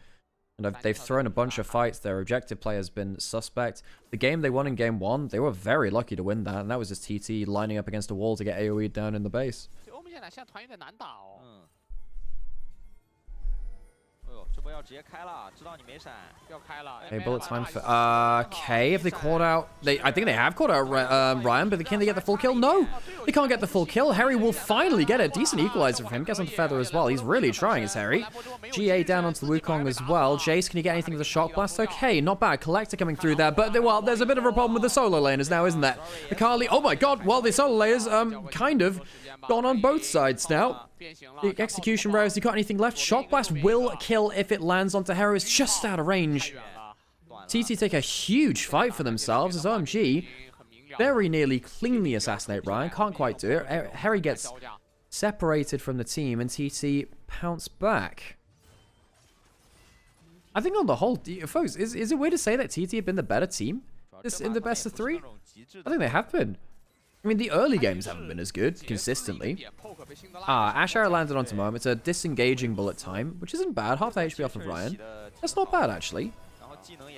And they've thrown a bunch of fights. Their objective play has been suspect. The game they won in game 1, they were very lucky to win that. And that was just TT lining up against a wall to get AoE down in the base. Okay, bullet time for okay. If they caught out, I think they have caught out Ryan, but can they get the full kill? No, they can't get the full kill. Harry will finally get a decent equalizer from him. Gets onto Feather as well. He's really trying, is Harry. GA down onto the Wukong as well. Jace, can he get anything with the Shock Blast? Okay, not bad. Collector coming through there, but well, there's a bit of a problem with the solo laners now, isn't there? The Carly, oh my god, well, the solo layers kind of gone on both sides now. The execution rares, you got anything left? Shock Blast will kill if it lands onto Harry. It's just out of range. TT take a huge fight for themselves as OMG very nearly cleanly assassinate Ryan. Can't quite do it. Harry gets separated from the team and TT pounce back. I think on the whole, folks, is it weird to say that TT have been the better team in the best of 3? I think they have been. I mean, the early games haven't been as good, consistently. Ash Arrow landed onto Mom. It's a disengaging bullet time, which isn't bad. Half the HP off of Ryan. That's not bad, actually.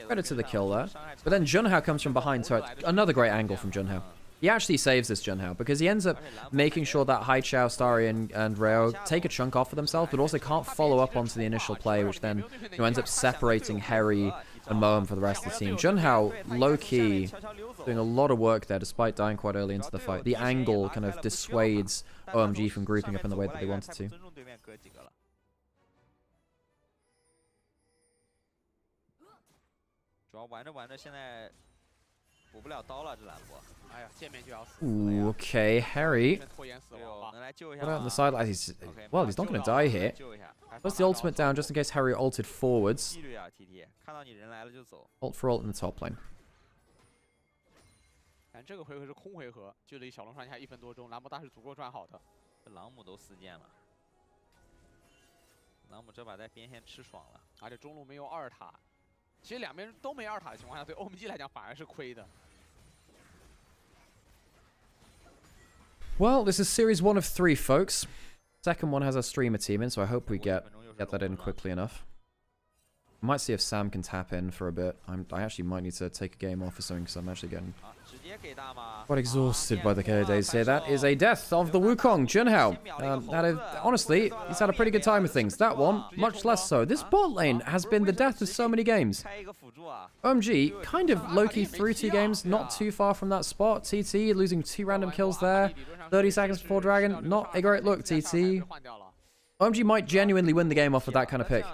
Credit to the kill there. But then Junhao comes from behind, so another great angle from Junhao. He actually saves this Junhao, because he ends up making sure that Hai Chao, Starry, and Rayo take a chunk off for themselves, but also can't follow up onto the initial play, which then ends up separating Harry and Moem for the rest of the team. Junhao, low-key, doing a lot of work there, despite dying quite early into the fight. The angle kind of dissuades OMG from grouping up in the way that they wanted to. Ooh, okay, Harry. What out on the side? Well, he's not going to die here. Puts the ultimate down just in case Harry ulted forwards. Ult for ult in the top lane. 这个回合是空回合，距离小龙上下1分多钟，蓝魔大是足够赚好的。朗姆都4件了，朗姆这把在边线吃爽了，而且中路没有2塔，其实两边都没2塔的情况下，对 OMG 来讲反而是亏的。 Well, this is series 1 of 3, folks. Second one has a streamer team in, so I hope we get that in quickly enough. I might see if Sam can tap in for a bit. I actually might need to take a game off or something because I'm actually getting quite exhausted by the KO days here. That is a death of the Wukong, Junhao. Honestly, he's had a pretty good time with things. That one, much less so. This bot lane has been the death of so many games. OMG, kind of low-key through 2 games, not too far from that spot. TT losing 2 random kills there. 30 seconds before Dragon, not a great look, TT. OMG might genuinely win the game off of that kind of pick.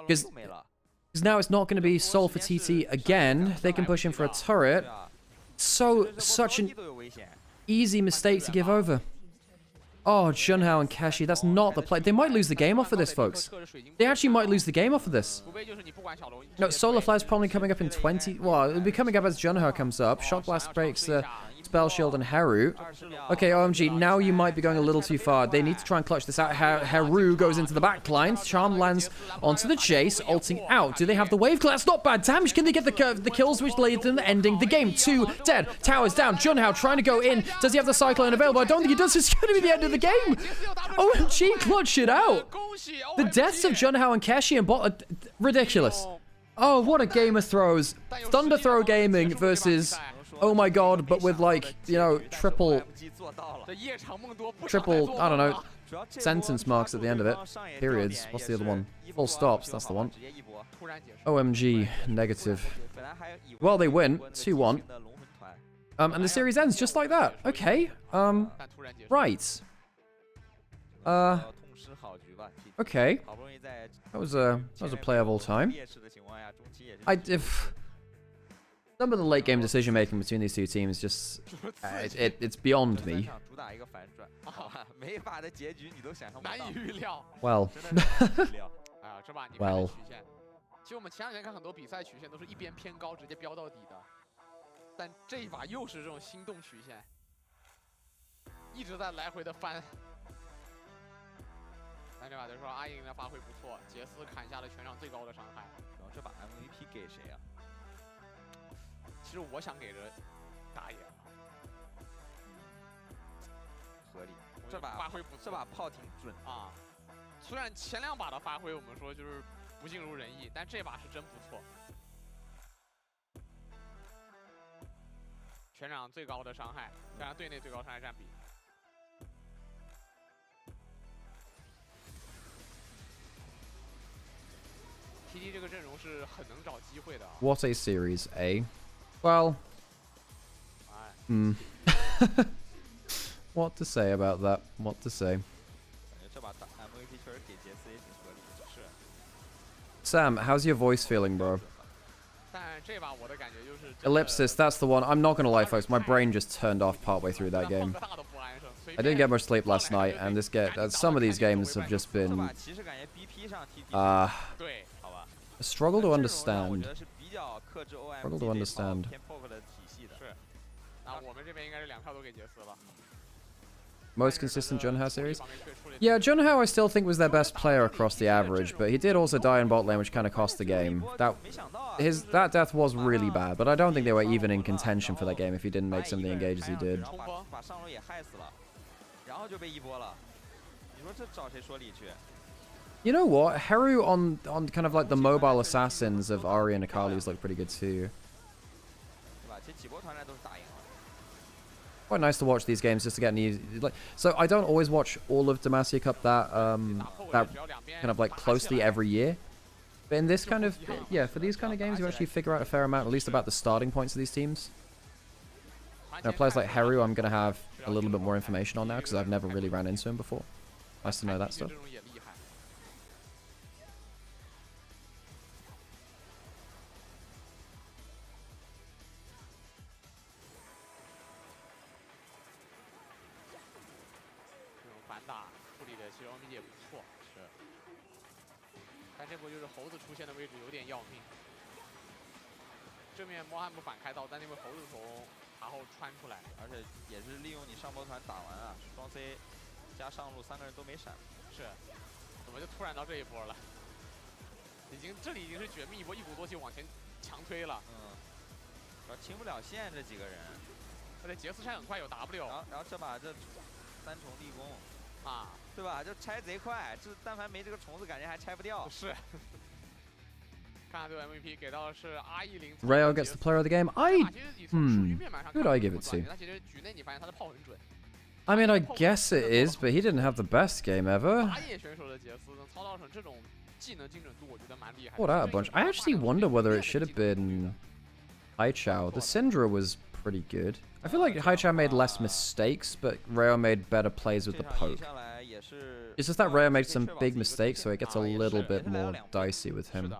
Because now it's not going to be Soul for TT again. They can push him for a turret. Such an easy mistake to give over. Oh, Junhao and Keshi, that's not the play. They might lose the game off of this, folks. They actually might lose the game off of this. No, Solar Flare's probably coming up in 20... Well, it'll be coming up as Junhao comes up. Shock Blast breaks the Spell Shield and Heru. Okay, OMG, now you might be going a little too far. They need to try and clutch this out. Heru goes into the back line. Charm lands onto the chase, ulting out. Do they have the wave class? Not bad damage. Can they get the kills which lead to the ending the game? 2 dead. Towers down. Junhao trying to go in. Does he have the Cyclone available? I don't think he does. It's going to be the end of the game. OMG, clutch it out. The deaths of Junhao and Keshi and bot are ridiculous. Oh, what a game of throws. ThunderTalk Gaming versus... Oh my god, but with like, you know, triple, I don't know, sentence marks at the end of it. Periods. What's the other one? Full stops, that's the one. OMG, negative. Well, they win, 2-1. And the series ends just like that. Okay, right. Okay. That was a play of all time. Some of the late game decision making between these 2 teams just it's beyond me. Well. Well. 其实我们前2年看很多比赛曲线都是一边偏高直接飙到底的，但这一把又是这种心动曲线，一直在来回的翻。但这把就说阿银的发挥不错，杰斯砍下了全场最高的伤害。然后这把 MVP 给谁啊？ 其实我想给着打野，合理。这把发挥不错，这把炮挺准啊。虽然前2把的发挥我们说就是不尽如人意，但这把是真不错。全场最高的伤害，加上队内最高伤害占比。TD 这个阵容是很能找机会的。What a series, eh? Well, what to say about that? What to say? Sam, how's your voice feeling, bro? Ellipsis, that's the one. I'm not gonna lie, folks. My brain just turned off partway through that game. I didn't get much sleep last night, and some of these games have just been a struggle to understand. Struggle to understand. Most consistent Junhao series? Yeah, Junhao I still think was their best player across the average, but he did also die in bot lane, which kind of cost the game. That death was really bad, but I don't think they were even in contention for that game if he didn't make some of the engages he did. You know what? Heru on kind of like the mobile assassins of Ahri and Akali's look pretty good too. Quite nice to watch these games just to get an easy, so I don't always watch all of Demacia Cup that kind of like closely every year. But in this kind of, yeah, for these kind of games you actually figure out a fair amount, at least about the starting points of these teams. Now players like Heru I'm gonna have a little bit more information on now because I've never really ran into him before. Nice to know that stuff. W， 然后这把这3重立功啊，对吧？就拆贼快，这但凡没这个虫子，感觉还拆不掉。是。MVP 给到的是 R10。Rayo gets the player of the game. Who do I give it to? 他其实局内你发现他的炮很准。 I mean, I guess it is, but he didn't have the best game ever. 打野选手的杰斯能操到成这种技能精准度，我觉得蛮厉害。 What a bunch. I actually wonder whether it should have been Haichao. The Syndra was pretty good. I feel like Haichao made less mistakes, but Rayo made better plays with the poke. It's just that Rayo made some big mistakes, so it gets a little bit more dicey with him.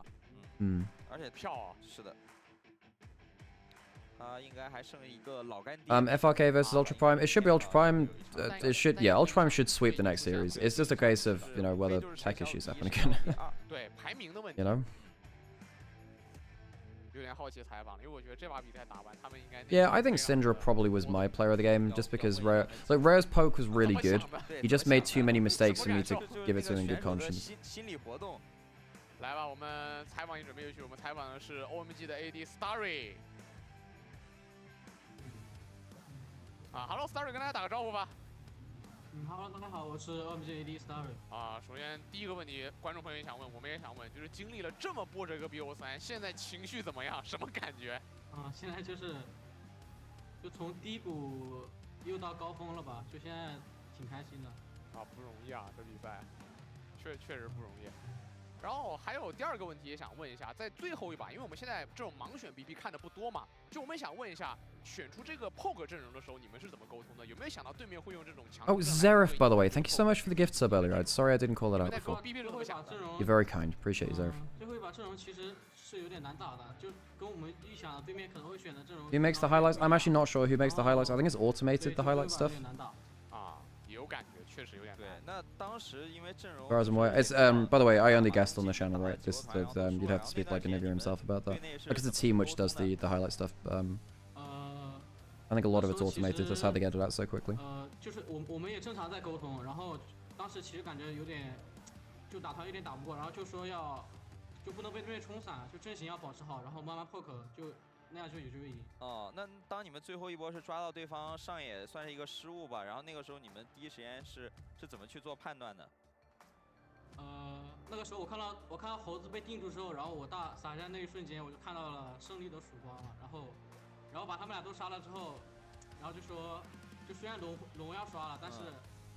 FRK versus Ultra Prime. It should be Ultra Prime. Ultra Prime should sweep the next series. It's just a case of, you know, whether tech issues happen again. You know? Yeah, I think Syndra probably was my player of the game, just because Rayo's poke was really good. He just made too many mistakes for me to give it to him in good conscience. 来吧，我们采访也准备就绪，我们采访的是 OMG 的 AD Starry。Hello Starry， 跟大家打个招呼吧。Hello， 大家好，我是 OMG AD Starry。首先第一个问题，观众朋友也想问，我们也想问，就是经历了这么波折个 BO3，现在情绪怎么样？什么感觉？现在就从低谷又到高峰了吧？就现在挺开心的。不容易啊，这比赛，确实不容易。 然后还有第二个问题也想问一下，在最后一把，因为我们现在这种盲选 BP 看的不多嘛，就我们想问一下，选出这个 poke 阵容的时候，你们是怎么沟通的？有没有想到对面会用这种强？ Oh, Zerif, by the way, thank you so much for the gift sub earlier. Sorry I didn't call that out before. You're very kind. Appreciate you, Zerif. 最后一把阵容其实是有点难打的，就跟我们预想的对面可能会选的阵容。 Who makes the highlights? I'm actually not sure who makes the highlights. I think it's automated the highlight stuff. 有感觉，确实有点难。那当时因为阵容。 As far as I'm aware, it's by the way, I only guessed on the channel, right? This you'd have to speak like Onivia himself about that. Because the team which does the highlight stuff. I think a lot of it's automated. That's how they get it out so quickly. 就是我们也正常在沟通，然后当时其实感觉有点就打团有点打不过，然后就说就不能被对面冲散，就阵型要保持好，然后慢慢 poke 就。 那样就也就赢。那当你们最后一波是抓到对方上野，算是一个失误吧。然后那个时候你们第一时间是怎么去做判断的？那个时候我看到猴子被定住之后，然后我大撒下那一瞬间，我就看到了胜利的曙光了。然后把他们俩都杀了之后，然后就说，就虽然龙要刷了，但是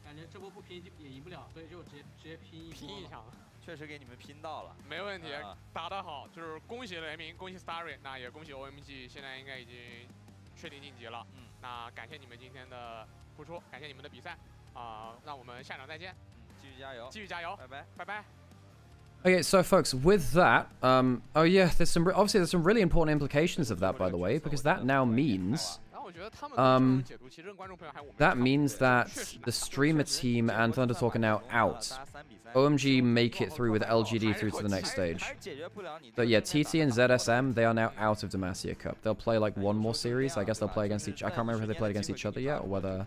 感觉这波不拼也赢不了，所以就直接拼一场。 确实给你们拼到了，没问题，打得好，就是恭喜雷鸣，恭喜 Starry， 那也恭喜 OMG， 现在应该已经确定晋级了。那感谢你们今天的付出，感谢你们的比赛那我们下场再见。继续加油，继续加油，拜拜，拜拜。 Okay, so folks, with that, oh yeah, there's some really important implications of that, by the way, because that now means, that means that the streamer team and ThunderTalk are now out. OMG make it through with LGD through to the next stage. But yeah, TT and ZSM, they are now out of Demacia Cup. They'll play like one more series. I guess they'll play against each. I can't remember if they played against each other yet or whether.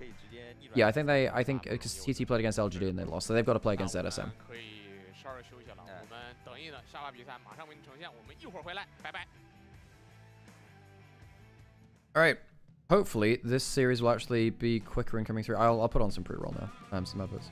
Yeah, I think because TT played against LGD and they lost, so they've got to play against ZSM. All right. Hopefully, this series will actually be quicker in coming through. I'll put on some pre-roll now. Some others.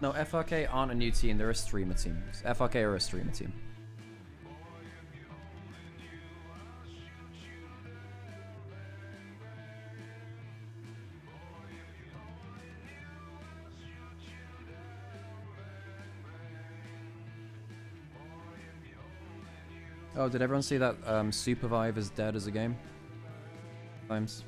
No, FRK aren't a new team. They're a streamer team. FRK are a streamer team. Oh, did everyone see that Supervive is dead as a game? Times.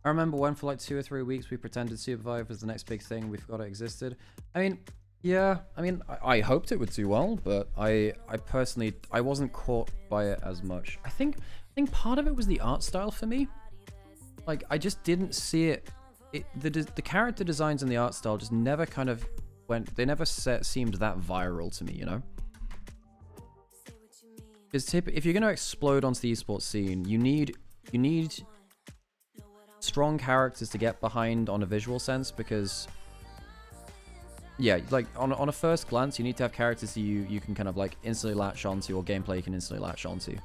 I remember when for like 2 or 3 weeks we pretended Supervive was the next big thing, we forgot it existed. I mean, yeah, I hoped it would do well, but I personally, I wasn't caught by it as much. I think part of it was the art style for me. Like, I just didn't see it. The character designs and the art style just never kind of went, they never seemed that viral to me, you know? Because if you're going to explode onto the esports scene, you need strong characters to get behind on a visual sense, because yeah, like on a first glance you need to have characters that you can kind of like instantly latch onto, or gameplay you can instantly latch onto. And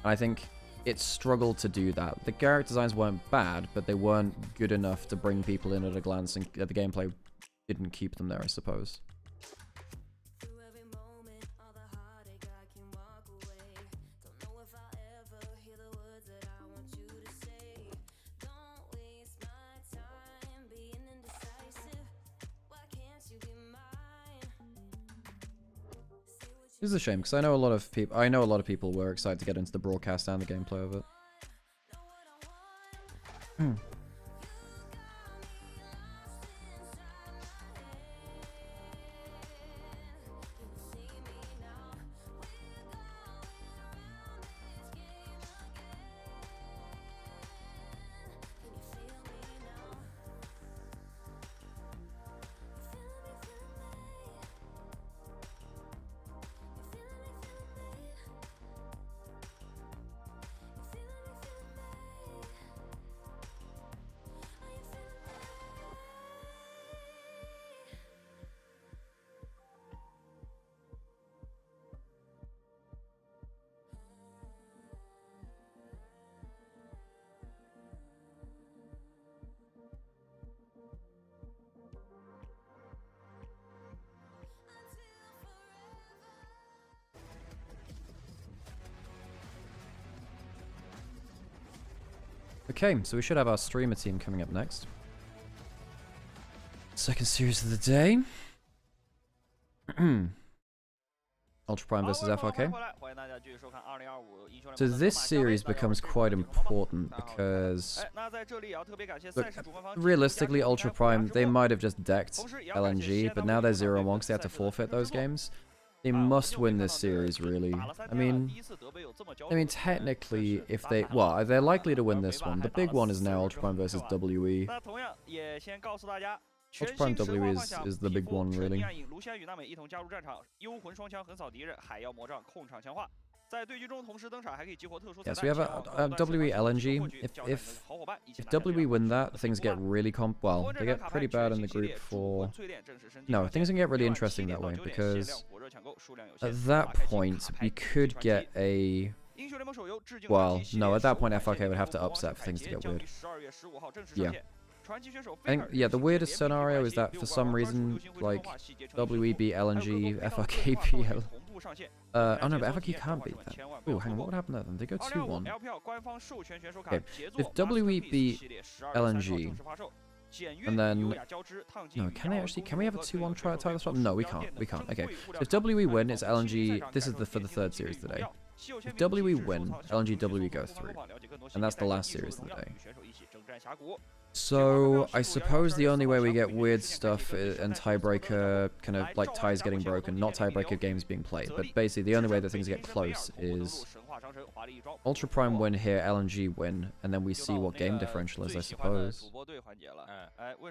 I think it struggled to do that. The character designs weren't bad, but they weren't good enough to bring people in at a glance, and the gameplay didn't keep them there, I suppose. This is a shame, because I know a lot of people were excited to get into the broadcast and the gameplay of it. Okay, so we should have our streamer team coming up next. Second series of the day. Ultra Prime versus FRK. So this series becomes quite important because, look, realistically, Ultra Prime, they might have just decked LNG, but now they're 0-1 because they had to forfeit those games. They must win this series, really. I mean, technically, if they... Well, they're likely to win this one. The big one is now Ultra Prime versus WE. Ultra Prime WE is the big one, really. Yeah, so we have a WE LNG. If WE win that, things get really well, they get pretty bad in the group for... No, things can get really interesting that way, because at that point, we could get a... Well, no, at that point, FRK would have to upset for things to get weird. Yeah. I think, yeah, the weirdest scenario is that for some reason, like, WE beat LNG, FRK beat oh no, but FRK can't beat that. Oh, hang on, what would happen there then? They go 2-1. Okay, if WE beat LNG, and then... No, can we have a 2-1 try to tie this one? No, we can't. Okay, so if WE win, it's LNG... This is for the third series today. If WE win, LNG WE go through. And that's the last series of the day. So I suppose the only way we get weird stuff and tiebreaker kind of like ties getting broken, not tiebreaker games being played, but basically the only way that things get close is Ultra Prime win here, LNG win, and then we see what game differential is, I suppose.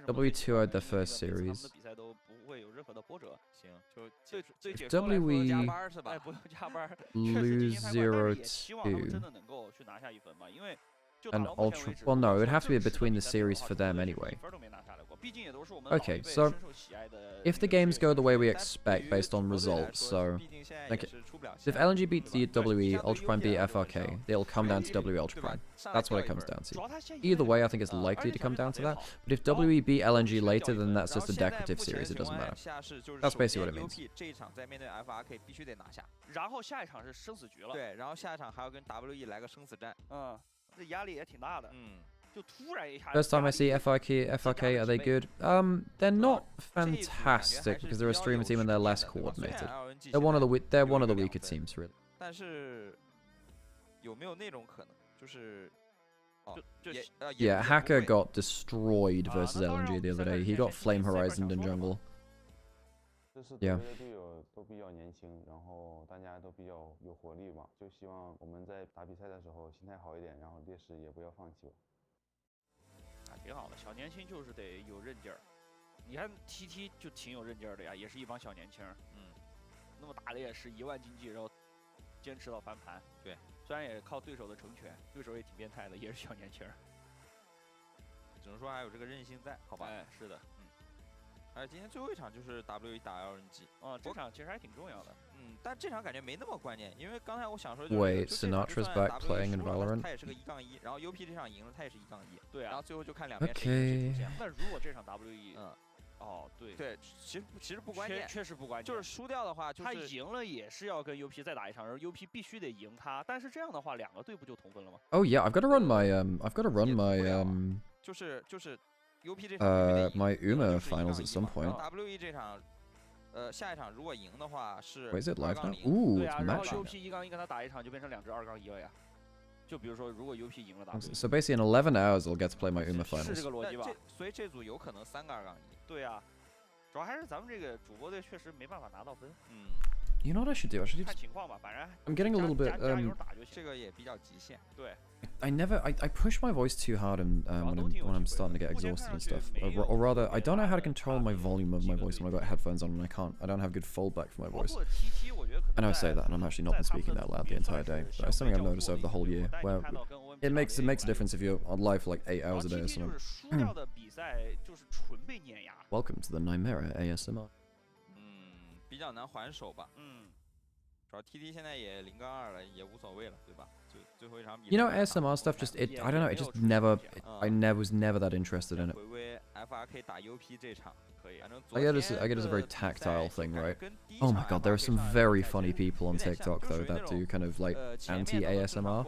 W2 the first series. If WE lose 0-2 and Ultra, well no, it would have to be between the series for them anyway. Okay, so if the games go the way we expect based on results, so okay, if LNG beats the WE, Ultra Prime beat FRK, it'll come down to W Ultra Prime. That's what it comes down to. Either way, I think it's likely to come down to that. But if WE beat LNG later, then that's just a decorative series. It doesn't matter. That's basically what it means. 然后下一场是生死局了。对，然后下一场还要跟 WE 来个生死战。这压力也挺大的。就突然一下。First time I see FRK, are they good? They're not fantastic because they're a streamer team and they're less coordinated. They're one of the weaker teams, really. 但是有没有那种可能，就是Yeah, Hacker got destroyed versus LNG the other day. He got Flame Horizoned in jungle. 这次Yeah. 的队友都比较年轻，然后大家都比较有活力嘛，就希望我们在打比赛的时候心态好一点，然后劣势也不要放弃吧。挺好的，小年轻就是得有韧劲儿。你看 TT 就挺有韧劲儿的呀，也是一帮小年轻。那么打的也是1万经济，然后坚持到翻盘。对，虽然也靠对手的成全，对手也挺变态的，也是小年轻。只能说还有这个韧性在，好吧？哎，是的。而且今天最后一场就是 WE 打 LNG， 这场其实还挺重要的。但这场感觉没那么关键，因为刚才我想说 Wait, Sinatra's back playing in Valorant? 他也是个1-1，然后 UP 这场赢了，他也是1-1。对啊。然后最后就看两边谁赢谁出现。那如果这场 WE， 哦，对，其实不关键，确实不关键。就是输掉的话，就是他赢了也是要跟 UP 再打一场，而 UP 必须得赢他。但是这样的话，两个队不就同分了吗 Oh yeah, I've got to run my就是UP 这场my UMA finals at some point. WE 这场。下一场如果赢的话是 Wait, is it live now? Ooh, 对啊， it's 然后 matching. UP 1-1跟他打一场就变成2支2-1了呀。就比如说，如果 UP 赢了 WE， So basically in 11 hours I'll get to play my UMA 是 finals. 这个逻辑吧？所以这组有可能3个2-1。对啊，主要还是咱们这个主播队确实没办法拿到分。You know what I should do? I should 看情况吧，反正 I'm getting a little bit 这个也比较极限。对。I push my voice too hard when I'm starting to get exhausted and stuff. Or rather, I don't know how to control my volume of my voice when I've got headphones on and I don't have good foldback for my voice. I know I say that and I'm actually not been speaking that loud the entire day, but it's something I've noticed over the whole year where it makes a difference if you're on live for like 8 hours a day or something. Welcome to the Nymaera ASMR. 比较难还手吧。主要 TT 现在也0-2了，也无所谓了，对吧？最后一场比赛。You know, ASMR stuff just I don't know, it just never I was never that interested in it. 回归 FRK 打 UP 这场可以。I get it as a very tactile thing, right? Oh my god, there are some very funny people on TikTok though that do kind of like anti-ASMR.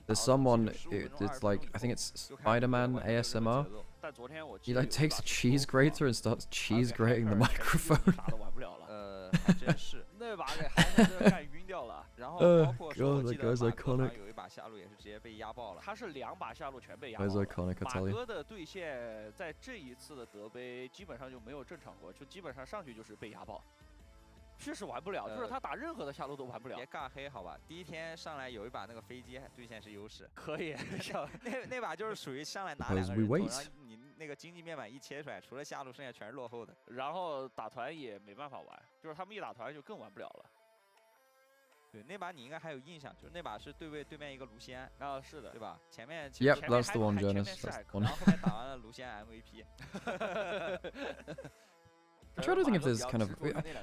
There's someone, it's like, I think it's Spider-Man ASMR. He like takes a cheese grater and starts cheese grating the microphone. 还真是，那把给韩国队干晕掉了。然后包括说，我记得马哥有一把下路也是直接被压爆了。他是2把下路全被压爆了。马哥的对线在这一次的德杯基本上就没有正常过，就基本上上去就是被压爆。确实玩不了，就是他打任何的下路都玩不了。别尬黑好吧，第一天上来有一把那个飞机对线是优势。可以，那把就是属于上来拿2个人头，然后你那个经济面板一切出来，除了下路剩下全是落后的。然后打团也没办法玩，就是他们一打团就更玩不了了。对，那把你应该还有印象，就是那把是对面一个卢锡安啊，是的，对吧？前面 Yep, that's the one, Jonas. 然后后面打完了卢锡安 MVP。I try to think if there's kind of,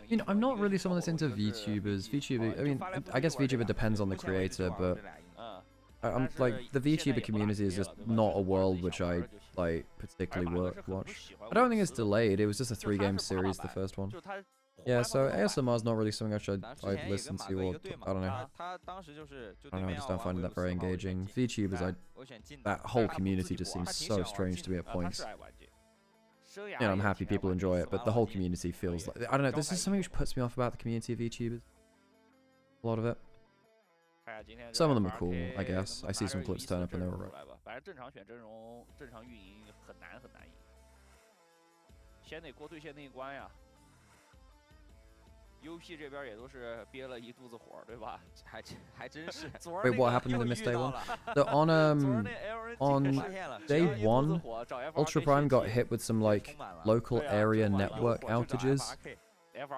you know, I'm not really someone that's into VTubers. VTuber, I mean, I guess VTuber depends on the creator, but I'm like the VTuber community is just not a world which I like particularly watch. I don't think it's delayed. It was just a 3-game series, the first one. Yeah, so ASMR is not really something I'd listen to, or I don't know. I don't know, I just don't find that very engaging. VTubers, that whole community just seems so strange to me at points. You know, I'm happy people enjoy it, but the whole community feels like, I don't know, this is something which puts me off about the community of VTubers. A lot of it. Some of them are cool, I guess. I see some clips turn up and they were right. 反正正常选阵容、正常运营很难赢，先得过对线那一关呀。UP 这边也都是憋了一肚子火，对吧？还真是。Wait, what happened in the missed day one? So on day 1, Ultra Prime got hit with some like local area network outages,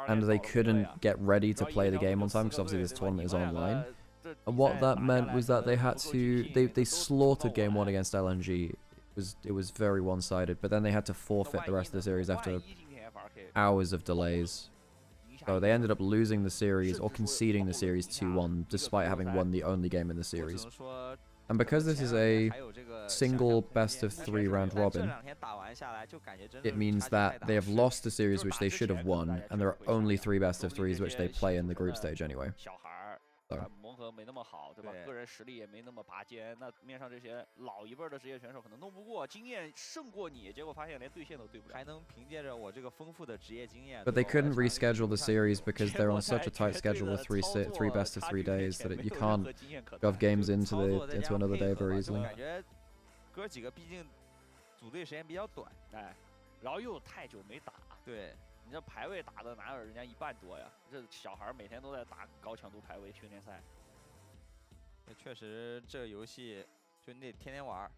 and they couldn't get ready to play the game on time because obviously this tournament is online. And what that meant was that they had to they slaughtered game 1 against LNG. It was very one-sided, but then they had to forfeit the rest of the series after hours of delays. So they ended up losing the series or conceding the series 2-1 despite having won the only game in the series. And because this is a single best-of-3 round robin, it means that they have lost the series which they should have won, and there are only 3 best-of-3s which they play in the group stage anyway. So. 磨合没那么好，对吧？个人实力也没那么拔尖，那面上这些老一辈的职业选手可能弄不过，经验胜过你，结果发现连对线都对不了。还能凭借着我这个丰富的职业经验。But they couldn't reschedule the series because they're on such a tight schedule with three best-of-3 days that you can't shove games into another day very easily. 感觉哥几个毕竟组队时间比较短，哎，然后又太久没打，对。 你这排位打的哪有人家1半多呀？这小孩每天都在打高强度排位训练赛。确实，这个游戏就你得天天玩。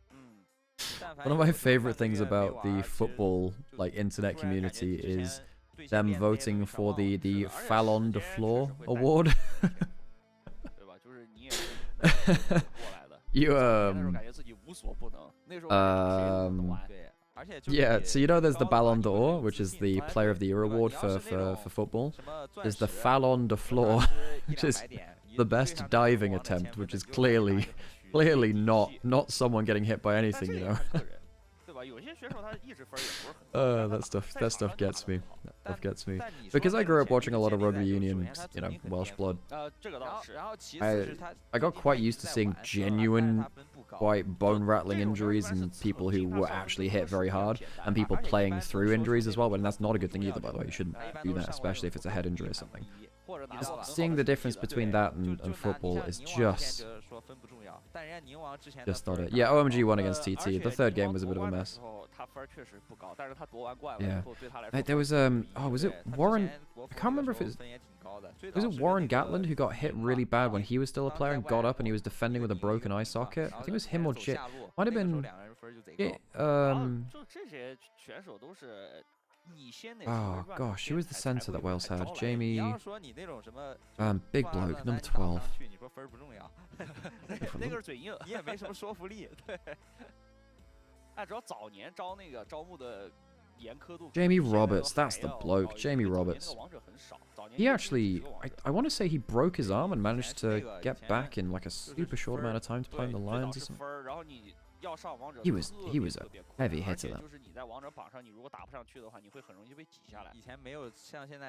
One of my favorite things about the football like internet community is them voting for the Fallon de Floor award. Yeah, so you know there's the Ballon d'Or, which is the Player of the Year award for football. There's the Fallon de Floor, which is the best diving attempt, which is clearly not someone getting hit by anything, you know. That stuff gets me. That stuff gets me. Because I grew up watching a lot of rugby union, you know, Welsh blood. I got quite used to seeing genuine, quite bone-rattling injuries and people who were actually hit very hard, and people playing through injuries as well. But that's not a good thing either, by the way. You shouldn't do that, especially if it's a head injury or something. Seeing the difference between that and football is just not it. Yeah, OMG won against TT. The third game was a bit of a mess. Yeah. There was was it Warren? I can't remember if it was it Warren Gatland who got hit really bad when he was still a player and got up and he was defending with a broken eye socket. I think it was him or Jit. Might have been. Oh gosh, who was the center that Wales had? Jamie. Big bloke, number 12. Jamie Roberts, that's the bloke. Jamie Roberts. He actually, I want to say he broke his arm and managed to get back in like a super short amount of time to play in the Lions or something. He was a heavy hitter though.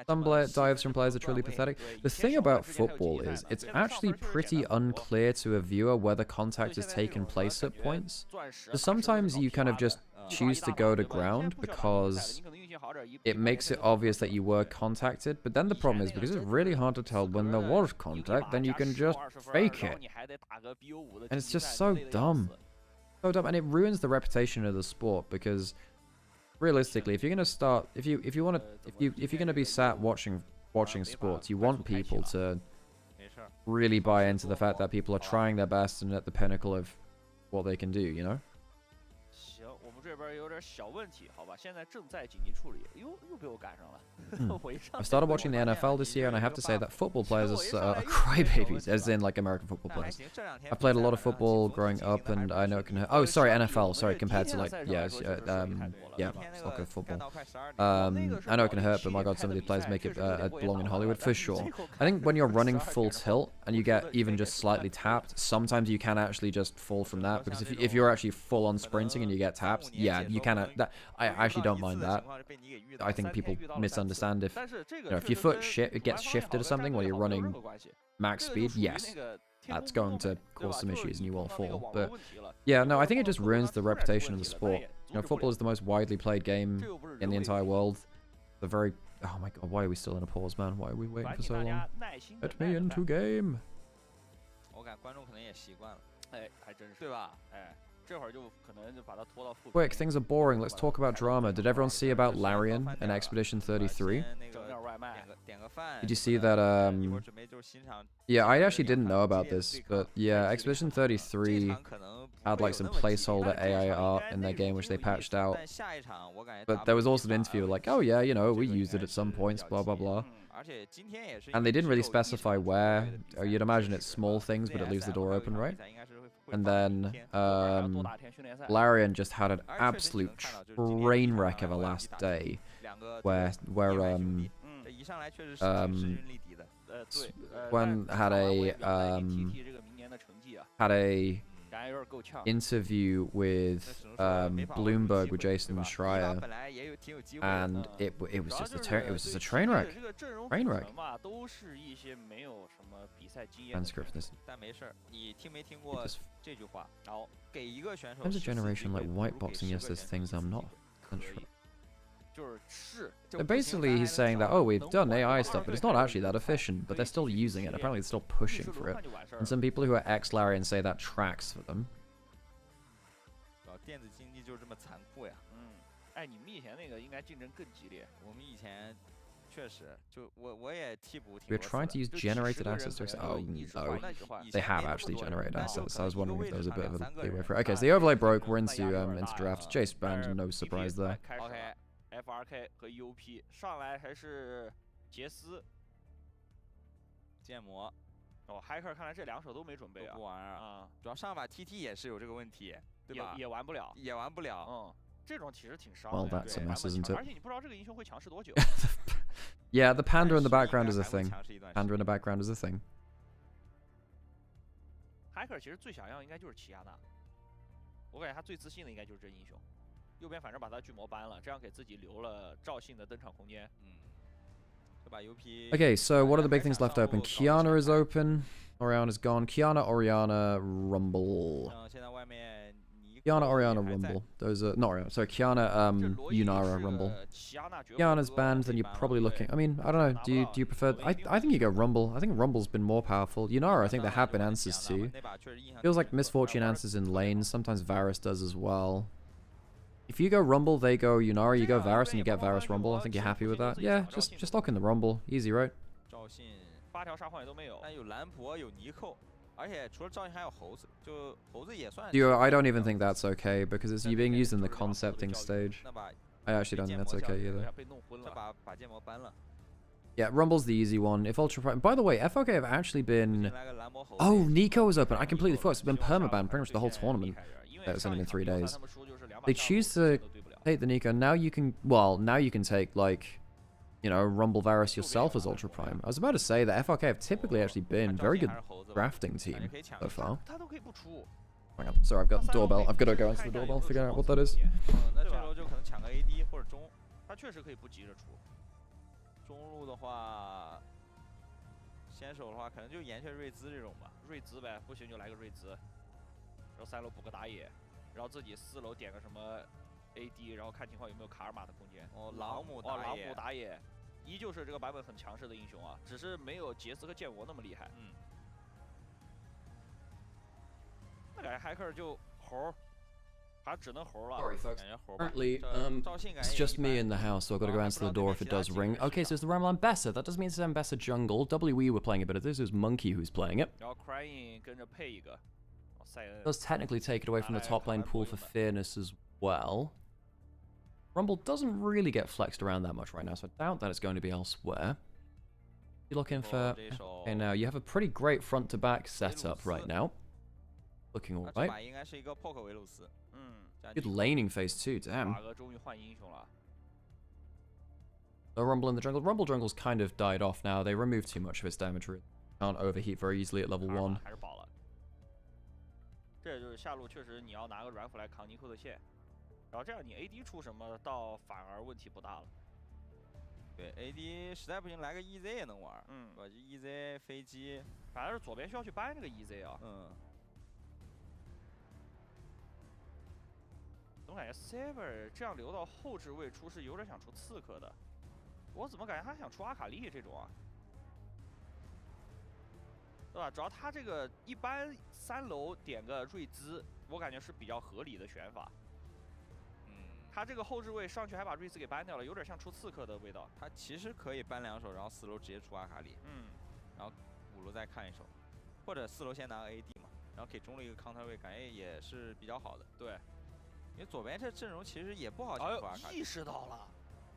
Some dives from players are truly pathetic. The thing about football is it's actually pretty unclear to a viewer whether contact has taken place at points. So sometimes you kind of just choose to go to ground because it makes it obvious that you were contacted, but then the problem is because it's really hard to tell when there was contact, then you can just fake it. And it's just so dumb. So dumb, and it ruins the reputation of the sport because realistically, if you're gonna start, if you're gonna be sat watching sports, you want people to really buy into the fact that people are trying their best and at the pinnacle of what they can do, you know. I started watching the NFL this year, and I have to say that football players are crybabies, as in like American football players. I played a lot of football growing up, and I know it can hurt. Oh, sorry, NFL. Sorry, compared to like soccer, football. I know it can hurt, but my God, some of these players make it belong in Hollywood for sure. I think when you're running full tilt and you get even just slightly tapped, sometimes you can actually just fall from that because if you're actually full on sprinting and you get tapped, yeah, you cannot. I actually don't mind that. I think people misunderstand if if your foot gets shifted or something while you're running max speed. Yes, that's going to cause some issues and you won't fall. But yeah, no, I think it just ruins the reputation of the sport. You know, football is the most widely played game in the entire world. The very oh my God, why are we still in a pause, man? Why are we waiting for so long? Let me into game. 感观众可能也习惯了。哎，还真是，对吧？哎。 这会儿就可能就把它拖到副。 Quick, things are boring. Let's talk about drama. Did everyone see about Larian and Expedition 33? Did you see that? Yeah, I actually didn't know about this, but yeah, Expedition 33 had like some placeholder AI art in their game which they patched out. But there was also an interview like, oh yeah, you know, we used it at some points, blah blah blah. And they didn't really specify where. You'd imagine it's small things, but it leaves the door open, right? And then Larian just had an absolute train wreck of a last day, where Swen had a interview with Bloomberg with Jason Schreier, and it was just a train wreck. Train wreck. Transcript this. There's a generation like white boxing. Yes, there's things I'm not unsure. So basically, he's saying that, oh, we've done AI stuff, but it's not actually that efficient, but they're still using it. Apparently, they're still pushing for it. And some people who are ex-Larian say that tracks for them. 电子竞技就是这么残酷呀。哎，你们以前那个应该竞争更激烈。我们以前确实，就我也替补挺多次的。 We're trying to use generated assets to oh no, they have actually generated assets. So I was wondering if there was a bit of a leeway for it. Okay, so the overlay broke. We're into draft. Jace banned, no surprise there. OK, FRK 和 UP 上来还是杰斯、剑魔。哦，骇客看来这两手都没准备啊。不玩啊，主要上把 TT 也是有这个问题。 对吧？也玩不了，也玩不了。嗯，这种其实挺伤 Well, 的。that's a mess, isn't it? 而且你不知道这个英雄会强势多久。Yeah, the panda in the background is a thing. Panda in the background is a thing. 骇客其实最想要应该就是奇亚娜，我感觉他最自信的应该就是这英雄。右边反正把他巨魔搬了，这样给自己留了赵信的登场空间。就把 UP。 Okay, so what are the big things left open? Kiana is open. Oriana's gone. Kiana, Oriana, Rumble. 现在外面。 Kiana, Oriana, Rumble. Those are not Oriana. Sorry, Kiana, Yunara, Rumble. Kiana's banned, then you're probably looking. I mean, I don't know. Do you prefer? I think you go Rumble. I think Rumble's been more powerful. Yunara, I think there have been answers to. Feels like Misfortune answers in lanes. Sometimes Varus does as well. If you go Rumble, they go Yunara. You go Varus, and you get Varus Rumble. I think you're happy with that. Yeah, just lock in the Rumble. Easy, right? 8条沙皇也都没有。但有兰博，有尼寇。 而且除了赵信还有猴子，就猴子也算。I don't even think that's okay because it's you being used in the concepting stage. I actually don't think that's okay either. Yeah, Rumble's the easy one. If Ultra Prime. By the way, FRK have actually been. Oh, Nico is open. I completely forgot. It's been permabanned pretty much the whole tournament. It's only been 3 days. They choose to take the Nico. Now you can. Well, now you can take like. You know, Rumble Varus yourself as Ultra Prime. I was about to say that FRK have typically actually been very good drafting team so far. Hang on, sorry, I've got the doorbell. I've got to go answer the doorbell, figure out what that is. 那这楼就可能抢个 AD 或者中，他确实可以不急着出。中路的话，先手的话可能就岩雀瑞兹这种吧。瑞兹呗，不行就来个瑞兹，然后3楼补个打野，然后自己4楼点个什么 AD， 然后看情况有没有卡尔玛的空间。哦，朗姆打野。朗姆打野。 依旧是这个版本很强势的英雄啊，只是没有杰斯和剑魔那么厉害。那感觉骇客就猴，还只能猴了。感觉猴。Apparently, it's just me in the house, so I've got to go answer the door if it does ring. Okay, so it's the Ramlan Bessa. That doesn't mean it's Bessa jungle. WE were playing a bit of this. It was Monkey who's playing it. 然后 Crying 跟着配一个。Does technically take it away from the top lane pool for fairness as well. Rumble doesn't really get flexed around that much right now, so I doubt that it's going to be elsewhere. You're looking for... Okay, now, you have a pretty great front-to-back setup right now. Looking alright. Good laning phase too, damn. So Rumble in the jungle. Rumble jungle's kind of died off now. They removed too much of its damage. Can't overheat very easily at level 1. 这就是下路确实你要拿个软辅来扛尼寇的线。 然后这样你 AD 出什么倒反而问题不大了。对 ，AD 实在不行来个 EZ 也能玩，是吧？就 EZ 飞机，反正是左边需要去搬这个 EZ 啊。总感觉 Saber 这样留到后置位出是有点想出刺客的，我怎么感觉他想出阿卡丽这种啊？对吧？主要他这个一般3楼点个瑞兹，我感觉是比较合理的选法。他这个后置位上去还把瑞兹给搬掉了，有点像出刺客的味道。他其实可以搬2手，然后4楼直接出阿卡里，然后5楼再看1手，或者4楼先拿个 AD 嘛，然后给中路一个 counter 位，感觉也是比较好的。对，因为左边这阵容其实也不好进出阿卡里。意识到了。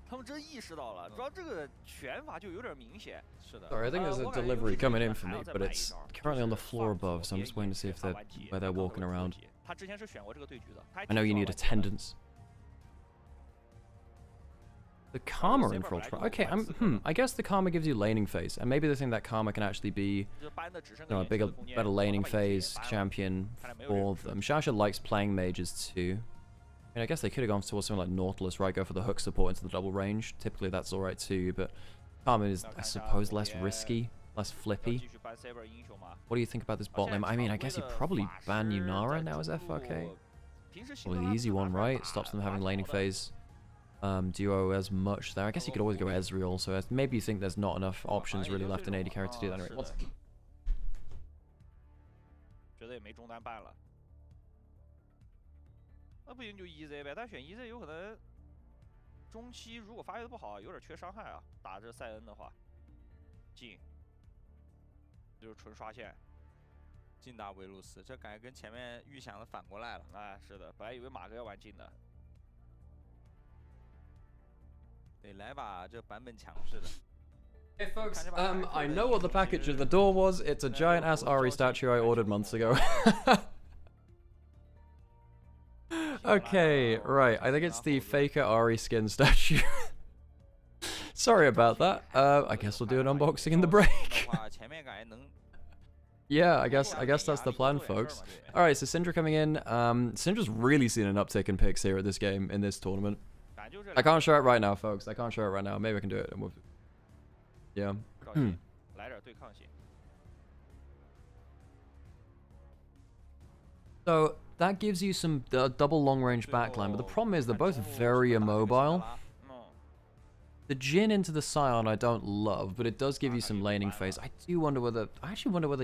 他们真意识到了，主要这个选法就有点明显。是的。 Sorry, I think there's a delivery coming in for me, but it's currently on the floor above, so I'm just waiting to see if where they're walking around. 他之前是选过这个对局的。I know you need attendance. The Karma in for Ultra. Okay, I guess the Karma gives you laning phase, and maybe they think that Karma can actually be, a better laning phase champion for them. Shasha likes playing mages too. I mean, I guess they could have gone towards something like Nautilus, right? Go for the hook support into the double range. Typically, that's alright too, but Karma is, I suppose, less risky, less flippy. What do you think about this bot lane? I mean, I guess you probably ban Nymaera now as FRK. Probably the easy one, right? Stops them having laning phase. Duo as much there. I guess you could always go Ezreal, so maybe you think there's not enough options really left in AD carry to do that. Anyway, one second. 觉得也没中单办了。那不行就 EZ 呗，但选 EZ 有可能中期如果发育的不好，有点缺伤害啊。打这塞恩的话，进就是纯刷线，进打维鲁斯，这感觉跟前面预想的反过来了。哎，是的，本来以为马哥要玩进的。 得来把这版本强势的。 Hey folks, I know what the package at the door was. It's a giant ass Ari statue I ordered months ago. Okay, right. I think it's the Faker Ari skin statue. Sorry about that. I guess we'll do an unboxing in the break. Yeah, I guess that's the plan, folks. All right, so Syndra coming in. Syndra's really seen an uptick in picks here at this game in this tournament. I can't show it right now, folks. I can't show it right now. Maybe I can do it. Yeah. So that gives you some double long-range backline, but the problem is they're both very immobile. The Jhin into the Scion I don't love, but it does give you some laning phase. I actually wonder whether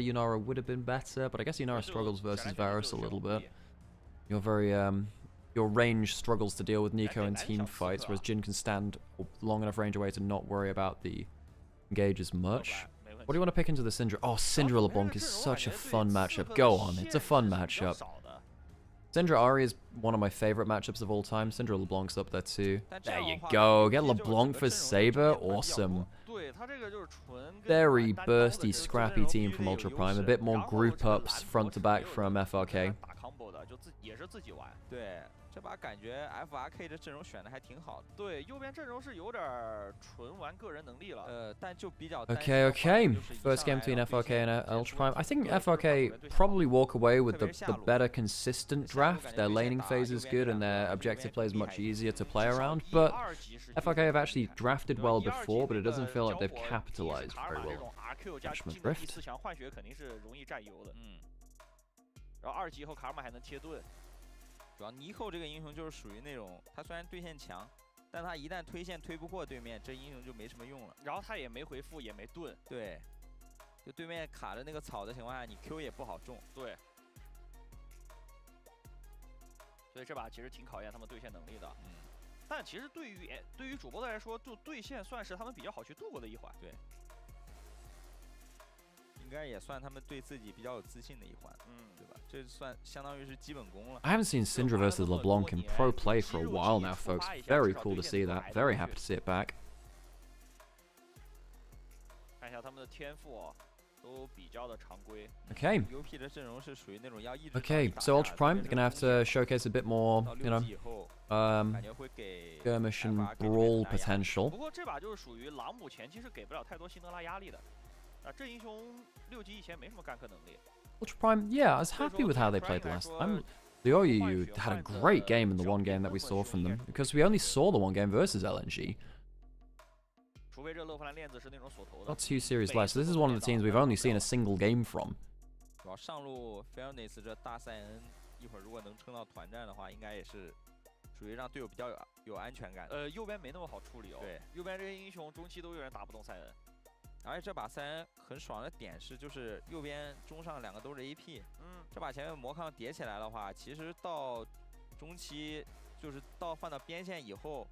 Yunara would have been better, but I guess Yunara struggles versus Varus a little bit. You're very your range struggles to deal with Nico in team fights, whereas Jhin can stand long enough range away to not worry about the engage as much. What do you want to pick into the Syndra? Oh, Syndra LeBlanc is such a fun matchup. Go on, it's a fun matchup. Syndra Ahri is one of my favorite matchups of all time. Syndra LeBlanc's up there too. There you go. Get LeBlanc for Saber. Awesome. Very bursty, scrappy team from Ultra Prime. A bit more group ups front to back from FRK. 对，这把感觉 FRK 这阵容选的还挺好的。对，右边阵容是有点纯玩个人能力了。但就比较。Okay. First game between FRK and Ultra Prime. I think FRK probably walk away with the better consistent draft. Their laning phase is good and their objective play is much easier to play around. But FRK have actually drafted well before, but it doesn't feel like they've capitalized very well. Judgment Rift. 4强换血肯定是容易占优的。然后2级以后卡尔玛还能贴盾。 主要尼寇这个英雄就是属于那种，他虽然对线强，但他一旦推线推不过对面，这英雄就没什么用了。然后他也没回复，也没盾。对，就对面卡着那个草的情况下，你 Q 也不好中。对。所以这把其实挺考验他们对线能力的。但其实对于主播的来说，就对线算是他们比较好去度过的一环。对。 应该也算他们对自己比较有自信的一环，对吧？这算相当于是基本功了。 I haven't seen Syndra versus LeBlanc in pro play for a while now, folks. Very cool to see that. Very happy to see it back. 看一下他们的天赋都比较的常规。Okay. UP 的阵容是属于那种要一直。Okay, so Ultra Prime they're gonna have to showcase a bit more, you know, skirmish and brawl potential. 不过这把就是属于朗姆前期是给不了太多辛德拉压力的。 这英雄6级以前没什么干克能力。Ultra Prime, yeah, I was happy with how they played last time. Lioyu had a great game in the one game that we saw from them, because we only saw the one game versus LNG. 除非这勒夫兰链子是那种锁头的。 Not 2 series left, so this is one of the teams we've only seen a single game from. 主要上路 Fairness 这大赛恩一会儿如果能撑到团战的话，应该也是属于让队友比较有安全感。右边没那么好处理哦。对，右边这些英雄中期都有人打不动赛恩。而且这把3很爽的点是，就是右边中上2个都是 AP。这把前面魔抗叠起来的话，其实到中期就是换到边线以后，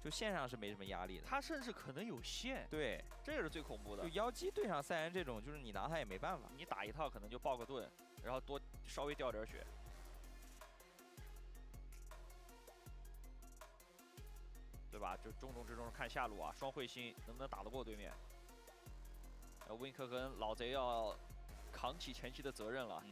就线上是没什么压力的。他甚至可能有线。对，这个是最恐怖的。就妖姬对上赛恩这种，就是你拿他也没办法。你打一套可能就爆个盾，然后稍微掉点血。对吧？就重中之重是看下路啊，双彗星能不能打得过对面。温克跟老贼要扛起前期的责任了。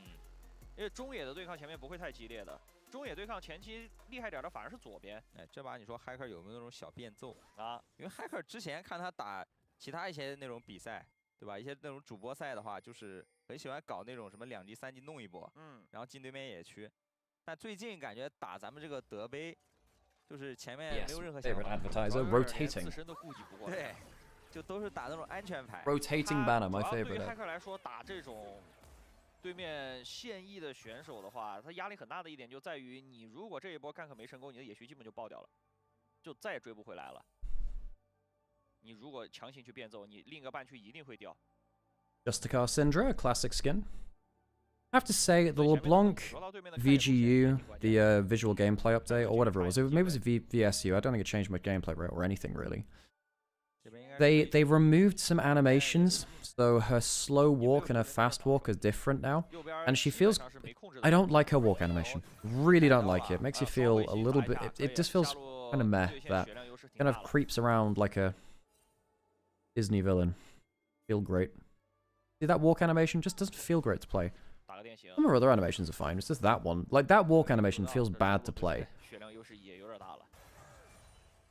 因为中野的对抗前面不会太激烈的，中野对抗前期厉害点的反而是左边。哎，这把你说 Hacker 有没有那种小变奏啊？因为 Hacker 之前看他打其他一些那种比赛，对吧？一些那种主播赛的话，就是很喜欢搞那种什么2级3级弄一波，然后进对面野区。但最近感觉打咱们这个德杯，就是前面没有任何想法， advertiser rotating. 自身都顾及不过。对，就都是打那种安全牌。Rotating banner, my 对于 favorite. Hacker 来说，打这种对面现役的选手的话，他压力很大的一点就在于，你如果这一波gank没成功，你的野区基本就爆掉了，就再也追不回来了。你如果强行去变奏，你另一个半区一定会掉。 Justicar Syndra, a classic skin. I have to say, the LeBlanc VGU, the visual gameplay update, or whatever it was, maybe it was a VSU, I don't think it changed my gameplay or anything really. They removed some animations, so her slow walk and her fast walk are different now, and she feels... I don't like her walk animation. Really don't like it. It makes you feel a little bit... It just feels kind of meh, that kind of creeps around like a Disney villain. Feel great. See, that walk animation just doesn't feel great to play. Some of her other animations are fine, it's just that one. Like, that walk animation feels bad to play.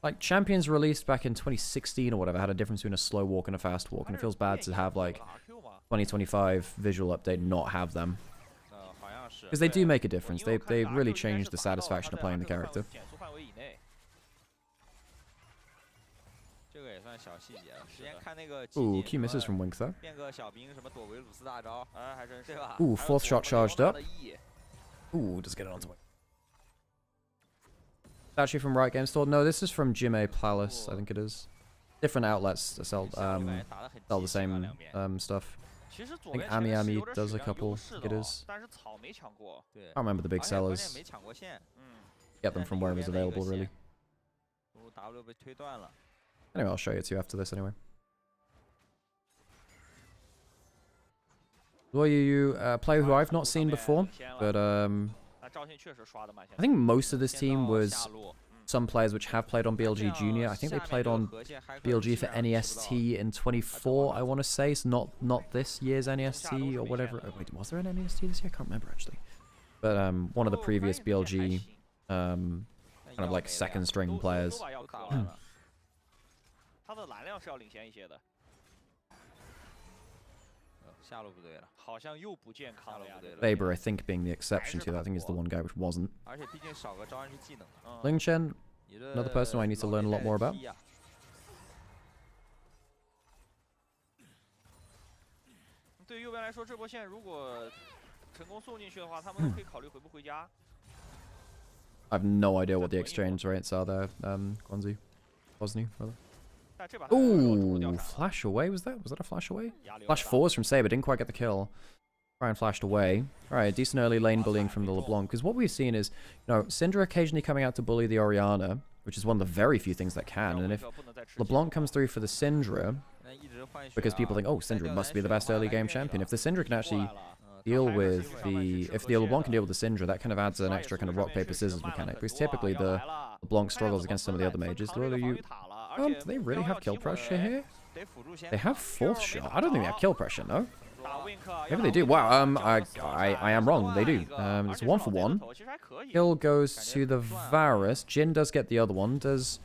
Like, Champions released back in 2016 or whatever had a difference between a slow walk and a fast walk, and it feels bad to have, like, 2025 visual update not have them. Because they do make a difference, they really change the satisfaction of playing the character. Ooh, key misses from Wink though. Ooh, 4th shot charged up. Ooh, does get it onto Wink. Actually from Riot Games Store? No, this is from Jime Palace, I think it is. Different outlets that sell the same stuff. I think Ami does a couple, I think it is. I can't remember the big sellers. Get them from wherever's available, really. Anyway, I'll show you two after this anyway. Well, you player who I've not seen before, but I think most of this team was some players which have played on BLG Junior. I think they played on BLG for NEST in 24, I want to say. So not this year's NEST or whatever. Oh, wait, was there an NEST this year? I can't remember actually. But one of the previous BLG kind of like second string players. Faber, I think, being the exception to that. I think he's the one guy which wasn't. Ling Chen, another person who I need to learn a lot more about. I have no idea what the exchange rates are there, Quanzi. Bosnia, rather. Ooh, flash away, was that a flash away? Flash forwards from Saber, didn't quite get the kill. Ryan flashed away. Alright, decent early lane bullying from the LeBlanc, because what we've seen is, you know, Syndra occasionally coming out to bully the Orianna, which is one of the very few things that can, and if LeBlanc comes through for the Syndra, because people think, oh, Syndra must be the best early game champion, if the Syndra can actually deal with the... if the LeBlanc can deal with the Syndra, that kind of adds an extra kind of rock, paper, scissors mechanic, because typically the LeBlanc struggles against some of the other mages. Do they really have kill pressure here? They have 4th shot. I don't think they have kill pressure, no? Maybe they do. Wow, I am wrong. They do. It's 1 for 1. Kill goes to the Varus. Jhin does get the other one. Does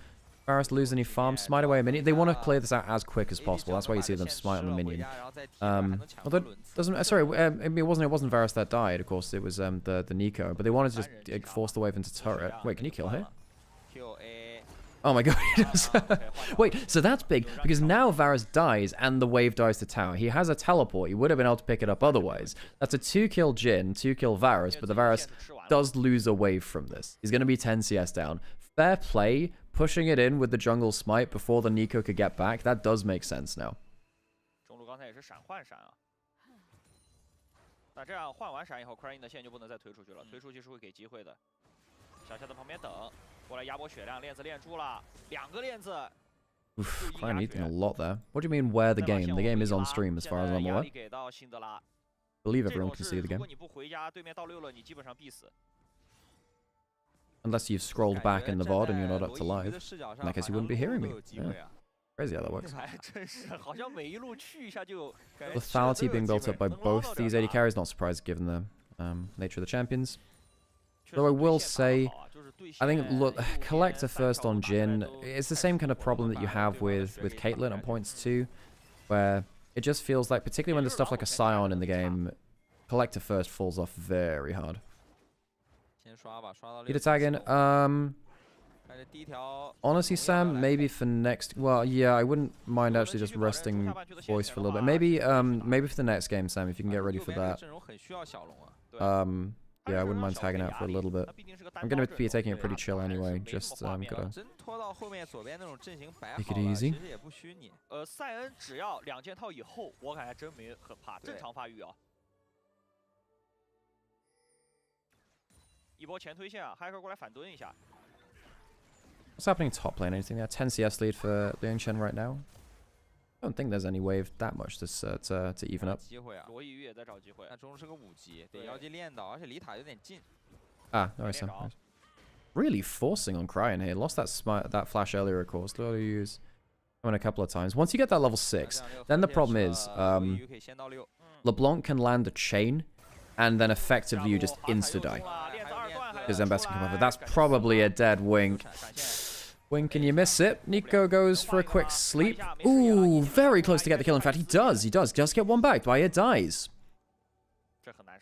Varus lose any farm? Smite away a minion. They want to clear this out as quick as possible. That's why you see them smite on the minion. Although it doesn't. Sorry, it wasn't Varus that died. Of course, it was the Nico. But they wanted to just force the wave into turret. Wait, can you kill here? Oh my god, he does. Wait, so that's big, because now Varus dies and the wave dies to tower. He has a teleport, he would have been able to pick it up otherwise. That's a 2-kill Jhin, 2-kill Varus, but the Varus does lose a wave from this. He's going to be 10 CS down. Fair play, pushing it in with the jungle smite before the Nico could get back, that does make sense now. 刚才也是闪换闪啊。那这样换完闪以后 ，Crying 的线就不能再推出去了，推出去是会给机会的。小夏在旁边等，过来压波血量，链子链住了，2个链子。 Oof, Crying eating a lot there. What do you mean where the game? The game is on stream as far as I'm aware. Believe everyone can see the game. Unless you've scrolled back in the VOD and you're not up to live. In that case, you wouldn't be hearing me. Yeah. Crazy how that works. Lethality being built up by both these AD carries, not surprised given the nature of the champions. Though I will say, I think look, Collector first on Jhin, it's the same kind of problem that you have with Caitlyn at points too, where it just feels like, particularly when there's stuff like a Scion in the game, Collector first falls off very hard. Need a tag in. Honestly, Sam, maybe for next. Well, yeah, I wouldn't mind actually just resting voice for a little bit. Maybe, maybe for the next game, Sam, if you can get ready for that. Yeah, I wouldn't mind tagging out for a little bit. I'm gonna be taking it pretty chill anyway. Just gotta take it easy. 赛恩只要2件套以后，我感觉真没很怕，正常发育啊。一波前推线啊，骇客过来反蹲一下。 What's happening top lane? Anything there? 10 CS lead for Liang Chen right now. I don't think there's any wave that much to even up. 机会啊，罗毅宇也在找机会。那中路是个5级，得妖姬练到，而且离塔有点近。Ah, nice. Nice. Really forcing on Crying here. Lost that flash earlier, of course. Literally use him a couple of times. Once you get that level 6, then the problem is LeBlanc can land a chain, and then effectively you just insta die. Because then Best can come over. That's probably a dead Wink. Wink, and you miss it. Nico goes for a quick sleep. Ooh, very close to get the kill. In fact, he does. He does get one back. Dwyer dies.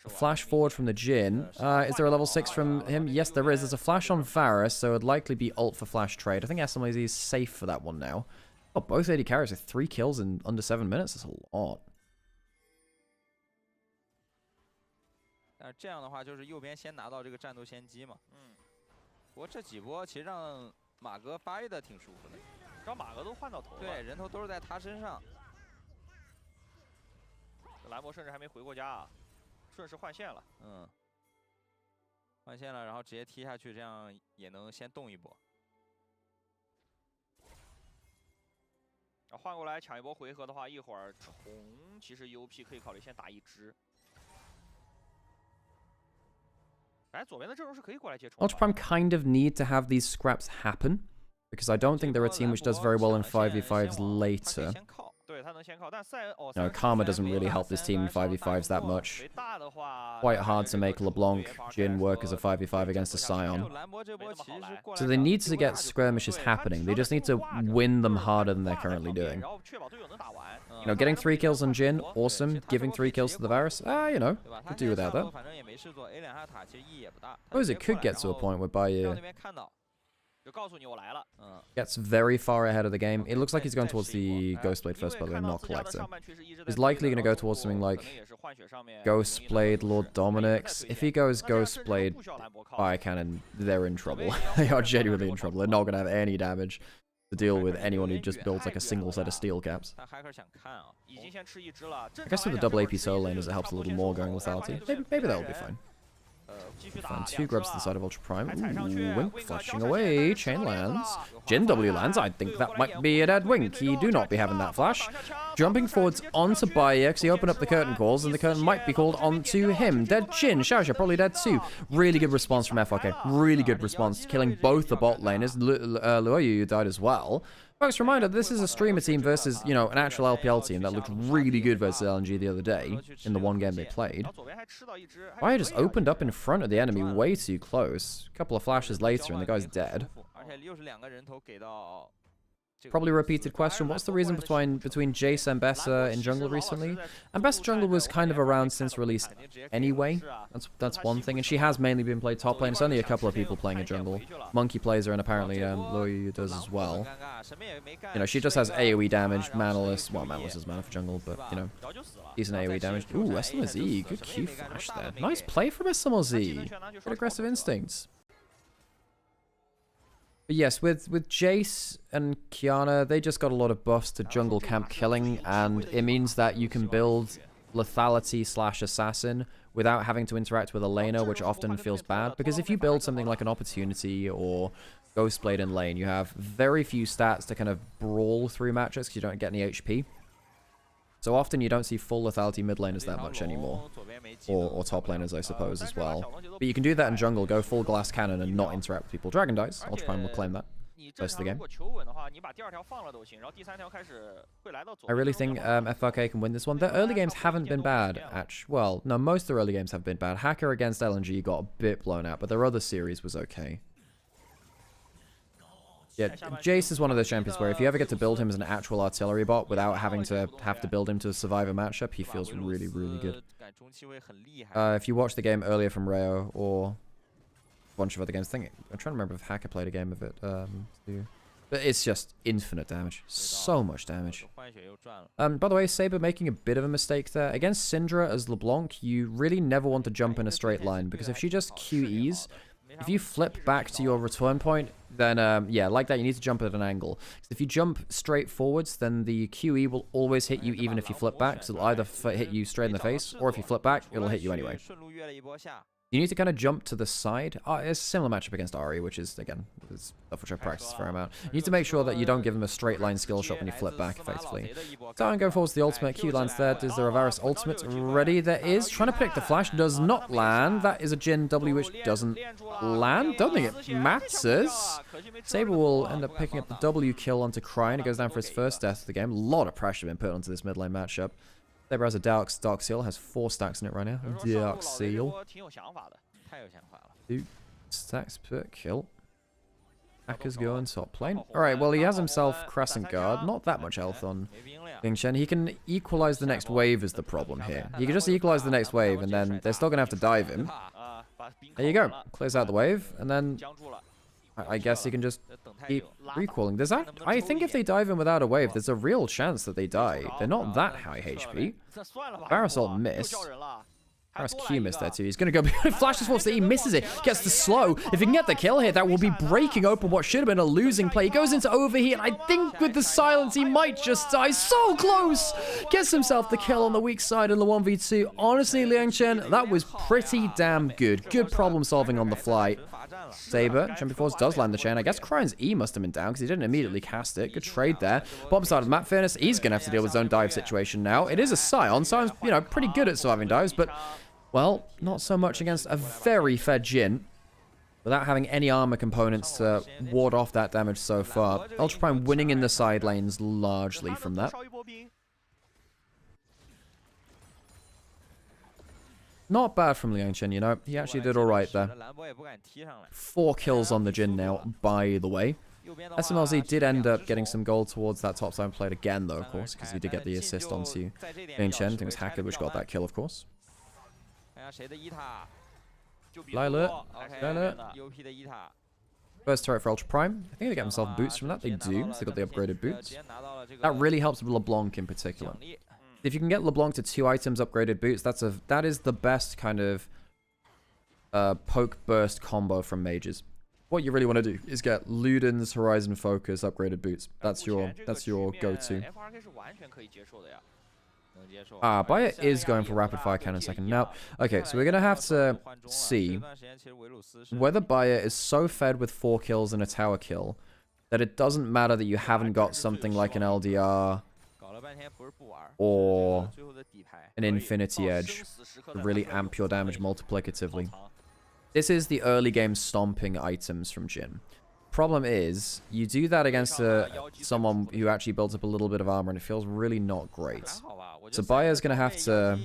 Flash forward from the Jhin. Is there a level 6 from him? Yes, there is. There's a flash on Varus, so it'd likely be ult for flash trade. I think SMLZ is safe for that one now. Oh, both AD carries with 3 kills in under 7 minutes. That's a lot. 但这样的话，就是右边先拿到这个战斗先机嘛。不过这几波其实让马哥发育的挺舒服的，让马哥都换到头了。对，人头都是在他身上。兰博甚至还没回过家啊，顺势换线了。换线了，然后直接踢下去，这样也能先动一波。换过来抢一波回合的话，一会儿虫其实 UP 可以考虑先打一只。 Ultra Prime kind of need to have these scraps happen, because I don't think they're a team which does very well in 5v5s later. No, Karma doesn't really help this team in 5v5s that much. Quite hard to make LeBlanc, Jhin work as a 5v5 against a Scion. So they need to get skirmishes happening. They just need to win them harder than they're currently doing. You know, getting 3 kills on Jhin, awesome. Giving 3 kills to the Varus, you know, could do without that. I suppose it could get to a point whereby gets very far ahead of the game. It looks like he's going towards the Ghostblade first, by the way, not Collector. He's likely going to go towards something like Ghostblade, Lord Dominic's. If he goes Ghostblade, Fire Cannon, they're in trouble. They are genuinely in trouble. They're not going to have any damage to deal with anyone who just builds like a single set of steel caps. I guess with the double AP solo laners, it helps a little more going lethality. Maybe that'll be fine. Fine, 2 grubs to the side of Ultra Prime. Ooh, Wink flashing away. Chain lands. Jhin W lands. I think that might be a dead Wink. He do not be having that flash. Jumping forwards onto Bayer because he opened up the curtain calls and the curtain might be called onto him. Dead Jhin. Xiaoxia probably dead too. Really good response from FRK. Really good response. Killing both the bot laners. Luoyu died as well. Folks, reminder, this is a streamer team versus, you know, an actual LPL team that looked really good versus LNG the other day in the one game they played. Bayer just opened up in front of the enemy way too close. A couple of flashes later and the guy's dead. Probably a repeated question. What's the reason between Jace and Bessa in jungle recently? And Bessa jungle was kind of around since release anyway. That's one thing. And she has mainly been played top lane. It's only a couple of people playing a jungle. Monkey plays her and apparently Luoyu does as well. You know, she just has AoE damage, manaless. Well, manaless is mana for jungle, but, you know, decent AoE damage. Ooh, SMLZ. Good Q flash there. Nice play from SMLZ. Good aggressive instincts. But yes, with Jace and Kiana, they just got a lot of buffs to jungle camp killing, and it means that you can build lethality / assassin without having to interact with a laner, which often feels bad. Because if you build something like an opportunity or Ghostblade in lane, you have very few stats to kind of brawl through matches because you don't get any HP. So often you don't see full lethality mid laners that much anymore. Or top laners, I suppose, as well. But you can do that in jungle, go full glass cannon and not interact with people. Dragon dies. Ultra Prime will claim that. First of the game. I really think FRK can win this one. Their early games haven't been bad. Well, no, most of their early games have been bad. Hacker against LNG got a bit blown out, but their other series was okay. Yeah, Jace is one of those champions where if you ever get to build him as an actual artillery bot without having to build him to survive a matchup, he feels really, really good. If you watch the game earlier from Rayo or a bunch of other games, I'm trying to remember if Hacker played a game of it too. But it's just infinite damage. So much damage. By the way, Saber making a bit of a mistake there. Against Syndra as LeBlanc, you really never want to jump in a straight line, because if she just QEs, if you flip back to your return point, then, yeah, like that, you need to jump at an angle. If you jump straight forwards, then the QE will always hit you even if you flip back. So it'll either hit you straight in the face, or if you flip back, it'll hit you anyway. You need to kind of jump to the side. It's a similar matchup against Ahri, which is, again, stuff which I practiced a fair amount. You need to make sure that you don't give them a straight line skill shot when you flip back, effectively. So I'm going forward to the ultimate. Q lands there. Is there a Varus ultimate ready? There is. Trying to predict the flash. Does not land. That is a Jhin W which doesn't land. Don't think it matters. Saber will end up picking up the W kill onto Cryin. He goes down for his first death of the game. A lot of pressure been put onto this mid lane matchup. Saber has a Dark Seal, has 4 stacks in it right now. Dark Seal. 2 stacks per kill. Hacker's going top lane. Alright, well, he has himself Crescent Guard. Not that much health on Bing Chen. He can equalize the next wave is the problem here. He can just equalize the next wave, and then they're still going to have to dive him. There you go. Clears out the wave, and then I guess he can just keep recalling. I think if they dive in without a wave, there's a real chance that they die. They're not that high HP. Varus ult missed. Varus Q missed there too. He's going to go flashes force. He misses it. Gets the slow. If he can get the kill here, that will be breaking open what should have been a losing play. He goes into overheat, and I think with the silence, he might just die. So close! Gets himself the kill on the weak side in the 1v2. Honestly, Liang Chen, that was pretty damn good. Good problem solving on the fly. Saber, Champion Force does land the chain. I guess Cryan's E must have been down because he didn't immediately cast it. Good trade there. Bottom side of the map, fairness, he's going to have to deal with his own dive situation now. It is a Scion. Scion's, you know, pretty good at surviving dives, but, well, not so much against a very fed Jhin without having any armor components to ward off that damage so far. Ultra Prime winning in the side lanes largely from that. Not bad from Liang Chen, you know. He actually did alright there. 4 kills on the Jhin now, by the way. SMLZ did end up getting some gold towards that top side played again, though, of course, because he did get the assist onto Liang Chen. I think it was Hacker which got that kill, of course. Lila. First turret for Ultra Prime. I think they get themselves boots from that. They do. So they got the upgraded boots. That really helps with LeBlanc in particular. If you can get LeBlanc to 2 items upgraded boots, that is the best kind of poke burst combo from mages. What you really want to do is get Luden's Horizon Focus upgraded boots. That's your go-to. Bayer is going for rapid fire cannon second. Now, okay, so we're gonna have to see whether Bayer is so fed with 4 kills and a tower kill that it doesn't matter that you haven't got something like an LDR or an Infinity Edge to really amp your damage multiplicatively. This is the early game stomping items from Jhin. Problem is, you do that against someone who actually builds up a little bit of armor and it feels really not great. So Bayer's going to have to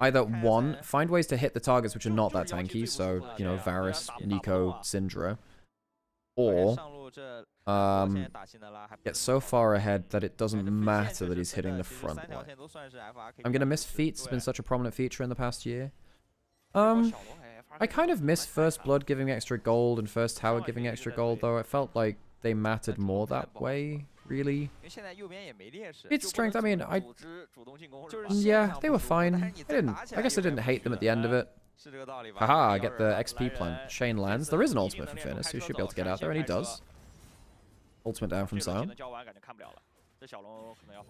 either, 1, find ways to hit the targets which are not that tanky, so, you know, Varus, Nico, Syndra, or get so far ahead that it doesn't matter that he's hitting the front line. I'm going to miss feats. It's been such a prominent feature in the past year. I kind of miss First Blood giving extra gold and First Tower giving extra gold, though. I felt like they mattered more that way, really. Its strength, I mean, yeah, they were fine. I guess I didn't hate them at the end of it. Haha, get the XP plant. Shane lands. There is an ultimate from Fitness, who should be able to get out there, and he does. Ultimate down from Zion.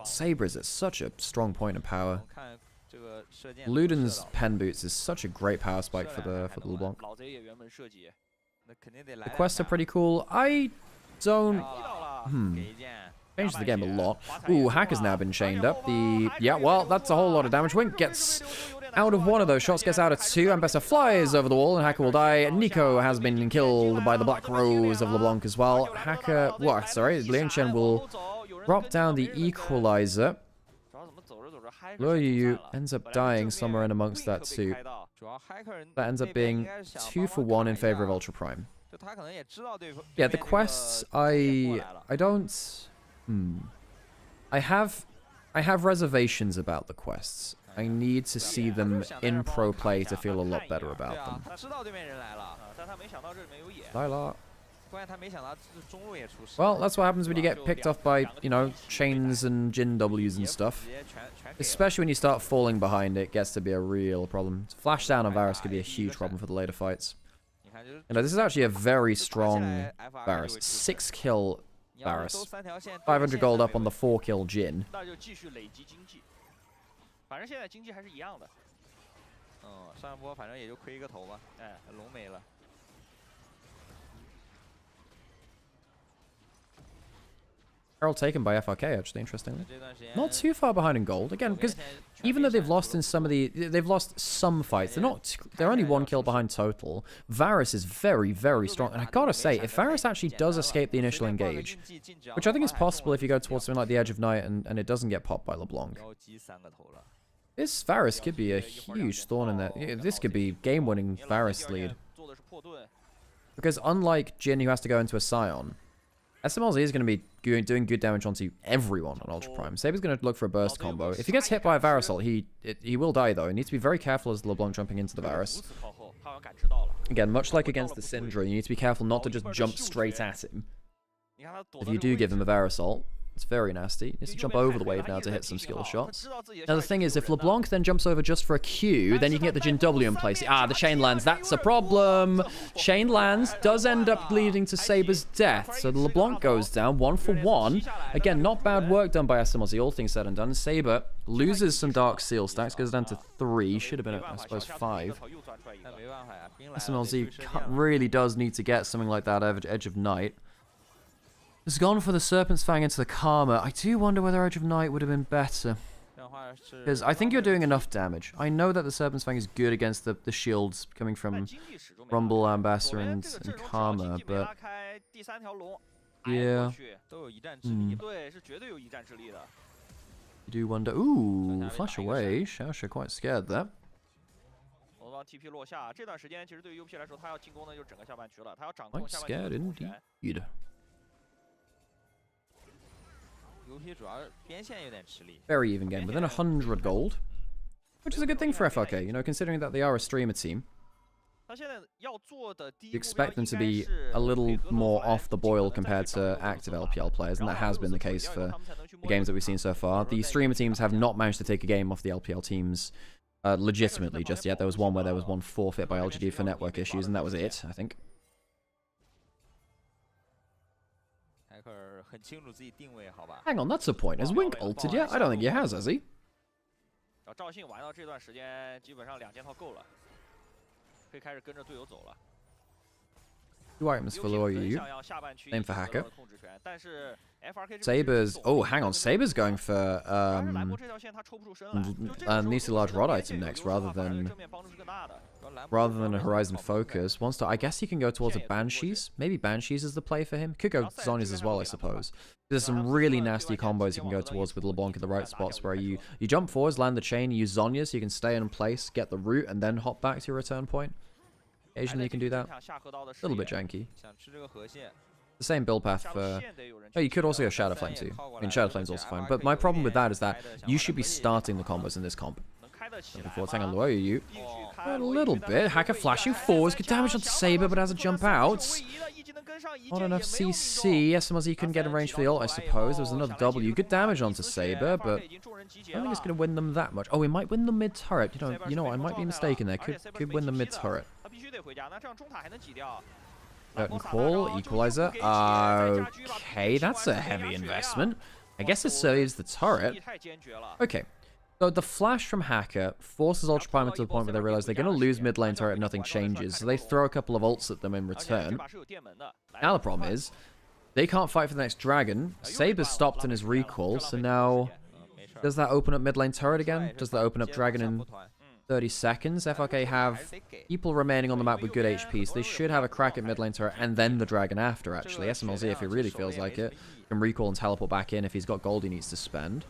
Saber is at such a strong point of power. Luden's pen boots is such a great power spike for the LeBlanc. The quests are pretty cool. I don't... Changed the game a lot. Ooh, Hacker's now been chained up. Yeah, well, that's a whole lot of damage. Wink gets out of one of those shots, gets out of two. Ambessa flies over the wall, and Hacker will die. Nico has been killed by the Black Rose of LeBlanc as well. Hacker... What? Sorry, Liang Chen will drop down the Equalizer. Luoyu ends up dying somewhere in amongst that too. That ends up being 2 for 1 in favor of Ultra Prime. Yeah, the quests, I don't... I have reservations about the quests. I need to see them in pro play to feel a lot better about them. Lila. Well, that's what happens when you get picked off by, you know, chains and Jin Ws and stuff. Especially when you start falling behind, it gets to be a real problem. Flash down on Varus could be a huge problem for the later fights. You know, this is actually a very strong Varus. 6 kill Varus. 500 gold up on the 4 kill Jin. Herald taken by FRK, actually, interestingly. Not too far behind in gold. Again, because even though they've lost in some of the... They've lost some fights. They're only 1 kill behind total. Varus is very, very strong. And I gotta say, if Varus actually does escape the initial engage, which I think is possible if you go towards something like the Edge of Night and it doesn't get popped by LeBlanc, this Varus could be a huge thorn in that. This could be game-winning Varus lead. Because unlike Jin, who has to go into a Scion, SMLZ is going to be doing good damage onto everyone on Ultra Prime. Saber's going to look for a burst combo. If he gets hit by a Varus ult, he will die though. He needs to be very careful as LeBlanc jumping into the Varus. Again, much like against the Syndra, you need to be careful not to just jump straight at him. If you do give him a Varus ult, it's very nasty. He needs to jump over the wave now to hit some skill shots. Now the thing is, if LeBlanc then jumps over just for a Q, then you can get the Jin W in place. Ah, the chain lands. That's a problem. Chain lands does end up leading to Saber's death. So the LeBlanc goes down 1 for 1. Again, not bad work done by SMLZ, all things said and done. Saber loses some Dark Seal stacks, goes down to 3. Should have been, I suppose, 5. SMLZ really does need to get something like that Edge of Night. Has gone for the Serpent's Fang into the Karma. I do wonder whether Edge of Night would have been better. Because I think you're doing enough damage. I know that the Serpent's Fang is good against the shields coming from Rumble, Ambassador, and Karma, but... Yeah. You do wonder... Ooh, flash away. Xiaoxia quite scared there. Quite scared indeed. Very even game, within 100 gold. Which is a good thing for FRK, you know, considering that they are a streamer team. You expect them to be a little more off the boil compared to active LPL players, and that has been the case for the games that we've seen so far. The streamer teams have not managed to take a game off the LPL teams legitimately just yet. There was one where there was one forfeit by LGD for network issues, and that was it, I think. Hang on, that's a point. Has Wink ulted yet? I don't think he has he? 2 items for Luoyu. Same for Hacker. Saber's... Oh, hang on. Saber's going for needs a large rod item next rather than a Horizon Focus. Wants to... I guess he can go towards a Banshees. Maybe Banshees is the play for him. Could go Zhonya's as well, I suppose. There's some really nasty combos you can go towards with LeBlanc in the right spots where you jump forwards, land the chain, you use Zhonya so you can stay in place, get the root, and then hop back to your return point. Occasionally you can do that. A little bit janky. The same build path for... Oh, you could also go Shadow Flame too. I mean, Shadow Flame's also fine. But my problem with that is that you should be starting the combos in this comp. Looking forward to hang on Luoyu. A little bit. Hacker flashing forwards. Good damage on Saber, but has a jump out. Not enough CC. SMLZ couldn't get in range for the ult, I suppose. There was another W. Good damage onto Saber, but I don't think it's going to win them that much. Oh, it might win them mid-turret. You know, I might be mistaken there. Could win them mid-turret. Curtain call, equalizer. Okay, that's a heavy investment. I guess it saves the turret. Okay. So the flash from Hacker forces Ultra Prime to the point where they realize they're going to lose mid lane turret if nothing changes. So they throw a couple of ults at them in return. Now the problem is, they can't fight for the next dragon. Saber's stopped in his recall, so now... Does that open up mid lane turret again? Does that open up dragon in 30 seconds? FRK have people remaining on the map with good HP, so they should have a crack at mid lane turret and then the dragon after, actually. SMLZ, if he really feels like it, can recall and teleport back in if he's got gold he needs to spend.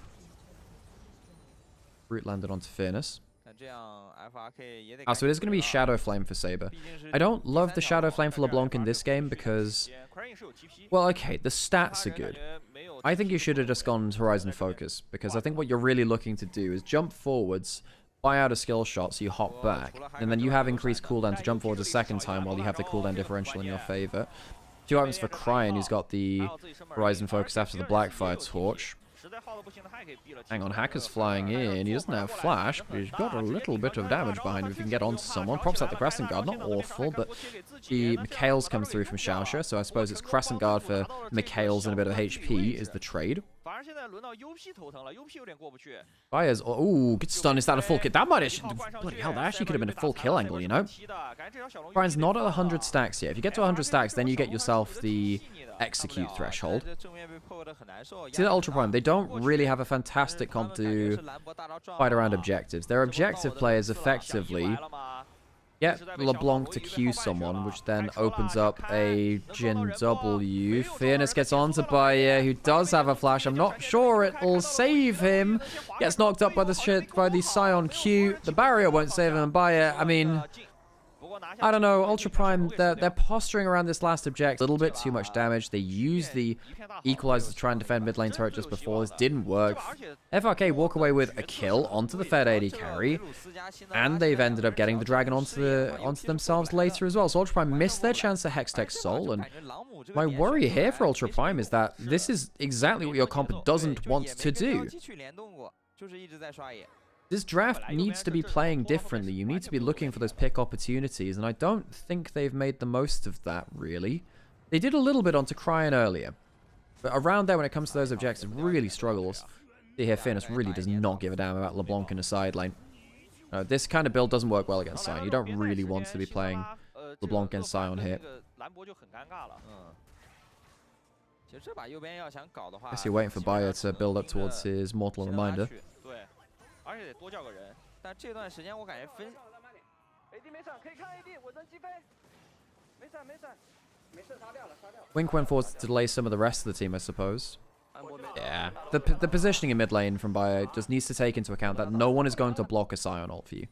Root landed onto Fairness. So it is going to be Shadow Flame for Saber. I don't love the Shadow Flame for LeBlanc in this game because... Well, okay, the stats are good. I think you should have just gone Horizon Focus, because I think what you're really looking to do is jump forwards, buy out a skill shot so you hop back, and then you have increased cooldown to jump forwards a second time while you have the cooldown differential in your favor. 2 items for Cryan, who's got the Horizon Focus after the Blackfire Torch. Hang on, Hacker's flying in. He doesn't have flash, but he's got a little bit of damage behind him if he can get onto someone. Props out the Crescent Guard, not awful, but the Mikhail's comes through from Shaosha, so I suppose it's Crescent Guard for Mikhail's and a bit of HP is the trade. Fires, oh, good stun. Is that a full kill? That might actually, bloody hell, that actually could have been a full kill angle, you know? Brian's not at 100 stacks yet. If you get to 100 stacks, then you get yourself the execute threshold. See that Ultra Prime, they don't really have a fantastic comp to fight around objectives. Their objective players effectively get LeBlanc to Q someone, which then opens up a Jin W. Fairness gets onto Baye, who does have a flash. I'm not sure it'll save him. Gets knocked up by the Scion Q. The barrier won't save him. And Baye, I mean... I don't know, Ultra Prime, they're posturing around this last objective. A little bit too much damage. They used the equalizer to try and defend mid lane turret just before. This didn't work. FRK walk away with a kill onto the Fed AD carry, and they've ended up getting the dragon onto themselves later as well. So Ultra Prime missed their chance at Hextech Soul, and my worry here for Ultra Prime is that this is exactly what your comp doesn't want to do. This draft needs to be playing differently. You need to be looking for those pick opportunities, and I don't think they've made the most of that, really. They did a little bit onto Cryan earlier, but around there when it comes to those objectives, really struggles. See here, Fairness really does not give a damn about LeBlanc in a side lane. This kind of build doesn't work well against Sion. You don't really want to be playing LeBlanc against Sion here. I guess you're waiting for Bayer to build up towards his Mortal Reminder. 而且得多叫个人，但这段时间我感觉分。AD 没闪，可以看 AD， 我能击飞。没闪，没闪，没事，杀掉了，杀掉了。Wink went forward to delay some of the rest of the team, I suppose. Yeah, the positioning in mid lane from Bayer just needs to take into account that no one is going to block a Scion ult for you.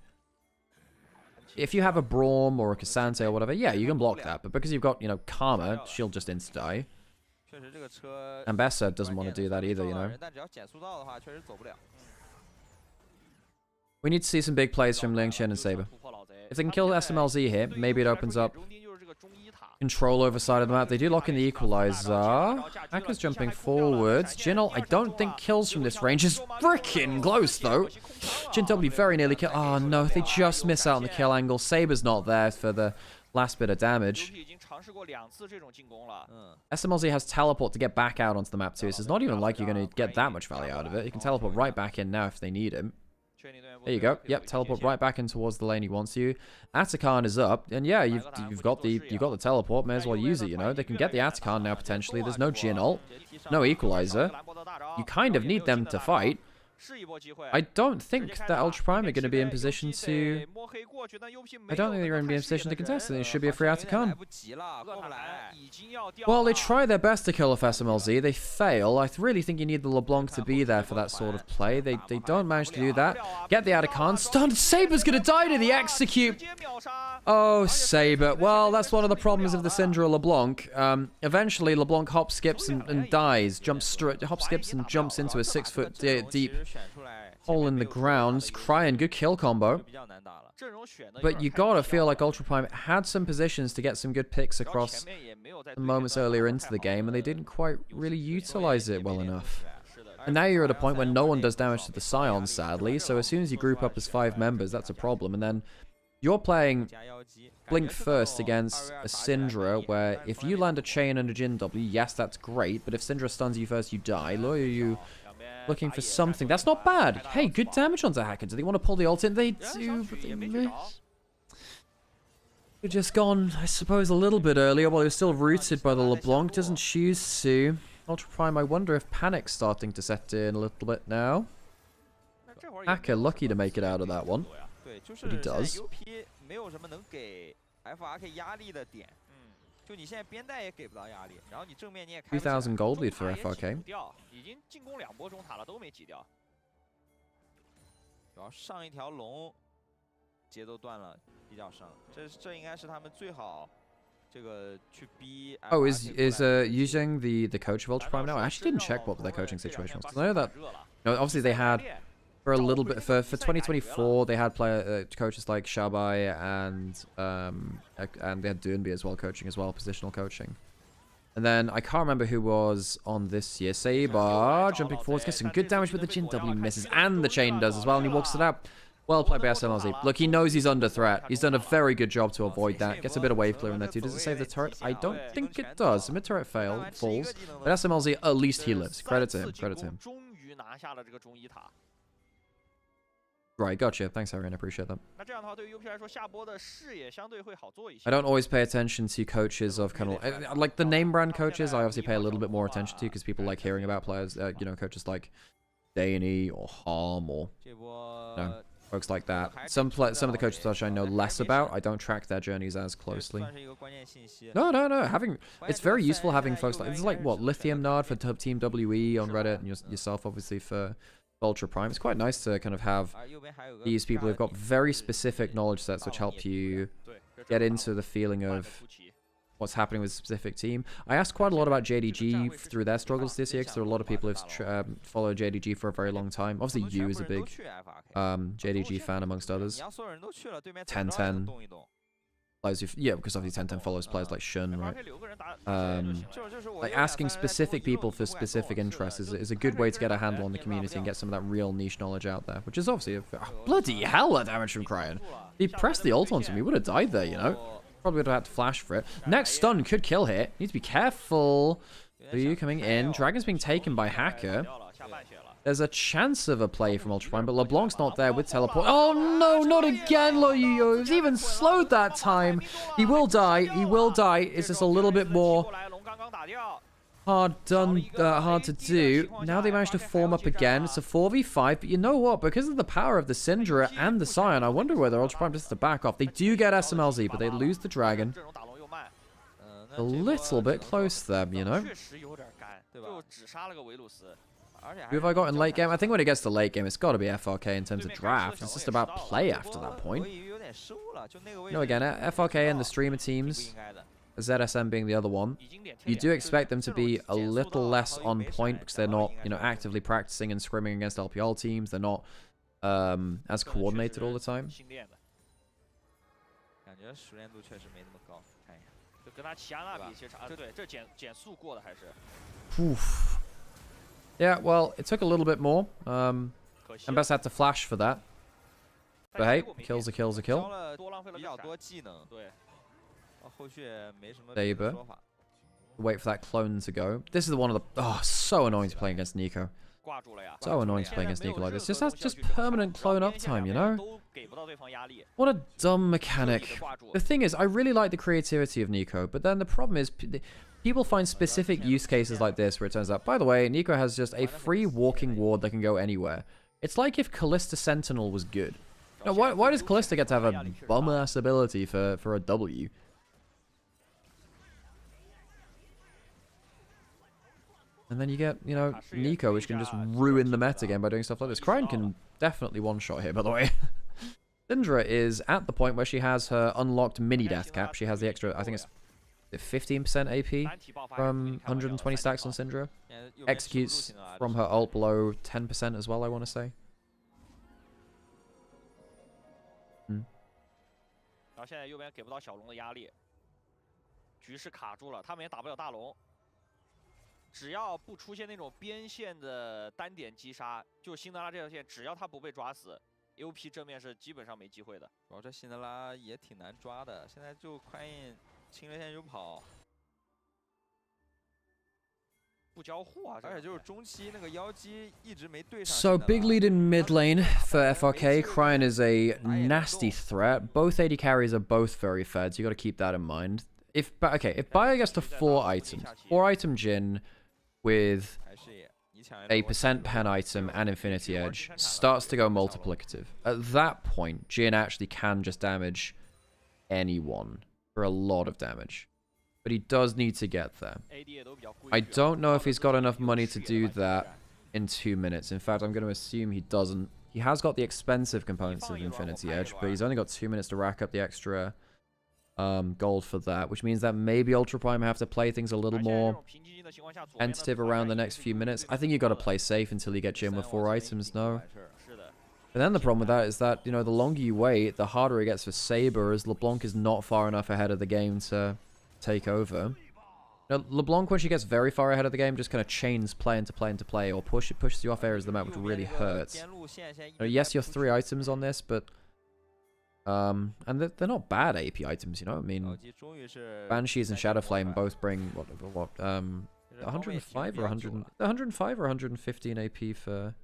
If you have a Braum or a Cassante or whatever, yeah, you can block that, but because you've got, you know, Karma, she'll just insta-die. And Bessa doesn't want to do that either, you know. We need to see some big plays from Liangchen and Saber. If they can kill SMLZ here, maybe it opens up control over side of the map. They do lock in the equalizer. Hacker's jumping forwards. Jinol, I don't think kills from this range. Is freaking close, though. Jin W very nearly killed. Oh, no, they just miss out on the kill angle. Saber's not there for the last bit of damage. SMLZ has teleport to get back out onto the map, too. So it's not even like you're going to get that much value out of it. You can teleport right back in now if they need him. There you go. Yep, teleport right back in towards the lane he wants you. Atakan is up, and yeah, you've got the teleport. May as well use it. You know, they can get the Atakan now potentially. There's no Jin ult, no equalizer. You kind of need them to fight. I don't think that Ultra Prime are going to be in position to... I don't think they're going to be in position to contest it. It should be a free Atakan. Well, they try their best to kill off SMLZ. They fail. I really think you need the LeBlanc to be there for that sort of play. They don't manage to do that. Get the Atakan. Stunned. Saber's going to die to the execute. Oh, Saber. Well, that's one of the problems of the Syndra LeBlanc. Eventually, LeBlanc hop skips and dies. Hop skips and jumps into a 6-foot deep hole in the ground. Cryan, good kill combo. But you gotta feel like Ultra Prime had some positions to get some good picks across the moments earlier into the game, and they didn't quite really utilize it well enough. And now you're at a point where no one does damage to the Scion, sadly, so as soon as you group up as 5 members, that's a problem. And then you're playing Blink first against a Syndra, where if you land a chain and a Jin W, yes, that's great, but if Syndra stuns you first, you die. Lawyer, you looking for something. That's not bad. Hey, good damage onto Hacker. Do they want to pull the ult in? They do, but they miss. They've just gone, I suppose, a little bit earlier while he was still rooted by the LeBlanc. Doesn't choose to. Ultra Prime, I wonder if Panic's starting to set in a little bit now. Hacker lucky to make it out of that one. But he does. 2,000 gold lead for FRK. 上一条龙节奏断了比较伤，这应该是他们最好这个去逼。Oh, is using the coach of Ultra Prime now? I actually didn't check what their coaching situation was. 'Cause I know that obviously they had for a little bit for 2024 they had coaches like Shabai and they had Durnby as well coaching as well, positional coaching. And then I can't remember who was on this year. Saber jumping forwards, gets some good damage with the Jin W, misses, and the chain does as well, and he walks it out. Well played by SMLZ. Look, he knows he's under threat. He's done a very good job to avoid that. Gets a bit of wave clear in there too. Does it save the turret? I don't think it does. The mid turret falls. But SMLZ, at least he lives. Credit to him. Credit to him. Right, gotcha. Thanks, Arian. I appreciate that. I don't always pay attention to coaches of kind of like the name brand coaches. I obviously pay a little bit more attention to because people like hearing about players, you know, coaches like Daney or Harm or folks like that. Some of the coaches which I know less about. I don't track their journeys as closely. No. It's very useful having folks like, it's like what, Lithium Nard for Team WE on Reddit, and yourself obviously for Ultra Prime. It's quite nice to kind of have these people who've got very specific knowledge sets which help you get into the feeling of what's happening with a specific team. I asked quite a lot about JDG through their struggles this year, because there are a lot of people who've followed JDG for a very long time. Obviously, you is a big JDG fan amongst others. 1010. Yeah, because obviously 1010 follows players like Shun, right? Like asking specific people for specific interests is a good way to get a handle on the community and get some of that real niche knowledge out there, which is obviously bloody hell that damage from Cryan. He pressed the ult onto me, would have died there, you know. Probably would have had to flash for it. Next stun could kill here. Need to be careful. Blue coming in. Dragon's being taken by Hacker. There's a chance of a play from Ultra Prime, but LeBlanc's not there with teleport. Oh no, not again, Loyuyo. He was even slowed that time. He will die. He will die. It's just a little bit more hard to do. Now they managed to form up again. It's a 4v5, but you know what? Because of the power of the Syndra and the Scion, I wonder whether Ultra Prime just has to back off. They do get SMLZ, but they lose the Dragon. A little bit close there, you know? Who have I got in late game? I think when it gets to late game, it's got to be FRK in terms of draft. It's just about play after that point. You know, again, FRK and the streamer teams, ZSM being the other one, you do expect them to be a little less on point because they're not, you know, actively practicing and scrimming against LPL teams. They're not as coordinated all the time. Oof. Yeah, well, it took a little bit more. Mbess had to flash for that. But hey, kill's a kill's a kill. Saber. Wait for that clone to go. This is one of the... Oh, so annoying to play against Nico. So annoying to play against Nico like this. Just permanent clone uptime, you know? What a dumb mechanic. The thing is, I really like the creativity of Nico, but then the problem is... People find specific use cases like this where it turns out, by the way, Nico has just a free walking ward that can go anywhere. It's like if Callista Sentinel was good. Now, why does Callista get to have a bum-ass ability for a W? And then you get, you know, Nico, which can just ruin the meta game by doing stuff like this. Cryan can definitely one-shot here, by the way. Syndra is at the point where she has her unlocked mini death cap. She has the extra, I think it's 15% AP from 120 stacks on Syndra. Executes from her ult below 10% as well, I want to say. 然后现在右边给不到小龙的压力，局势卡住了，他们也打不了大龙。只要不出现那种边线的单点击杀，就辛德拉这条线，只要他不被抓死 ，UP 正面是基本上没机会的。主要这辛德拉也挺难抓的，现在就快印清热线就跑。 不交互啊，而且就是中期那个妖姬一直没对上。 So big lead in mid lane for FRK. Cryin is a nasty threat. Both AD carries are both very fed, so you got to keep that in mind. If Bayo gets to 4 items, 4 item Jhin with a percent pen item and Infinity Edge starts to go multiplicative. At that point, Jhin actually can just damage anyone for a lot of damage. But he does need to get there. I don't know if he's got enough money to do that in 2 minutes. In fact, I'm going to assume he doesn't. He has got the expensive components of Infinity Edge, but he's only got 2 minutes to rack up the extra gold for that, which means that maybe Ultra Prime have to play things a little more tentative around the next few minutes. I think you got to play safe until you get Jhin with 4 items, no? But then the problem with that is that, you know, the longer you wait, the harder it gets for Saber, as LeBlanc is not far enough ahead of the game to take over. Now, LeBlanc, when she gets very far ahead of the game, just kind of chains play into play into play, or pushes you off areas of the map, which really hurts. Now, yes, you're 3 items on this, but and they're not bad AP items, you know. I mean, Banshees and Shadowflame both bring what 105 or 100, 105 or 115 AP for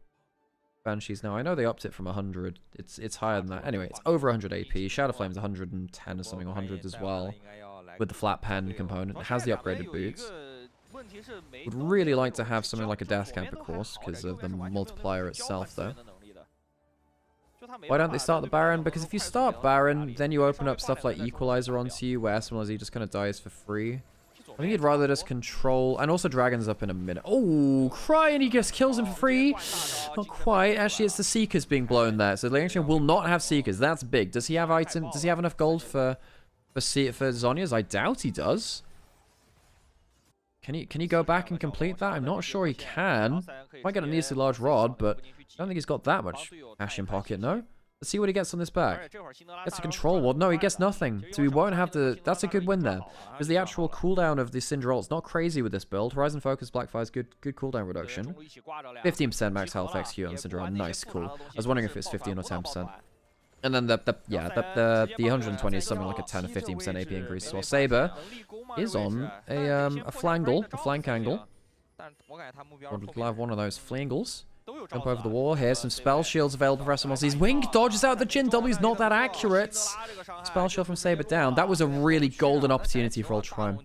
Banshees. Now I know they upped it from 100. It's higher than that. Anyway, it's over 100 AP. Shadowflame's 110 or something, or 100 as well, with the flat pen component. It has the upgraded boots. Would really like to have something like a Death Camp, of course, because of the multiplier itself, though. Why don't they start the Baron? Because if you start Baron, then you open up stuff like Equalizer onto you, where SMLZ just kind of dies for free. I think you'd rather just control... And also Dragon's up in a minute. Oh, Cryin, he just kills him for free. Not quite. Actually, it's the Seekers being blown there. So Liang will not have Seekers. That's big. Does he have item? Does he have enough gold for Zhonya's? I doubt he does. Can he go back and complete that? I'm not sure he can. Might get a needlessly large rod, but I don't think he's got that much cash in pocket, no? Let's see what he gets on this back. Gets a control ward. No, he gets nothing. So he won't have the... That's a good win there. Because the actual cooldown of the Syndra ult's not crazy with this build. Horizon Focus, Blackfire's good cooldown reduction. 15% max health XQ on Syndra. Nice, cool. I was wondering if it's 15 or 10%. And then the 120 is something like a 10 or 15% AP increase as well. Saber is on a flank angle. Would love one of those flangles. Jump over the wall. Here's some spell shields available for SMLZ's. Wing dodges out the Jhin. W's not that accurate. Spell shield from Saber down. That was a really golden opportunity for Ultra Prime.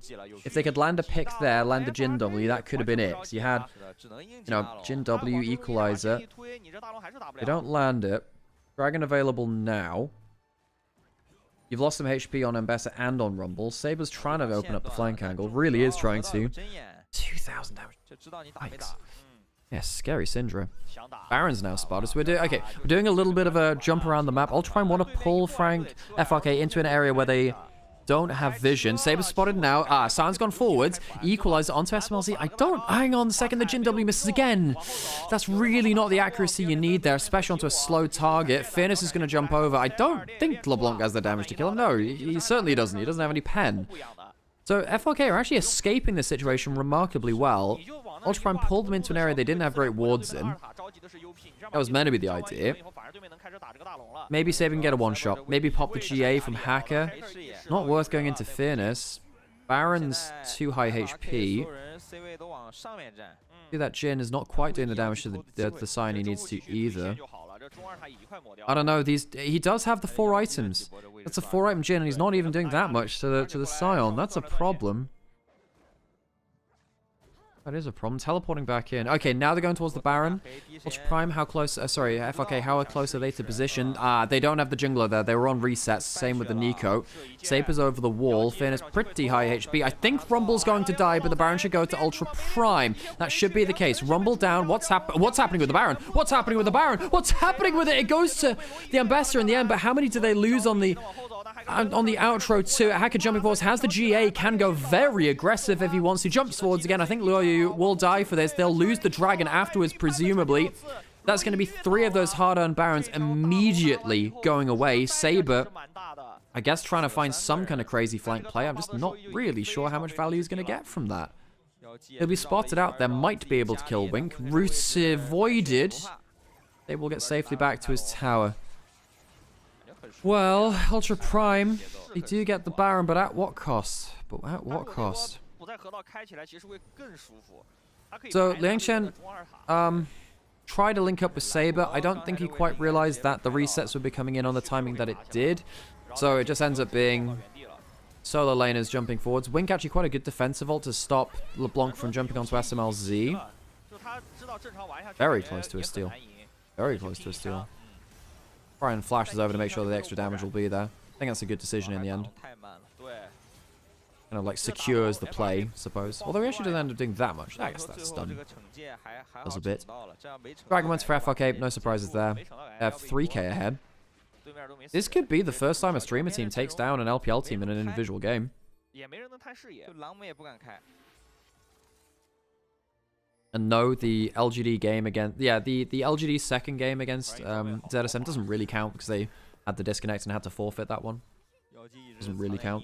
If they could land a pick there, land a Jhin W, that could have been it. So you had, you know, Jhin W, Equalizer. They don't land it. Dragon available now. You've lost some HP on Ambessa and on Rumble. Saber's trying to open up the flank angle. Really is trying to. 2,000 damage. Yikes. Yeah, scary Syndra. Baron's now spotted. So we're doing a little bit of a jump around the map. Ultra Prime want to pull FRK into an area where they don't have vision. Saber's spotted now. San's gone forwards. Equalizer onto SMLZ. Hang on a second. The Jhin W misses again. That's really not the accuracy you need there, especially onto a slow target. Fearness is going to jump over. I don't think LeBlanc has the damage to kill him. No, he certainly doesn't. He doesn't have any pen. So FRK are actually escaping this situation remarkably well. Ultra Prime pulled them into an area they didn't have great wards in. That was meant to be the idea. Maybe Saber can get a one-shot. Maybe pop the GA from Hacker. Not worth going into Fearness. Baron's too high HP. That Jhin is not quite doing the damage to the Scion he needs to either. I don't know. He does have the 4 items. That's a 4-item Jhin, and he's not even doing that much to the Scion. That's a problem. That is a problem. Teleporting back in. Okay, now they're going towards the Baron. Ultra Prime, how close... sorry, FRK, how close are they to position? They don't have the jungler there. They were on resets. Same with the Nico. Saber's over the wall. Fearness, pretty high HP. I think Rumble's going to die, but the Baron should go to Ultra Prime. That should be the case. Rumble down. What's happening with the Baron? What's happening with the Baron? What's happening with it? It goes to the Ambassador in the end, but how many do they lose on the... on the outro too. Hacker jumping forwards has the GA, can go very aggressive if he wants to. Jumps forwards again. I think Luoyu will die for this. They'll lose the dragon afterwards, presumably. That's going to be 3 of those hard-earned barons immediately going away. Saber, I guess, trying to find some kind of crazy flank play. I'm just not really sure how much value he's going to get from that. He'll be spotted out there, might be able to kill Wink. Roots avoided. They will get safely back to his tower. Well, Ultra Prime, they do get the Baron, but at what cost? So, Liang Chen, try to link up with Saber. I don't think he quite realized that the resets would be coming in on the timing that it did. So it just ends up being solo laners jumping forwards. Wink actually quite a good defensive ult to stop LeBlanc from jumping onto SMLZ. Very close to a steal. Very close to a steal. Brian flashes over to make sure that the extra damage will be there. I think that's a good decision in the end. Kind of like secures the play, I suppose. Although he actually doesn't end up doing that much. I guess that's done. Does a bit. Dragon wins for FRK, no surprises there. They have 3k ahead. This could be the first time a streamer team takes down an LPL team in an individual game. And no, the LGD game against... Yeah, the LGD second game against ZSM doesn't really count because they had the disconnect and had to forfeit that one. Doesn't really count.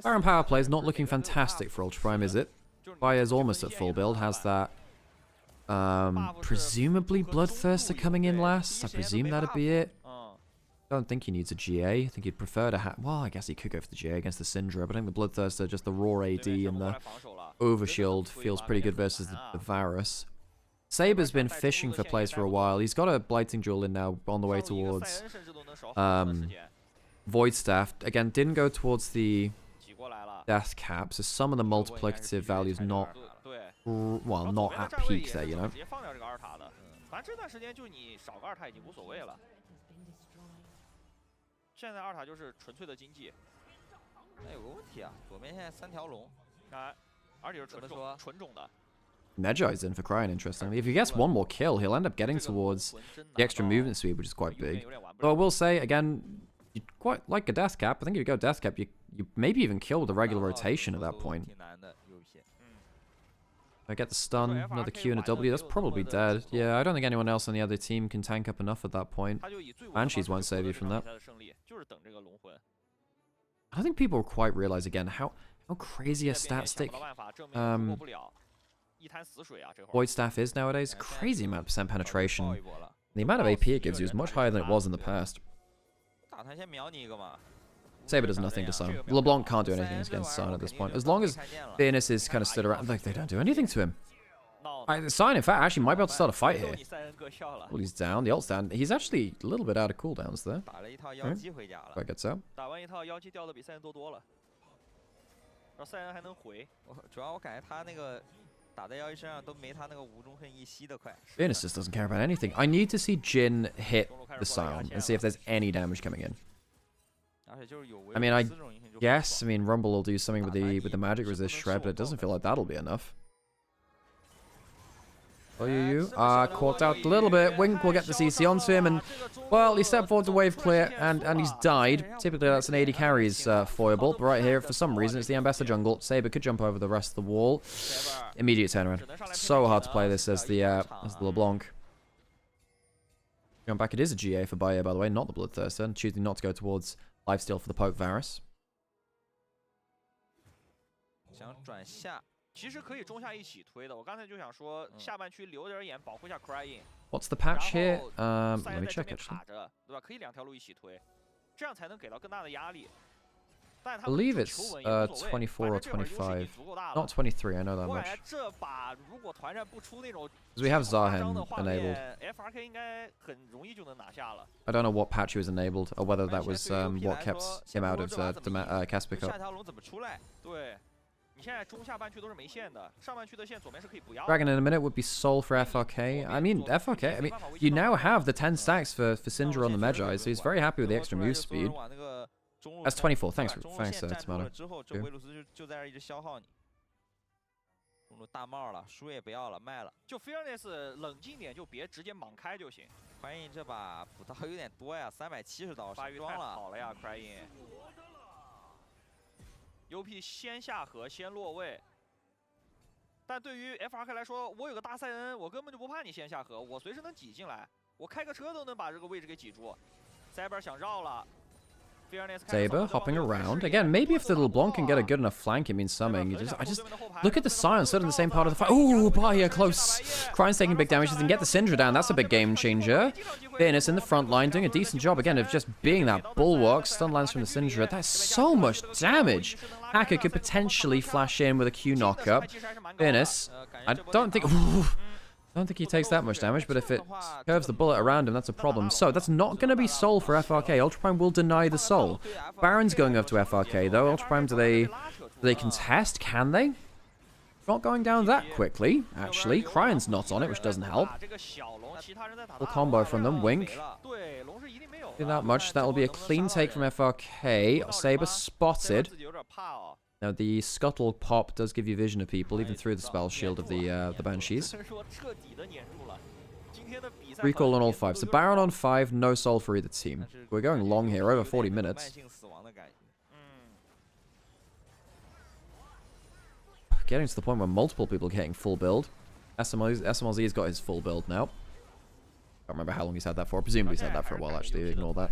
Baron power play is not looking fantastic for Ultra Prime, is it? Baya's almost at full build, has that. Presumably Bloodthirster coming in last. I presume that'd be it. I don't think he needs a GA. I think he'd prefer to have... Well, I guess he could go for the GA against the Syndra, but I think the Bloodthirster, just the raw AD and the Overshield feels pretty good versus the Varus. Saber's been fishing for plays for a while. He's got a Blighting Jewel in now on the way towards Void Staff. Again, didn't go towards the Death Cap, so some of the multiplicative values not... Well, not at peak there, you know? Medjai's in for Cryon, interestingly. If he gets one more kill, he'll end up getting towards the extra movement speed, which is quite big. Though I will say, again, you'd quite like a Death Cap. I think if you go Death Cap, you maybe even kill with a regular rotation at that point. I get the stun, another Q and a W, that's probably dead. Yeah, I don't think anyone else on the other team can tank up enough at that point. Banshees won't save you from that. I don't think people quite realize, again, how crazy a stat stick Void Staff is nowadays. Crazy amount of % penetration. The amount of AP it gives you is much higher than it was in the past. Saber does nothing to Sion. LeBlanc can't do anything against Sion at this point. As long as Fairness is kind of stood around, like, they don't do anything to him. Sion, in fact, actually might be able to start a fight here. Well, he's down. The ult's down. He's actually a little bit out of cooldowns there. Right. That gets out. Fairness just doesn't care about anything. I need to see Jin hit the Sion and see if there's any damage coming in. I mean, I guess, Rumble will do something with the magic resist shred, but it doesn't feel like that'll be enough. Caught out a little bit. Wink will get the CC onto him, and, well, he stepped forward to wave clear, and he's died. Typically, that's an 80 carries foible, but right here, for some reason, it's the Ambassador jungle. Saber could jump over the rest of the wall. Immediate turnaround. So hard to play this as the LeBlanc. Jump back, it is a GA for Bayer, by the way, not the Bloodthirster, and choosing not to go towards lifesteal for the poke Varus. What's the patch here? Let me check, actually. I believe it's 24 or 25. Not 23, I know that much. Because we have Zahen enabled. I don't know what patch he was enabled, or whether that was what kept him out of the Casper Cup. Dragon in a minute would be Soul for FRK. I mean, FRK, I mean, you now have the 10 stacks for Syndra on the Magi, so he's very happy with the extra move speed. That's 24. Thanks, Tomato. UP 先下河，先落位。但对于 FRK 来说，我有个大赛恩，我根本就不怕你先下河，我随时能挤进来，我开个车都能把这个位置给挤住。Cyber 想绕了。 Saber hopping around. Again, maybe if the LeBlanc can get a good enough flank, it means something. I just look at the Scion stood in the same part of the fight. Ooh, Bahia close. Cryan's taking big damage. Doesn't get the Syndra down. That's a big game changer. Fairness in the front line, doing a decent job again of just being that bulwark. Stun lands from the Syndra. That's so much damage. Hacker could potentially flash in with a Q knockup. Fairness. I don't think. Ooh, I don't think he takes that much damage, but if it curves the bullet around him, that's a problem. So that's not going to be Soul for FRK. Ultra Prime will deny the Soul. Baron's going up to FRK, though. Ultra Prime, do they contest? Can they? Not going down that quickly, actually. Cryan's not on it, which doesn't help. Full combo from them. Wink. Do that much. That'll be a clean take from FRK. Saber spotted. Now, the Scuttle pop does give you vision of people, even through the spell shield of the Banshees. Recall on all 5. So Baron on 5, no Soul for either team. We're going long here, over 40 minutes. Getting to the point where multiple people are getting full build. SMLZ's got his full build now. Can't remember how long he's had that for. Presumably he's had that for a while, actually. Ignore that.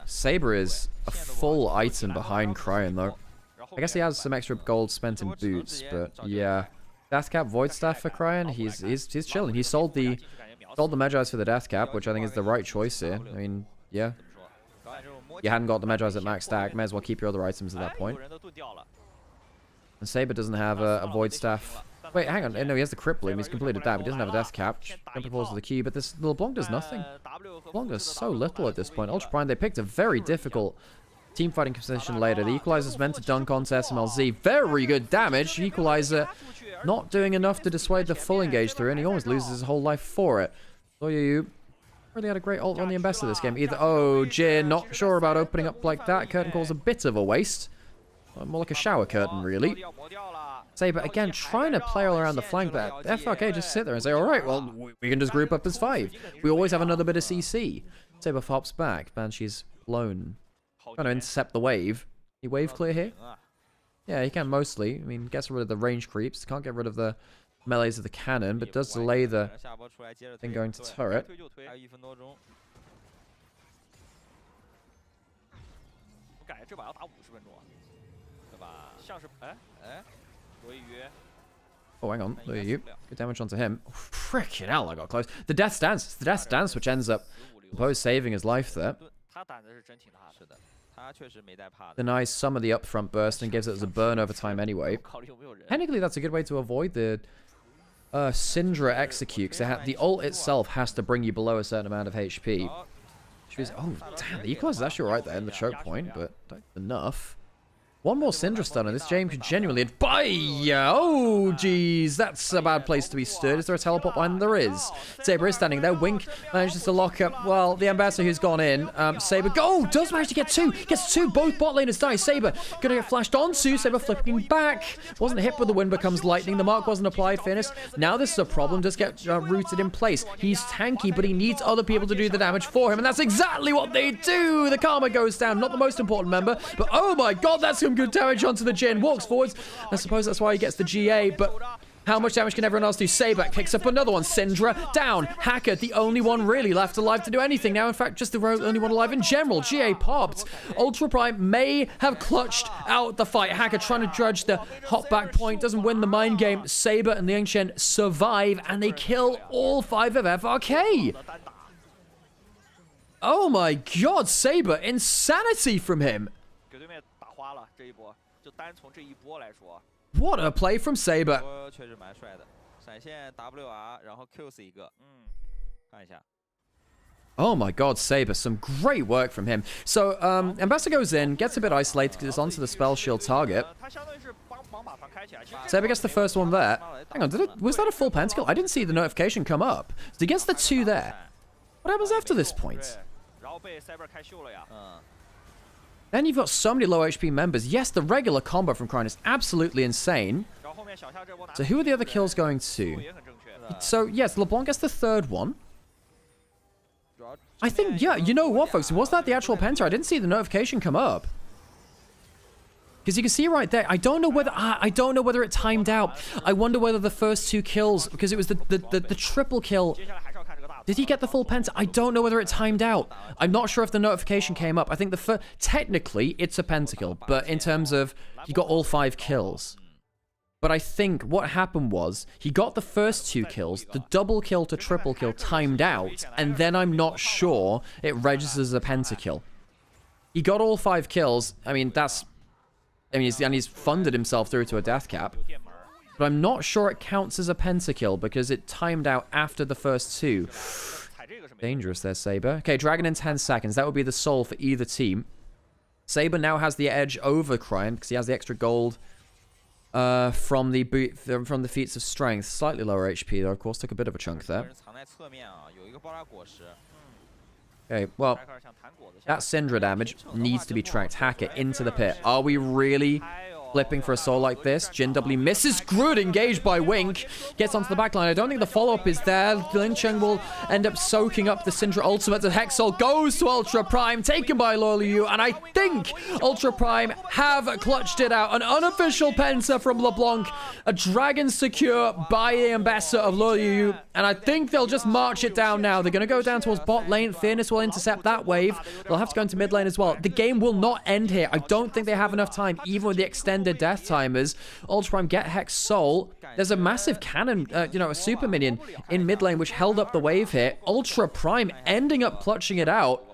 Saber is a full item behind Cryan, though. I guess he has some extra gold spent in boots, but yeah. Death Cap Void Staff for Cryan, he's chilling. He sold the Magi's for the Death Cap, which I think is the right choice here. I mean, yeah. You hadn't got the Magi's at max stack, may as well keep your other items at that point. And Saber doesn't have a Void Staff. Wait, hang on. No, he has the Crit Bloom. He's completed that, but he doesn't have a Death Cap. Jumping forwards to the key, but this LeBlanc does nothing. LeBlanc does so little at this point. Ultra Prime, they picked a very difficult team fighting position later. The Equalizer's meant to dunk onto SMLZ. Very good damage. Equalizer not doing enough to dissuade the full engage through, and he almost loses his whole life for it. Soyu really had a great ult on the Ambassador this game. Either, oh, Jin, not sure about opening up like that. Curtain Call's a bit of a waste. More like a shower curtain, really. Saber, again, trying to play all around the flank, but FRK just sit there and say, alright, well, we can just group up as 5. We always have another bit of CC. Saber hops back. Banshee's blown. Trying to intercept the wave. He wave clear here? Yeah, he can mostly. I mean, gets rid of the range creeps. Can't get rid of the melees of the cannon, but does delay the thing going to turret. Oh, hang on. There you. Good damage onto him. Frickin' hell, I got close. The Death Dance. It's the Death Dance which ends up saving his life there. Denies some of the upfront burst and gives it as a burn over time anyway. Technically, that's a good way to avoid the Syndra execute, because the ult itself has to bring you below a certain amount of HP. Oh, damn, the Equalizer is actually right there in the choke point, but not enough. One more Syndra stun, and this James could genuinely... Oh, jeez, that's a bad place to be stood. Is there a teleport behind? There is. Saber is standing there. Wink manages to lock up, well, the Ambassador who's gone in. Saber, does manage to get 2. Gets 2. Both bot laners die. Saber gonna get flashed onto. Saber flipping back. Wasn't hit, but the wind becomes lightning. The mark wasn't applied. Fairness. Now this is a problem. Just get rooted in place. He's tanky, but he needs other people to do the damage for him, and that's exactly what they do. The Karma goes down. Not the most important member, but oh my god, that's some good damage onto the Jin. Walks forwards. I suppose that's why he gets the GA, but how much damage can everyone else do? Saber picks up another one. Syndra down. Hacker, the only one really left alive to do anything now. In fact, just the only one alive in general. GA popped. Ultra Prime may have clutched out the fight. Hacker trying to judge the hop back point. Doesn't win the mind game. Saber and Liang Shen survive, and they kill all 5 of FRK. Oh my god, Saber, insanity from him. 给对面打花了这一波，就单从这一波来说。 What a play from Saber. 确实蛮帅的，闪现 WR， 然后 Q 死一个，看一下。 Oh my god, Saber, some great work from him. So, Ambassador goes in, gets a bit isolated because it's onto the spell shield target. Saber gets the first one there. Hang on, was that a full pentakill? I didn't see the notification come up. So he gets the 2 there. What happens after this point? Then you've got so many low HP members. Yes, the regular combo from Krine is absolutely insane. So who are the other kills going to? So, yes, LeBlanc gets the 3rd one. I think, yeah, you know what, folks? Was that the actual penta? I didn't see the notification come up. Because you can see right there, I don't know whether it timed out. I wonder whether the first 2 kills, because it was the triple kill. Did he get the full penta? I don't know whether it timed out. I'm not sure if the notification came up. I think technically it's a pentakill, but in terms of he got all 5 kills. But I think what happened was he got the first 2 kills, the double kill to triple kill timed out, and then I'm not sure it registers as a pentakill. He got all 5 kills. I mean, he's funded himself through to a death cap. But I'm not sure it counts as a pentakill because it timed out after the first 2. Dangerous there, Saber. Okay, Dragon in 10 seconds. That would be the soul for either team. Saber now has the edge over Krine because he has the extra gold. From the feats of strength, slightly lower HP though, of course, took a bit of a chunk there. Okay, well, that Syndra damage needs to be tracked. Hacker into the pit. Are we really flipping for a soul like this? Jin W misses. Good, engaged by Wink. Gets onto the backline. I don't think the follow-up is there. Lin Cheng will end up soaking up the Syndra ultimate. The Hex Soul goes to Ultra Prime, taken by Loliu, and I think Ultra Prime have clutched it out. An unofficial penta from LeBlanc. A dragon secure by the ambassador of Loliu, and I think they'll just march it down now. They're going to go down towards bot lane. Fearness will intercept that wave. They'll have to go into mid lane as well. The game will not end here. I don't think they have enough time, even with the extended death timers. Ultra Prime get Hex Soul. There's a massive cannon, a super minion in mid lane which held up the wave here. Ultra Prime ending up clutching it out.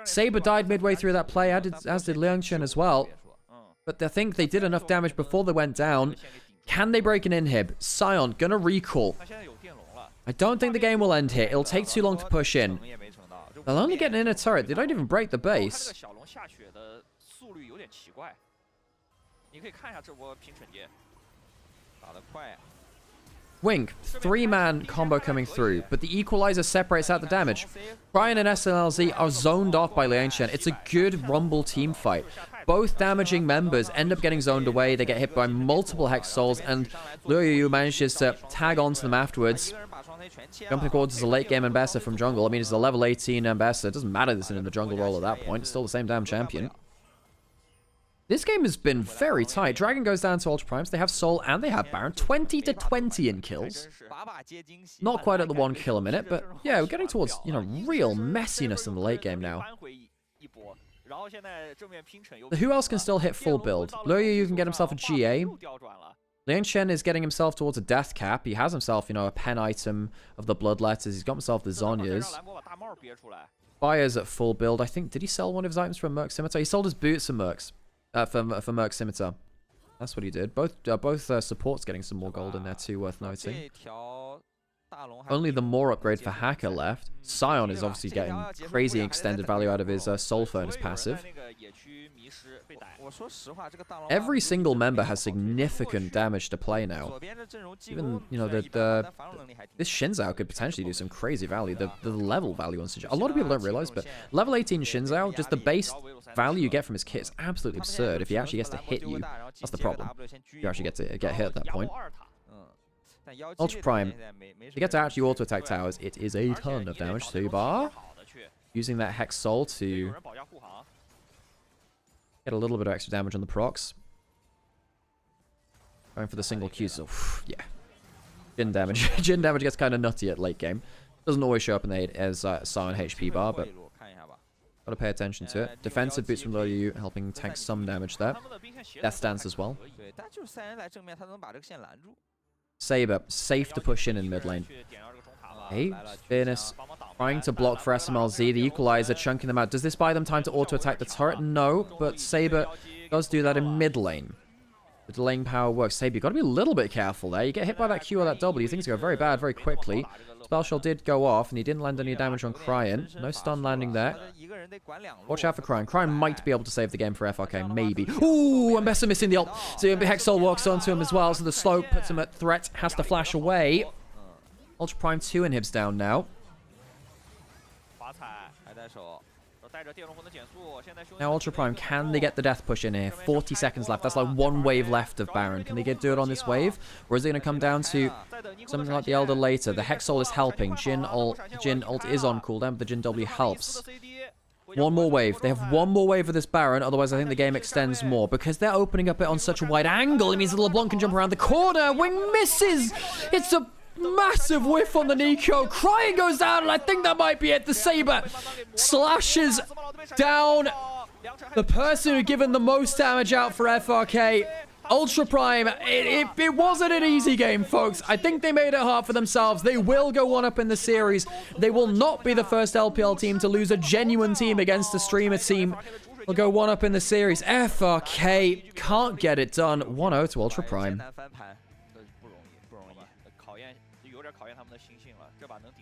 Saber died midway through that play, as did Liang Chen as well. But I think they did enough damage before they went down. Can they break an inhib? Sion gonna recall. I don't think the game will end here. It'll take too long to push in. They'll only get an inner turret. They don't even break the base. Wink, 3-man combo coming through, but the equalizer separates out the damage. Brian and SLLZ are zoned off by Liang Chen. It's a good Rumble team fight. Both damaging members end up getting zoned away. They get hit by multiple Hex Souls, and Luriu manages to tag onto them afterwards. Jumping forward as a late game ambassador from jungle. I mean, it's a level 18 ambassador. It doesn't matter this in the jungle role at that point. It's still the same damn champion. This game has been very tight. Dragon goes down to Ultra Primes. They have Soul and they have Baron. 20-20 in kills. Not quite at the 1 kill a minute, but yeah, we're getting towards, real messiness in the late game now. Who else can still hit full build? Luriu can get himself a GA. Liang Chen is getting himself towards a death cap. He has himself, a pen item of the bloodletters. He's got himself the Zhonya's. Fire's at full build. I think, did he sell one of his items from Merc Scimitar? He sold his boots from Merc's. For Merc Scimitar. That's what he did. Both supports getting some more gold in there too, worth noting. Only the more upgrade for Hacker left. Sion is obviously getting crazy extended value out of his Soul Furnace passive. Every single member has significant damage to play now. Even, this Shinzao could potentially do some crazy value. The level value on Shinzao. A lot of people don't realize, but level 18 Shinzao, just the base value you get from his kit is absolutely absurd. If he actually gets to hit you, that's the problem. You actually get hit at that point. Ultra Prime, to get to actually auto-attack towers, it is a ton of damage. Subar, using that Hex Soul to get a little bit of extra damage on the procs. Going for the single Q, so yeah. Jin damage. Jin damage gets kind of nutty at late game. Doesn't always show up in the as Sion HP bar, but gotta pay attention to it. Defensive boots from Loriu helping tank some damage there. Death stance as well. Saber, safe to push in mid lane. Hey, Fairness trying to block for SMLZ. The Equalizer chunking them out. Does this buy them time to auto-attack the turret? No, but Saber does do that in mid lane. The delaying power works. Saber, you've got to be a little bit careful there. You get hit by that Q or that W, things go very bad very quickly. Spell Shell did go off, and he didn't land any damage on Cryan. No stun landing there. Watch out for Cryan. Cryan might be able to save the game for FRK, maybe. Ooh, and Bessa missing the ult. So Hexol walks onto him as well, so the slope puts him at threat. Has to flash away. Ultra Prime 2 inhibs down now. Now Ultra Prime, can they get the death push in here? 40 seconds left. That's like one wave left of Baron. Can they do it on this wave? Or is it going to come down to something like the Elder later? The Hexol is helping. Jin ult is on cooldown, but the Jin W helps. One more wave. They have one more wave of this Baron, otherwise I think the game extends more. Because they're opening up it on such a wide angle, it means that LeBlanc can jump around the corner. Wing misses! It's a massive whiff on the Nico. Cryan goes down, and I think that might be it. The Saber slashes down the person who given the most damage out for FRK. Ultra Prime, it wasn't an easy game, folks. I think they made it hard for themselves. They will go one up in the series. They will not be the first LPL team to lose a genuine team against a streamer team. They'll go one up in the series. FRK can't get it done. 1-0 to Ultra Prime.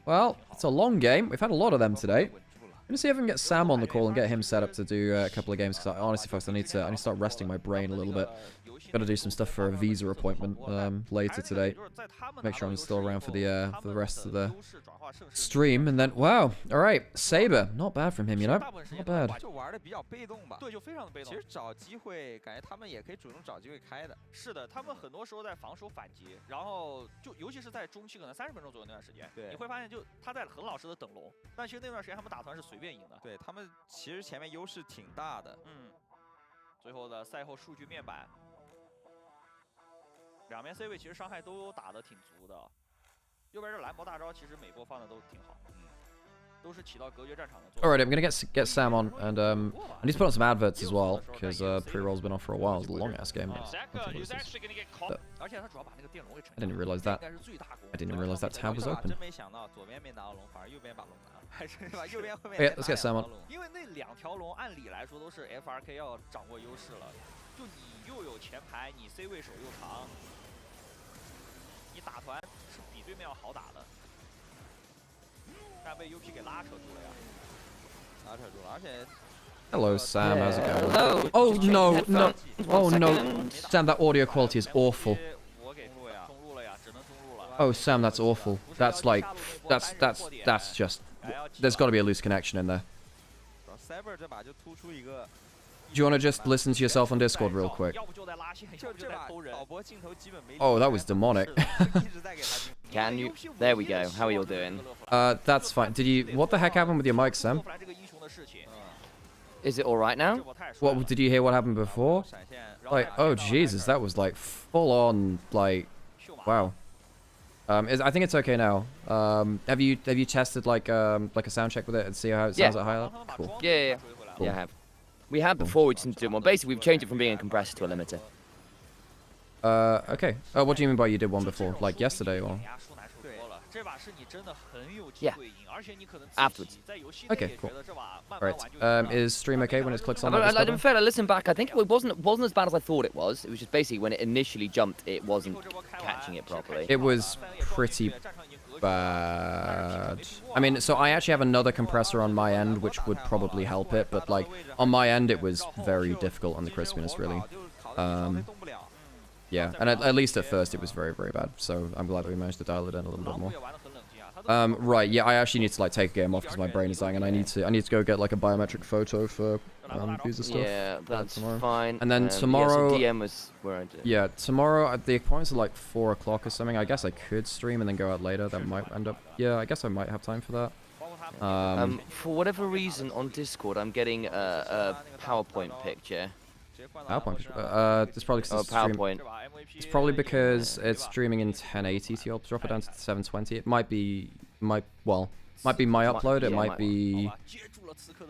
Well, it's a long game. We've had a lot of them today. I'm going to see if I can get Sam on the call and get him set up to do a couple of games. Because honestly, folks, I need to start resting my brain a little bit. Got to do some stuff for a visa appointment later today. Make sure I'm still around for the rest of the stream. And then, wow, all right, Saber, not bad from him, you know, not bad. 是的，他们很多时候在防守反击，然后就尤其是在中期可能30分钟左右那段时间，你会发现就他在很老实的等龙，但其实那段时间他们打团是随便赢的。对他们其实前面优势挺大的。嗯，最后的赛后数据面板，两边 C 位其实伤害都打得挺足的。右边这蓝魔大招其实每波放的都挺好。 Alright, I'm gonna get Sam on, and I need to put on some adverts as well, because pre-roll's been on for a while. It's a long-ass game. But I didn't realize that. I didn't realize that tab was open. Okay, let's get Sam on. 因为那两条龙按理来说都是 FRK 要掌握优势了，就你又有前排，你 C 位手又长，你打团是比对面要好打的。 Hello, Sam. How's it going? Hello. Oh no, no. Oh no. Sam, that audio quality is awful. Oh, Sam, that's awful. That's like, that's just. There's got to be a loose connection in there. Do you want to just listen to yourself on Discord real quick? Oh, that was demonic. Can you? There we go. How are you all doing? That's fine. Did you? What the heck happened with your mic, Sam? Is it all right now? What did you hear? What happened before? Like, oh Jesus, that was like full on. Like, wow. I think it's okay now. Have you tested like a sound check with it and see how it sounds at high level? Cool. Yeah, cool. Yeah, I have. We had before. We just didn't do one. Basically, we've changed it from being a compressor to a limiter. Okay. What do you mean by you did one before? Like yesterday or? Yeah. Afterwards. Okay, cool. Alright. Is stream okay when it clicks on that? In fact, I listened back. I think it wasn't as bad as I thought it was. It was just basically when it initially jumped, it wasn't catching it properly. It was pretty bad. I mean, so I actually have another compressor on my end, which would probably help it, but like on my end, it was very difficult on the crispiness, really. Yeah, and at least at first it was very, very bad. So I'm glad that we managed to dial it in a little bit more. Right, yeah, I actually need to like take a game off because my brain is dying, and I need to go get like a biometric photo for visa stuff. Yeah, that's fine. And then tomorrow, yeah, so DM was where I did. Yeah, tomorrow the appointments are like 4 o'clock or something. I guess I could stream and then go out later. That might end up. Yeah, I guess I might have time for that. For whatever reason on Discord, I'm getting a PowerPoint picture. PowerPoint. It's probably because PowerPoint. It's probably because it's streaming in 1080, so you'll drop it down to 720. It might be my upload. It might be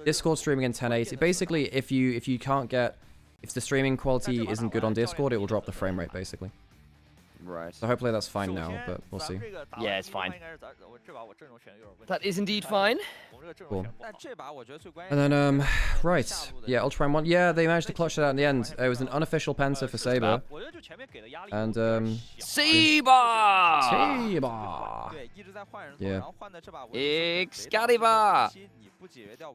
Discord streaming in 1080. Basically, if the streaming quality isn't good on Discord, it will drop the frame rate basically. Right. So hopefully that's fine now, but we'll see. Yeah, it's fine. That is indeed fine. Cool. And then, right. Yeah, Ultra Prime 1. Yeah, they managed to clutch it out in the end. It was an unofficial Penta for Saber. And, Saber! Yeah. Excalibur!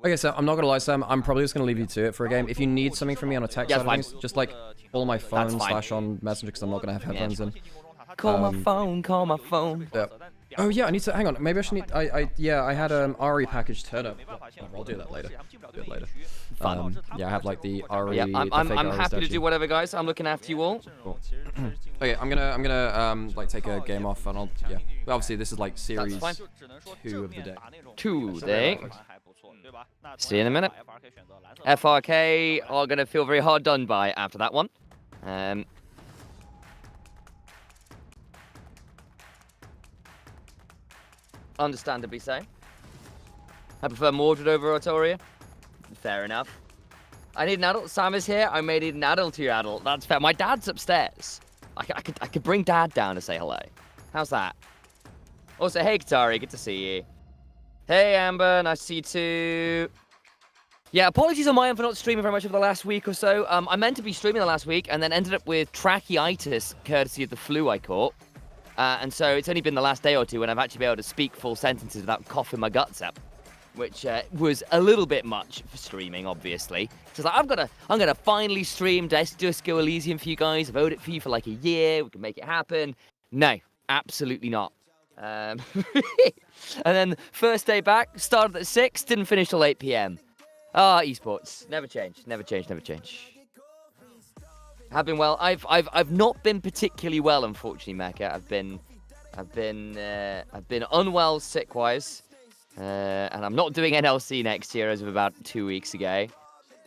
Okay, so I'm not gonna lie, Sam. I'm probably just gonna leave you to it for a game. If you need something from me on a tech side of things, just like call my phone / on Messenger because I'm not gonna have headphones in. Call my phone, call my phone. Yeah. Oh yeah, I need to hang on. Maybe I should need. I had RE package turn up. I'll do that later. A bit later. Yeah, I have like the RE. Yeah, I'm happy to do whatever, guys. I'm looking after you all. Cool. Okay, I'm gonna like take a game off and I'll Obviously this is like series 2 of the day. 2 day. See you in a minute. FRK are gonna feel very hard done by after that one. Understandably so. I prefer Mordred over Artoria. Fair enough. I need an adult. Sam is here. I may need an adult to your adult. That's fair. My dad's upstairs. I could bring Dad down to say hello. How's that? Also, hey Katari, good to see you. Hey Amber, nice to see you too. Yeah, apologies on my end for not streaming very much over the last week or so. I meant to be streaming the last week and then ended up with tracheitis, courtesy of the flu I caught. And so it's only been the last day or two when I've actually been able to speak full sentences without coughing my guts up, which was a little bit much for streaming, obviously. So like, I'm gonna finally stream Disco Elysium for you guys. I've owed it for you for like a year. We can make it happen. No, absolutely not. And then first day back, started at 6, didn't finish till 8 PM. Esports, never change, never change, never change. Have been well. I've not been particularly well, unfortunately, Mecca. I've been unwell sick-wise, and I'm not doing NLC next year as of about 2 weeks ago.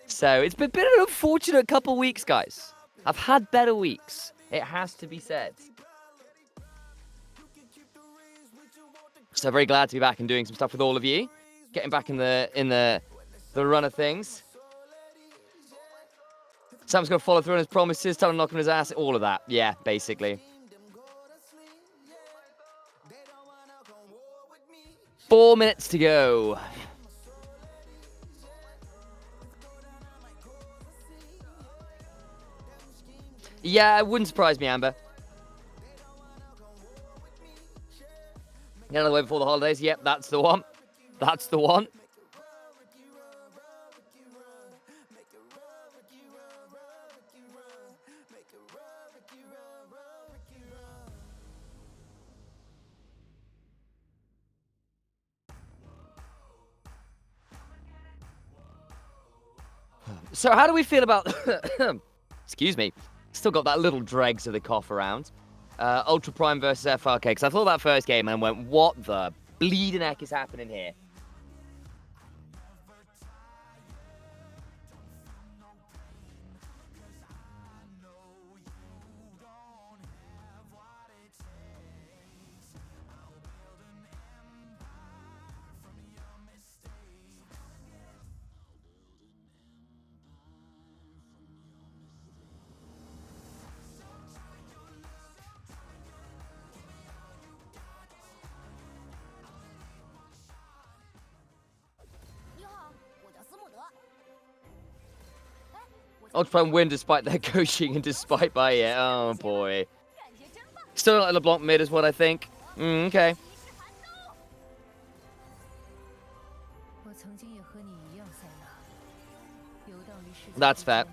So it's been an unfortunate couple weeks, guys. I've had better weeks. It has to be said. So very glad to be back and doing some stuff with all of you, getting back in the run of things. Sam's going to follow through on his promises, tell him to knock on his ass, all of that. Yeah, basically. 4 minutes to go. Yeah, it wouldn't surprise me, Amber. Get out of the way before the holidays. Yep, that's the one. That's the one. So how do we feel about... Excuse me. Still got that little dregs of the cough around. Ultra Prime versus FRK. Because I thought that first game and went, what the bleeding heck is happening here? Ultra Prime win despite their coaching and despite my... Oh, boy. Still not LeBlanc mid is what I think. Okay. That's fair.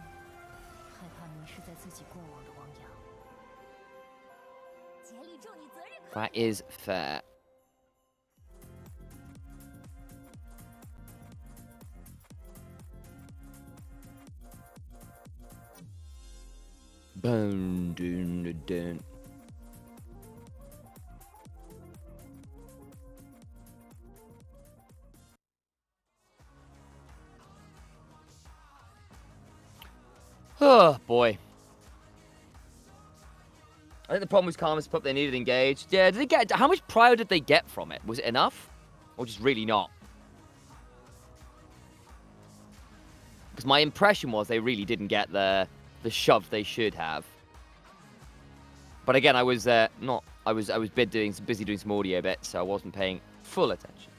That is fair. Boom, dun, dun. Oh boy. I think the problem was Karma's put they needed engaged. Yeah, did they get how much prior did they get from it? Was it enough? Or just really not? Because my impression was they really didn't get the shove they should have. But again, I was not. I was busy doing some audio bits, so I wasn't paying full attention.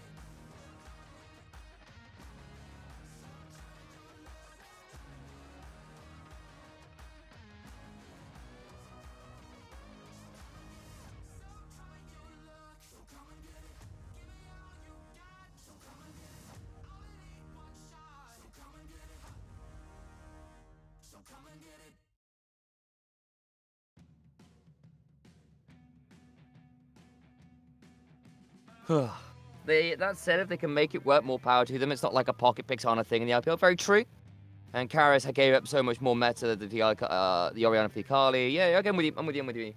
That said, if they can make it work, more power to them. It's not like a pocket Pixana thing in the LPL. Very true. And Karis gave up so much more meta than the Orianna Ficali. Yeah, okay, I'm with you.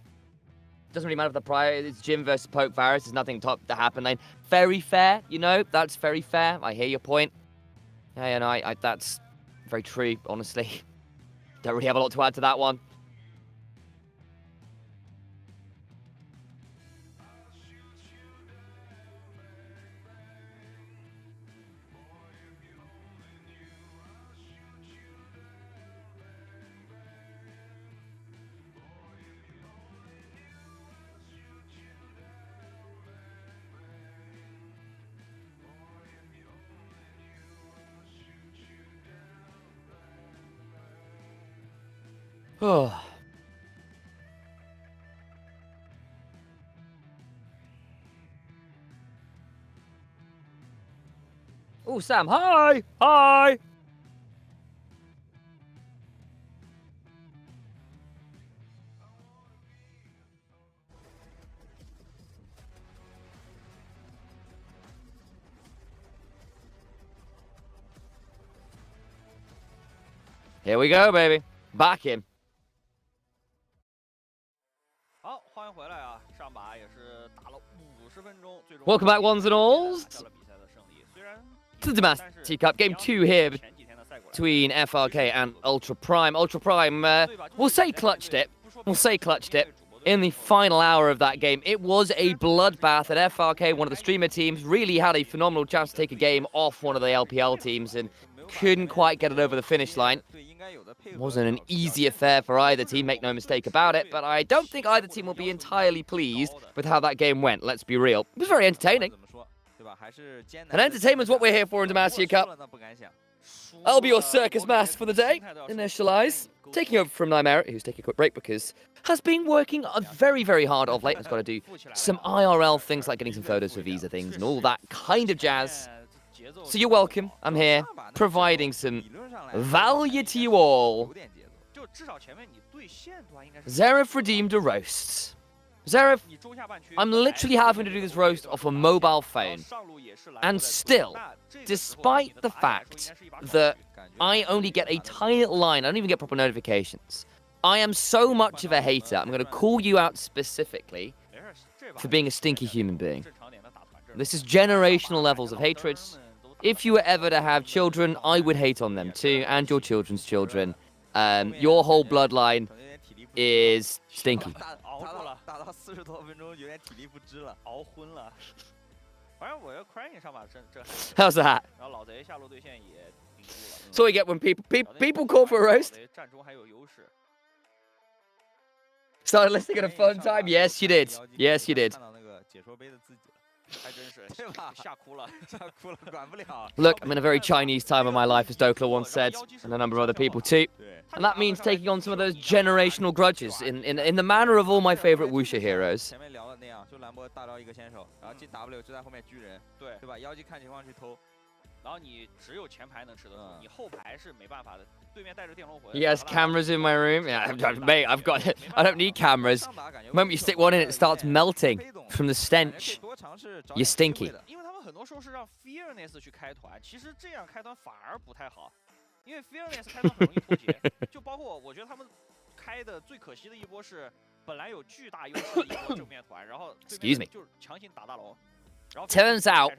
Doesn't really matter if the prior it's Jim versus Poke Varus. There's nothing top to happen lane. Very fair, you know. That's very fair. I hear your point. Yeah, no, that's very true. Honestly, don't really have a lot to add to that one. Oh. Oh, Sam, hi! Hi! Here we go, baby. Back in. 好，欢迎回来啊！上把也是打了50分钟，最终 Welcome back, ones and alls, to the Demacia Cup Game 2 here between FRK and Ultra Prime. Ultra Prime, we'll say clutched it. In the final hour of that game. It was a bloodbath at FRK. One of the streamer teams really had a phenomenal chance to take a game off one of the LPL teams and couldn't quite get it over the finish line. Wasn't an easy affair for either team, make no mistake about it, but I don't think either team will be entirely pleased with how that game went, let's be real. It was very entertaining. And entertainment's what we're here for in Demacia Cup. I'll be your circus mask for the day. Initialise, taking over from Nymaera, who's taking a quick break because has been working very, very hard of late. Has got to do some IRL things like getting some photos for visa things and all that kind of jazz. So you're welcome. I'm here, providing some value to you all. Zeref redeemed a roast. Zeref, I'm literally having to do this roast off a mobile phone. And still, despite the fact that I only get a tiny little line, I don't even get proper notifications, I am so much of a hater, I'm going to call you out specifically for being a stinky human being. This is generational levels of hatred. If you were ever to have children, I would hate on them too, and your children's children. Your whole bloodline is stinky. How's that? So we get when people call for a roast. Started listening at a fun time? Yes, you did. Yes, you did. Look, I'm in a very Chinese time of my life, as Dokla once said, and a number of other people too. And that means taking on some of those generational grudges in the manner of all my favorite wuxia heroes. He has cameras in my room. Yeah, mate, I don't need cameras. The moment you stick one in, it starts melting from the stench. You're stinky. Excuse me. Turns out,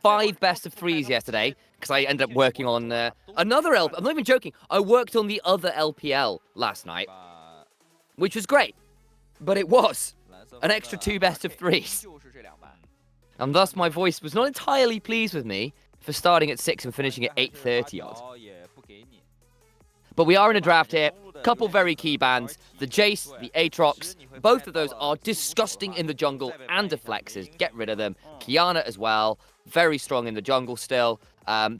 5 best of 3s yesterday, because I ended up working on another LPL. I'm not even joking. I worked on the other LPL last night, which was great. But it was an extra 2 best of 3s. And thus my voice was not entirely pleased with me for starting at 6 and finishing at 8:30 odd. But we are in a draft here. Couple very key bans. The Jace, the Aatrox, both of those are disgusting in the jungle and deflexes. Get rid of them. Kiana as well, very strong in the jungle still.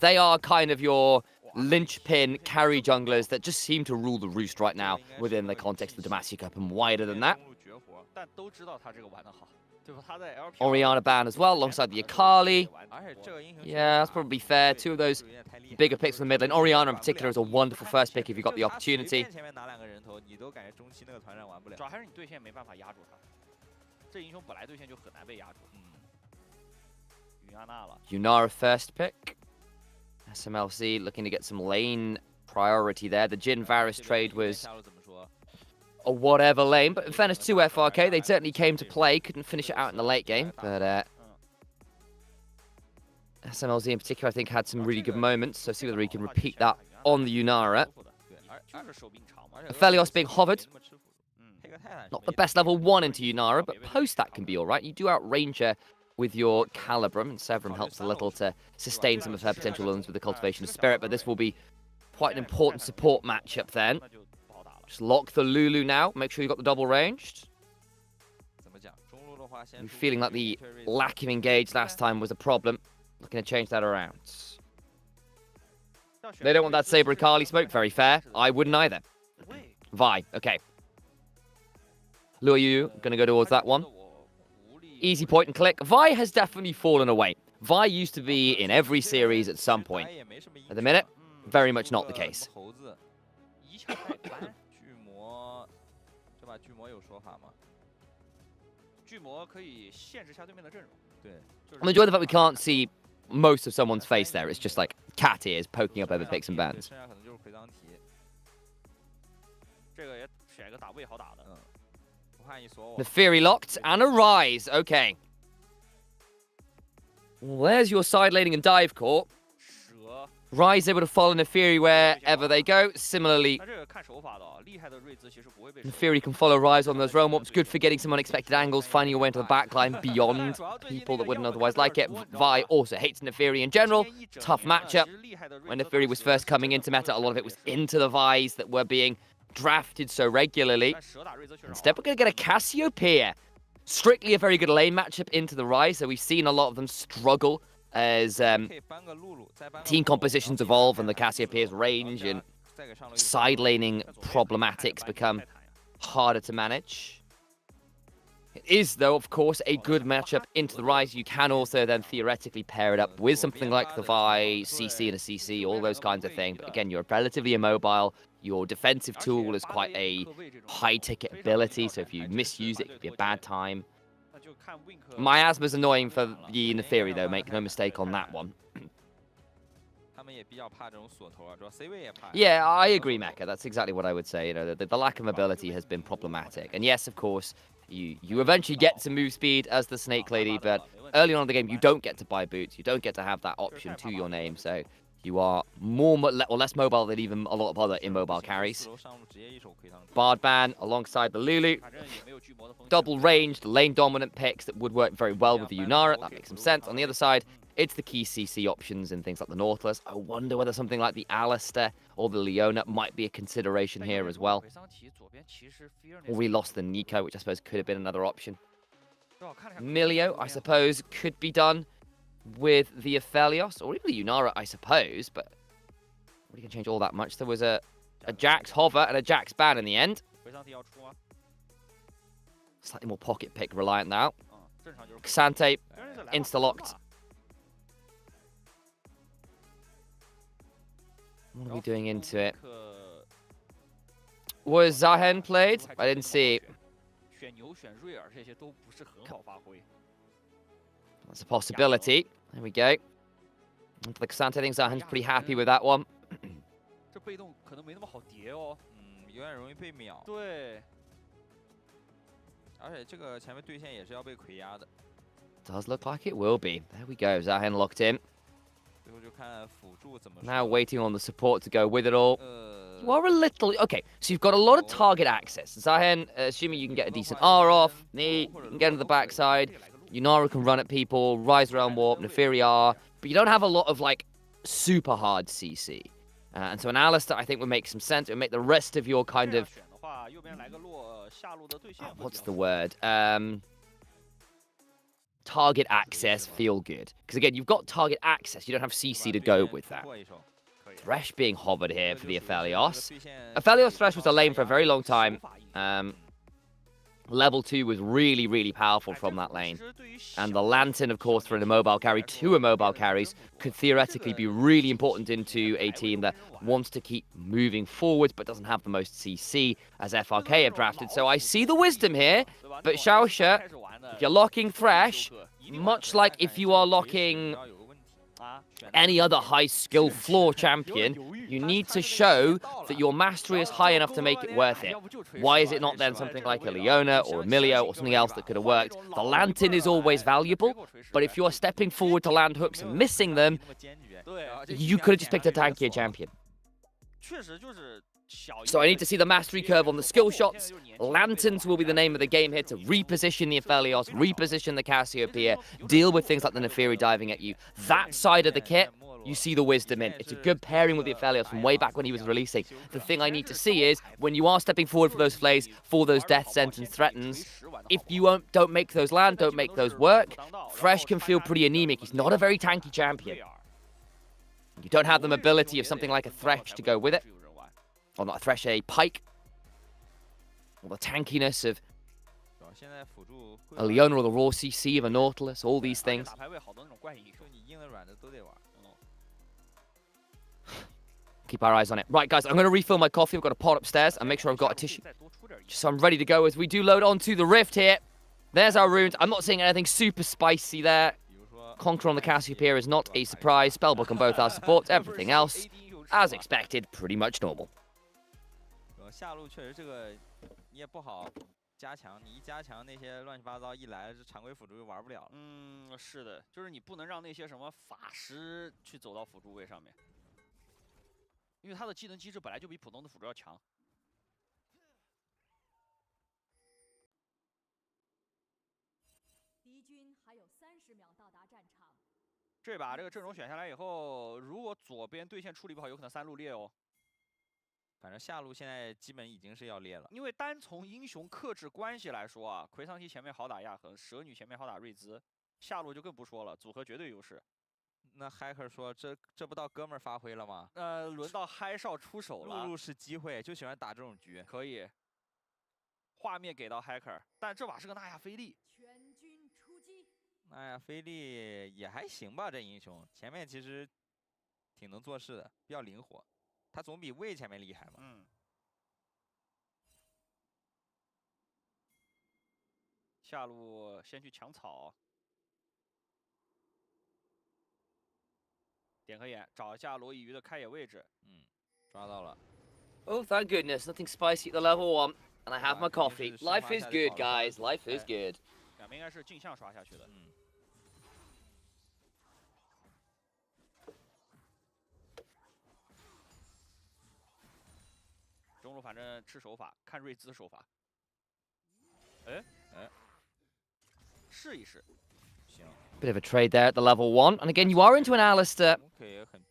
They are kind of your linchpin carry junglers that just seem to rule the roost right now within the context of the Demacia Cup, and wider than that. Orianna ban as well, alongside the Akali. Yeah, that's probably fair. Two of those bigger picks from the mid lane. Orianna in particular is a wonderful first pick if you got the opportunity. Yunara first pick. SMLC looking to get some lane priority there. The Jhin Varus trade was a whatever lane, but in fairness to FRK, they certainly came to play. Couldn't finish it out in the late game, but SMLZ in particular, I think, had some really good moments. So see whether he can repeat that on the Yunara. Aphelios being hovered. Not the best level 1 into Yunara, but post that can be all right. You do outrange her with your Calibrum, and Severum helps a little to sustain some of her potential runs with the Cultivation of Spirit, but this will be quite an important support matchup then. Just lock the Lulu now, make sure you got the double ranged. I'm feeling like the lack of engage last time was a problem. Looking to change that around. They don't want that Saber Akali smoke, very fair. I wouldn't either. Vi, okay. Luoyu, gonna go towards that one. Easy point and click. Vi has definitely fallen away. Vi used to be in every series at some point. At the minute, very much not the case. I'm enjoying the fact we can't see most of someone's face there. It's just like cat ears poking up over picks and bans. The Fury locked and a Rise. Okay. Well, there's your side laning and dive core. Rise able to follow Nefiri wherever they go. Similarly, Nefiri can follow Rise on those realm warps. Good for getting some unexpected angles, finding your way into the backline beyond people that wouldn't otherwise like it. Vi also hates Nefiri in general. Tough matchup. When Nefiri was first coming into meta, a lot of it was into the Vi's that were being drafted so regularly. Instead, we're going to get a Cassiopeia. Strictly a very good lane matchup into the Rise, so we've seen a lot of them struggle as team compositions evolve and the Cassiopeia's range and side laning problematics become harder to manage. It is, though, of course, a good matchup into the Rise. You can also then theoretically pair it up with something like the Vi, CC and a CC, all those kinds of things. But again, you're relatively immobile. Your defensive tool is quite a high-ticket ability, so if you misuse it, it could be a bad time. Miasma's annoying for the Nefiri, though. Make no mistake on that one. Yeah, I agree, Mecha. That's exactly what I would say. You know, the lack of mobility has been problematic. And yes, of course, you eventually get to move speed as the Snake Lady, but early on in the game, you don't get to buy boots. You don't get to have that option to your name, so you are less mobile than even a lot of other immobile carries. Bard ban alongside the Lulu. Double ranged, lane dominant picks that would work very well with the Yunara. That makes some sense. On the other side, it's the key CC options and things like the Nautilus. I wonder whether something like the Alistair or the Leona might be a consideration here as well. Or we lost the Nico, which I suppose could have been another option. Milio, I suppose, could be done with the Aphelios, or even the Yunara, I suppose, but we can change all that much. There was a Jax hover and a Jax ban in the end. Slightly more pocket pick reliant now. Xante, insta-locked. What are we doing into it? Was Zahen played? I didn't see. That's a possibility. There we go. Onto the Xante, I think Zahen's pretty happy with that one. Does look like it will be. There we go. Zahen locked in. Now waiting on the support to go with it all. You are a little... Okay, so you've got a lot of target access. Zahen, assuming you can get a decent R off, you can get into the backside. Yunara can run at people, Rise Realm Warp, Nefiri R, but you don't have a lot of, like, super hard CC. And so an Alistar, I think, would make some sense. It would make the rest of your kind of... what's the word? Target access feel good. Because again, you've got target access. You don't have CC to go with that. Thresh being hovered here for the Aphelios. Aphelios Thresh was a lane for a very long time. Level 2 was really, really powerful from that lane. And the Lantern, of course, for an immobile carry, 2 immobile carries, could theoretically be really important into a team that wants to keep moving forwards but doesn't have the most CC, as FRK have drafted. So I see the wisdom here, but Xiaoxia, if you're locking Thresh, much like if you are locking any other high skill floor champion, you need to show that your mastery is high enough to make it worth it. Why is it not then something like a Leona or a Milio or something else that could have worked? The Lantern is always valuable, but if you're stepping forward to land hooks and missing them, you could have just picked a tankier champion. So I need to see the mastery curve on the skill shots. Lanterns will be the name of the game here to reposition the Aphelios, reposition the Cassiopeia, deal with things like the Neferi diving at you. That side of the kit, you see the wisdom in. It's a good pairing with the Aphelios from way back when he was releasing. The thing I need to see is, when you are stepping forward for those flays, for those death sentence threatens, if you don't make those land, don't make those work, Thresh can feel pretty anemic. He's not a very tanky champion. You don't have the mobility of something like a Thresh to go with it. Or not a Thresh, a Pike. Or the tankiness of a Leona or the raw CC of a Nautilus, all these things. Keep our eyes on it. Right, guys, I'm going to refill my coffee. I've got a pot upstairs and make sure I've got a tissue. Just so I'm ready to go as we do load onto the Rift here. There's our runes. I'm not seeing anything super spicy there. Conquer on the Cassiopeia is not a surprise. Spellbook on both our supports. Everything else, as expected, pretty much normal. 下路确实这个你也不好加强，你一加强那些乱七八糟一来，这常规辅助就玩不了了。嗯，是的，就是你不能让那些什么法师去走到辅助位上面，因为他的技能机制本来就比普通的辅助要强。敌军还有30秒到达战场。这把这个阵容选下来以后，如果左边对线处理不好，有可能3路裂哦。 反正下路现在基本已经是要裂了，因为单从英雄克制关系来说啊，魁桑提前面好打亚恒，蛇女前面好打瑞兹，下路就更不说了，组合绝对优势。那 Hacker 说这不到哥们儿发挥了吗？轮到嗨少出手了，路路是机会，就喜欢打这种局。可以，画面给到 Hacker， 但这把是个纳亚菲利。全军出击。纳亚菲利也还行吧，这英雄前面其实挺能做事的，比较灵活。 他总比魏前面厉害嘛。嗯。下路先去抢草，点颗眼，找一下罗伊鱼的开野位置。嗯，抓到了。Oh, thank goodness, nothing spicy at the level 1, and I have my coffee. Life is good, guys. Life is good. 两边应该是镜像刷下去的。嗯。 中路反正吃手法，看瑞兹手法。哎，试一试。行。 Bit of a trade there at the level 1, and again, you are into an Alistar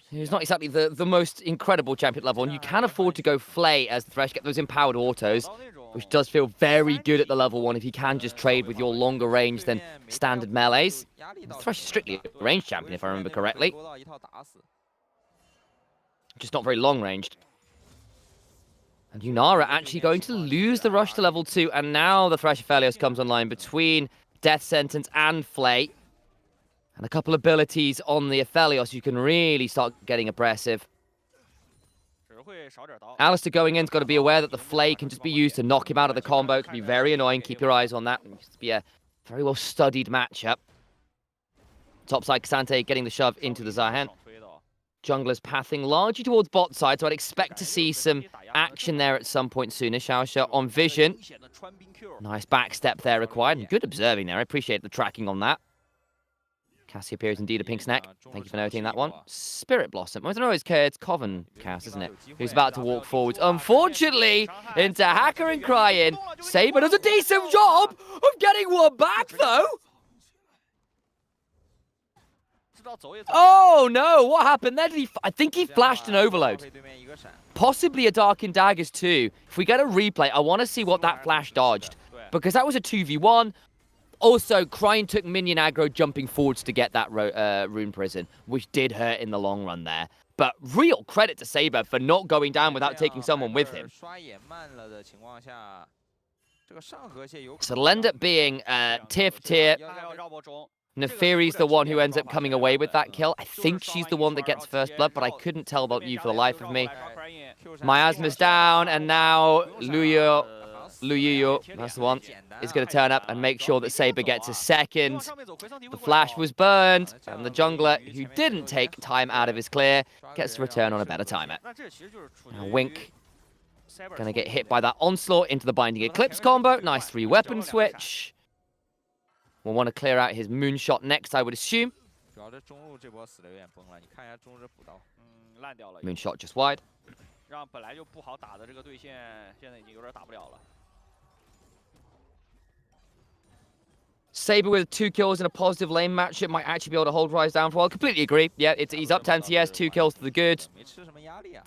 who's not exactly the most incredible champion at level 1. You can afford to go Flay as the Thresh, get those empowered autos, which does feel very good at the level 1 if you can just trade with your longer range than standard melees. The Thresh is strictly a range champion, if I remember correctly. Just not very long ranged. And Nymaera actually going to lose the rush to level 2, and now the Thresh Aphelios comes online between Death Sentence and Flay. And a couple abilities on the Aphelios, you can really start getting aggressive. Alistar going in's got to be aware that the Flay can just be used to knock him out of the combo. It can be very annoying. Keep your eyes on that. It needs to be a very well studied matchup. Topside Kasante getting the shove into the Zahan. Jungler's pathing largely towards bot side, so I'd expect to see some action there at some point sooner. Xiaoxia on vision. Nice back step there required, and good observing there. I appreciate the tracking on that. Cassiopeia is indeed a pink snack. Thank you for noting that one. Spirit Blossom. I don't know, it's Coven Cass, isn't it? Who's about to walk forwards. Unfortunately, into Hacker and Crying. Saber does a decent job of getting one back, though. Oh no, what happened there? I think he flashed an overload. Possibly a Dark in Daggers too. If we get a replay, I want to see what that flash dodged. Because that was a 2v1. Also, Crying took minion aggro jumping forwards to get that Rune Prison, which did hurt in the long run there. But real credit to Saber for not going down without taking someone with him. So it'll end up being tier for tier. Neferi's the one who ends up coming away with that kill. I think she's the one that gets first blood, but I couldn't tell about you for the life of me. Miasma's down, and now Luyo, that's the one, is going to turn up and make sure that Saber gets a second. The flash was burned, and the jungler, who didn't take time out of his clear, gets to return on a better timer. Now Wink going to get hit by that onslaught into the Binding Eclipse combo. Nice 3-weapon switch. We'll want to clear out his moonshot next, I would assume. Moonshot just wide. Saber with 2 kills in a positive lane matchup might actually be able to hold Rise down for a while. Completely agree. Yeah, he's up 10 CS, 2 kills to the good.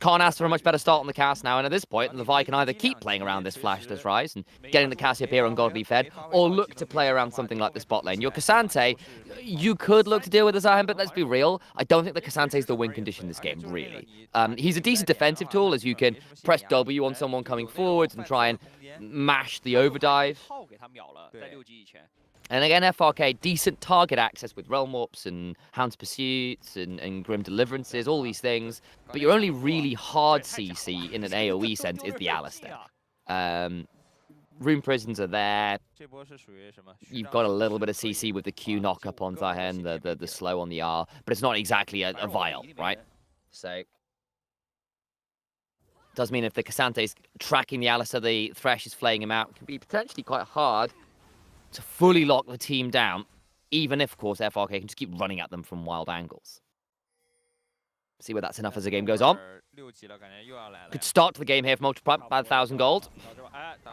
Can't ask for a much better start on the cast now, and at this point, Levi can either keep playing around this flashless Rise and getting the Cassiopeia ungodly fed, or look to play around something like this bot lane. Your Cassante, you could look to deal with the Zion, but let's be real, I don't think the Cassante is the win condition in this game, really. He's a decent defensive tool, as you can press W on someone coming forwards and try and mash the overdive. And again, FRK, decent target access with Realm Warps and Hound's Pursuits and Grim Deliverances, all these things. But your only really hard CC in an AoE sense is the Alistair. Rune Prisons are there. You've got a little bit of CC with the Q knock-up on Zion, the slow on the R, but it's not exactly a vial, right? So does mean if the Cassante's tracking the Alistair, the Thresh is flaying him out, it can be potentially quite hard to fully lock the team down, even if, of course, FRK can just keep running at them from wild angles. See whether that's enough as the game goes on. Could start the game here from Ultra Prime, about 1,000 gold.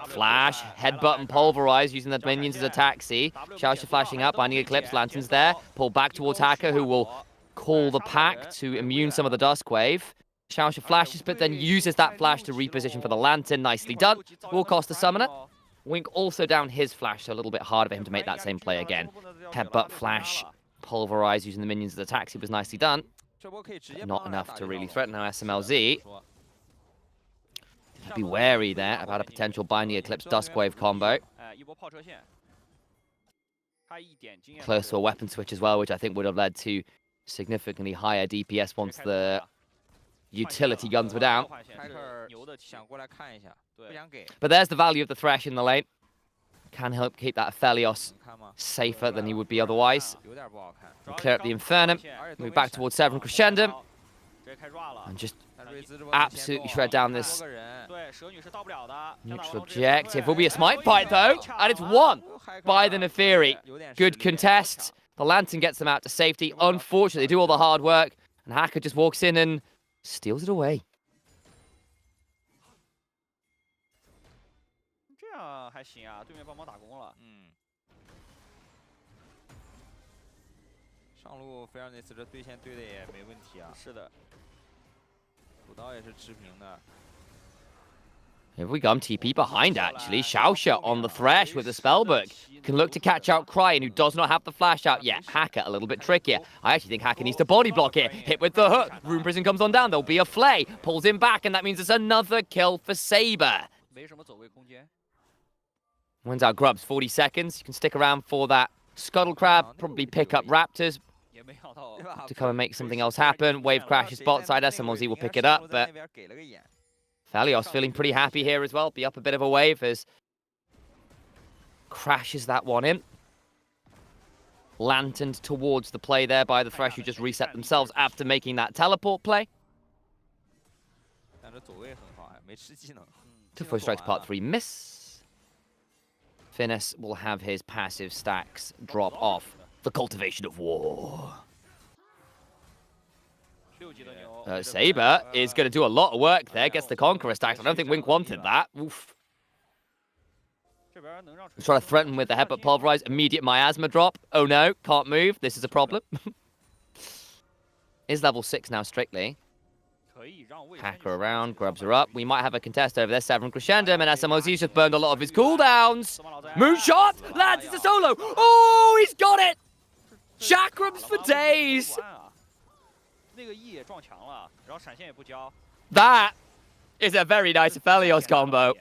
Flash, headbutt and pulverize using the minions as a taxi. Xiaoxia flashing up, Binding Eclipse, Lantern's there. Pull back towards Hacker, who will call the pack to immune some of the Duskwave. Xiaoxia flashes, but then uses that flash to reposition for the Lantern. Nicely done. Will cost the Summoner. Wink also down his flash, so a little bit harder for him to make that same play again. Headbutt, flash, pulverize using the minions as a taxi was nicely done. But not enough to really threaten our SMLZ. Be wary there about a potential Binding Eclipse Duskwave combo. Close to a weapon switch as well, which I think would have led to significantly higher DPS once the utility guns were down. But there's the value of the Thresh in the lane. Can help keep that Aphelios safer than he would be otherwise. We'll clear up the Infernum, move back towards Severn Crescendum, and just absolutely shred down this neutral objective. Will be a smite fight though, and it's won by the Neferi. Good contest. The Lantern gets them out to safety. Unfortunately, they do all the hard work, and Hacker just walks in and steals it away. Here we come, TP behind actually. Xiaoxia on the Thresh with the spellbook. Can look to catch out Cryin, who does not have the flash out yet. Hacker a little bit trickier. I actually think Hacker needs to body block here. Hit with the hook. Rune Prison comes on down. There'll be a flay. Pulls him back, and that means it's another kill for Saber. Wins out Grubs, 40 seconds. You can stick around for that Scuttle Crab. Probably pick up Raptors to come and make something else happen. Wave crashes bot side. SMLZ will pick it up, but Aphelios feeling pretty happy here as well. Be up a bit of a wave as crashes that one in. Lanterned towards the play there by the Thresh, who just reset themselves after making that teleport play. To Foe Strikes Part 3 miss. Finesse will have his passive stacks drop off. The Cultivation of War. Saber is going to do a lot of work there. Gets the Conqueror stacks. I don't think Wink wanted that. Oof. He's trying to threaten with the headbutt pulverize. Immediate miasma drop. Oh no, can't move. This is a problem. is level 6 now, strictly. Hacker around, grabs her up. We might have a contest over there. Severin Crescendum, and SMOZ's just burned a lot of his cooldowns. Moonshot! Lads, it's a solo! Oh, he's got it! Chakrams for days! That is a very nice Aphelios combo.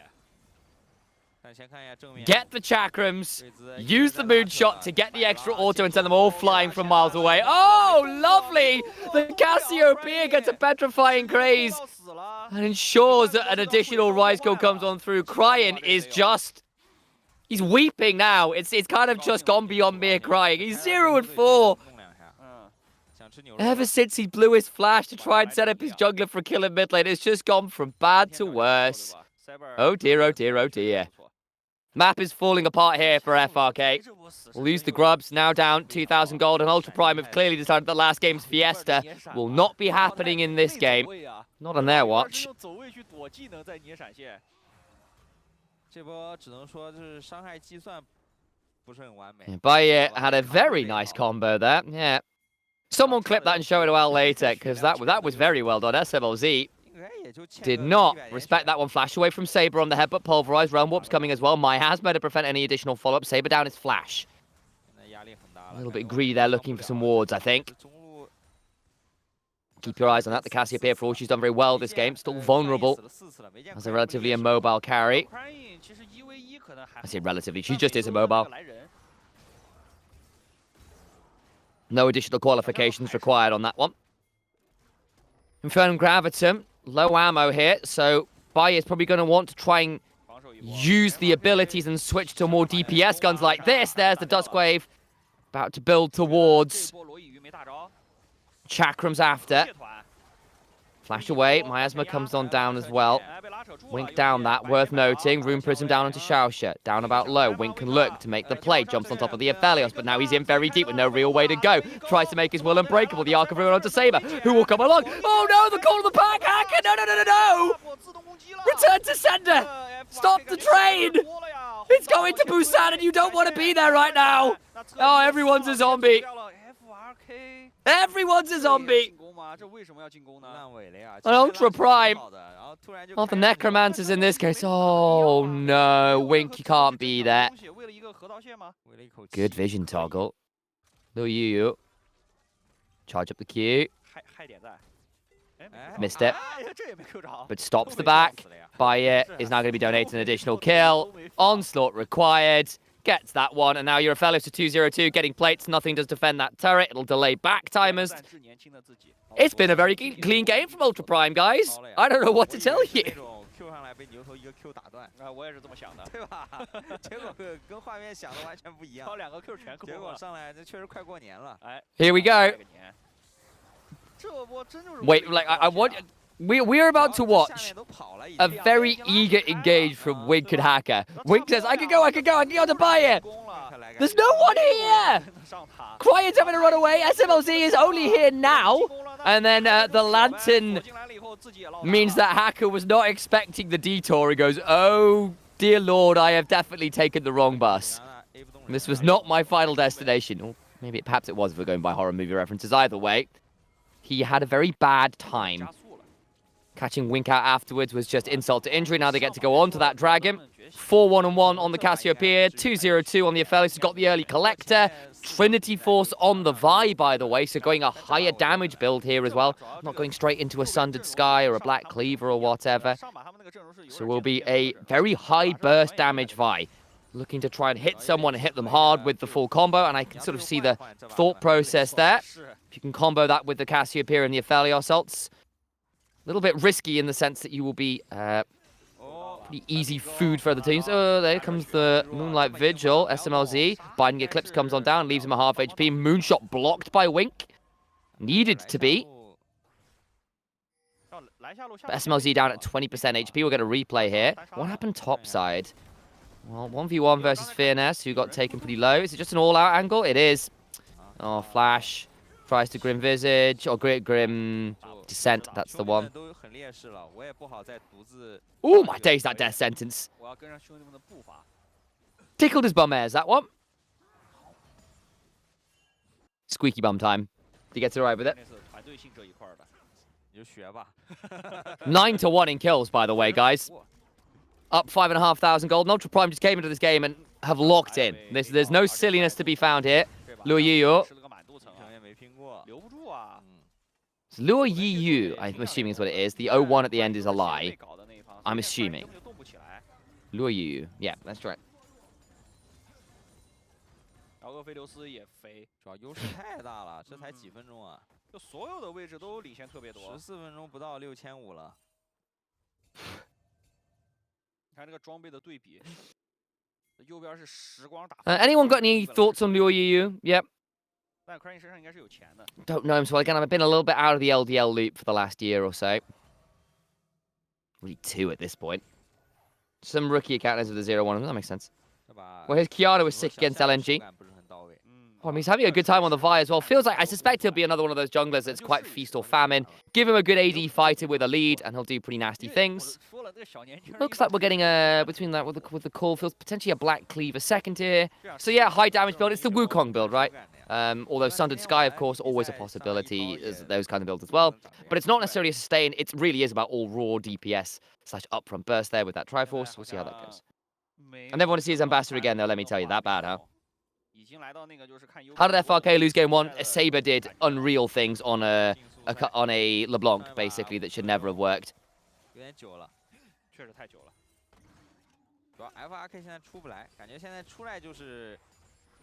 Get the chakrams, use the moonshot to get the extra auto and send them all flying from miles away. Oh, lovely! The Cassiopeia gets a petrifying craze and ensures that an additional rise code comes on through. Crying is just... He's weeping now. It's kind of just gone beyond mere crying. He's 0-4. Ever since he blew his flash to try and set up his jungler for a kill in mid lane, it's just gone from bad to worse. Oh dear, oh dear, oh dear. Map is falling apart here for FRK. We'll lose the grubs, now down 2,000 gold, and Ultra Prime have clearly decided the last game's Fiesta will not be happening in this game. Not on their watch. Baye had a very nice combo there, yeah. Someone clip that and show it to Al later, because that was very well done. SMLZ did not respect that one. Flash away from Saber on the headbutt, pulverized. Realm Warp's coming as well. Miasma to prevent any additional follow-up. Saber down his flash. A little bit greedy there, looking for some wards, I think. Keep your eyes on that. The Cassiopeia, for all she's done very well this game, still vulnerable as a relatively immobile carry. I say relatively, she just is immobile. No additional qualifications required on that one. Infernum Gravitum, low ammo here, so Baye is probably going to want to try and use the abilities and switch to more DPS guns like this. There's the Duskwave, about to build towards Chakrams after. Flash away, Miasma comes on down as well. Wink down that, worth noting. Rune Prism down onto Shaosha. Down about low, Wink can look to make the play. Jumps on top of the Aphelios, but now he's in very deep with no real way to go. Tries to make his will unbreakable. The Arc of Ruin onto Saber, who will come along. Oh no, the call of the pack, Hacker! No, no, no, no, no! Return to sender! Stop the train! It's going to Busan and you don't want to be there right now! Oh, everyone's a zombie. Everyone's a zombie! An Ultra Prime! Oh, the Necromancers in this case. Oh no, Wink, you can't be there. Good vision toggle. Little Yu. Charge up the Q. Missed it. But stops the back. Baye is now going to be donating an additional kill. Onslaught required. Gets that one, and now your Aphelios to 2-0-2, getting plates. Nothing does defend that turret. It'll delay back timers. It's been a very clean game from Ultra Prime, guys. I don't know what to tell you. Here we go. Wait, like I want... We're about to watch a very eager engage from Wink and Hacker. Wink says, I can go to Baye. There's no one here! Cryon's having to run away. SMLZ is only here now. And then the Lantern means that Hacker was not expecting the detour. He goes, oh, dear Lord, I have definitely taken the wrong bus. This was not my final destination. Or maybe perhaps it was if we're going by horror movie references. Either way, he had a very bad time. Catching Wink out afterwards was just insult to injury. Now they get to go on to that Dragon. 4-1-1 on the Cassiopeia. 2-0-2 on the Aphelios. Got the early Collector. Trinity Force on the Vi, by the way. So going a higher damage build here as well. Not going straight into a Sundered Sky or a Black Cleaver or whatever. So will be a very high burst damage Vi. Looking to try and hit someone and hit them hard with the full combo. And I can sort of see the thought process there. If you can combo that with the Cassiopeia and the Aphelios ults. A little bit risky in the sense that you will be pretty easy food for other teams. Oh, there comes the Moonlight Vigil. SMLZ. Binding Eclipse comes on down, leaves him a half HP. Moonshot blocked by Wink. Needed to be. But SMLZ down at 20% HP. We're going to replay here. What happened topside? Well, 1v1 versus Fearness, who got taken pretty low. Is it just an all-out angle? It is. Oh, Flash. Tries to Grim Visage. Or Grim... Descent, that's the one. Oh my days, that death sentence. Tickled his bum hairs, that one. Squeaky bum time. He gets away with it. 9-1 in kills, by the way, guys. Up 5,500 gold. And Ultra Prime just came into this game and have locked in. There's no silliness to be found here. Luo Yiyu. So Luo Yiyu, I'm assuming is what it is. The 01 at the end is a lie. I'm assuming. Luo Yiyu. Yeah, that's right. 然后厄斐琉斯也飞，主要优势太大了，这才几分钟啊！就所有的位置都领先特别多，14分钟不到6500了。你看这个装备的对比，右边是时光打。Anyone got any thoughts on Luo Yiyu? Yep. 但 Crane 身上应该是有钱的。Don't know him so again. I've been a little bit out of the LDL loop for the last year or so. Really 2 at this point. Some rookie accounters with the 0-1. That makes sense. Well, his Kiana was sick against LNG. Oh, I mean, he's having a good time on the Vi as well. Feels like, I suspect he'll be another one of those junglers that's quite feast or famine. Give him a good AD fighter with a lead, and he'll do pretty nasty things. Looks like we're getting a, between that with the call, feels potentially a Black Cleaver second here. So yeah, high damage build. It's the Wukong build, right? Although Sundered Sky, of course, always a possibility, those kind of builds as well. But it's not necessarily a sustain. It really is about all raw DPS / upfront burst there with that Triforce. We'll see how that goes. I never want to see his ambassador again, though, let me tell you. That bad, huh? How did FRK lose game 1? Saber did unreal things on a LeBlanc, basically, that should never have worked.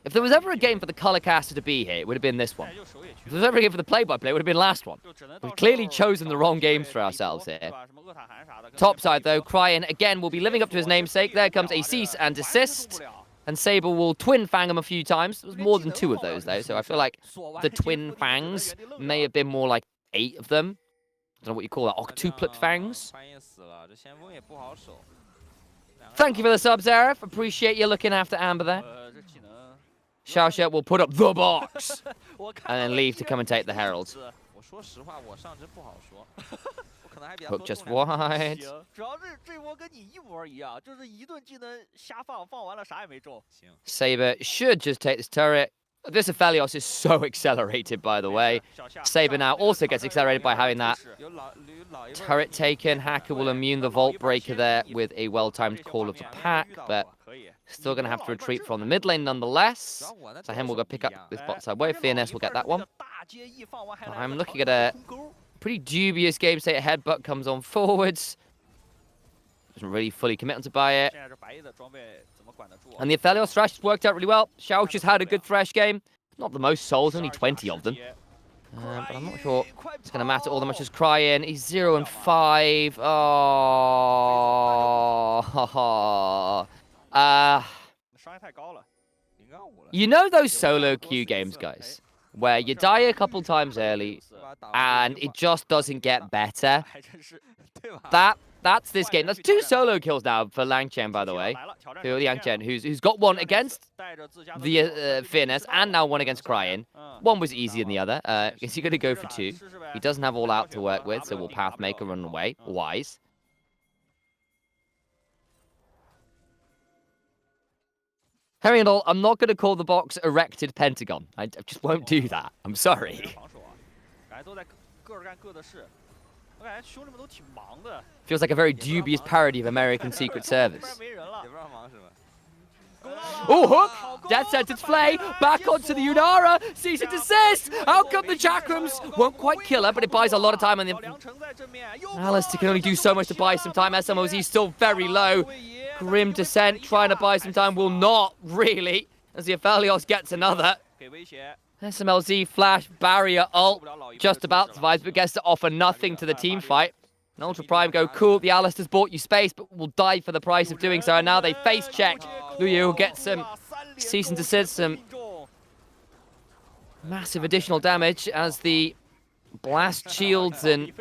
If there was ever a game for the color caster to be here, it would have been this one. If there was ever a game for the play-by-play, it would have been last one. We've clearly chosen the wrong games for ourselves here. Top side, though, Cryan, again, will be living up to his namesake. There comes a cease and desist. And Saber will twin fang him a few times. There's more than 2 of those, though, so I feel like the twin fangs may have been more like 8 of them. I don't know what you call that, octuplet fangs. Thank you for the sub, Zareth. Appreciate you looking after Amber there. Xiaoxia will put up the box and then leave to come and take the Herald. Hook just wide. Saber should just take this turret. This Aphelios is so accelerated, by the way. Saber now also gets accelerated by having that turret taken. Hacker will immune the Vault Breaker there with a well-timed call of the pack, but still going to have to retreat from the mid lane nonetheless. So him will go pick up this bot side wave. Fearness will get that one. I'm looking at a pretty dubious game state. A headbutt comes on forwards. Doesn't really fully commit onto buy it. And the Aphelios Thresh worked out really well. Xiao just had a good Thresh game. Not the most souls, only 20 of them. But I'm not sure it's going to matter all that much as Cryan. He's 0 and 5. Oh. You know those solo queue games, guys, where you die a couple times early and it just doesn't get better? That's this game. That's 2 solo kills now for Lang Chen, by the way. Yang Chen, who's got one against the Fearness and now one against Cryan. One was easier than the other. Is he going to go for 2? He doesn't have all out to work with, so will Pathmaker run away. Wise. Herriandol, I'm not going to call the box erected pentagon. I just won't do that. I'm sorry. Feels like a very dubious parody of American Secret Service. Oh, hook! Death Sentence Flay! Back onto the Unara! Cease and desist! Out come the Chakrams! Won't quite kill her, but it buys a lot of time on the... Alistair can only do so much to buy some time. SMOZ still very low. Grim Descent trying to buy some time will not really, as the Aphelios gets another. SMLZ Flash Barrier ult just about survives, but gets to offer nothing to the team fight. And Ultra Prime go, cool, the Alistair's bought you space, but will die for the price of doing so. And now they face check. Luyu will get some cease and desist, some massive additional damage as the blast shields and...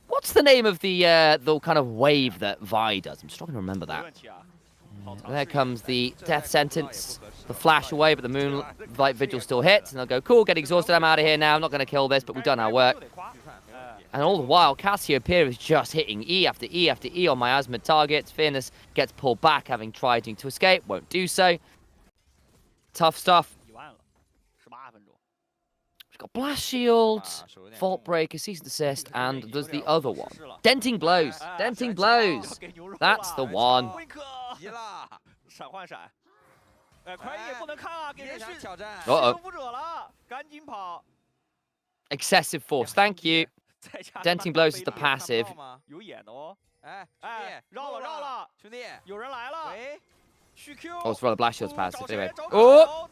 What's the name of the kind of wave that Vi does? I'm struggling to remember that. There comes the Death Sentence. The flash away, but the Moonlight Vigil still hits. And they'll go, cool, get exhausted. I'm out of here now. I'm not going to kill this, but we've done our work. And all the while, Cassiopeia is just hitting E after E after E on miasma targets. Fearness gets pulled back, having tried to escape. Won't do so. Tough stuff. She's got Blast Shield, Vault Breaker, Seasoned Assist, and there's the other one. Denting Blows. Denting Blows. That's the one. 急了，闪换闪。快也不能看啊，给人讯挑战，Uh-oh. 征服者了，赶紧跑。 Excessive Force. Thank you. Denting Blows is the passive. 有眼的哦。哎，绕了，兄弟，有人来了。喂。 Oh, it's rather Blast Shield's passive. Anyway. Oh!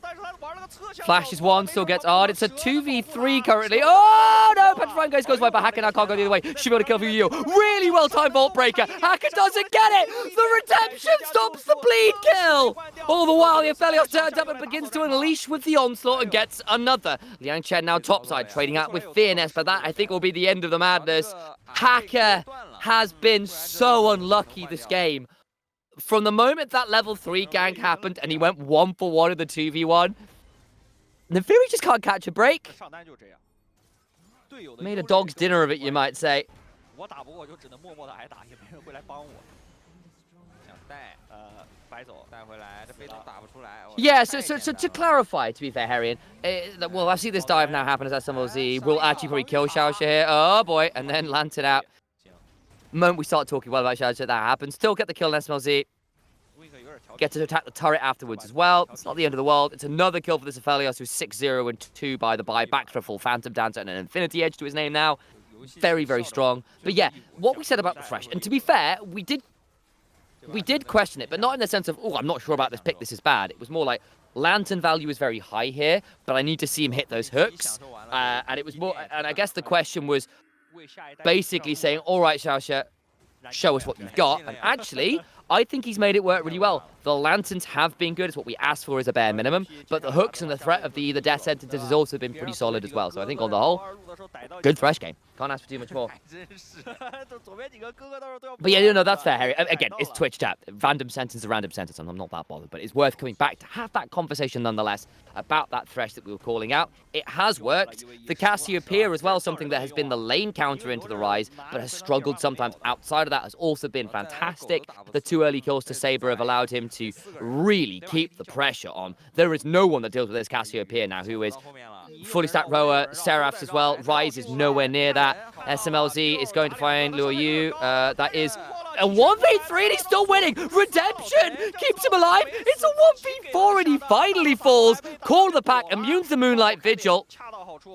Flashes one, still gets hard. It's a 2v3 currently. Oh, no! Petrifying Gaze goes wide, but Hacker now can't go the other way. Should be able to kill for you. Really well-timed Vault Breaker. Hacker doesn't get it! The redemption stops the bleed kill! All the while, the Aphelios turns up and begins to unleash with the onslaught and gets another. Liang Chen now topside, trading out with Fearness, but that, I think, will be the end of the madness. Hacker has been so unlucky this game. From the moment that level 3 gank happened and he went 1-for-1 in the 2v1, Nefiri just can't catch a break. Made a dog's dinner of it, you might say. Yeah, so to clarify, to be fair, Harrian, well, I see this dive now happen as SMLZ. We'll actually probably kill Xiaoxia here. Oh, boy. And then Lantern out. The moment we start talking well about Xiaoxia, that happens. Still get the kill on SMLZ. Get to attack the turret afterwards as well. It's not the end of the world. It's another kill for this Aphelios, who's 6-0 and 2 by the buy. Back for a full Phantom Dancer and an Infinity Edge to his name now. Very, very strong. But yeah, what we said about the Thresh, and to be fair, we did question it, but not in the sense of, oh, I'm not sure about this pick, this is bad. It was more like, Lantern value is very high here, but I need to see him hit those hooks. And it was more, and I guess the question was basically saying, all right, Xiaoxia, show us what you've got. And actually, I think he's made it work really well. The lanterns have been good. It's what we asked for as a bare minimum. But the hooks and the threat of the death sentences has also been pretty solid as well. So I think on the whole, good Thresh game. Can't ask for too much more. But yeah, no, that's fair, Harry. Again, it's Twitch chat. Random sentence, a random sentence. I'm not that bothered. But it's worth coming back to have that conversation nonetheless about that Thresh that we were calling out. It has worked. The Cassiopeia as well, something that has been the lane counter into the Rise, but has struggled sometimes outside of that, has also been fantastic. The 2 early kills to Saber have allowed him to really keep the pressure on. There is no one that deals with this Cassiopeia now who is fully stacked rower. Seraphs as well. Rise is nowhere near that. SMLZ is going to find Luo Yu. That is a 1v3 and he's still winning. Redemption keeps him alive. It's a 1v4 and he finally falls. Core of the pack, immune to Moonlight Vigil.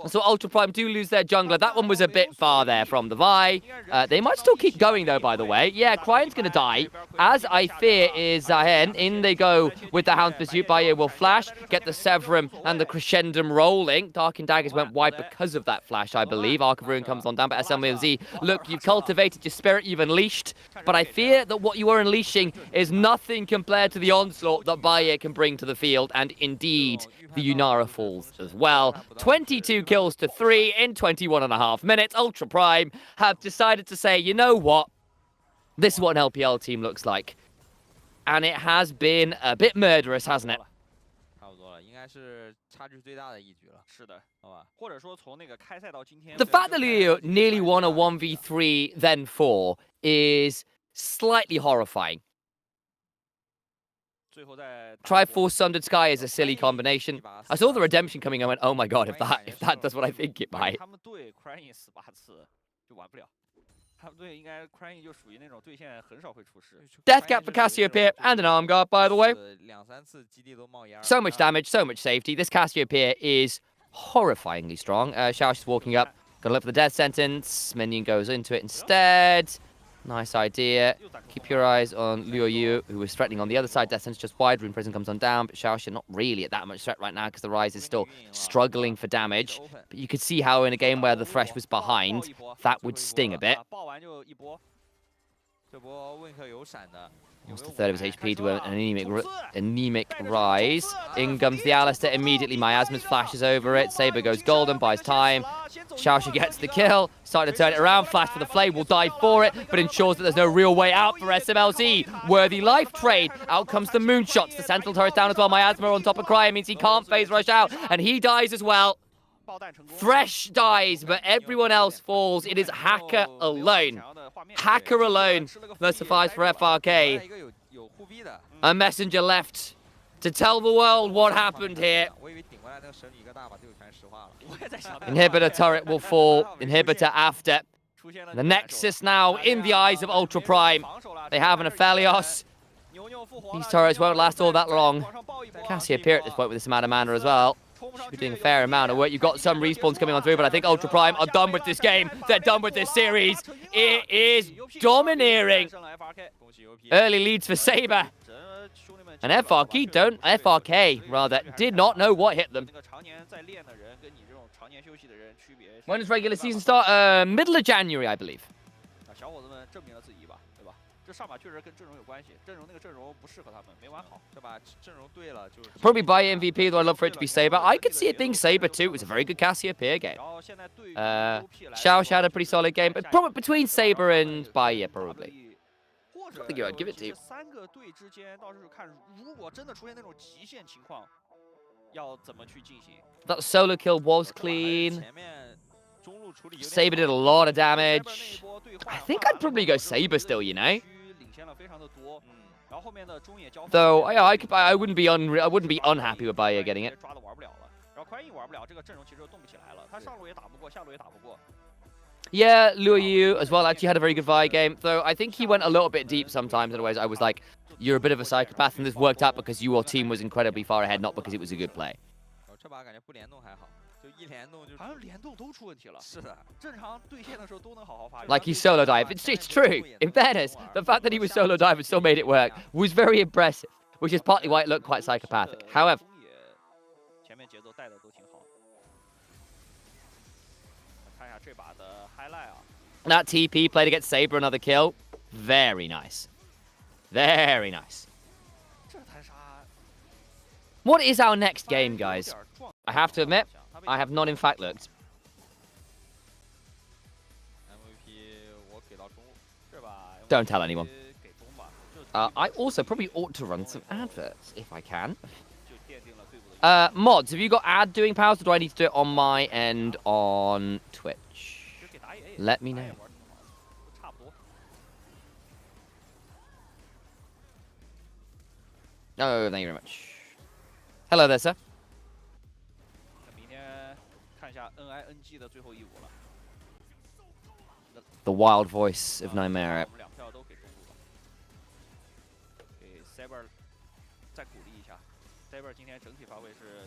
So Ultra Prime do lose their jungler. That one was a bit far there from the Vi. They might still keep going though, by the way. Yeah, Cryan's going to die. As I fear is Zahen. In they go with the Hound's Pursuit. Baye will flash, get the Severum and the Crescendum rolling. Darkin Daggers went wide because of that flash, I believe. Arc of Ruin comes on down, but SMLZ, look, you've cultivated your spirit, you've unleashed. But I fear that what you are unleashing is nothing compared to the onslaught that Baye can bring to the field. And indeed, the Yunara falls as well. 22 kills to 3 in 21.5 minutes. Ultra Prime have decided to say, you know what? This is what an LPL team looks like. And it has been a bit murderous, hasn't it? The fact that Leo nearly won a 1v3, then 4, is slightly horrifying. Triforce Sundered Sky is a silly combination. I saw the redemption coming, I went, oh my god, if that does what I think it might. Death Cap for Cassiopeia and an arm guard, by the way. So much damage, so much safety. This Cassiopeia is horrifyingly strong. Xiaoxia's walking up, gonna look for the death sentence. Minion goes into it instead. Nice idea. Keep your eyes on Luo Yu, who is threatening on the other side. Death sentence just wide. Rune Prison comes on down, but Xiaoxia not really at that much threat right now because the Rise is still struggling for damage. But you could see how in a game where the Thresh was behind, that would sting a bit. Lost a third of his HP to an anemic Rise. In comes the Alistair immediately. Miasma's flashes over it. Saber goes golden, buys time. Xiaoxia gets the kill. Starting to turn it around. Flash for the Flame. Will die for it, but ensures that there's no real way out for SMLZ. Worthy life trade. Out comes the moonshots. The Sentinel turret down as well. Miasma on top of Cryo means he can't phase rush out, and he dies as well. Thresh dies, but everyone else falls. It is Hacker alone. Hacker alone that survives for FRK. A messenger left to tell the world what happened here. Inhibitor turret will fall. Inhibitor after. The Nexus now in the eyes of Ultra Prime. They have an Aphelios. These turrets won't last all that long. Cassiopeia at this point with this amount of mana as well. Should be doing a fair amount of work. You've got some respawns coming on through, but I think Ultra Prime are done with this game. They're done with this series. It is domineering. Early leads for Saber. And FRK rather, did not know what hit them. When does regular season start? Middle of January, I believe. Probably buy MVP, though I'd love for it to be Saber. I could see it being Saber too. It was a very good Cassiopeia game. Xiao had a pretty solid game, but probably between Saber and Baye, probably. I think I'd give it to you. That solo kill was clean. Saber did a lot of damage. I think I'd probably go Saber still, you know. Though yeah, I wouldn't be unhappy with Baye getting it. Yeah, Luo Yu as well actually had a very good Vi game, though I think he went a little bit deep sometimes. Otherwise, I was like, you're a bit of a psychopath, and this worked out because your team was incredibly far ahead, not because it was a good play. Like he solo dive. It's true. In fairness, the fact that he was solo dive and still made it work was very impressive, which is partly why it looked quite psychopathic. However, that TP play to get Saber another kill. Very nice. Very nice. What is our next game, guys? I have to admit, I have not in fact looked. Don't tell anyone. I also probably ought to run some adverts, if I can. Mods, have you got ad doing powers, or do I need to do it on my end on Twitch? Let me know. Oh, thank you very much. Hello there, sir. The wild voice of Nymaera.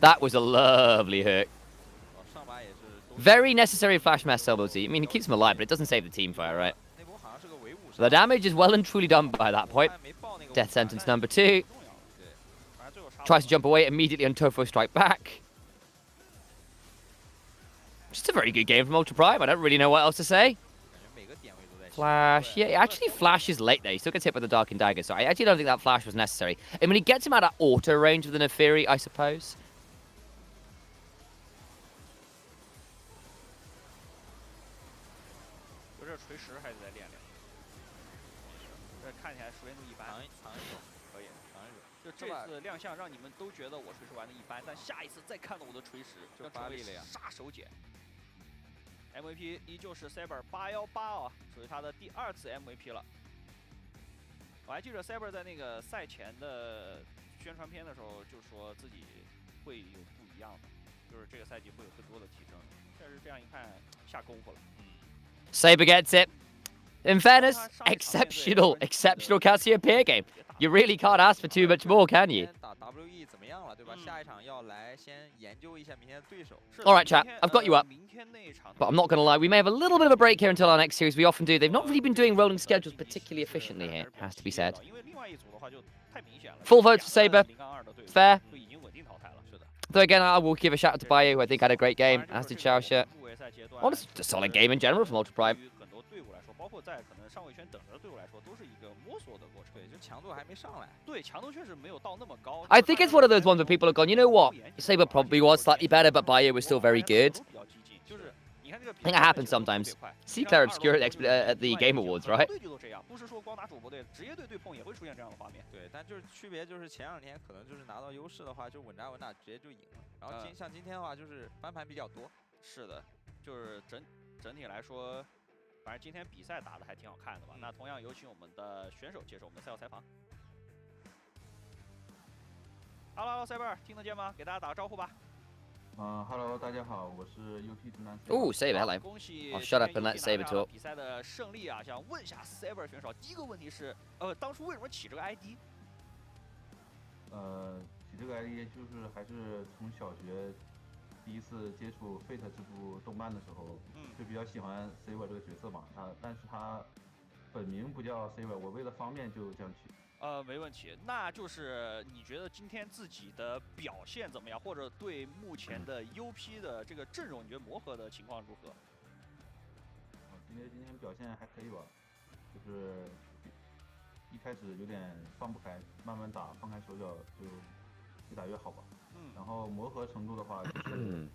That was a lovely hook. Very necessary flash mass ability. I mean, it keeps him alive, but it doesn't save the team fire, right? The damage is well and truly done by that point. Death sentence number 2. Tries to jump away immediately on Tofo strike back. Just a very good game from Ultra Prime. I don't really know what else to say. Flash. Yeah, actually Flash is late there. He still gets hit by the Dark Dagger, so I actually don't think that Flash was necessary. I mean, he gets him out of auto range with the Neferi, I suppose. MVP 依旧是 Saber 818啊，属于他的第2次 MVP 了。我还记得 Saber 在那个赛前的宣传片的时候，就说自己会有不一样的，就是这个赛季会有更多的提升。确实这样一看，下功夫了。Saber gets it. In fairness, exceptional Cassiopeia game. You really can't ask for too much more, can you? Alright, chat, I've got you up. But I'm not going to lie, we may have a little bit of a break here until our next series. We often do. They've not really been doing rolling schedules particularly efficiently here, has to be said. Full votes for Saber. Fair. Though again, I will give a shout out to Baye, who I think had a great game, as did Xiaoxia. Honestly, just a solid game in general from Ultra Prime. I think it's one of those ones where people have gone, you know what? Saber probably was slightly better, but Baye was still very good. I think it happens sometimes. See Claire Obscure at the Game Awards, right?反正今天比赛打得还挺好看的吧？那同样有请我们的选手接受我们的赛后采访。Hello， Saber， 听得见吗？给大家打个招呼吧。Hello， 大家好，我是 UT 直男。Oh, Saber, hello. 恭喜 I'll shut up and let Saber 拿下了 talk. 比赛的胜利啊！想问一下 Saber 选手，第一个问题是，当初为什么起这个 ID？起这个 ID 就是还是从小学第一次接触 Fate 这部动漫的时候，就比较喜欢 Saber 这个角色嘛。但是他本名不叫 Saber， 我为了方便就这样取。没问题。那就是你觉得今天自己的表现怎么样，或者对目前的 UP 的这个阵容，你觉得磨合的情况如何？今天表现还可以吧，就是一开始有点放不开，慢慢打，放开手脚就越打越好吧。然后磨合程度的话，就是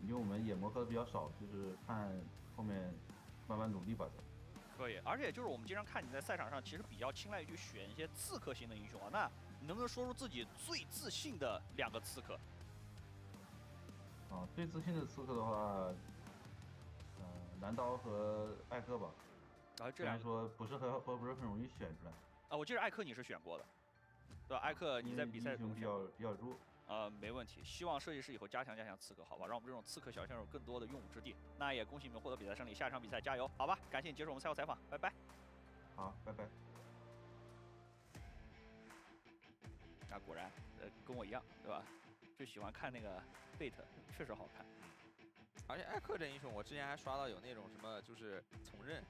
因为我们也磨合的比较少，就是看后面慢慢努力吧。可以，而且就是我们经常看你在赛场上，其实比较青睐于去选一些刺客型的英雄啊。那你能不能说出自己最自信的2个刺客？最自信的刺客的话，蓝刀和艾克吧。这样说不是很容易选出来。我记得艾克你是选过的，对吧？艾克你在比赛中比较弱。没问题。希望设计师以后加强刺客，好吧，让我们这种刺客小选手更多的用武之地。那也恭喜你们获得比赛胜利，下一场比赛加油，好吧？感谢你接受我们赛后采访，拜拜。好，拜拜。那果然，跟我一样，对吧？就喜欢看那个 Fate， 确实好看。而且艾克这英雄，我之前还刷到有那种什么，就是从刃。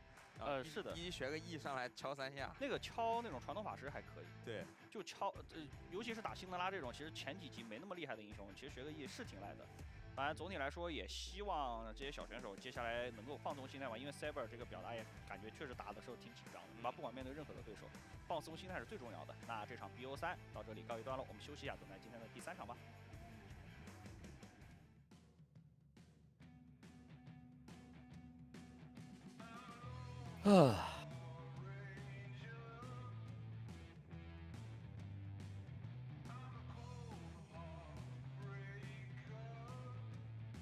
是的，学个 E 上来敲3下，那个敲那种传统法师还可以。对，就敲尤其是打辛德拉这种，其实前几集没那么厉害的英雄，其实学个 E 是挺来的。反正总体来说，也希望这些小选手接下来能够放松心态吧，因为 Saber 这个表达也感觉确实打的时候挺紧张的，对吧？不管面对任何的对手，放松心态是最重要的。那这场 BO3 到这里告一段落，我们休息一下，等待今天的第3场吧。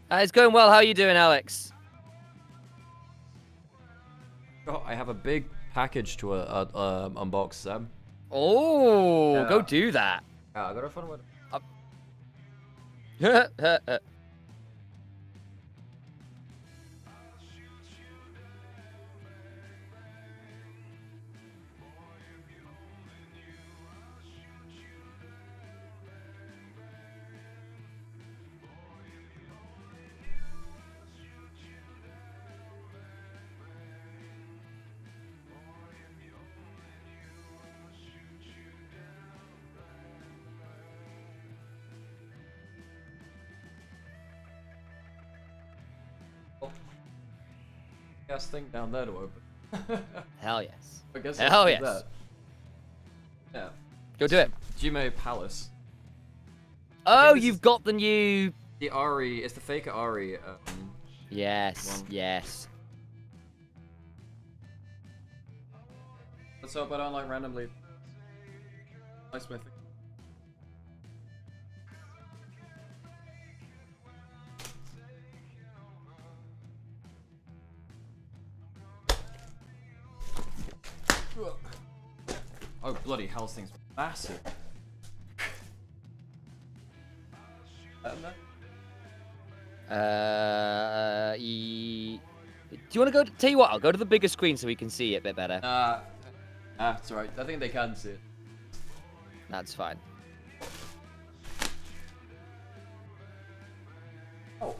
It's going well. How are you doing, Alex? Oh, I have a big package to unbox, Sam. Oh, yeah. Go do that. Yeah, I got a fun one. Thing down there to open. Hell yes. I guess hell yes. That. Yeah. Go do it. Jume Palace. Oh, you've got the new. The Ari. It's the fake Ari. Yes. One. Yes. Let's hope I don't like randomly. Nice mythic. Oh bloody hell, this thing's massive. Do you want to go? Tell you what, I'll go to the bigger screen so we can see it a bit better. It's alright. I think they can see it. That's fine. Oh.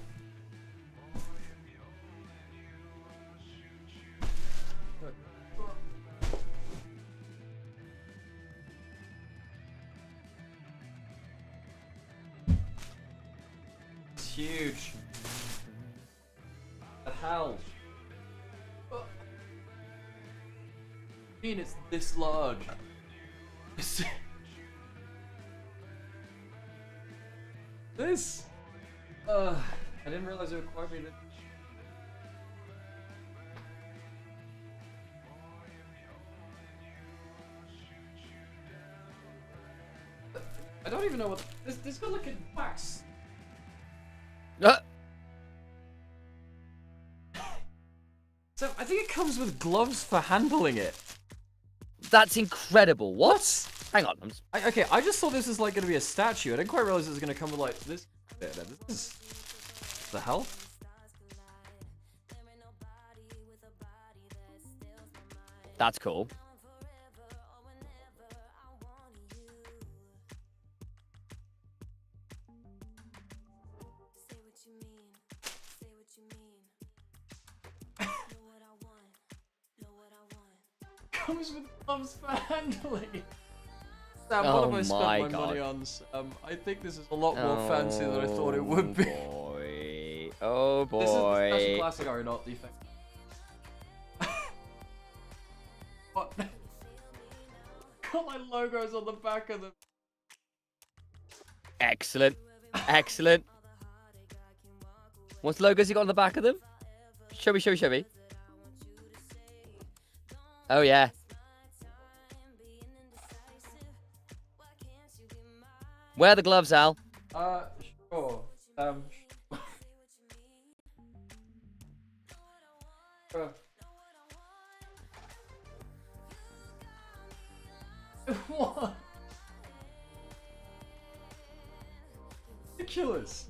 It's huge. The hell? I mean, it's this large. This? I didn't realize it would require me to. I don't even know what this got like a wax. So I think it comes with gloves for handling it. That's incredible. What? Hang on. Okay, I just thought this was like going to be a statue. I didn't quite realize it was going to come with like this. The hell? That's cool. Comes with gloves for handling. Sam, Oh what have I spent my my money God. on? I think this is a lot more fancy than I thought it would be. Boy. Oh boy. This is the special classic iron art defect. What? Got my logos on the back of them. Excellent. Excellent. What logos you got on the back of them? Show me, show me, show me. Oh yeah. Wear the gloves, Al. Sure. What? Ridiculous.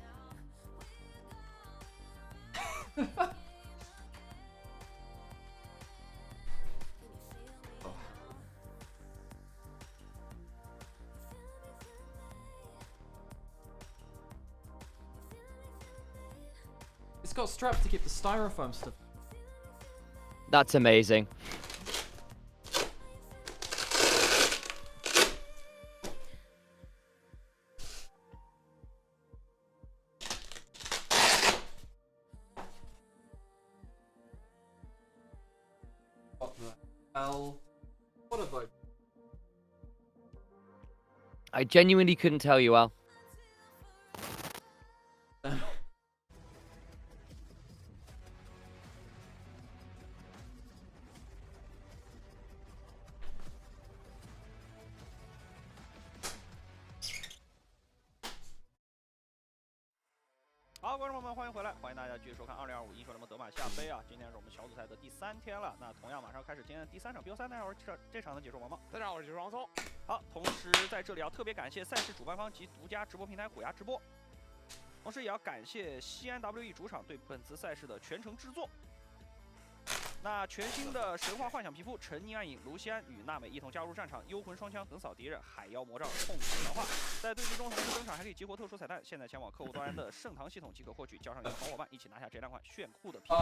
It's got straps to keep the styrofoam stuff. That's amazing. What the hell? What have I... I genuinely couldn't tell you, Al.好，观众朋友们，欢迎回来，欢迎大家继续收看2025英雄联盟德玛西亚杯啊！今天是我们小组赛的第3天了，那同样马上开始今天的第3场 BO3， 待会儿这场的解说王茂。大家好，我是解说王松。好，同时在这里要特别感谢赛事主办方及独家直播平台虎牙直播，同时也要感谢西安 WE 主场对本次赛事的全程制作。那全新的神话幻想皮肤沉溺暗影卢锡安与娜美一同加入战场，幽魂双枪横扫敌人，海妖魔杖痛苦强化。在对局中同时登场还可以激活特殊彩蛋，现在前往客户端的盛唐系统即可获取，交上你的好伙伴一起拿下这2款炫酷的皮肤。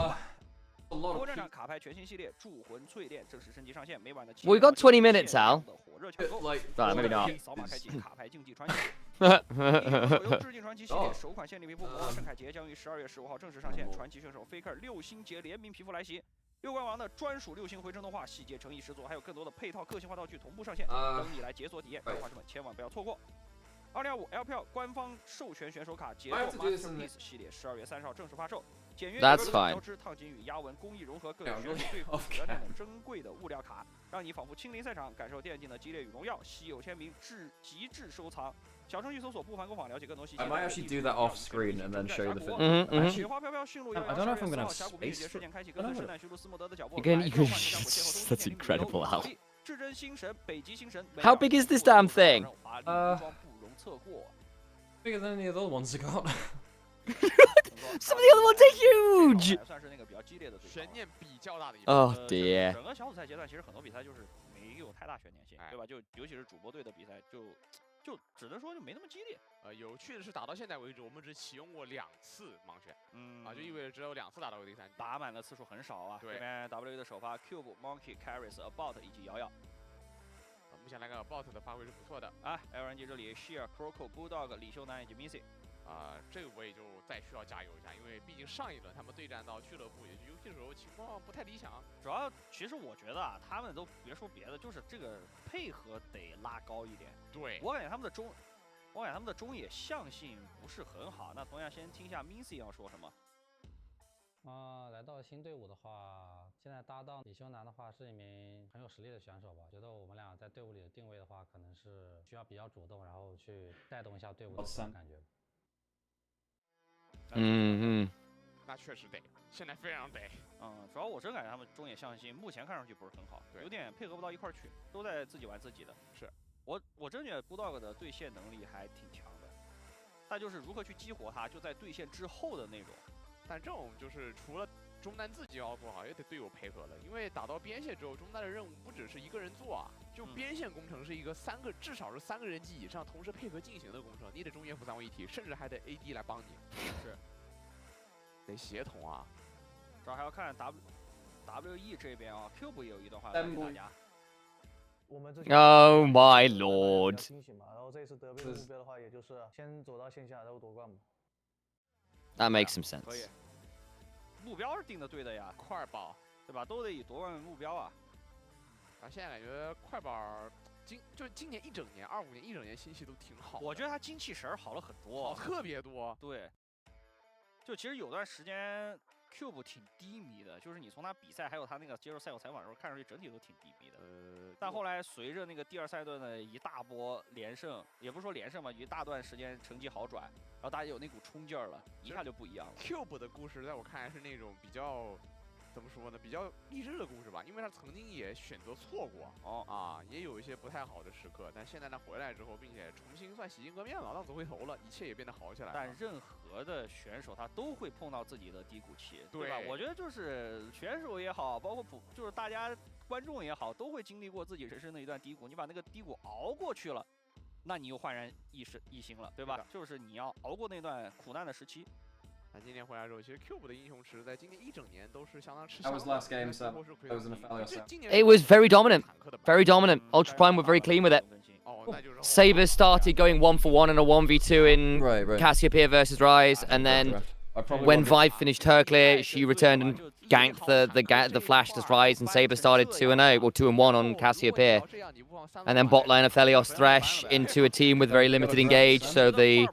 不过战场卡牌全新系列铸魂淬炼正式升级上线，每晚的 We got 20 minutes, Al. 火热抢购， maybe not. 扫码开启卡牌竞技传奇。手游致敬传奇系列首款限定皮肤魔王圣凯杰将于12月15号正式上线，传奇选手 Faker 6星节联名皮肤来袭。六冠王的专属6星回声动画，细节诚意十足，还有更多的配套个性化道具同步上线，等你来解锁体验，花士们千万不要错过。2025 LPL 官方授权选手卡节奏 Masterpiece 系列12月30号正式发售，简约标志烫金与压纹工艺融合，更有选手对付等等珍贵的物料卡，让你仿佛亲临赛场，感受电竞的激烈与荣耀。稀有签名极致收藏。小程序搜索不凡工坊，了解更多细节。I might actually do that off screen and then show the finish. 雪花飘飘，驯鹿摇摇。I don't know if I'm gonna have 峡谷冰雪 space 事件开启，跟随圣诞徐路斯莫德的脚步。 You can. That's incredible, Al. 至臻星神，北极星神。 How big is this damn thing? Bigger than any of the other ones I got. Some of the other ones are huge. 算是那个比较激烈的对悬念比较大的一 Oh dear. 整个小组赛阶段，其实很多比赛就是没有太大悬念性，对吧？就尤其是主播队的比赛，就只能说就没那么激烈。有趣的是，打到现在为止，我们只启用过2次盲选，就意味着只有2次打到过第3局，打满的次数很少啊。对，这边 WE 的首发 Cube、Monkey、Carries、About 以及瑶瑶。目前来看 About 的发挥是不错的啊。LNG 这里 Sheer、Croco、Bulldog、李秀男以及 Missy。这个我也就再需要加油一下，因为毕竟上一轮他们对战到俱乐部，也就游戏的时候情况不太理想。主要其实我觉得啊，他们都别说别的，就是这个配合得拉高一点。对，我感觉他们的中野象性不是很好。那同样先听一下 Missy 要说什么。来到新队伍的话，现在搭档李修南的话是一名很有实力的选手吧。觉得我们俩在队伍里的定位的话，可能是需要比较主动，然后去带动一下队伍的感觉。那确实得，现在非常得。主要我真感觉他们中野象性目前看上去不是很好，有点配合不到一块儿去，都在自己玩自己的。是我真觉得 Bulldog 的对线能力还挺强的。但就是如何去激活它，就在对线之后的那种。但这种就是除了中单自己要做好，也得队友配合了。因为打到边线之后，中单的任务不只是一个人做啊，就边线工程是一个至少是3个人机以上同时配合进行的工程，你得中野辅3位一体，甚至还得 AD 来帮你，是，得协同啊。这还要看 WE 这边啊 ，Cube 也有一段话来给大家。Oh my lord！ 然后这次德杯的目标的话，也就是先走到线下，然后夺冠嘛。That makes some 可以 sense. 目标是定的对的呀，快宝，对吧？都得以夺冠为目标啊。现在感觉快宝就是今年一整年，25年一整年心气都挺好。我觉得他精气神好了很多，好特别多。对，就其实有段时间 Cube 挺低迷的，就是你从他比赛还有他那个接受赛后采访的时候，看上去整体都挺低迷的。但后来随着那个第2赛段的一大波连胜，也不是说连胜吧，一大段时间成绩好转，然后大家有那股冲劲儿了，一下就不一样了。Cube 的故事在我看来是那种比较。怎么说呢？比较励志的故事吧，因为他曾经也选择错过，也有一些不太好的时刻，但现在他回来之后，并且重新算洗心革面了，浪子回头了，一切也变得好起来了。但任何的选手他都会碰到自己的低谷期，对吧？我觉得就是选手也好，包括就是大家观众也好，都会经历过自己人生的一段低谷。你把那个低谷熬过去了，那你又焕然一新了，对吧？就是你要熬过那段苦难的时期。那今天回来之后，其实 Cube 的英雄池在今年一整年都是相当吃香的。 That was last game, so that was an failure. It was very dominant. Very dominant. Ultra Prime were very clean with it. Saber started going 1-for-1 and a 1v2 in Cassiopeia versus Rise, and then when Vive finished her clear, she returned and ganked the flash to Rise, and Saber started 2-0, or 2-1 on Cassiopeia. And then bot lane Aphelios Thresh into a team with very limited engage, so the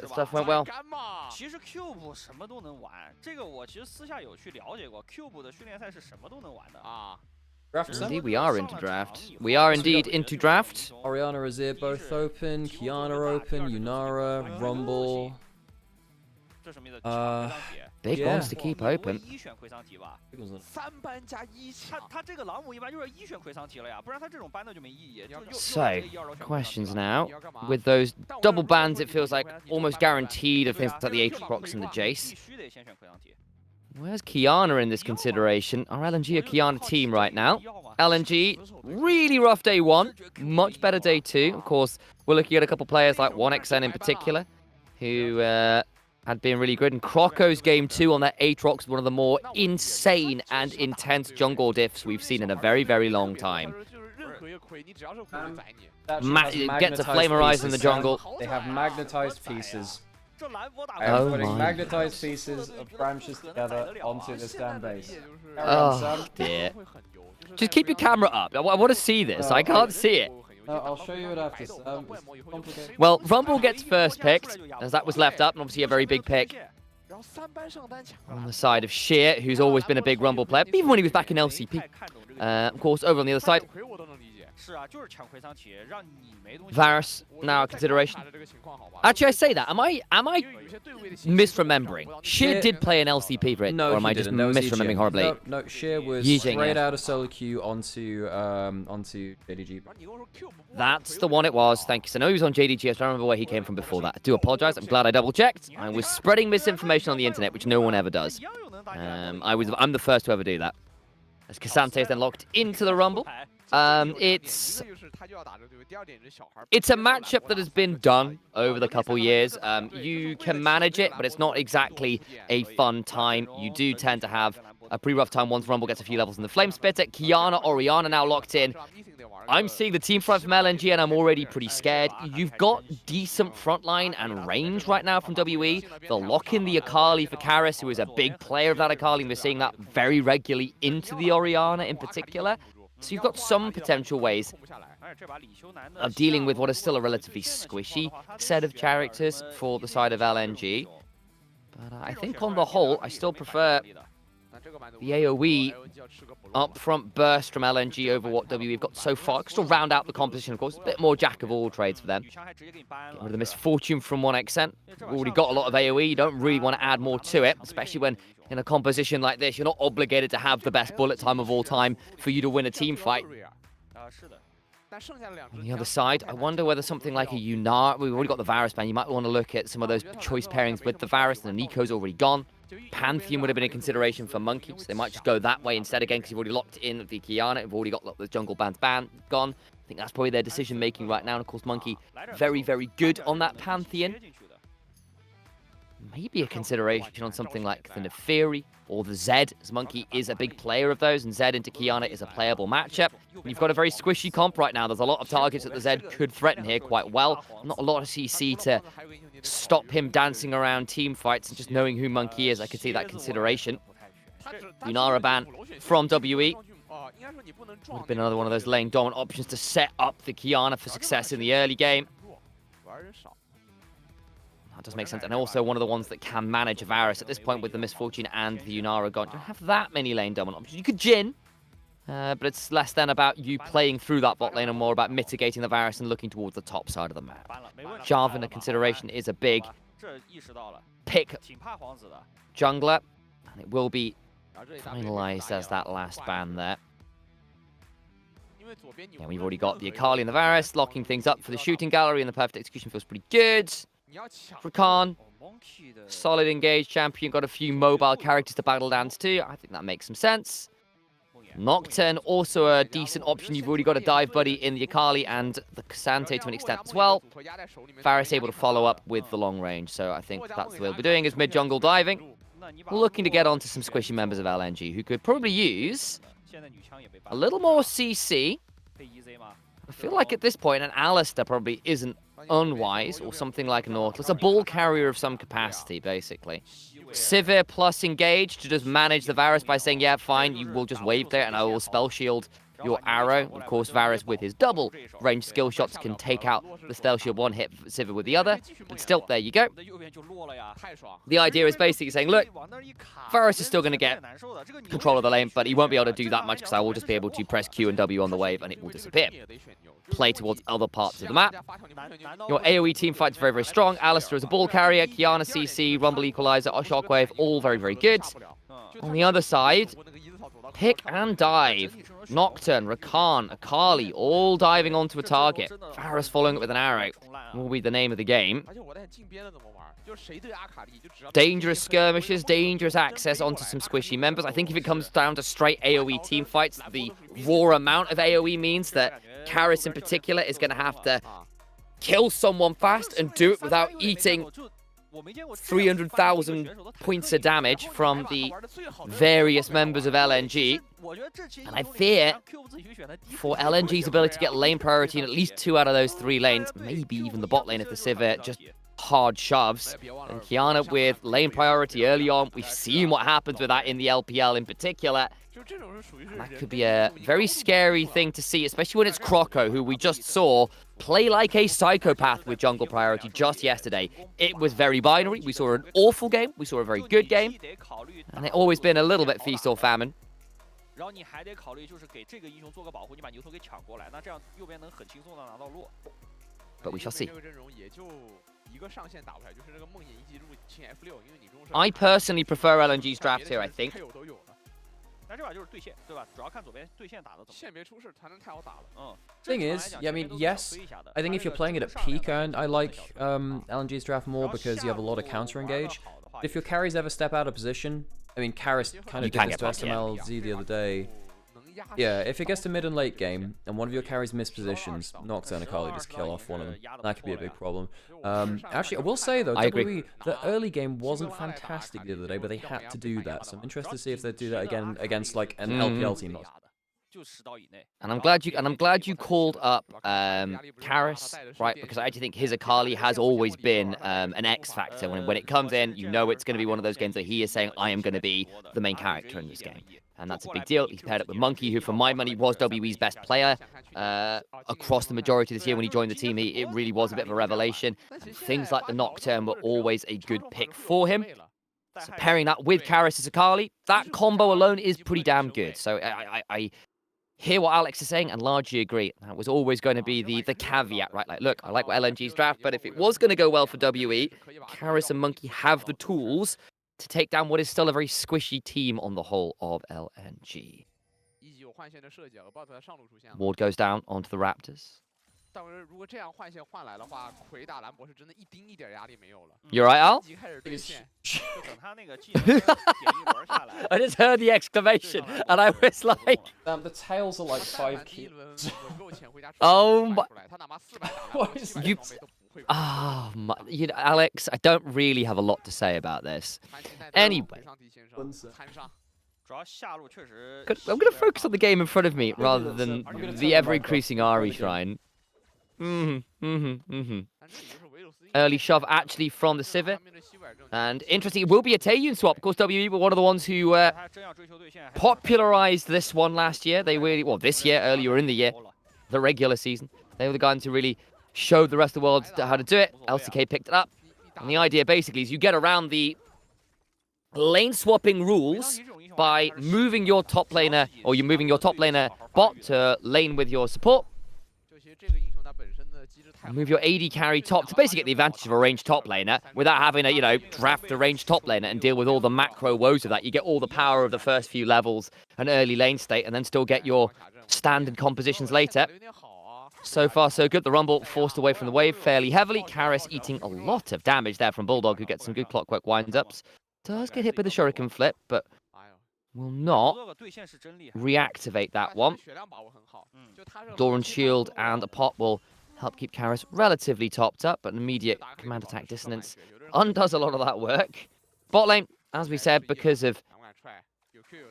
stuff went well. 其实 Cube 什么都能玩，这个我其实私下有去了解过 ，Cube 的训练赛是什么都能玩的啊。Indeed, we are into draft. We are indeed into draft. Oriana Azir both open, Kiana open, Yunara, Rumble. Big ones to keep open. 1选魁桑提吧，3班加1强。他这个朗姆一般就是1选魁桑提了呀，不然他这种班的就没意义。So, questions now. With those double bans, it feels like almost guaranteed of things like the Aatrox and the Jace. Where's Kiana in this consideration? Our LNG or Kiana team right now. LNG, really rough day 1, much better day 2. Of course, we're looking at a couple players like 1xN in particular, who had been really good. And Croco's game 2 on that Aatrox, one of the more insane and intense jungle diffs we've seen in a very, very long time. Get to Flamerize in the jungle. They have magnetized pieces. I Oh am putting my. magnetized pieces of branches together onto this damn base. Oh dear. Just keep your camera up. I want to see this. I can't see it. No, I'll show you it after. It's complicated. Well, Rumble gets first picked, as that was left up, and obviously a very big pick on the side of Sheer, who's always been a big Rumble player, even when he was back in LCP. Of course, over on the other side, Varus, now a consideration. Actually, I say that. Am I misremembering? Sheer did play an LCP for it, or am I just misremembering horribly? No, Sheer was Yijing, straight yeah. out of solo queue onto JDG. That's the one it was. Thank you. So I know he was on JDG. I don't remember where he came from before that. I do apologize. I'm glad I double-checked. I was spreading misinformation on the internet, which no one ever does. I'm the first to ever do that. As Cassante is then locked into the Rumble. It's a matchup that has been done over the couple years. You can manage it, but it's not exactly a fun time. You do tend to have a pretty rough time once Rumble gets a few levels in the Flame Spitter. Kiana, Oriana now locked in. I'm seeing the team front from LNG, and I'm already pretty scared. You've got decent frontline and range right now from WE. They'll lock in the Akali for Karis, who is a big player of that Akali, and we're seeing that very regularly into the Oriana in particular. So you've got some potential ways of dealing with what is still a relatively squishy set of characters for the side of LNG. But I think on the whole, I still prefer the AoE upfront burst from LNG over what WE've got so far. Still round out the composition, of course. A bit more jack of all trades for them. Get rid of the misfortune from 1xN. You've already got a lot of AoE. You don't really want to add more to it, especially when in a composition like this, you're not obligated to have the best bullet time of all time for you to win a team fight. On the other side, I wonder whether something like a Yunar, we've already got the Varus ban, you might want to look at some of those choice pairings with the Varus, and the Nico's already gone. Pantheon would have been a consideration for Monkey, so they might just go that way instead again, because you've already locked in the Qiyana, you've already got the jungle bands gone. I think that's probably their decision making right now, and of course Monkey, very, very good on that Pantheon. Maybe a consideration on something like the Neferi or the Zed, as Monkey is a big player of those, and Zed into Qiyana is a playable matchup. And you've got a very squishy comp right now. There's a lot of targets that the Zed could threaten here quite well. Not a lot of CC to stop him dancing around team fights, and just knowing who Monkey is, I could see that consideration. Lunara ban from WE. Would have been another one of those lane dominant options to set up the Qiyana for success in the early game. That does make sense, and also one of the ones that can manage a Varus at this point with the Misfortune and the Lunara gone. You don't have that many lane dominant options. You could Jhin, but it's less than about you playing through that bot lane and more about mitigating the Varus and looking towards the top side of the map. Jarvan, a consideration, is a big pick jungler, and it will be finalized as that last ban there. Yeah, we've already got the Akali and the Varus locking things up for the shooting gallery, and the perfect execution feels pretty good. Rakan, solid engaged champion, got a few mobile characters to battle dance to. I think that makes some sense. Nocturne, also a decent option. You've already got a dive buddy in the Akali and the K'Sante to an extent as well. Varus able to follow up with the long range, so I think that's the way we'll be doing, is mid-jungle diving. Looking to get onto some squishy members of LNG who could probably use a little more CC. I feel like at this point an Alistar probably isn't unwise, or something like a Nautilus. A ball carrier of some capacity, basically. Sivir plus engage to just manage the Varus by saying, yeah, fine, you will just wave there and I will spell shield your arrow. Of course, Varus with his double range skill shots can take out the spell shield one hit Sivir with the other. But still, there you go. The idea is basically saying, look, Varus is still going to get control of the lane, but he won't be able to do that much because I will just be able to press Q and W on the wave and it will disappear. Play towards other parts of the map. Your AoE team fight's very, very strong. Alistar is a ball carrier, Qiyana CC, Rumble Equalizer, Shockwave, all very, very good. On the other side, pick and dive. Nocturne, Rakan, Akali, all diving onto a target. Varus following it with an arrow will be the name of the game. Dangerous skirmishes, dangerous access onto some squishy members. I think if it comes down to straight AoE team fights, the raw amount of AoE means that Karis in particular is going to have to kill someone fast and do it without eating 300,000 points of damage from the various members of LNG. And I fear for LNG's ability to get lane priority in at least 2 out of those 3 lanes, maybe even the bot lane if the Sivir just hard shoves. And Qiyana with lane priority early on, we've seen what happens with that in the LPL in particular. And that could be a very scary thing to see, especially when it's Croco, who we just saw play like a psychopath with jungle priority just yesterday. It was very binary. We saw an awful game. We saw a very good game. And it's always been a little bit feast or famine. But we shall see. I personally prefer LNG's draft here, I think. Thing is, yeah, I mean, yes, I think if you're playing it at peak, and I like LNG's draft more because you have a lot of counter engage. If your carries ever step out of position, I mean, Karis kind of did this to SMLZ the other day. Yeah, if it gets to mid and late game, and one of your carries miss positions, Nocturne and Akali just kill off one of them. That could be a big problem. Actually, I will say, though, WWE, the early game wasn't fantastic the other day, but they had to do that. So I'm interested to see if they do that again against, like, an LPL team. And I'm glad you called up Karis, right? Because I actually think his Akali has always been an X factor. When it comes in, you know it's going to be one of those games that he is saying, I am going to be the main character in this game. And that's a big deal. He's paired up with Monkey, who, for my money, was WE's best player across the majority of this year. When he joined the team, it really was a bit of a revelation. And things like the Nocturne were always a good pick for him. So pairing that with Karis' Akali, that combo alone is pretty damn good. So I hear what Alex is saying and largely agree. That was always going to be the caveat, right? Like, look, I like LNG's draft, but if it was going to go well for WE, Karis and Monkey have the tools to take down what is still a very squishy team on the whole of LNG. Ward goes down onto the Raptors. 但是如果这样换线换来的话，魁打兰博是真的一点压力没有了。 You're right, Al? 一开始对线，就等他那个技能点一轮下来。 I just heard the exclamation and I was like, the tails are like 5 kills. oh my. You, you know, Alex, I don't really have a lot to say about this. Anyway. I'm going to focus on the game in front of me rather than the ever-increasing Ari shrine. Early shove actually from the Sivir. And interesting, it will be a Taeyun swap. Of course, WE were one of the ones who popularized this one last year. They really, well, this year, earlier in the year, the regular season. They were the guys who really showed the rest of the world how to do it. LCK picked it up. And the idea basically is you get around the lane swapping rules by moving your top laner, or you're moving your top laner bot to lane with your support. Move your AD carry top to basically get the advantage of a ranged top laner without having to, you know, draft a ranged top laner and deal with all the macro woes of that. You get all the power of the first few levels and early lane state and then still get your standard compositions later. So far, so good. The Rumble forced away from the wave fairly heavily. Karis eating a lot of damage there from Bulldog, who gets some good clockwork wind-ups. Does get hit with the Shuriken flip, but will not reactivate that one. Doran's shield and a pot will help keep Karis relatively topped up, but an immediate command attack dissonance undoes a lot of that work. Bot lane, as we said, because of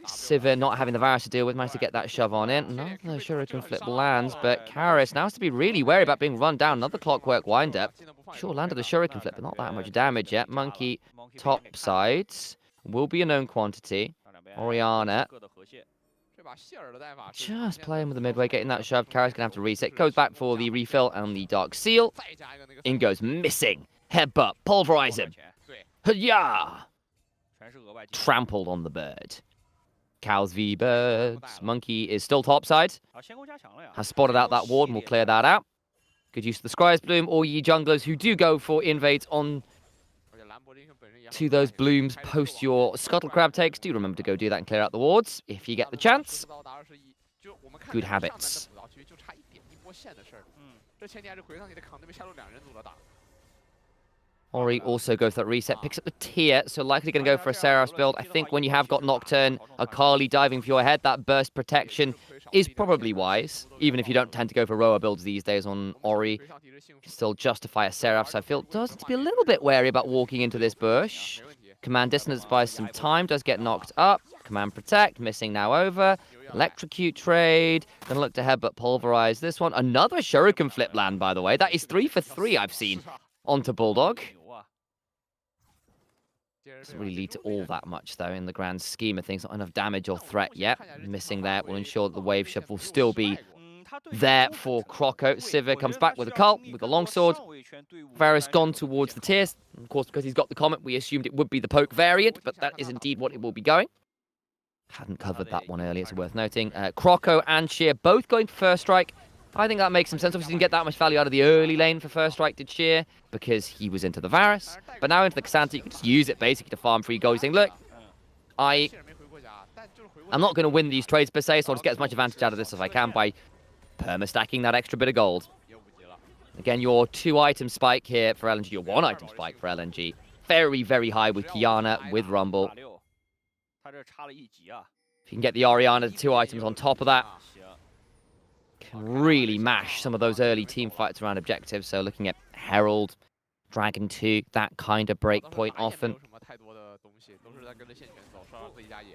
Sivir not having the Varus to deal with, managed to get that shove on in. Another Shuriken flip lands, but Karis now has to be really wary about being run down. Another clockwork wind-up. Sure, landed the Shuriken flip, but not that much damage yet. Monkey top sides will be a known quantity. Orianna just playing with the midway, getting that shove. Karis gonna have to reset. Goes back for the refill and the Dark Seal. In goes missing. Headbutt, pulverize him. Yeah. Trampled on the bird. Cows v birds. Monkey is still topside. Has spotted out that ward and will clear that out. Good use of the Scryer's Bloom. All ye junglers who do go for invades on to those blooms post your Scuttle Crab takes, do remember to go do that and clear out the wards if you get the chance. Good habits. Ori also goes for that reset, picks up the tier, so likely going to go for a Seraph's build. I think when you have got Nocturne, a Kali diving for your head, that burst protection is probably wise, even if you don't tend to go for Roa builds these days on Ori. Still justify a Seraph, so I feel does need to be a little bit wary about walking into this bush. Command dissonance buys some time, does get knocked up. Command protect, missing now over. Electrocute trade. Gonna look to headbutt pulverize this one. Another Shuriken flip land, by the way. That is 3 for 3 I've seen onto Bulldog. Doesn't really lead to all that much, though, in the grand scheme of things. Not enough damage or threat yet. Missing there will ensure that the wave shift will still be there for Croco. Sivir comes back with a cult, with a longsword. Varus gone towards the tiers. Of course, because he's got the comment, we assumed it would be the poke variant, but that is indeed what it will be going. Hadn't covered that one earlier, so worth noting. Croco and Sheer both going for first strike. I think that makes some sense. Obviously, didn't get that much value out of the early lane for first strike, did Sheer, because he was into the Varus. But now into the Xanta, you can just use it basically to farm free gold. Saying, look, I'm not going to win these trades per se, so I'll just get as much advantage out of this as I can by perma-stacking that extra bit of gold. Again, your 2-item spike here for LNG, your 1-item spike for LNG. Very, very high with Kiana, with Rumble. If you can get the Orianna, 2 items on top of that, can really mash some of those early team fights around objectives. So looking at Herald, Dragon 2, that kind of break point often.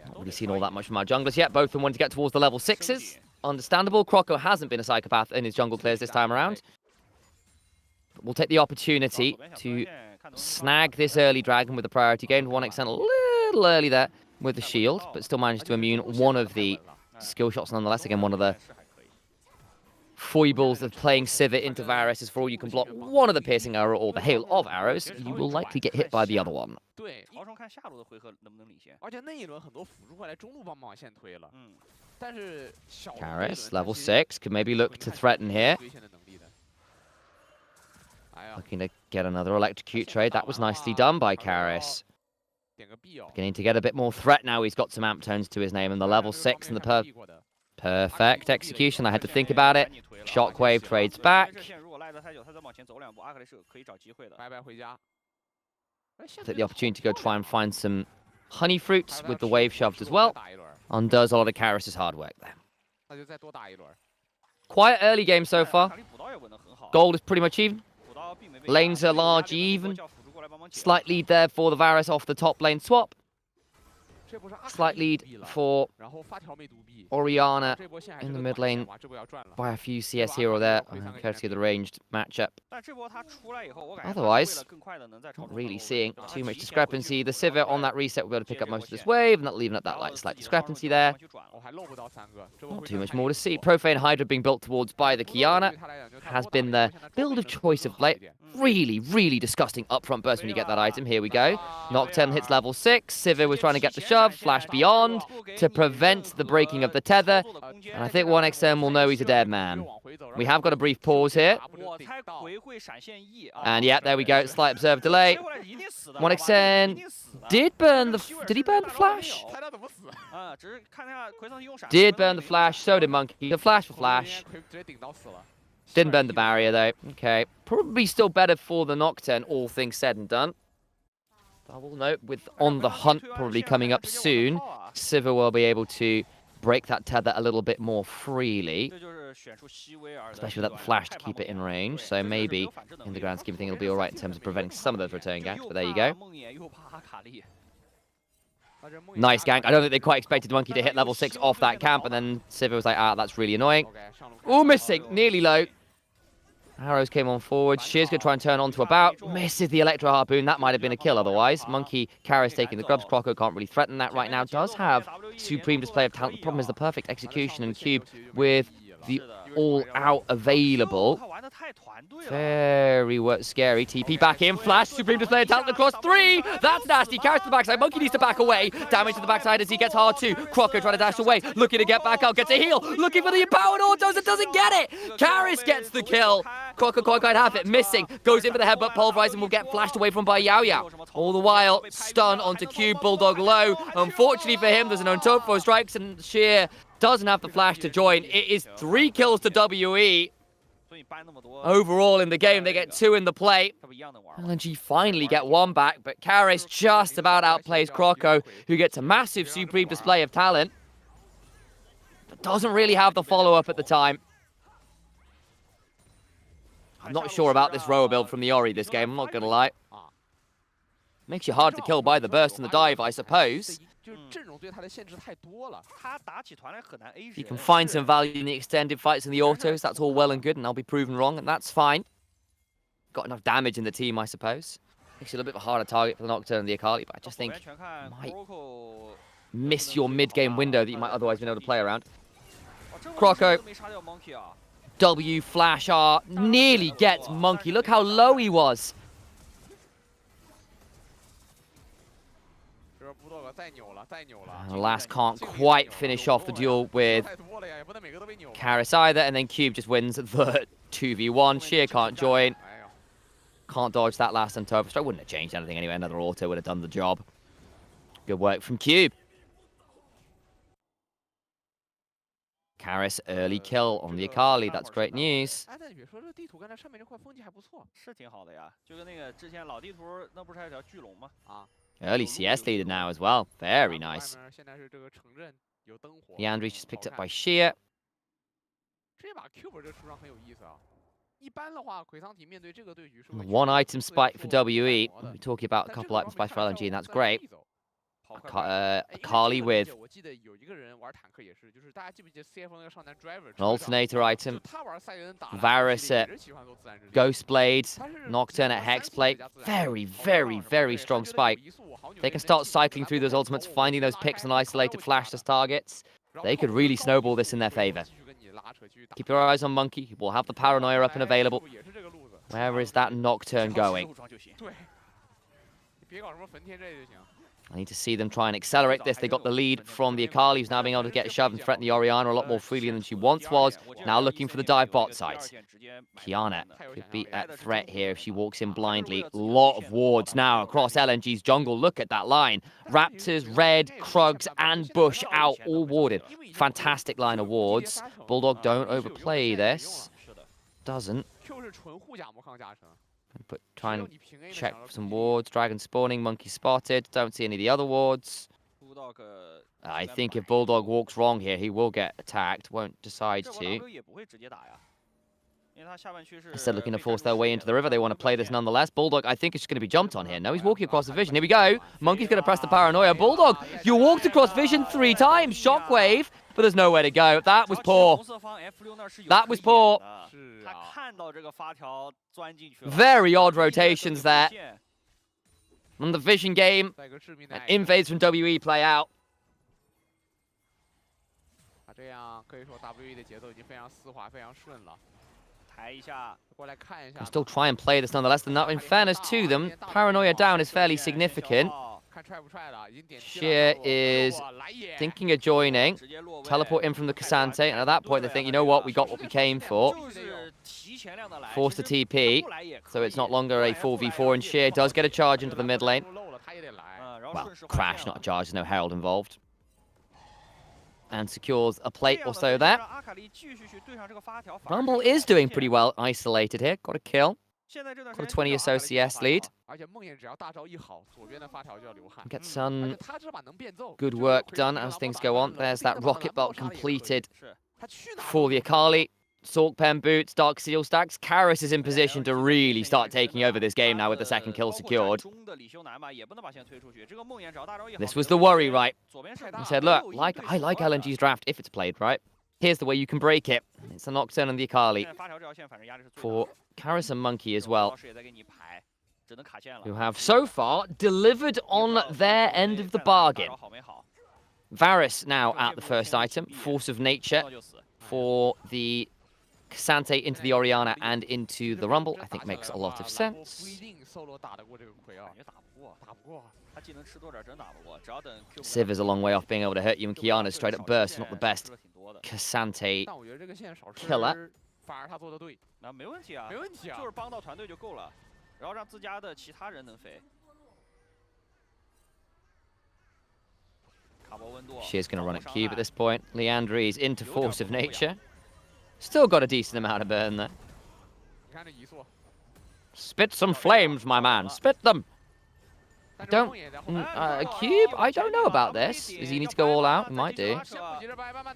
Not really seen all that much from our junglers yet. Both of them wanting to get towards the level 6s. Understandable. Croco hasn't been a psychopath in his jungle clears this time around. But we'll take the opportunity to snag this early dragon with the priority gain. To one extent, a little early there with the shield, but still managed to immune one of the skill shots nonetheless. Again, one of the foibles of playing Sivir into Varus is for all you can block one of the piercing arrow or the hail of arrows, you will likely get hit by the other one. Karis, level 6, could maybe look to threaten here. Looking to get another electrocute trade. That was nicely done by Karis. Beginning to get a bit more threat now. He's got some amp tones to his name, and the level 6 and the Perfect execution. I had to think about it. Shockwave trades back. Took the opportunity to go try and find some honey fruits with the wave shoved as well. Undoes a lot of Karis's hard work there. Quiet early game so far. Gold is pretty much even. Lanes are large even. Slight lead there for the Varus off the top lane swap. Slight lead for Oriana in the mid lane by a few CS here or there, courtesy of the ranged matchup. Otherwise, not really seeing too much discrepancy. The Sivir on that reset will be able to pick up most of this wave, not leaving at that slight discrepancy there. Not too much more to see. Profane Hydra being built towards by the Kiana has been the build of choice of late. Really, really disgusting upfront burst when you get that item. Here we go. Nocturne hits level 6. Sivir was trying to get the shove. Flash beyond to prevent the breaking of the tether. And I think 1XM will know he's a dead man. We have got a brief pause here. And yeah, there we go. Slight observed delay. 1XM did burn the... Did he burn the flash? Did burn the flash. So did Monkey. The flash for flash. Didn't burn the barrier, though. Okay. Probably still better for the Nocturne, all things said and done. Double note with On the Hunt probably coming up soon. Sivir will be able to break that tether a little bit more freely. Especially with that flash to keep it in range. So maybe, in the grand scheme of things, it'll be alright in terms of preventing some of those return ganks. But there you go. Nice gank. I don't think they quite expected Monkey to hit level 6 off that camp. And then Sivir was like, ah, that's really annoying. Oh, missing. Nearly low. Arrows came on forward. Shear's going to try and turn onto a bout. Misses the Electro Harpoon. That might have been a kill otherwise. Monkey, Karis taking the grubs. Croco can't really threaten that right now. Does have supreme display of talent. The problem is the perfect execution and Cube with the all-out available. Very scary. TP back in. Flash. Supreme display of talent across 3. That's nasty. Karis to the backside. Monkey needs to back away. Damage to the backside as he gets hard too. Croco trying to dash away. Looking to get back out. Gets a heal. Looking for the empowered autos and doesn't get it. Karis gets the kill. Croco can't quite have it. Missing. Goes in for the headbutt. Pulverizing will get flashed away from by Yao Yao. All the while, stun onto Cube. Bulldog low. Unfortunately for him, there's an Ontofo strikes and Shear doesn't have the flash to join. It is 3 kills to WE. Overall in the game, they get 2 in the play. LNG finally get 1 back, but Karis just about outplays Croco, who gets a massive supreme display of talent, but doesn't really have the follow-up at the time. I'm not sure about this rower build from the Ori this game, I'm not going to lie. Makes you hard to kill by the burst and the dive, I suppose. You can find some value in the extended fights and the autos, that's all well and good, and I'll be proven wrong, and that's fine. Got enough damage in the team, I suppose. Makes it a little bit of a harder target for the Nocturne and the Akali, but I just think might miss your mid-game window that you might otherwise been able to play around. Croco. W flash R nearly gets Monkey. Look how low he was. Last can't quite finish off the duel with Karis either, and then Cube just wins the 2v1. Shear can't join. Can't dodge that last Ontofo strike. Wouldn't have changed anything anyway. Another auto would have done the job. Good work from Cube. Karis early kill on the Akali. That's great news. Early CS leader now as well. Very nice. Leandri's just picked up by Shear. One item spike for WE. We're talking about a couple item spikes for LNG, and that's great. Akali with an alternator item. Varus at Ghostblade. Nocturne at Hexblade. Very, very, very strong spike. They can start cycling through those ultimates, finding those picks and isolated flashless targets. They could really snowball this in their favor. Keep your eyes on Monkey. We'll have the Paranoia up and available. Where is that Nocturne going? I need to see them try and accelerate this. They got the lead from the Akali, who's now being able to get shoved and threaten the Orianna a lot more freely than she once was. Now looking for the dive bot side. Kiana could be at threat here if she walks in blindly. Lot of wards now across LNG's jungle. Look at that line. Raptors, Red, Krugs, and Bush out, all warded. Fantastic line of wards. Bulldog, don't overplay this. Doesn't. Try and check some wards. Dragon spawning, monkey spotted. Don't see any of the other wards. I think if Bulldog walks wrong here, he will get attacked. Won't decide to. Instead, looking to force their way into the river, they want to play this nonetheless. Bulldog, I think, is just going to be jumped on here. No, he's walking across the vision. Here we go. Monkey's going to press the paranoia. Bulldog, you walked across vision 3 times. Shockwave, but there's nowhere to go. That was poor. That was poor. Very odd rotations there. On the vision game, and invades from WE play out. I'll still try and play this nonetheless. In fairness to them, paranoia down is fairly significant. Sheer is thinking of joining. Teleport in from the Cassante, and at that point they think, you know what, we got what we came for. Force the TP, so it's not longer a 4v4, and Sheer does get a charge into the mid lane. Well, crash, not a charge, there's no Herald involved. And secures a plate or so there. Rumble is doing pretty well isolated here. Got a kill. Got a 20 or so CS lead. Get some good work done as things go on. There's that rocket belt completed for the Akali. Salk Pen boots, Dark Seal stacks. Karis is in position to really start taking over this game now with the second kill secured. This was the worry, right? He said, look, I like LNG's draft if it's played right. Here's the way you can break it. It's a Nocturne on the Akali. For Karis and Monkey as well, who have so far delivered on their end of the bargain. Varus now at the first item. Force of Nature for the Cassante into the Orianna and into the Rumble, I think makes a lot of sense. Civ is a long way off being able to hurt you, and Kiana's straight up burst, not the best Cassante killer. She's going to run at cube at this point. Leandri's into Force of Nature. Still got a decent amount of burn there. Spit some flames, my man. Spit them. I don't... Cube? I don't know about this. Does he need to go all out? He might do.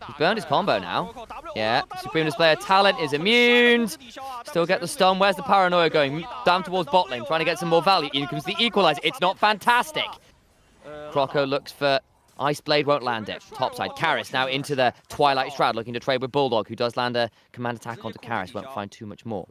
He's burned his combo now. Yeah. Supreme Displayer Talent is immune. Still get the stun. Where's the Paranoia going? Down towards bot lane, trying to get some more value. In comes the Equalizer. It's not fantastic. Croco looks for... Ice Blade won't land it. Topside. Karis now into the Twilight Shroud, looking to trade with Bulldog, who does land a command attack onto Karis. Won't find too much more.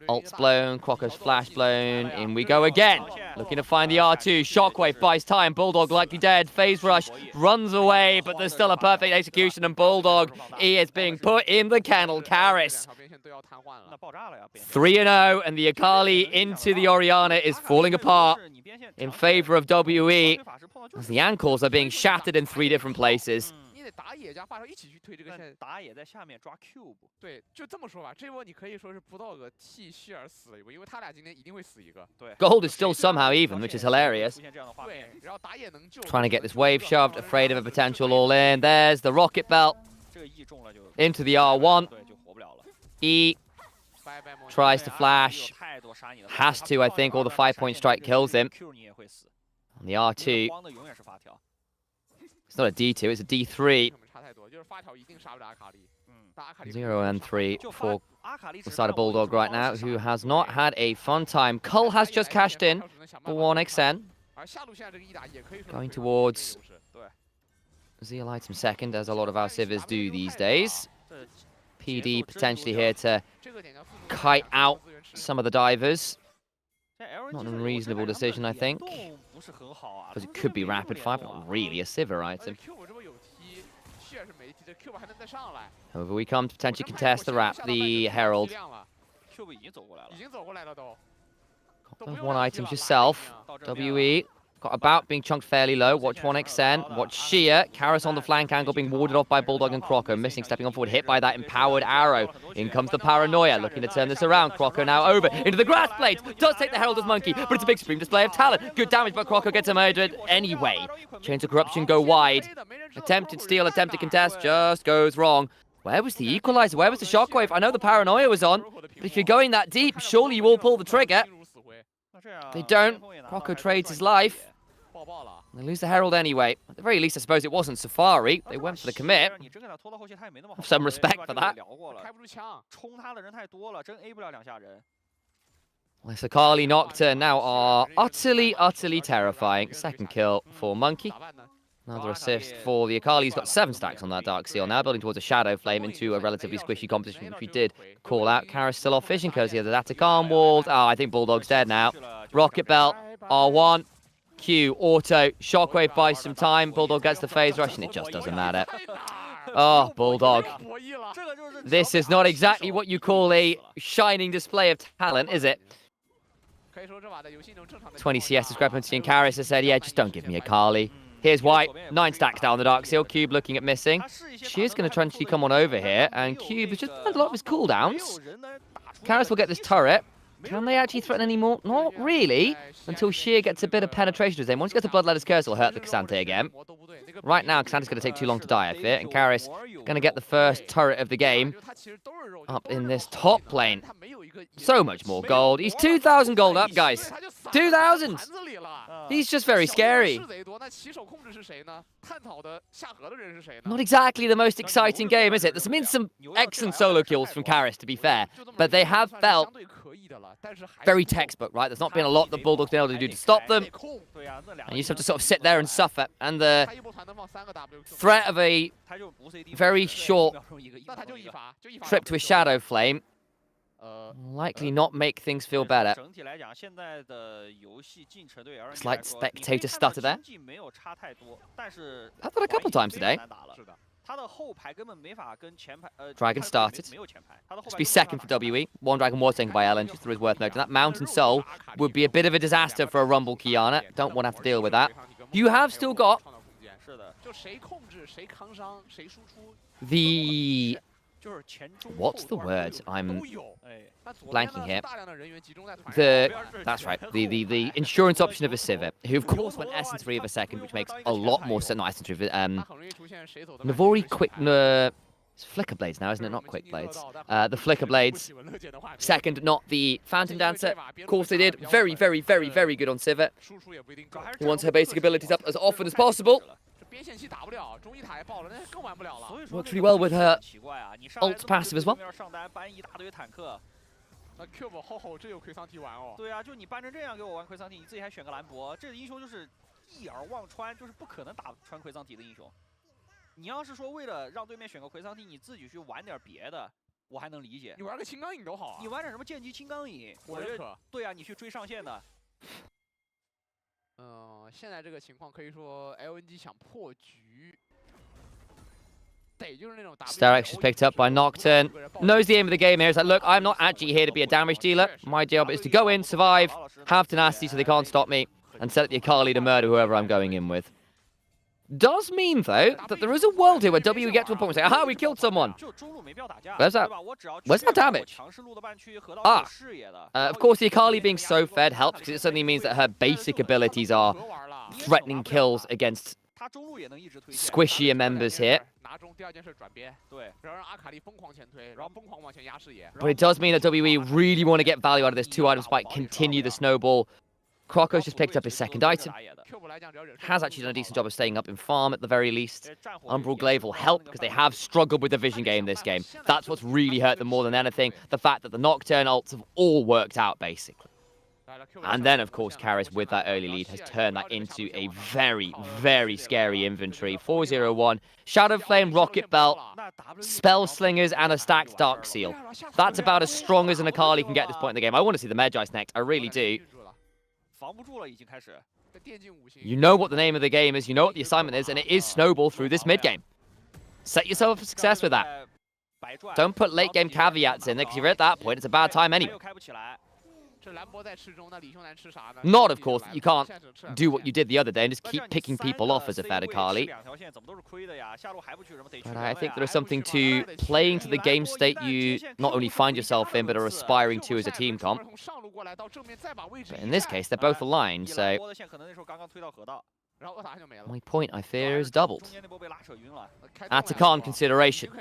Ult's blown. Croco's flash blown. In we go again. Looking to find the R2. Shockwave buys time. Bulldog likely dead. Phase Rush runs away, but there's still a perfect execution, and Bulldog is being put in the kennel. Karis 3-0, and the Akali into the Orianna is falling apart in favor of WE, as the ankles are being shattered in 3 different places. Gold is still somehow even, which is hilarious. Trying to get this wave shoved, afraid of a potential all-in. There's the rocket belt into the R1. E tries to flash. Has to, I think, or the 5-point strike kills him. On the R2. It's not a D2, it's a D3. 0 and 3 for the side of Bulldog right now, who has not had a fun time. Cull has just cashed in for 1xN. Going towards Zeal item second, as a lot of our civs do these days. PD potentially here to kite out some of the divers. Not an unreasonable decision, I think. Because it could be rapid fire, but not really a Sivir item. However, we come to potentially contest the Herald. Got those 1 items yourself. WE got about being chunked fairly low. Watch 1xn. Watch Shia. Karis on the flank angle being warded off by Bulldog and Croco. Missing, stepping on forward, hit by that empowered arrow. In comes the Paranoia, looking to turn this around. Croco now over into the grass blades. Does take the Herald's Monkey, but it's a big supreme display of talent. Good damage, but Croco gets murdered anyway. Chains of Corruption go wide. Attempted steal, attempted contest, just goes wrong. Where was the equalizer? Where was the shockwave? I know the Paranoia was on, but if you're going that deep, surely you will pull the trigger. They don't. Croco trades his life. They lose the Herald anyway. At the very least, I suppose it wasn't Safari. They went for the commit. Have some respect for that. This Akali Nocturne now are utterly, utterly terrifying. Second kill for Monkey. Another assist for the Akali. He's got 7 stacks on that Dark Seal now, building towards a Shadow Flame into a relatively squishy competition, which we did call out. Karis still off fishing because he has that Attack walled. Oh, I think Bulldog's dead now. Rocket Belt, R1, Q, auto, Shockwave buys some time. Bulldog gets the phase rush, and it just doesn't matter. Oh, Bulldog. This is not exactly what you call a shining display of talent, is it? 20 CS discrepancy, and Karis has said, yeah, just don't give me a Kali. Here's White, 9 stacks down the Dark Seal. Cube looking at missing. She is going to try and come on over here, and Cube has just burned a lot of his cooldowns. Karis will get this turret. Can they actually threaten any more? Not really, until Sheer gets a bit of penetration to his aim. Once he gets the Bloodletter's Curse, it'll hurt the K'Sante again. Right now, K'Sante's going to take too long to die, I fear, and Karis going to get the first turret of the game up in this top lane. So much more gold. He's 2,000 gold up, guys. 2,000! He's just very scary. Not exactly the most exciting game, is it? There's been some excellent solo kills from Karis, to be fair, but they have felt very textbook, right? There's not been a lot that Bulldog's been able to do to stop them, and you just have to sort of sit there and suffer. And the threat of a very short trip to a Shadow Flame likely not make things feel better. Slight spectator stutter there. Had that a couple times today. Dragon started. This be second for WE. 1 Dragon was taken by LNG, just through his worth noting. That Mountain Soul would be a bit of a disaster for a Rumble Kiana. Don't want to have to deal with that. You have still got the... What's the word? I'm blanking here. That's right. The insurance option of a Civet, who of course went Essence free of a second, which makes a lot more sense. Not Essence free, Navori Quick... It's Flicker Blades now, isn't it? Not Quick Blades. The Flicker Blades. Second, not the Phantom Dancer. Of course they did. Very, very, very, very good on Civet. He wants her basic abilities up as often as possible. Works really well with her ult passive as well. 那 Cube 后真有魁桑提玩哦。对啊，就你搬成这样给我玩魁桑提，你自己还选个兰博，这英雄就是一耳望穿，就是不可能打穿魁桑提的英雄。你要是说为了让对面选个魁桑提，你自己去玩点别的，我还能理解。你玩个青钢影都好啊。你玩点什么剑姬青钢影，我认可。对啊，你去追上线的。现在这个情况可以说 LNG 想破局。 Sterex is picked up by Nocturne. Knows the aim of the game here. He's like, look, I'm not actually here to be a damage dealer. My job is to go in, survive, have tenacity so they can't stop me, and set up the Akali to murder whoever I'm going in with. Does mean, though, that there is a world here where W get to a point where we say, aha, we killed someone. Where's that? Where's that damage? Ah. Of course, the Akali being so fed helps, because it suddenly means that her basic abilities are threatening kills against squishier members here. But it does mean that WE really want to get value out of this 2-item spike, continue the snowball. Croco's just picked up his second item. Has actually done a decent job of staying up in farm at the very least. Umbral Glaive will help because they have struggled with the vision game this game. That's what's really hurt them more than anything. The fact that the Nocturne ults have all worked out, basically. And then, of course, Karis, with that early lead, has turned that into a very, very scary inventory. 4-0-1. Shadow Flame, Rocket Belt, Spell Slingers, and a stacked Dark Seal. That's about as strong as an Akali can get at this point in the game. I want to see the Medjai's next. I really do. You know what the name of the game is, you know what the assignment is, and it is snowball through this mid-game. Set yourself up for success with that. Don't put late-game caveats in there, because if you're at that point, it's a bad time anyway. Not, of course, that you can't do what you did the other day and just keep picking people off as a FRK. But I think there is something to playing to the game state you not only find yourself in, but are aspiring to as a team comp. But in this case, they're both aligned, so my point, I fear, is doubled. That's a calm consideration.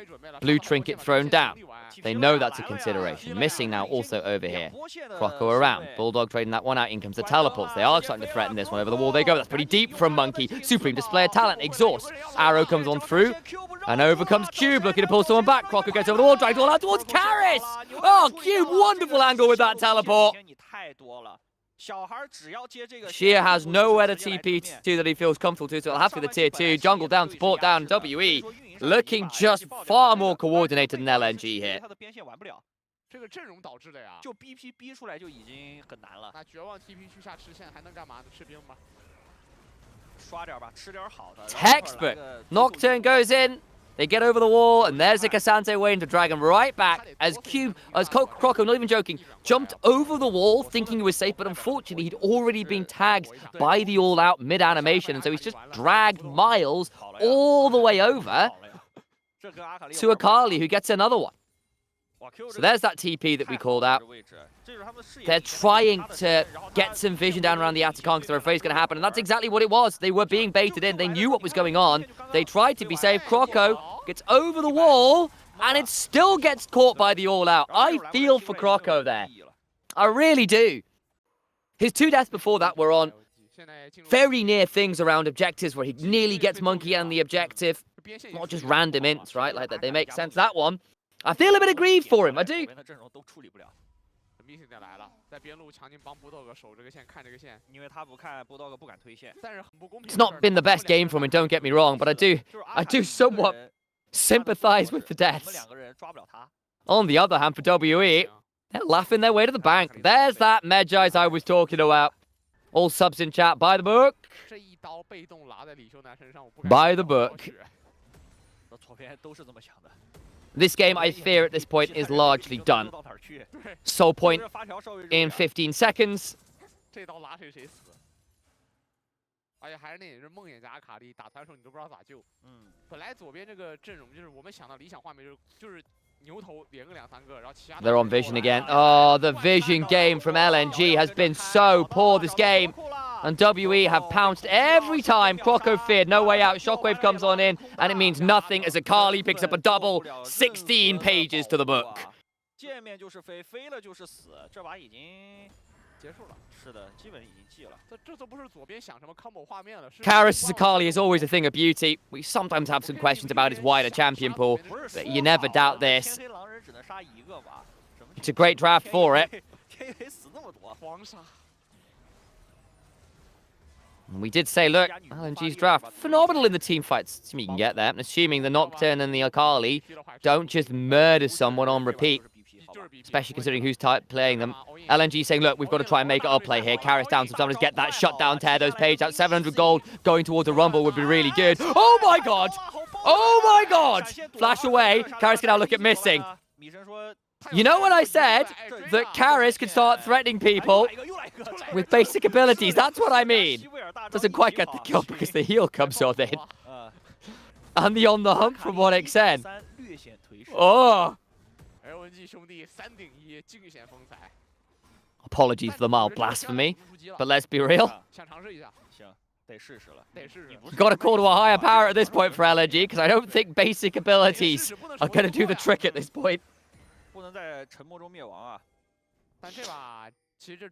Blue trinket thrown down. They know that's a consideration. Missing now also over here. Croco around. Bulldog trading that one out. In comes the teleports. They are starting to threaten this one. Over the wall they go. That's pretty deep from Monkey. Supreme display of talent. Exhaust. Arrow comes on through. And over comes Cube looking to pull someone back. Croco gets over the wall. Drags all out towards Karis. Oh, Cube, wonderful angle with that teleport. Sheer has nowhere to TP to that he feels comfortable to, so it'll have to be the tier 2. Jungle down, support down, WE looking just far more coordinated than LNG here. 这个阵容导致的呀，就 BP 逼出来就已经很难了。那绝望 TP 去下吃线还能干嘛呢？吃兵吗？刷点吧，吃点好的。Textbook. Nocturne goes in. They get over the wall, and there's a Cassante waiting to drag him right back as Croco, not even joking, jumped over the wall thinking he was safe, but unfortunately he'd already been tagged by the all-out mid-animation, and so he's just dragged Miles all the way over to Akali, who gets another one. So there's that TP that we called out. They're trying to get some vision down around the Atacon because they're afraid it's going to happen, and that's exactly what it was. They were being baited in. They knew what was going on. They tried to be safe. Croco gets over the wall, and it still gets caught by the all-out. I feel for Croco there. I really do. His 2 deaths before that were on very near things around objectives where he nearly gets Monkey and the objective. Not just random ints, right? Like that. They make sense. That one, I feel a bit aggrieved for him. I do. It's not been the best game for him, don't get me wrong, but I do somewhat sympathize with the deaths. On the other hand, for WE, they're laughing their way to the bank. There's that Medjai's I was talking about. All subs in chat, by the book. By the book. This game, I fear, at this point, is largely done. Soul point in 15 seconds. 而且还是那也是梦魇加阿卡丽打团的时候你都不知道咋救。本来左边这个阵容就是我们想到理想画面就是牛头连个2、3个，然后其他。They're on vision again. Oh, the vision game from LNG has been so poor this game. And WE have pounced every time. Croco feared, no way out. Shockwave comes on in, and it means nothing as Akali picks up a double. 16 pages to the book. 见面就是飞，飞了就是死，这把已经结束了。是的，基本已经记了。这都不是左边想什么 combo 画面了。Karis' Akali is always a thing of beauty. We sometimes have some questions about his wider champion pool, but you never doubt this. It's a great draft for it. We did say, look, LNG's draft, phenomenal in the team fights. Assuming you can get there. Assuming the Nocturne and the Akali don't just murder someone on repeat. Especially considering who's playing them. LNG saying, look, we've got to try and make our play here. Karis down some summoners, get that shutdown, tear those page out. 700 gold going towards a rumble would be really good. Oh my god! Oh my god! Flash away. Karis can now look at missing. You know when I said that Karis could start threatening people with basic abilities? That's what I mean. Doesn't quite get the kill because the heal comes on in. And the on the hump from 1xn. Oh! Apologies for the mild blasphemy, but let's be real. Got to call to a higher power at this point for LNG because I don't think basic abilities are going to do the trick at this point.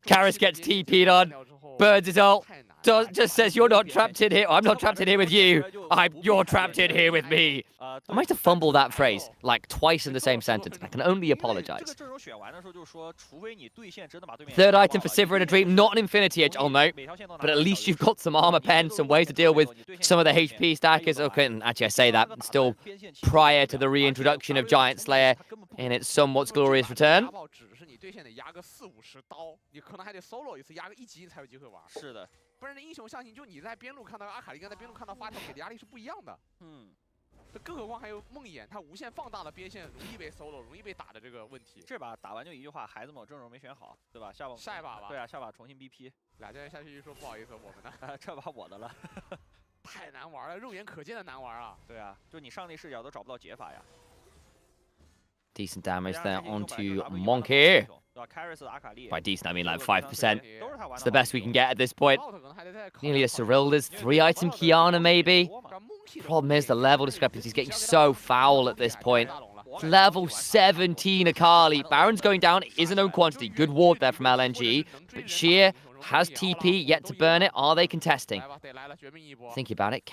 Karis gets TP'd on. Burns it all. Just says, you're not trapped in here. I'm not trapped in here with you. You're trapped in here with me. I might have fumbled that phrase like twice in the same sentence. I can only apologize. Third item for Sivir in a Dream. Not an Infinity Edge, I'll note. But at least you've got some armor pen, some ways to deal with some of the HP stackers. Okay, and actually I say that still prior to the reintroduction of Giant Slayer in its somewhat glorious return. 对线得压个40-50刀，你可能还得 solo 一次，压个1级才有机会玩。是的，不然那英雄象棋就你在边路看到阿卡丽跟在边路看到发条，给的压力是不一样的。更何况还有梦魇，他无限放大了边线容易被 solo、容易被打的这个问题。这把打完就一句话，孩子们，我阵容没选好，对吧？下一把吧。对啊，下把重新 BP。俩教练下去就说不好意思，我们呢？这把我的了。太难玩了，肉眼可见的难玩啊！对啊，就你上帝视角都找不到解法呀。Decent damage there onto Monkey. By decent, I mean like 5%. It's the best we can get at this point. Nearly a Cyrilda's 3-item Kiana, maybe. Problem is, the level discrepancy is getting so foul at this point. Level 17 Akali. Baron's going down, is a known quantity. Good ward there from LNG. But Sheer has TP, yet to burn it. Are they contesting? Think about it.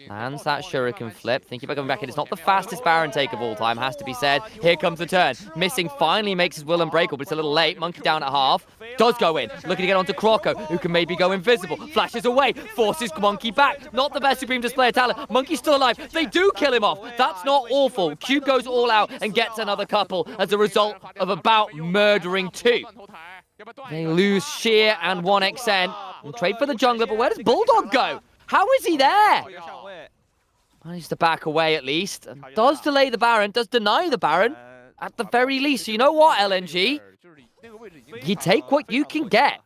Lands that Shuriken flip. Thinking about going back in. It's not the fastest Baron take of all time, has to be said. Here comes the turn. Missing finally makes his will unbreakable, but it's a little late. Monkey down at half. Does go in. Looking to get onto Croco, who can maybe go invisible. Flashes away. Forces Monkey back. Not the best Supreme display of talent. Monkey's still alive. They do kill him off. That's not awful. Cube goes all out and gets another couple as a result of about murdering 2. They lose Sheer and 1xN. And trade for the jungler, but where does Bulldog go? How is he there? Managed to back away at least. And does delay the Baron, does deny the Baron. At the very least, so you know what, LNG? You take what you can get.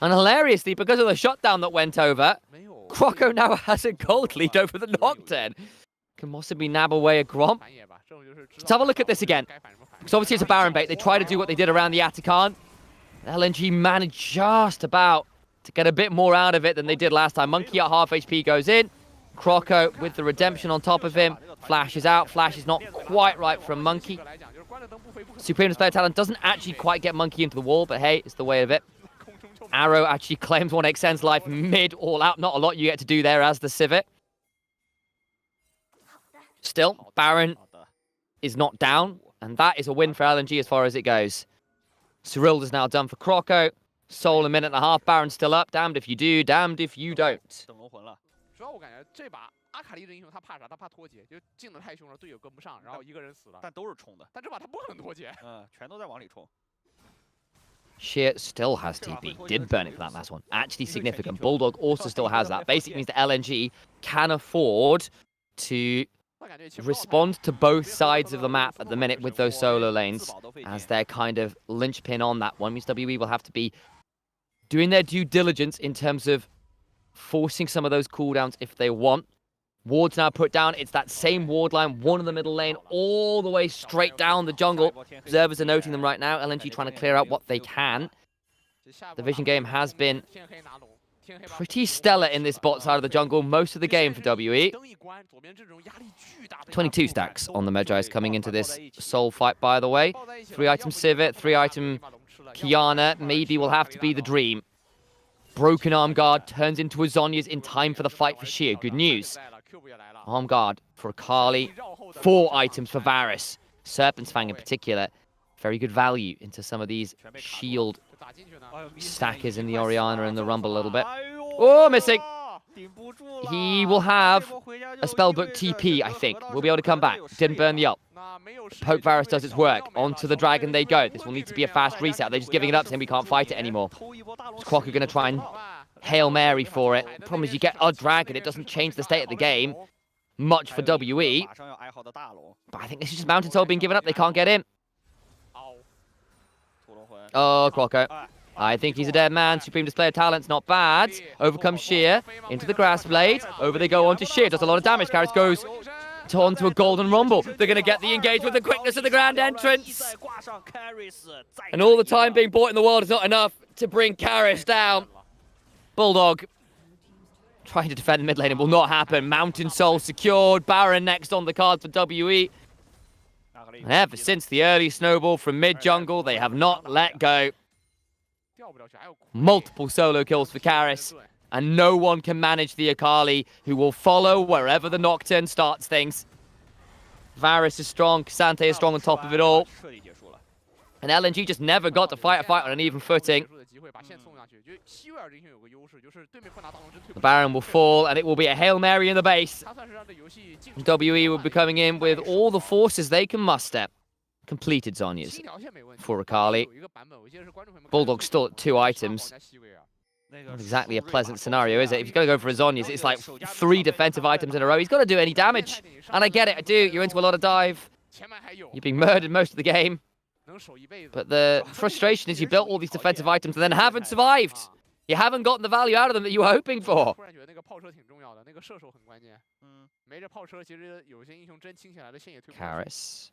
And hilariously, because of the shutdown that went over, Croco now has a gold lead over the Nocturne. Can possibly nab away a Gromp. Let's have a look at this again. Because obviously it's a Baron bait. They try to do what they did around the Atakan. LNG managed just about to get a bit more out of it than they did last time. Monkey at half HP goes in. Croco with the redemption on top of him. Flash is out. Flash is not quite right from Monkey. Supreme display of talent doesn't actually quite get Monkey into the wall, but hey, it's the way of it. Arrow actually claims 1xN's life mid all out. Not a lot you get to do there as the Civet. Still, Baron is not down, and that is a win for LNG as far as it goes. Cyrilda's now done for Croco. Soul a minute and a half. Baron's still up. Damned if you do, damned if you don't. 主要我感觉这把阿卡丽这英雄他怕啥？他怕脱节，就进的太凶了，队友跟不上，然后一个人死了。但都是冲的。但这把他不可能脱节。全都在往里冲。Sheer still has TP. Did burn it for that last one. Actually significant. Bulldog also still has that. Basically means that LNG can afford to respond to both sides of the map at the minute with those solo lanes as their kind of linchpin on that one. Means WE will have to be doing their due diligence in terms of forcing some of those cooldowns if they want. Ward's now put down. It's that same ward line, one in the middle lane, all the way straight down the jungle. Observers are noting them right now. LNG trying to clear out what they can. The vision game has been pretty stellar in this bot side of the jungle most of the game for WE. 22 stacks on the Medjais coming into this soul fight, by the way. 3-item Civet, 3-item Kiana. Maybe will have to be the dream. Broken arm guard turns into a Zhonya's in time for the fight for Sheer. Good news. Arm guard for Akali. 4 items for Varus. Serpent's Fang in particular. Very good value into some of these shield stackers in the Orianna and the Rumble a little bit. Oh, missing. He will have a spellbook TP, I think. We'll be able to come back. Didn't burn the ult. Poke Varus does its work. Onto the dragon they go. This will need to be a fast reset. They're just giving it up, saying we can't fight it anymore. Croc are going to try and Hail Mary for it. The problem is you get a dragon. It doesn't change the state of the game much for WE. But I think this is just Mountain Soul being given up. They can't get in. Oh, Croco. I think he's a dead man. Supreme display of talent's not bad. Overcomes Sheer. Into the grass blade. Over they go onto Sheer. Does a lot of damage. Karras goes onto a golden rumble. They're going to get the engage with the quickness of the grand entrance. And all the time being bought in the world is not enough to bring Karras down. Bulldog trying to defend the mid lane. It will not happen. Mountain Soul secured. Baron next on the card for WE. And ever since the early snowball from mid-jungle, they have not let go. Multiple solo kills for Karras, and no one can manage the Akali, who will follow wherever the Nocturne starts things. Varus is strong, K'Sante is strong on top of it all. And LNG just never got to fight a fight on an even footing. The Baron will fall, and it will be a Hail Mary in the base. WE will be coming in with all the forces they can muster. Completed Zhonya's for Akali. Bulldog still at 2 items. Not exactly a pleasant scenario, is it? If you're going to go for a Zhonya's, it's like 3 defensive items in a row. He's got to do any damage. And I get it, I do. You're into a lot of dive. You're being murdered most of the game. But the frustration is you built all these defensive items and then haven't survived. You haven't gotten the value out of them that you were hoping for. Karis.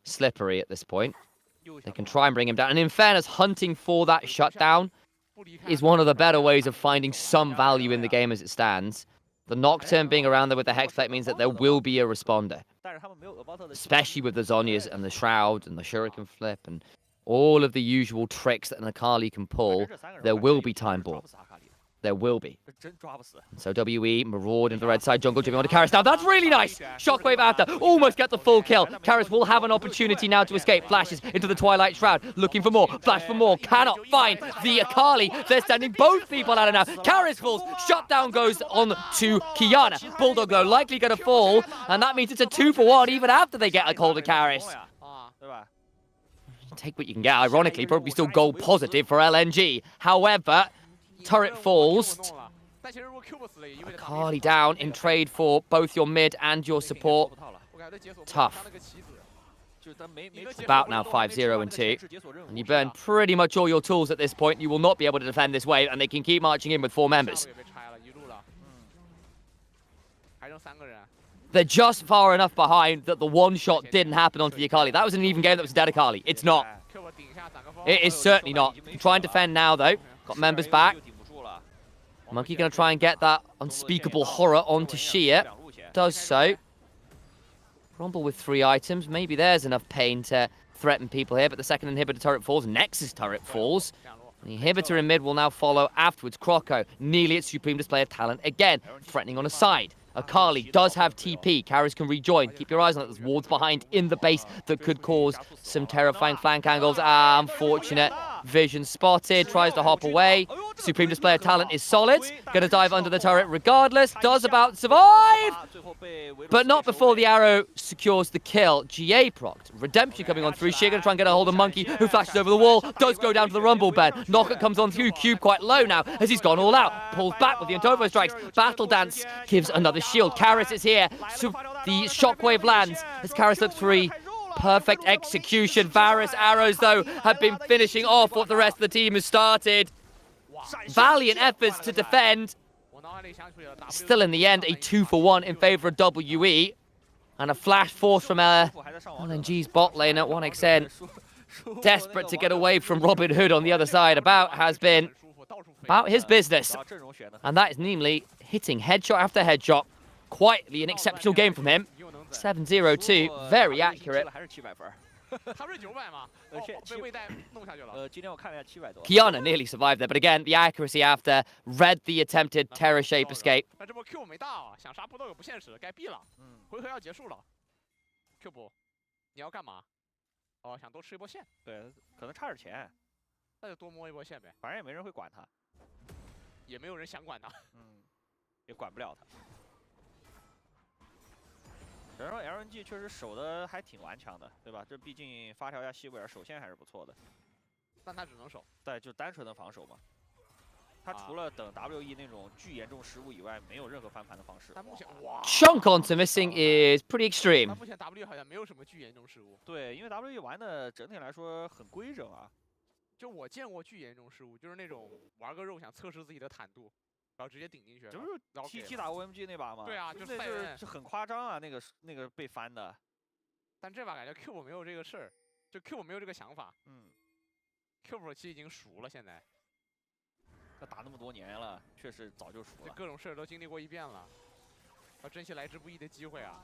Slippery at this point. They can try and bring him down. And in fairness, hunting for that shutdown is one of the better ways of finding some value in the game as it stands. The Nocturne being around there with the Hexplate means that there will be a responder. Especially with the Zhonya's and the Shroud and the Shuriken Flip and all of the usual tricks that an Akali can pull, there will be time bomb. There will be. So WE, Maraud into the red side, jungle jumping onto Karis. Now that's really nice! Shockwave after, almost get the full kill. Karis will have an opportunity now to escape. Flashes into the Twilight Shroud, looking for more. Flash for more, cannot find the Akali. They're sending both people out of now. Karis falls, shutdown goes on to Qiyana. Bulldog though likely going to fall, and that means it's a 2-for-1 even after they get a hold of Karis. Take what you can get, ironically, probably still gold positive for LNG. However, turret falls. Akali down in trade for both your mid and your support. Tough. It's about now 5-0 and 2. And you burn pretty much all your tools at this point. You will not be able to defend this wave, and they can keep marching in with 4 members. They're just far enough behind that the one-shot didn't happen onto the Akali. That was an even game that was a dead Akali. It's not. It is certainly not. Try and defend now, though. Got members back. Monkey going to try and get that unspeakable horror onto Shia. Does so. Rumble with 3 items. Maybe there's enough pain to threaten people here, but the second inhibitor turret falls. Nexus turret falls. The inhibitor in mid will now follow afterwards. Croco, nearly its supreme display of talent again. Threatening on a side. Akali does have TP. Karis can rejoin. Keep your eyes on it. There's wards behind in the base that could cause some terrifying flank angles. Unfortunate. Vision spotted. Tries to hop away. Supreme display of talent is solid. Gonna dive under the turret regardless. Does about survive. But not before the arrow secures the kill. GA procced. Redemption coming on through. Shia gonna try and get a hold of Monkey, who flashes over the wall. Does go down to the Rumble bed. Knocker comes on through. Cube quite low now as he's gone all out. Pulls back with the Antovo strikes. Battle Dance gives another shield. Karis is here. So the shockwave lands as Karis looks free. Perfect execution. Varus arrows, though, have been finishing off what the rest of the team has started. Valiant efforts to defend. Still in the end, a 2-for-1 in favor of WE. And a flash force from LNG's bot lane at 1xN. Desperate to get away from Robin Hood on the other side. Has been about his business. And that is namely hitting headshot after headshot. Quietly an exceptional game from him. 7-0-2, very accurate. Qiyana nearly survived there, but again, the accuracy after read the attempted terror shape escape.只能说 LNG 确实守的还挺顽强的，对吧？这毕竟发条加西布尔守线还是不错的。但他只能守，对，就单纯的防守嘛。他除了等 WE 那种巨严重失误以外，没有任何翻盘的方式。但目前哇 Chunk onto missing is pretty extreme. 但目前 W 好像没有什么巨严重失误。对，因为 WE 玩的整体来说很规整啊。就我见过巨严重失误，就是那种玩个肉想测试自己的坦度。 然后直接顶进去，就是 TT 打 OMG 那把嘛。对啊，就是很夸张啊，那个被翻的。但这把感觉 Q 没有这个事儿，就 Q 没有这个想法。Q 其实已经熟了，现在。他打那么多年了，确实早就熟了。各种事儿都经历过一遍了，要珍惜来之不易的机会啊！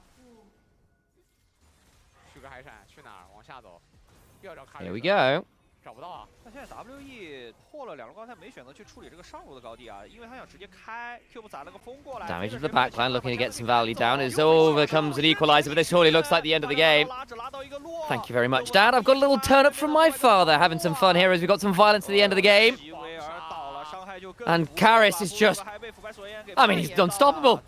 去个海闪，去哪儿？往下走。又要找卡。 Here we go. 找不到啊！但现在 WE 破了2路高台，没选择去处理这个上路的高地啊，因为他想直接开 Q 砸了个风过来。Damage of the backline, looking to get some value down. As over comes an equalizer, but this surely looks like the end of the game. Thank you very much, Dad. I've got a little turn up from my father. Having some fun here as we've got some violence at the end of the game. And Karis is just... I mean, he's unstoppable.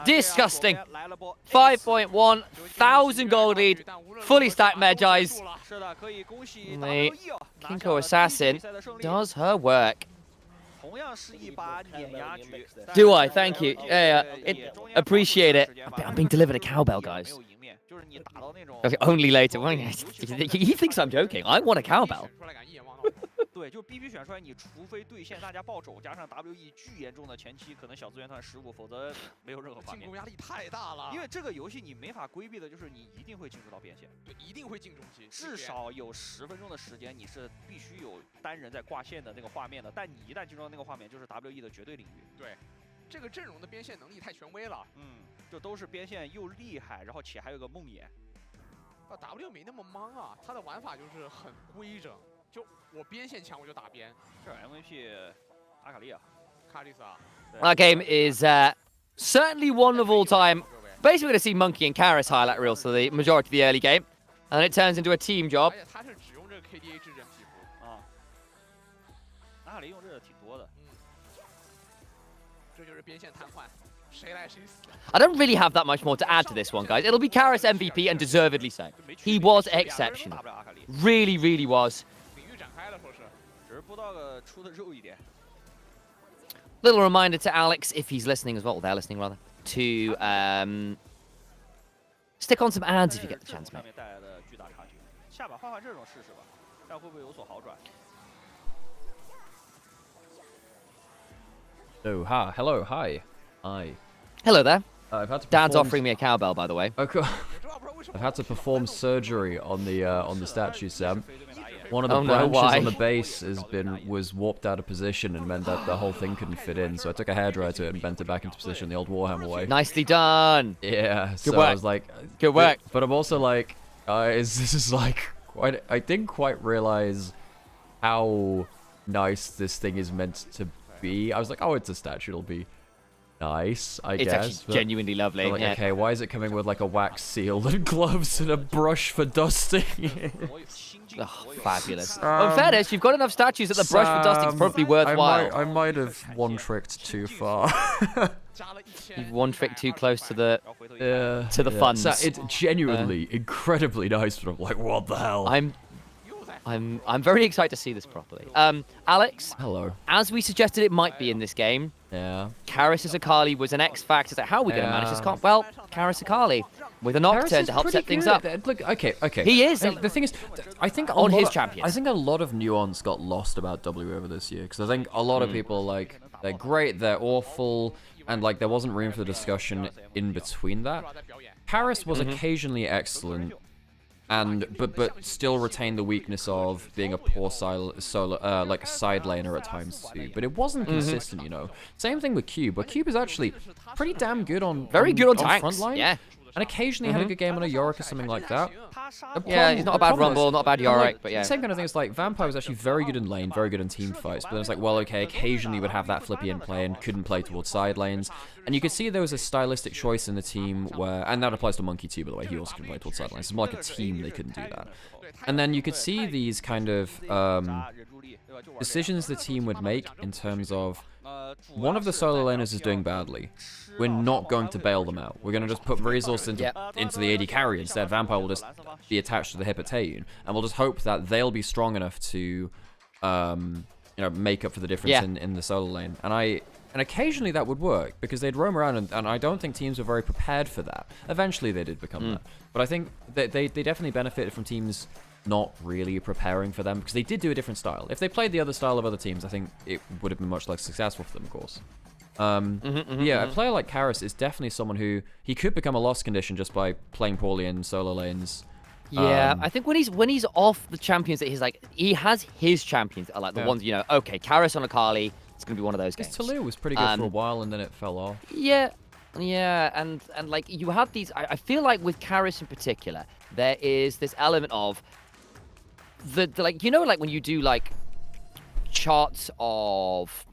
Disgusting. 5.1, 1,000 gold lead, fully stacked Magi's. The Kinko Assassin does her work. Do I? Thank you. Yeah, appreciate it. I'm being delivered a cowbell, guys. Okay, only later. He thinks I'm joking. I want a cowbell. 对，就必须选出来，你除非兑现大家报肘，加上 WE 巨严重的前期可能小资源团失误，否则没有任何画面。进攻压力太大了。因为这个游戏你没法规避的，就是你一定会进入到边线。对，一定会进中期。至少有10分钟的时间，你是必须有单人在挂线的那个画面的。但你一旦进入到那个画面，就是 WE 的绝对领域。对，这个阵容的边线能力太权威了。就都是边线又厉害，然后且还有个梦魇。W 没那么忙啊，他的玩法就是很规整。 就我边线强我就打边，是 MVP 阿卡丽啊，卡丽萨。That game is certainly one of all time. Basically, to see Monkey and Karis highlight reels for the majority of the early game, and then it turns into a team job. 而且他是只用这个 KDA 制人皮肤啊，阿卡丽用这个挺多的。这就是边线瘫痪，谁来谁死。 I don't really have that much more to add to this one, guys. It'll be Karis MVP, and deservedly so. He was exceptional. Really, really was. Little reminder to Alex, if he's listening as well, or they're listening rather, to stick on some ads if you get the chance, mate. Oh, hi. Hello, hi. Hi. Hello there. I've had to Dad's offering me a cowbell, by the way. Okay. I've had to perform surgery on the statue, Sam. One of the branches on the base was warped out of position and meant that the whole thing couldn't fit in. So I took a hairdryer to it and bent it back into position the old Warhammer way. Nicely done. Yeah. Good so work. I was like, good work. But I'm also like, this is like quite. I didn't quite realize how nice this thing is meant to be. I was like, oh, it's a statue. It'll be nice, I guess. It's actually genuinely lovely. Like, yeah. okay, why is it coming with like a wax seal and gloves and a brush for dusting? Oh, fabulous. In fairness, you've got enough statues that the brush for dusting is probably worthwhile. I might have one-tricked too far. You've one-tricked too close to the funds. So it's genuinely incredibly nice, but I'm like, what the hell? I'm very excited to see this properly. Alex. Hello. As we suggested, it might be in this game. Yeah. Karis as Akali was an X factor. So how are we going to manage this comp? Well, Karis Akali with a Nocturne to help set things up. Look, okay. He is. The thing is, I think on his champions. I think a lot of nuance got lost about W over this year because I think a lot of people like they're great, they're awful, and like there wasn't room for the discussion in between that. Karis was occasionally excellent. But still retained the weakness of being a poor solo like a side laner at times too. But it wasn't consistent, you know. Same thing with Cube, but Cube is actually pretty damn good on tanks. Front line. Yeah. And occasionally had a good game on a Yorick or something like that. Yeah, he's not a bad Rumble, not a bad Yorick, but yeah. Same kind of thing. It's like Vampire was actually very good in lane, very good in team fights. But then it's like, well, okay, occasionally would have that flippy in play and couldn't play towards side lanes. And you could see there was a stylistic choice in the team where, and that applies to Monkey too, by the way. He also can play towards side lanes. It's more like a team they couldn't do that. And then you could see these kind of decisions the team would make in terms of one of the solo laners is doing badly. We're not going to bail them out. We're going to just put resource into the AD carry instead. Vampire will just be attached to the hip at Taeyun, and we'll just hope that they'll be strong enough to, you know, make up for the difference in the solo lane. And occasionally that would work because they'd roam around, and I don't think teams were very prepared for that. Eventually they did become that, but I think that they definitely benefited from teams not really preparing for them because they did do a different style. If they played the other style of other teams, I think it would have been much less successful for them, of course. Yeah, a player like Karis is definitely someone who he could become a lost condition just by playing poorly in solo lanes. Yeah, I think when he's off the champions that he's like, he has his champions that are like the ones, you know, okay, Karis on Akali, it's going to be one of those games. Taliyah was pretty good for a while and then it fell off. Yeah, and like you have these, I feel like with Karis in particular, there is this element of the like, you know, like when you do like charts of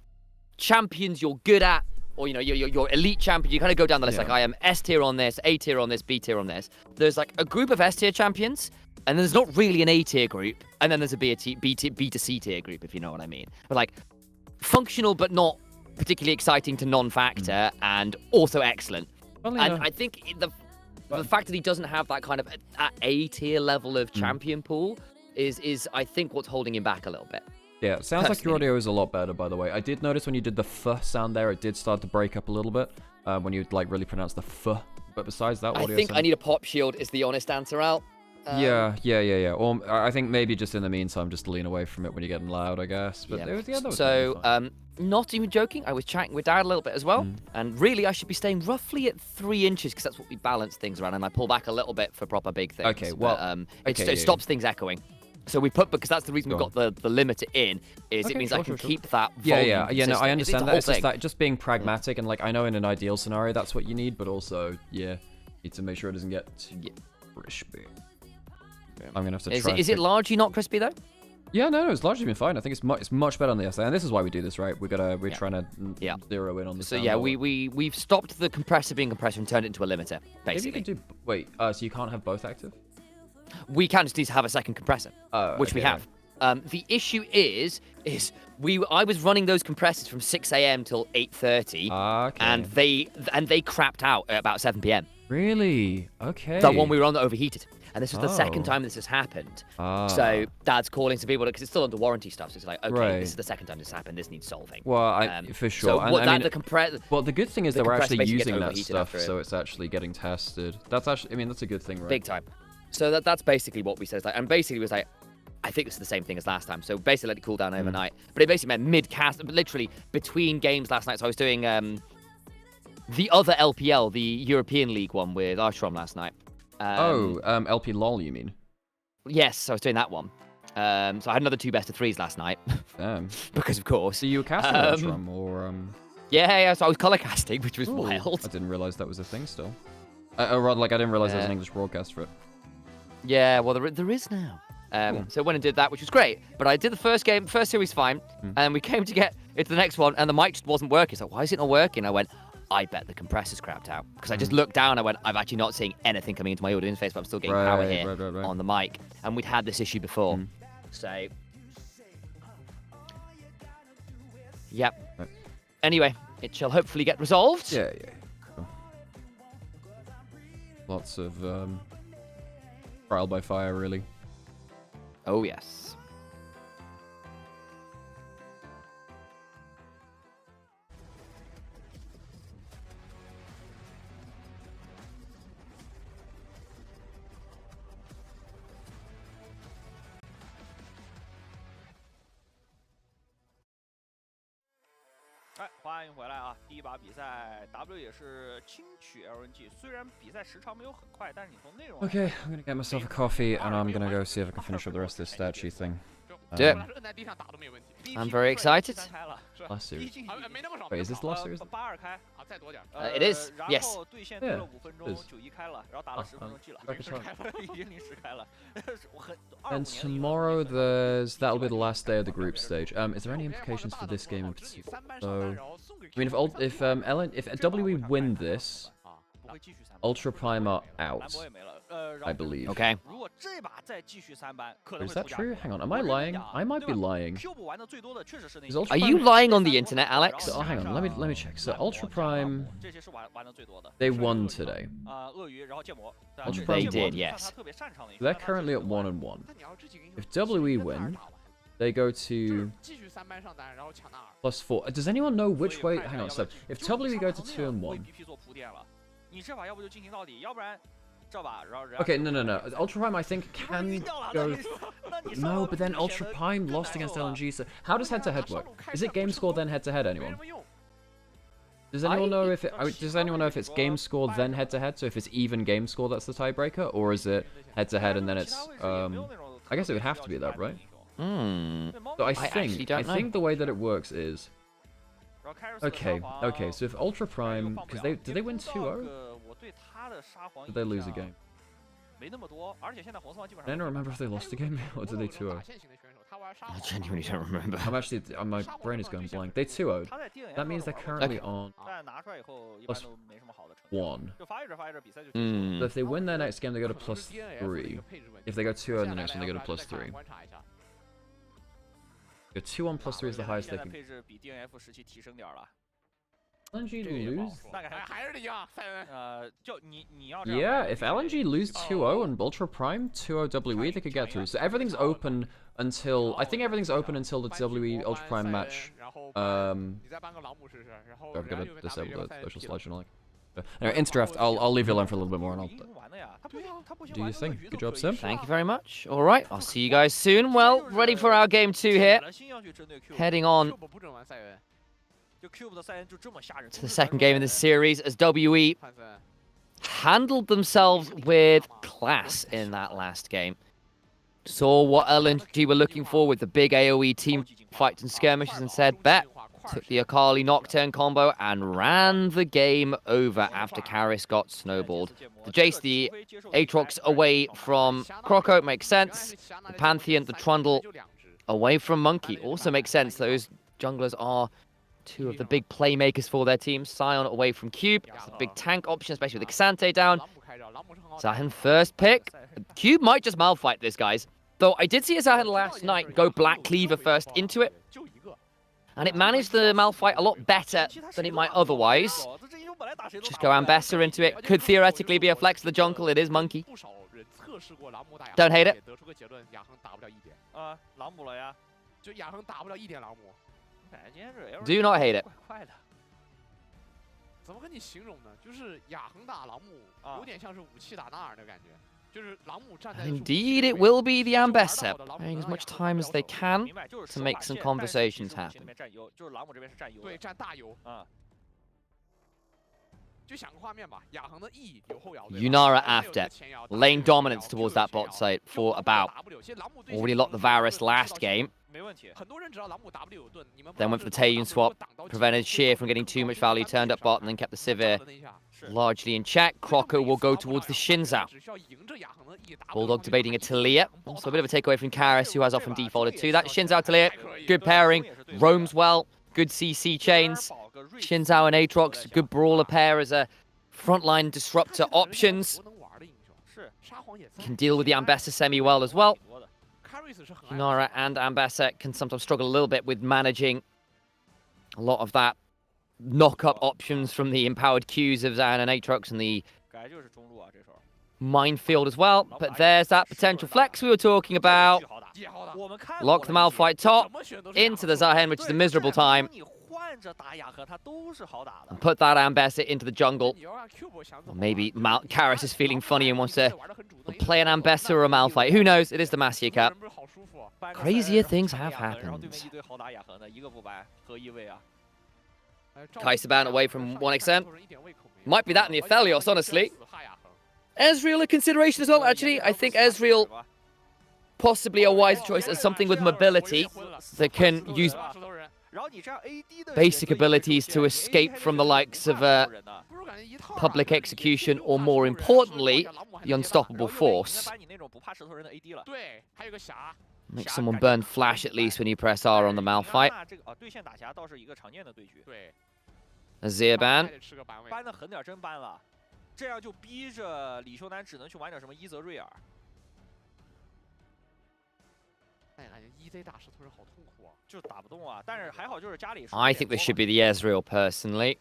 champions you're good at, or you know your elite champion, you kind of go down the list like I am S tier on this, A tier on this, B tier on this. There's like a group of S tier champions, and there's not really an A tier group, and then there's a B to C tier group, if you know what I mean. But like functional but not particularly exciting to non-factor, and also excellent. And I think the fact that he doesn't have that kind of A tier level of champion pool is I think what's holding him back a little bit. Yeah, it sounds like your audio is a lot better, by the way. I did notice when you did the f sound there, it did start to break up a little bit when you like really pronounce the f. But besides that, audio I think I need a pop shield is the honest answer, Al. Yeah. Or I think maybe just in the meantime, just lean away from it when you're getting loud, I guess. But not even joking, I was chatting with Dad a little bit as well, and really I should be staying roughly at 3 inches because that's what we balance things around, and I pull back a little bit for proper big things. Okay, well, but, it stops things echoing. So we put, because that's the reason we've got the limiter in, is it means I can keep that volume no, I understand that. It's just thing. that just being pragmatic, and like I know in an ideal scenario that's what you need, but also, need to make sure it doesn't get crispy. I'm gonna have to try. Is it largely not crispy though? Yeah, no, it's largely been fine. I think it's much better on the SA, and this is why we do this, right? We're trying to zero in on the. So yeah, we've stopped the compressor being compressor and turned it into a limiter, basically. Maybe you can do. Wait, so you can't have both active? We can just need to have a second compressor, which we have. The issue is I was running those compressors from 6 a.m. till 8:30, and they crapped out at about 7 p.m. Really? Okay. The one we were on that overheated. And this was the second time this has happened. So Dad's calling some people because it's still under warranty stuff. So it's like, okay, this is the second time this happened. This needs solving. Well, for sure. So the good thing is that we're actually using that stuff, so it's actually getting tested. That's actually, that's a good thing, right? Big time. So that's basically what we said. And basically it was like, I think this is the same thing as last time. So basically let it cool down overnight. But it basically meant mid-cast, literally between games last night. So I was doing the other LPL, the European League one with Arshram last night. LP LOL, you mean? Yes, so I was doing that one. So I had another 2 best of 3s last night. Because of course. So you were casting Arshram, or Yeah, so I was color casting, which was wild. I didn't realize that was a thing still. Or rather, I didn't realize there was an English broadcast for it. Yeah, well, there is now. So I went and did that, which was great. But I did the first series fine, and we came to get into the next one, and the mic just wasn't working. So why is it not working? I went, I bet the compressor's crapped out. Because I just looked down, I went, I'm actually not seeing anything coming into my audio interface, but I'm still getting power here on the mic. And we'd had this issue before. So, yep. Anyway, it shall hopefully get resolved. Yeah. Cool. Lots of trial by fire, really. Oh, yes.欢迎回来啊！第一把比赛 ，W 也是轻取 LNG， 虽然比赛时长没有很快，但是你从内容。Okay, I'm gonna get myself a coffee and I'm gonna go see if I can finish up the rest of this statue thing. Do it. I'm very excited. Last series. Wait, is this the last series? It is. Yes. And tomorrow that'll be the last day of the group stage. Is there any implications for this game in particular? So, I mean, if WE win this, Ultra Prime are out, I believe. Okay. Is that true? Hang on, am I lying? I might be lying. Are you lying on the internet, Alex? Oh, hang on, let me check. So Ultra Prime, they won today. Ultra Prime they did, yes. They're currently at 1-1. If WE win, they go to +4. Does anyone know which way? Hang on, so if WE go to 2-1. Okay, no. Ultra Prime, I think, can go. No, but then Ultra Prime lost against LNG. So how does head-to-head work? Is it game score then head-to-head? Anyone? Does anyone know if it's game score then head-to-head? So if it's even game score, that's the tiebreaker, or is it head-to-head and then it's I guess it would have to be that, right? So I think the way that it works is. Okay. So if Ultra Prime, because did they win 2-0? Did they lose a game? I don't remember if they lost a game or did they 2-0. I genuinely don't remember. My brain is going blank. They 2-0'd. That means they're currently on +1. So if they win their next game, they go to +3. If they go 2-0 in the next one, they go to +3. Go 2-1 +3 is the highest they can. LNG lose? 还是得赢啊，赛文。就你要 Yeah, if LNG lose 2-0 and Ultra Prime 2-0 WE, they could get through. So everything's open until I think everything's open until the WE Ultra Prime match. I've got to disable the social slide channel. Anyway, Instadraft, I'll leave you alone for a little bit more and I'll do your thing. Good job, Sim. Thank you very much. All right, I'll see you guys soon. Well, ready for our game 2 here. Heading on to the second game in this series as WE handled themselves with class in that last game. Saw what LNG were looking for with the big AoE team fights and skirmishes and said, bet. Took the Akali Nocturne combo and ran the game over after Karis got snowballed. The Jace, the Aatrox away from Croco makes sense. The Pantheon, the Trundle away from Monkey also makes sense. Those junglers are two of the big playmakers for their team. Sion away from Cube. It's a big tank option, especially with the Xante down. Zahen first pick. Cube might just malfight this, guys. Though I did see Zahen last night go Black Cleaver first into it. And it managed the malfight a lot better than it might otherwise. Just go Ambessa into it. Could theoretically be a flex of the jungle. It is Monkey. Don't hate it. Do not hate it. 怎么跟你形容呢？就是雅恒打朗姆，有点像是武器打纳尔的感觉。 Indeed, it will be the Ambessa, paying as much time as they can to make some conversations happen. Nymaera after lane dominance towards that bot site for about already locked the Varus last game. Then went for the Taeyun swap, prevented Sheer from getting too much value, turned up bot, and then kept the Sivir largely in check. Croco will go towards the Shinzao. Bulldog debating a Talia. Also a bit of a takeaway from Karis, who has often defaulted to that. Shinzao Talia, good pairing, roams well, good CC chains. Shinzao and Aatrox, good brawler pair as a frontline disruptor options. Can deal with the Ambessa semi well as well. Nymaera and Ambessa can sometimes struggle a little bit with managing a lot of that knock-up options from the empowered Qs of Zahen and Aatrox and the minefield as well. But there's that potential flex we were talking about. Lock the Malphite top into the Zahen, which is a miserable time. And put that Ambessa into the jungle. Or maybe Karis is feeling funny and wants to play an Ambessa or a Malphite. Who knows? It is the Demacia Cup. Crazier things have happened. Kaiserban away from 1xM. Might be that in the Aphelios, honestly. Ezreal a consideration as well, actually. I think Ezreal possibly a wise choice as something with mobility that can use basic abilities to escape from the likes of public execution, or more importantly, the unstoppable force. Make someone burn flash at least when you press R on the Malphite. Azir ban. 这样就逼着李秀男只能去玩点什么伊泽瑞尔。哎，感觉 EZ 打石头人好痛苦啊，就打不动啊。但是还好，就是家里。I think this should be the Ezreal personally.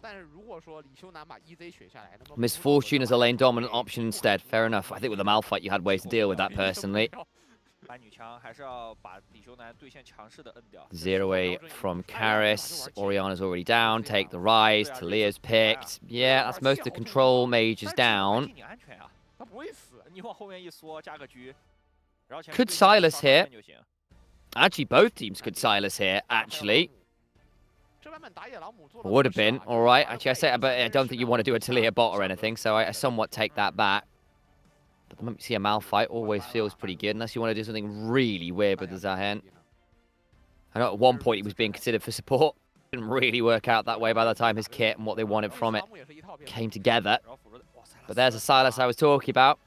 但是如果说李秀男把 EZ 选下来，那么 Misfortune as a lane dominant option instead. Fair enough. I think with the Malphite you had ways to deal with that personally. 白女枪还是要把李秀男对线强势的摁掉。Zero away from Karis. Oriana's already down. Take the rise. Talia's picked. Yeah, that's most of the control mages down. Could Silas here? Actually, both teams could Silas here, actually. Would have been, alright. Actually, I say, but I don't think you want to do a Talia bot or anything, so I somewhat take that back. But the moment you see a Malphite, always feels pretty good, unless you want to do something really weird with the Zahen. I know at one point he was being considered for support. Didn't really work out that way by the time his kit and what they wanted from it came together. But there's a Silas I was talking about.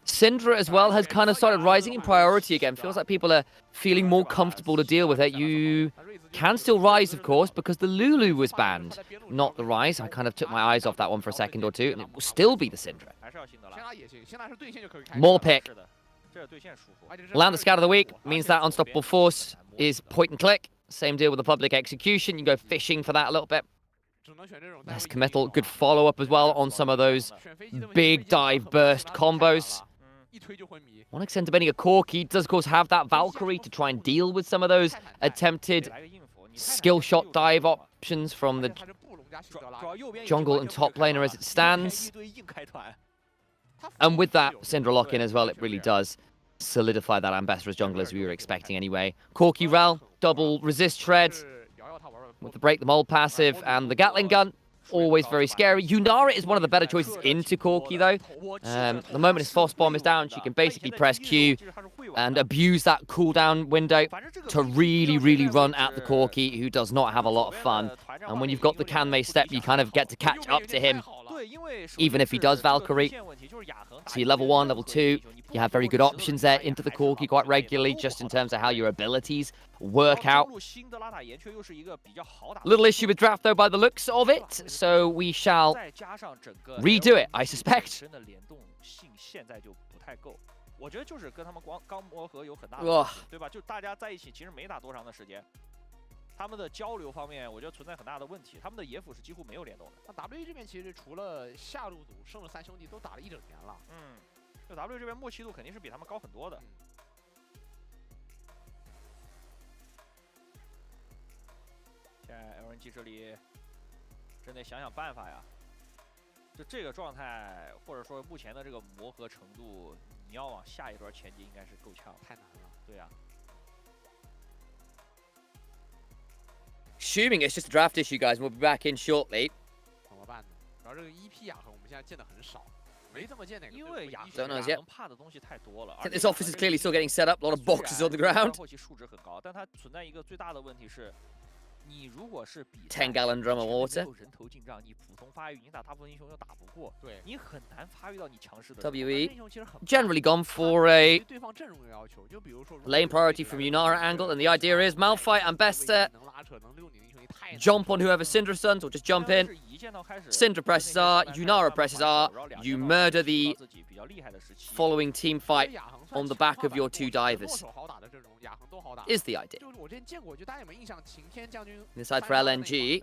Syndra as well has kind of started rising in priority again. Feels like people are feeling more comfortable to deal with it. You can still rise, of course, because the Lulu was banned, not the rise. I kind of took my eyes off that one for a second or two, and it will still be the Syndra. More pick. Land the Scout of the Week means that Unstoppable Force is point and click. Same deal with the public execution. You go fishing for that a little bit. Nice committal. Good follow-up as well on some of those big dive burst combos. One extent depending a Corki does of course have that Valkyrie to try and deal with some of those attempted skill shot dive options from the jungle and top laner as it stands. And with that Syndra lock-in as well, it really does solidify that Ambassador's jungle as we were expecting anyway. Corki Rel, double resist shred with the break the mold passive and the Gatling gun. Always very scary. Yunara is one of the better choices into Corki though. The moment his Phos bomb is down, she can basically press Q and abuse that cooldown window to really run at the Corki, who does not have a lot of fun. And when you've got the Kanmei step, you kind of get to catch up to him, even if he does Valkyrie. So you're level 1, level 2, you have very good options there into the Corki quite regularly, just in terms of how your abilities work out. Little issue with draft though by the looks of it, so we shall redo it, I suspect. 我觉得就是跟他们刚磨合有很大的哇，对吧？就大家在一起其实没打多长的时间，他们的交流方面我觉得存在很大的问题，他们的野辅是几乎没有联动的。那 W 这边其实除了下路组剩了3兄弟都打了1整年了，就 W 这边默契度肯定是比他们高很多的。现在 LNG 这里真得想想办法呀。就这个状态，或者说目前的这个磨合程度，你要往下一轮前进应该是够呛，太难了。对呀。Assuming it's just a draft issue, guys, and we'll be back in shortly. 怎么办呢？然后这个EP 雅恒我们现在见的很少，没这么见哪个。因为雅恒怕的东西太多了。I think this office is clearly still getting set up. A lot of boxes on the ground. 后期数值很高，但它存在一个最大的问题是。 你如果是比 10-gallon drum of water， 人头进账，你普通发育，你打大部分英雄又打不过，对，你很难发育到你强势的。WE generally gone for a 对方阵容的要求，就比如说 lane priority from Yunara angle, and the idea is Malphite and Besta jump on whoever Syndra stuns or just jump in. Syndra presses R, Yunara presses R, you murder the following team fight on the back of your 2 divers. Is the idea. This side for LNG.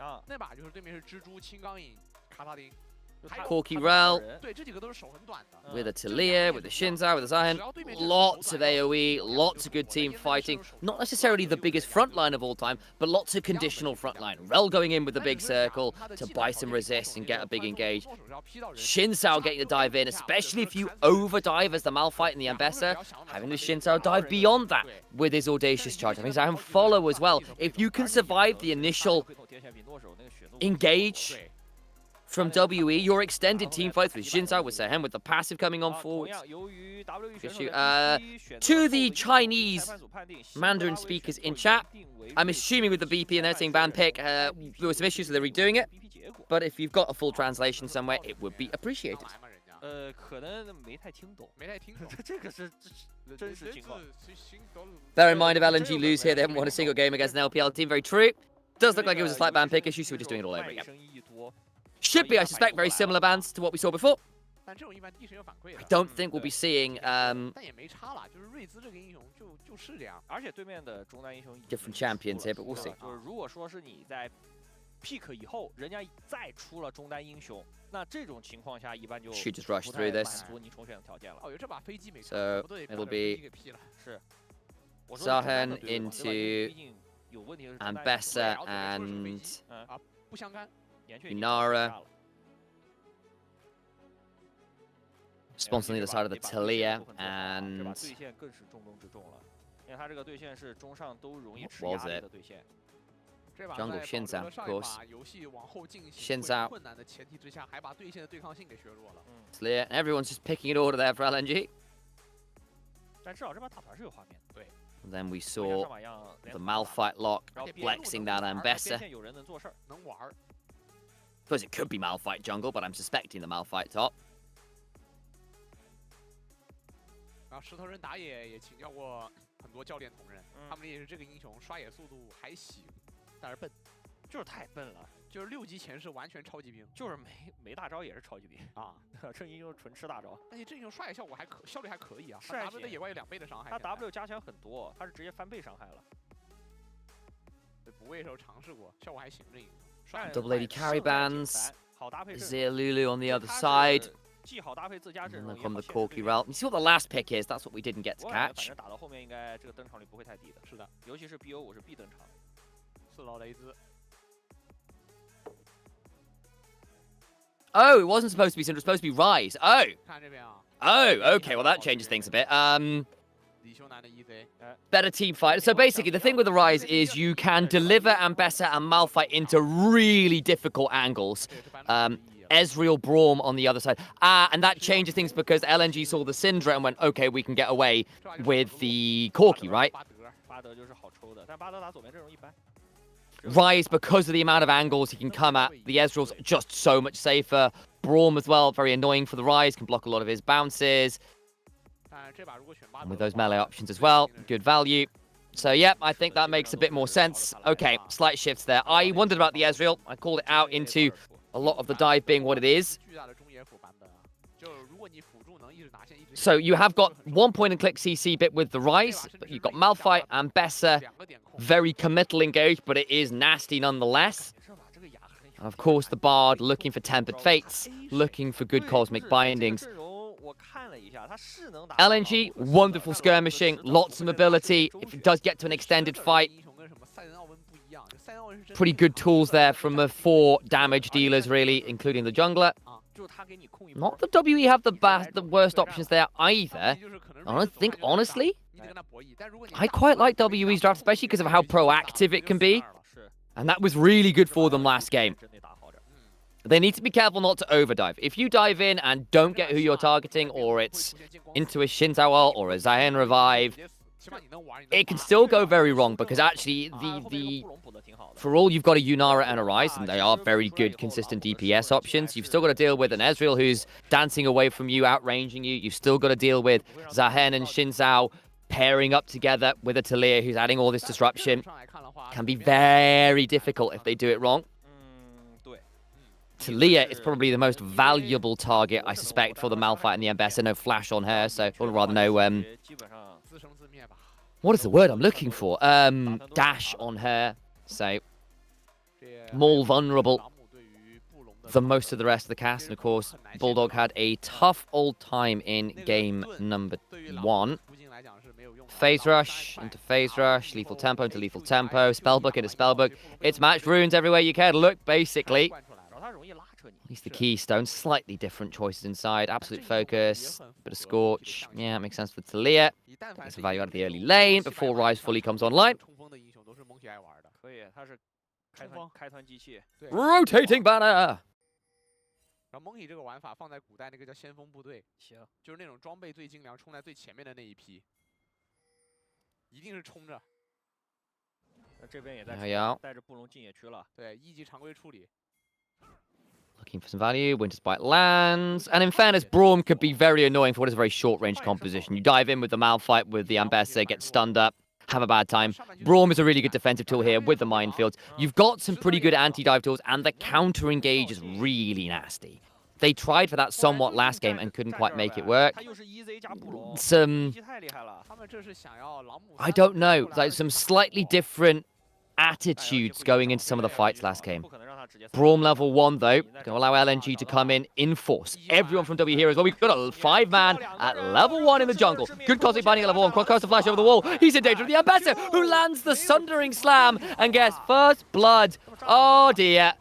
Corki Rel with a Talia, with a Shinzao, with a Zion. Lots of AoE, lots of good team fighting. Not necessarily the biggest frontline of all time, but lots of conditional frontline. Rel going in with a big circle to buy some resist and get a big engage. Shinzao getting to dive in, especially if you overdive as the Malphite and the Ambessa. Having the Shinzao dive beyond that with his audacious charge. I mean, Zion follow as well. If you can survive the initial engage from WE, your extended team fight with Shinzao, with Sehem, with the passive coming on forward. To the Chinese Mandarin speakers in chat, I'm assuming with the BP and they're saying ban pick, there were some issues, so they're redoing it. But if you've got a full translation somewhere, it would be appreciated. 可能没太听懂，这个是真实情况。 Bear in mind, if LNG lose here, they haven't won a single game against an LPL team. Very true. Does look like it was a slight ban pick issue, so we're just doing it all over again. Should be, I suspect, very similar bans to what we saw before. I don't think we'll be seeing different champions here, but we'll see. 如果说是你在 pick 以后，人家再出了中单英雄，那这种情况下一般就 should just rush through this. 满足你重选的条件了。哦，有这把飞机没看， So 不对， it'll be 是 Zahen into Ambessa and 不相干。 Yunara. Response on either side of the Talia and what was it? Jungle Shinzao, of course. Shinzao. Talia. Everyone's just picking an order there for LNG. And then we saw the Malphite lock flexing that Ambessa. Suppose it could be Malphite jungle, but I'm suspecting the Malphite top. 然后石头人打野也请教过很多教练同仁，他们也是这个英雄刷野速度还行，但是笨，就是太笨了。就是6级前是完全超级兵，就是没大招也是超级兵啊！这英雄纯吃大招。而且这英雄刷野效果效率还可以啊，是 W 的野怪有2倍的伤害。他 W 加强很多，他是直接翻倍伤害了。Double AD carry bans. Zia Lulu on the other side. And look on the Corky route. You see what the last pick is? That's what we didn't get to catch. Oh, it wasn't supposed to be Syndra, it was supposed to be Rise. Oh. Oh, okay, well that changes things a bit. Better team fight. So basically, the thing with the Rise is you can deliver Ambessa and Malphite into really difficult angles. Ezreal, Braum on the other side. And that changes things because LNG saw the Syndra and went, okay, we can get away with the Corky, right? Rise, because of the amount of angles he can come at, the Ezreal's just so much safer. Braum as well, very annoying for the Rise, can block a lot of his bounces. And with those melee options as well, good value. So, yep, I think that makes a bit more sense. Okay, slight shifts there. I wondered about the Ezreal. I called it out into a lot of the dive being what it is. So you have got 1 point and click CC bit with the Rise, but you've got Malphite and Bessa, very committal engaged, but it is nasty nonetheless. And of course, the Bard looking for Tempered Fates, looking for good cosmic bindings. LNG, wonderful skirmishing, lots of mobility. If it does get to an extended fight, pretty good tools there from the 4 damage dealers, really, including the jungler. Not that WE have the worst options there either. I think, honestly, I quite like WE's draft, especially because of how proactive it can be. And that was really good for them last game. They need to be careful not to overdive. If you dive in and don't get who you're targeting, or it's into a Xin Zhao ult or a Zayn revive, it can still go very wrong because actually for all you've got a Yunara and a Rise, and they are very good, consistent DPS options. You've still got to deal with an Ezreal who's dancing away from you, outranging you. You've still got to deal with Zahen and Xin Zhao pairing up together with a Taliyah who's adding all this disruption. Can be very difficult if they do it wrong. Taliyah is probably the most valuable target, I suspect, for the Malphite and the Ambessa. No flash on her, so or rather no what is the word I'm looking for? Dash on her. So, more vulnerable than most of the rest of the cast. And of course, Bulldog had a tough old time in game number 1. Phase rush into phase rush, lethal tempo into lethal tempo, spellbook into spellbook. It's matched runes everywhere you can look, basically. At least the keystone, slightly different choices inside. Absolute focus, bit of scorch. Yeah, it makes sense for Taliyah. Get some value out of the early lane before Rise fully comes online. Rotating banner. 然后蒙体这个玩法放在古代那个叫先锋部队，行，就是那种装备最精良、冲在最前面的那一批，一定是冲着。那这边也在带着布隆进野区了。对，1级常规处理。 Looking for some value, Winter's Bite lands. And in fairness, Braum could be very annoying for what is a very short-range composition. You dive in with the Malphite, with the Ambessa, get stunned up, have a bad time. Braum is a really good defensive tool here with the minefields. You've got some pretty good anti-dive tools, and the counter-engage is really nasty. They tried for that somewhat last game and couldn't quite make it work. I don't know, like some slightly different attitudes going into some of the fights last game. Braum level 1 though, going to allow LNG to come in force. Everyone from W here as well. We've got a 5-man at level 1 in the jungle. Good cosmic binding at level 1. Cross the flash over the wall. He's in danger of the Ambessa, who lands the Sundering Slam and gets first blood. Oh dear.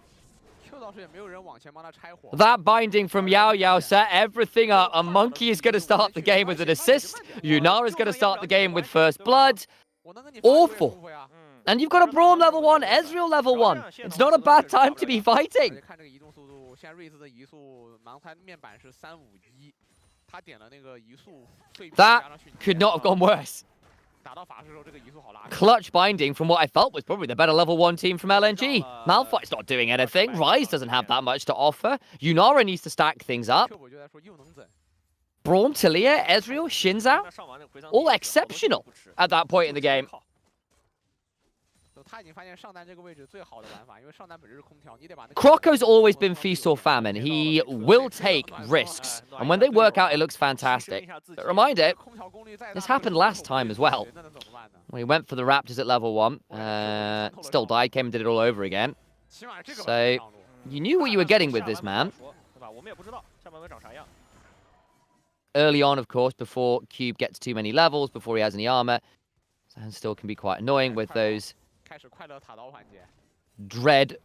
That binding from Yao Yao set everything up. A Monkey is going to start the game with an assist. Yunara is going to start the game with first blood. Awful. And you've got a Braum level 1, Ezreal level 1. It's not a bad time to be fighting. That could not have gone worse. Clutch binding from what I felt was probably the better level 1 team from LNG. Malphite's not doing anything. Rise doesn't have that much to offer. Yunara needs to stack things up. Braum, Taliyah, Ezreal, Xin Zhao, all exceptional at that point in the game. 他已经发现上单这个位置最好的玩法，因为上单本身是空调，你得把那个。Croco's always been feast or famine. He will take risks, and when they work out, it looks fantastic. But reminder, this happened last time as well. When he went for the Raptors at level 1, still died, came and did it all over again. So, you knew what you were getting with this man. Early on, of course, before Cube gets too many levels, before he has any armor, and still can be quite annoying with those dread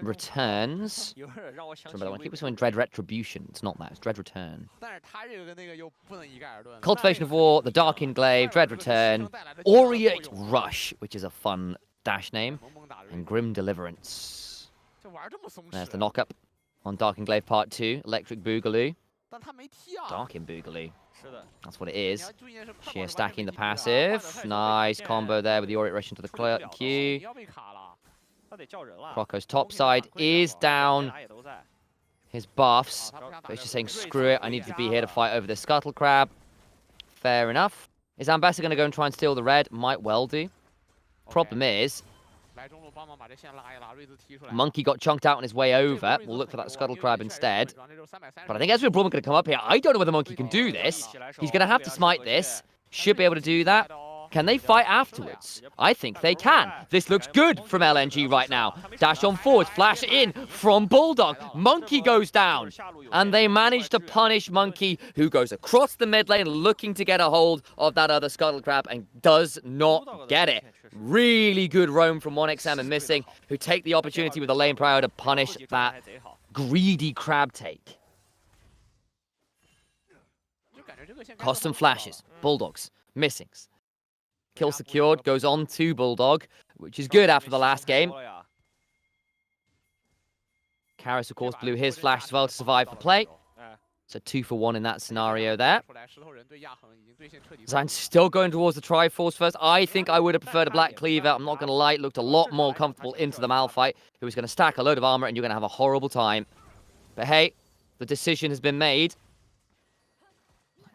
returns. Remember that one. Keep saying dread retribution. It's not that. It's dread return. Cultivation of War, the Dark Englaive, dread return, Aureate Rush, which is a fun dash name, and Grim Deliverance. There's the knockup on Dark Englaive Part 2, Electric Boogaloo. Dark in Boogaloo. That's what it is. Sheer stacking the passive. Nice combo there with the Aureate Rush into the Q. Croco's top side is down his buffs, but he's just saying, screw it, I need to be here to fight over this Scuttle Crab. Fair enough. Is Ambassador going to go and try and steal the red? Might well do. Problem is, Monkey got chunked out on his way over. We'll look for that Scuttle Crab instead. But I think Ezreal Braum are going to come up here. I don't know whether Monkey can do this. He's going to have to smite this. Should be able to do that. Can they fight afterwards? I think they can. This looks good from LNG right now. Dash on forward, flash in from Bulldog. Monkey goes down. And they manage to punish Monkey, who goes across the mid lane looking to get a hold of that other Scuttle Crab and does not get it. Really good roam from 1XM and Missing, who take the opportunity with the lane prior to punish that greedy crab take. Custom flashes, Bulldogs, Missings. Kill secured, goes on to Bulldog, which is good after the last game. Karras, of course, blew his flash as well to survive the play. So 2 for 1 in that scenario there. Zayn still going towards the Triforce first. I think I would have preferred a Black Cleaver. I'm not going to lie, it looked a lot more comfortable into the Malphite, who was going to stack a load of armor, and you're going to have a horrible time. But hey, the decision has been made.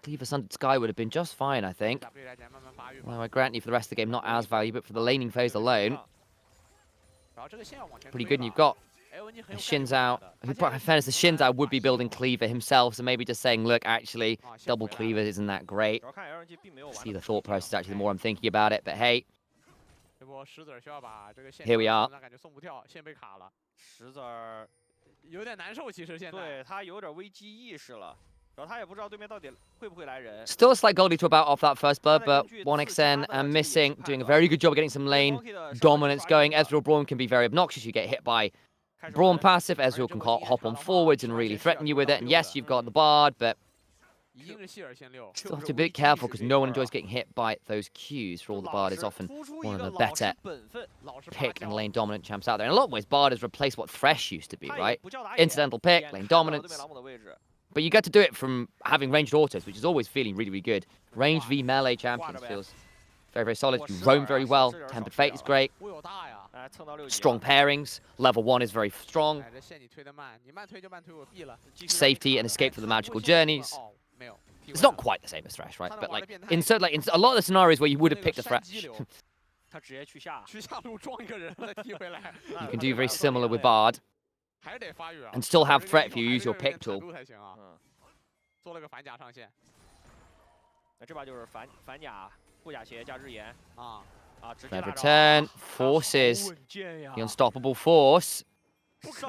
Cleaver Sundered Sky would have been just fine, I think. Well, I grant you for the rest of the game, not as valuable, but for the laning phase alone, pretty good. And you've got Shinzao, who, in fairness, the Shinzao would be building Cleaver himself, so maybe just saying, look, actually, double Cleaver isn't that great. See, the thought process, actually, the more I'm thinking about it, but hey. Here we are. Still a slight goal to about off that first blood, but 1XN and Missing doing a very good job of getting some lane dominance going. Ezreal Braum can be very obnoxious. You get hit by Braum passive, Ezreal can hop on forwards and really threaten you with it. And yes, you've got the Bard, but still have to be a bit careful because no one enjoys getting hit by those Qs. For all the Bard is often one of the better pick and lane dominant champs out there. In a lot of ways, Bard has replaced what Thresh used to be, right? Incidental pick, lane dominance. But you get to do it from having ranged autos, which is always feeling really, really good. Ranged v melee champions feels very, very solid. You roam very well. Tempered Fate is great. Strong pairings. Level 1 is very strong. Safety and escape from the magical journeys. It's not quite the same as Thresh, right? But like in a lot of the scenarios where you would have picked a Thresh, you can do very similar with Bard. And still have threat if you use your pick tool. Red return forces the unstoppable force.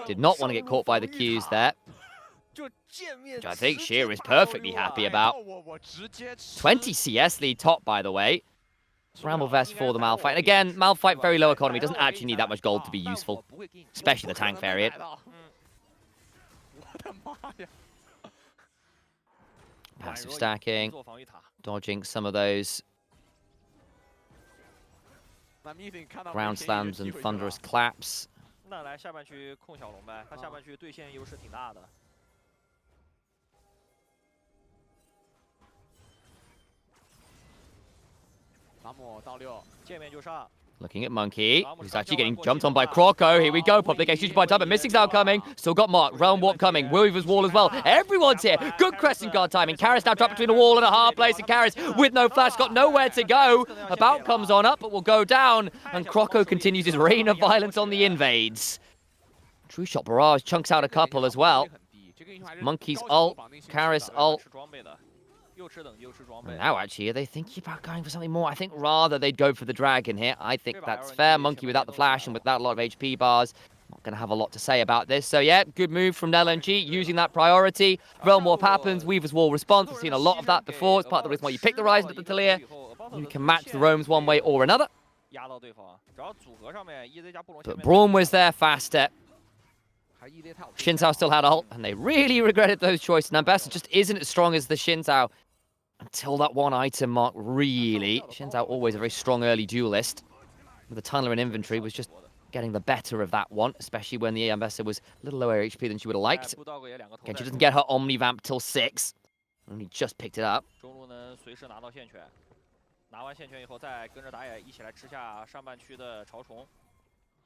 Did not want to get caught by the Qs there. Which I think Sheer is perfectly happy about. 20 CS lead top, by the way. Bramble Vest for the Malphite. And again, Malphite, very low economy. Doesn't actually need that much gold to be useful. Especially the tank variant. Passive stacking. Dodging some of those ground slams and thunderous claps. Looking at Monkey, who's actually getting jumped on by Croco. Here we go. Public exchange by time, but Missing's now coming. Still got Mark. Realm Warp coming. Weaver's Wall as well. Everyone's here. Good Crescent Guard timing. Karis now trapped between a wall and a hard place. And Karis, with no flash, got nowhere to go. About comes on up, but will go down. And Croco continues his reign of violence on the invades. True Shot Barrage chunks out a couple as well. Monkey's ult. Karis ult. Now, actually, are they thinking about going for something more? I think rather they'd go for the dragon here. I think that's fair. Monkey without the flash and without a lot of HP bars. Not going to have a lot to say about this. So, yeah, good move from LNG, using that priority. Realm Warp happens. Weaver's Wall response. We've seen a lot of that before. It's part of the reason why you pick the Ryzen at the Talia. You can match the roams one way or another. But Braum was there faster. Xin Zhao still had ult, and they really regretted those choices. Nambessa just isn't as strong as the Xin Zhao until that one item mark, really. Xin Zhao always a very strong early duelist. With the Tunneler in inventory was just getting the better of that one, especially when the Nambessa was a little lower HP than she would have liked. Again, she doesn't get her Omni Vamp till 6. Only just picked it up.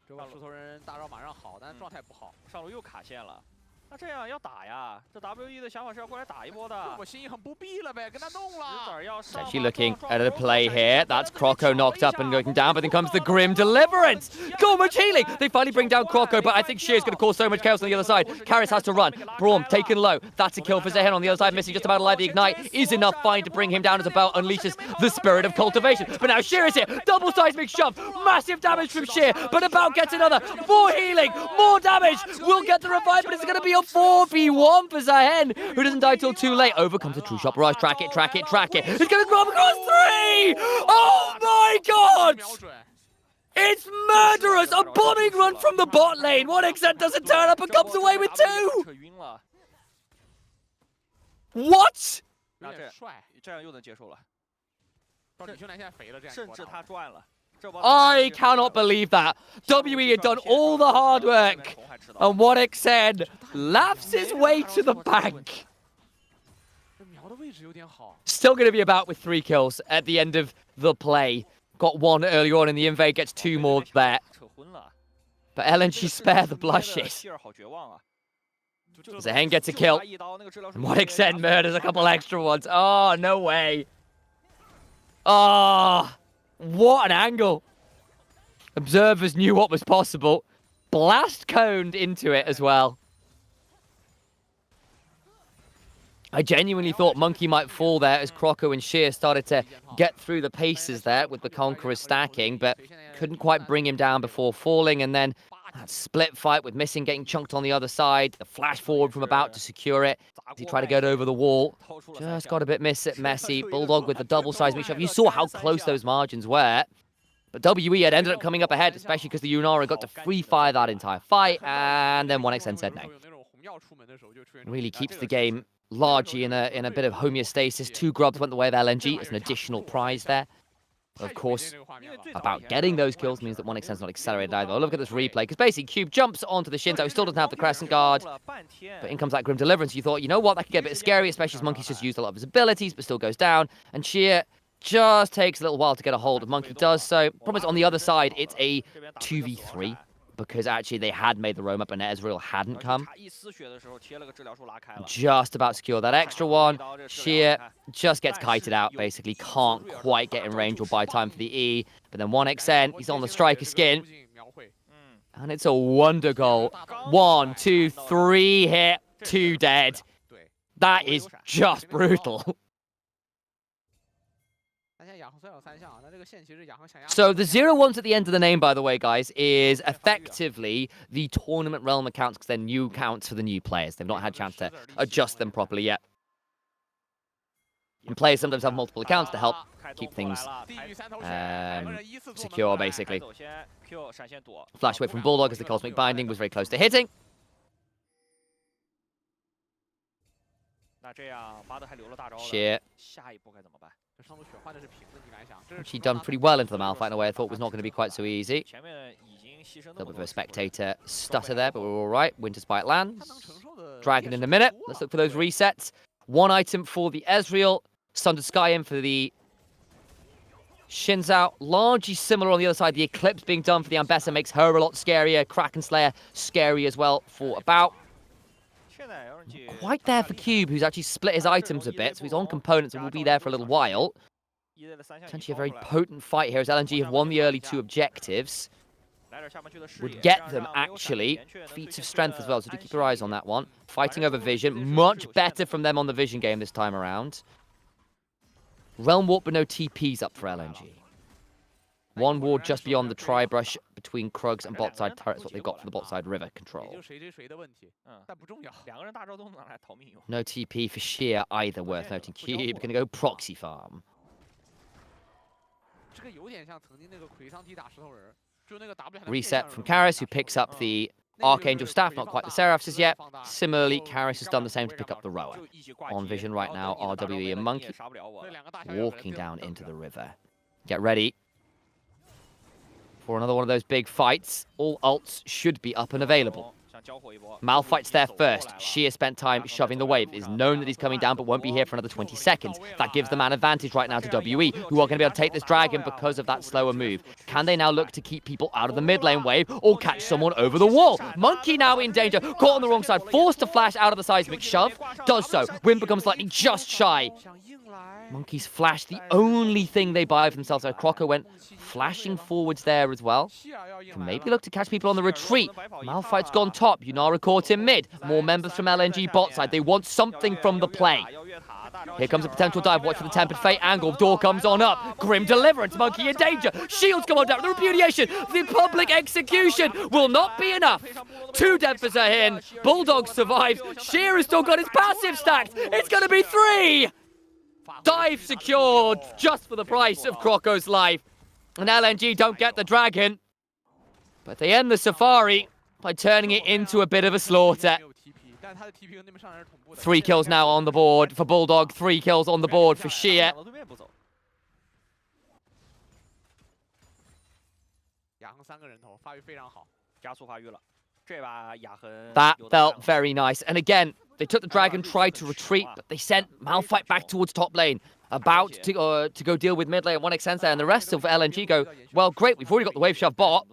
这个石头人大招马上好，但是状态不好，上路又卡线了。那这样要打呀，这 WE 的想法是要过来打一波的。我心意很不必了呗，跟他弄了。Actually looking at a play here. That's Croco knocked up and going down, but then comes the Grim Deliverance. Go much healing. They finally bring down Croco, but I think Shear's going to cause so much chaos on the other side. Karis has to run. Braum taken low. That's a kill for Zehen on the other side, missing just about alive. The Ignite is enough fine to bring him down as Abel unleashes the Spirit of Cultivation. But now Shear is here. Double seismic shove. Massive damage from Shear, but Abel gets another. More healing, more damage. We'll get the revive, but it's going to be a 4v1 for Zehen, who doesn't die till too late. Overcomes a True Shot Barrage. Track it, track it, track it. It's going to grab across 3! Oh my god! It's murderous! A bombing run from the bot lane. One extent doesn't turn up and comes away with 2! What? I cannot believe that. WE had done all the hard work, and Wonixen laughs his way to the bank. Still going to be about with 3 kills at the end of the play. Got 1 earlier on in the invade, gets 2 more there. But LNG spare the blushes. Zehen gets a kill. And Wonixen murders a couple extra ones. Oh, no way. Oh. What an angle. Observers knew what was possible. Blast coned into it as well. I genuinely thought Monkey might fall there as Croco and Shear started to get through the paces there with the Conqueror stacking, but couldn't quite bring him down before falling. And then that split fight with Missing getting chunked on the other side. The flash forward from About to secure it. He tried to get over the wall. Just got a bit messy. Bulldog with the double seismic shove. You saw how close those margins were. But WE had ended up coming up ahead, especially because the Yunara got to free fire that entire fight. And then Wonixen said no. Really keeps the game largely in a bit of homeostasis. 2 grubs went the way of LNG as an additional prize there. Of course, about getting those kills means that Wonixen's not accelerated either. Oh, look at this replay, because basically Cube jumps onto the Xin Zhao, who still doesn't have the Crescent Guard. But in comes that Grim Deliverance. You thought, you know what, that could get a bit scary, especially as Monkey's just used a lot of his abilities, but still goes down. And Shear just takes a little while to get a hold of. Monkey does so. Promise on the other side, it's a 2v3. Because actually they had made the roam up and Ezreal hadn't come. Just about secure that extra one. Shear just gets kited out, basically. Can't quite get in range or buy time for the E. But then 1xN, he's on the striker skin. And it's a wonder goal. 1, 2, 3 hit, 2 dead. That is just brutal. So the 0-1s at the end of the name, by the way, guys, is effectively the tournament realm accounts because they're new counts for the new players. They've not had a chance to adjust them properly yet. And players sometimes have multiple accounts to help keep things secure, basically. Flash away from Bulldog as the Cosmic Binding was very close to hitting. Shear. She done pretty well into the Malphite in a way I thought was not going to be quite so easy. A little bit of a spectator stutter there, but we're all right. Winterspite lands. Dragon in a minute. Let's look for those resets. 1 item for the Ezreal. Sundered Sky in for the Shinzao, largely similar on the other side. The Eclipse being done for the Ambessa makes her a lot scarier. Kraken Slayer, scary as well for About. Quite there for Cube, who's actually split his items a bit, so he's on components and will be there for a little while. Potentially a very potent fight here as LNG have won the early 2 objectives. Would get them, actually. Feats of strength as well, so do keep your eyes on that one. Fighting over vision. Much better from them on the vision game this time around. Realm Warp, but no TPs up for LNG. One ward just beyond the tri-brush between Krugs and bot side turrets, what they've got for the bot side river control. No TP for Sheer either, worth noting. Cube gonna go proxy farm. Reset from Karis, who picks up the Archangel Staff, not quite the Seraphs as yet. Similarly, Karis has done the same to pick up the Roa. On vision right now, RWE and Monkey walking down into the river. Get ready for another one of those big fights. All ults should be up and available. Malphite's there first. Sheer spent time shoving the wave. It is known that he's coming down, but won't be here for another 20 seconds. That gives the man advantage right now to WE, who are going to be able to take this dragon because of that slower move. Can they now look to keep people out of the mid lane wave or catch someone over the wall? Monkey now in danger, caught on the wrong side, forced to flash out of the seismic shove. Does so. Win becomes lightning just shy. Monkey's flash, the only thing they buy for themselves. So Croco went flashing forwards there as well. Can maybe look to catch people on the retreat. Malphite's gone top. Yunara caught him mid. More members from LNG bot side. They want something from the play. Here comes a potential dive. Watch for the Tempered Fate angle. Door comes on up. Grim Deliverance. Monkey in danger. Shields come on down. The repudiation. The public execution will not be enough. 2 dead for Zahin. Bulldog survives. Sheer has still got his passive stacked. It's going to be 3. Dive secured just for the price of Croco's life. And LNG don't get the dragon, but they end the safari by turning it into a bit of a slaughter. 3 kills now on the board for Bulldog, 3 kills on the board for Sheer. That felt very nice. And again, they took the dragon, tried to retreat, but they sent Malphite back towards top lane. About to go deal with mid lane, 1x Sensei, and the rest of LNG go, well, great, we've already got the wave shove bot.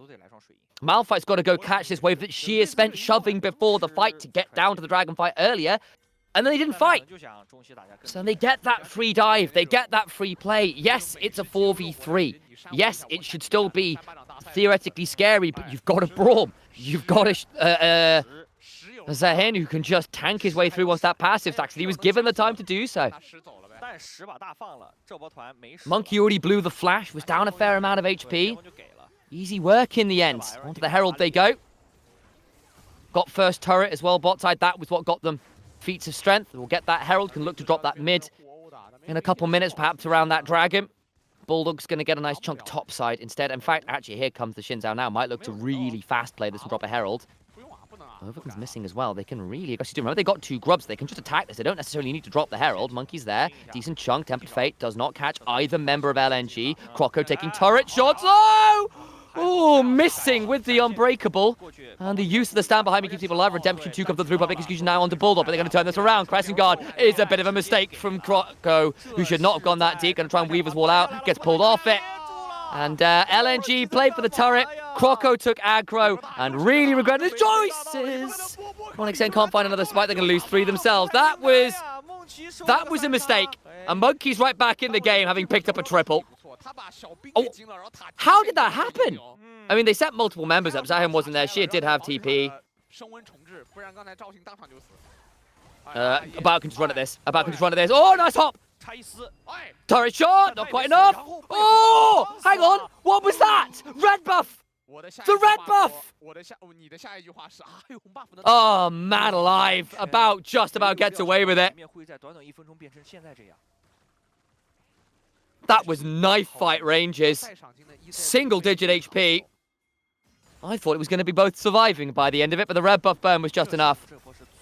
Malphite's got to go catch this wave that Sheer spent shoving before the fight to get down to the dragon fight earlier. And then they didn't fight. So they get that free dive. They get that free play. Yes, it's a 4v3. Yes, it should still be theoretically scary, but you've got a Braum. You've got a Zahin who can just tank his way through once that passive stacks. He was given the time to do so. Monkey already blew the flash, was down a fair amount of HP. Easy work in the end. Onto the Herald they go. Got first turret as well, bot side. That was what got them feats of strength. We'll get that Herald, can look to drop that mid in a couple minutes, perhaps around that dragon. Bulldog's going to get a nice chunk top side instead. In fact, actually, here comes the Shinzao now. Might look to really fast play this and drop a Herald. Overcon's missing as well. They can really... Actually, remember, they got 2 grubs. They can just attack this. They don't necessarily need to drop the Herald. Monkey's there. Decent chunk. Tempered Fate does not catch either member of LNG. Croco taking turret shots. Oh! Oh, missing with the Unbreakable. And the use of the stand behind me keeps people alive. Redemption 2 comes through. Public execution now onto Bulldog, but they're going to turn this around. Crescent Guard is a bit of a mistake from Croco, who should not have gone that deep. Going to try and weave his wall out. Gets pulled off it. And LNG played for the turret. Croco took aggro and really regretted his choices. 1x can't find another spike. They're going to lose 3 themselves. That was a mistake. And Monkey's right back in the game, having picked up a triple. Oh, how did that happen? I mean, they set multiple members up. Zahin wasn't there. Sheer did have TP. About can just run at this. Oh, nice hop. Turret shot, not quite enough. Oh, hang on. What was that? Red buff. The red buff. Oh, man alive. Just about gets away with it. That was knife fight ranges. Single digit HP. I thought it was going to be both surviving by the end of it, but the red buff burn was just enough.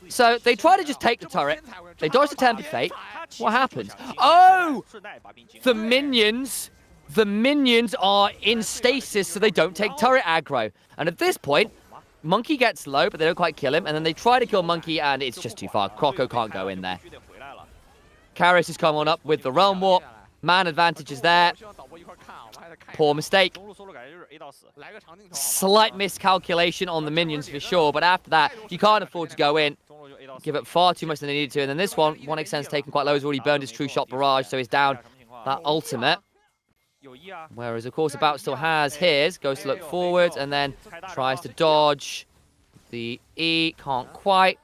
So they try to just take the turret. They dodge the Tempered Fate. What happens? Oh! The minions are in stasis, so they don't take turret aggro. And at this point, Monkey gets low, but they don't quite kill him. And then they try to kill Monkey, and it's just too far. Croco can't go in there. Karis has come on up with the Realm Warp. Man advantage is there. Poor mistake. Slight miscalculation on the minions for sure, but after that, you can't afford to go in. Give up far too much than they needed to, and then this one extend's taken quite low. He's already burned his true shot barrage, so he's down that ultimate. Whereas, of course, About still has his. Goes to look forward, and then tries to dodge the E. Can't quite.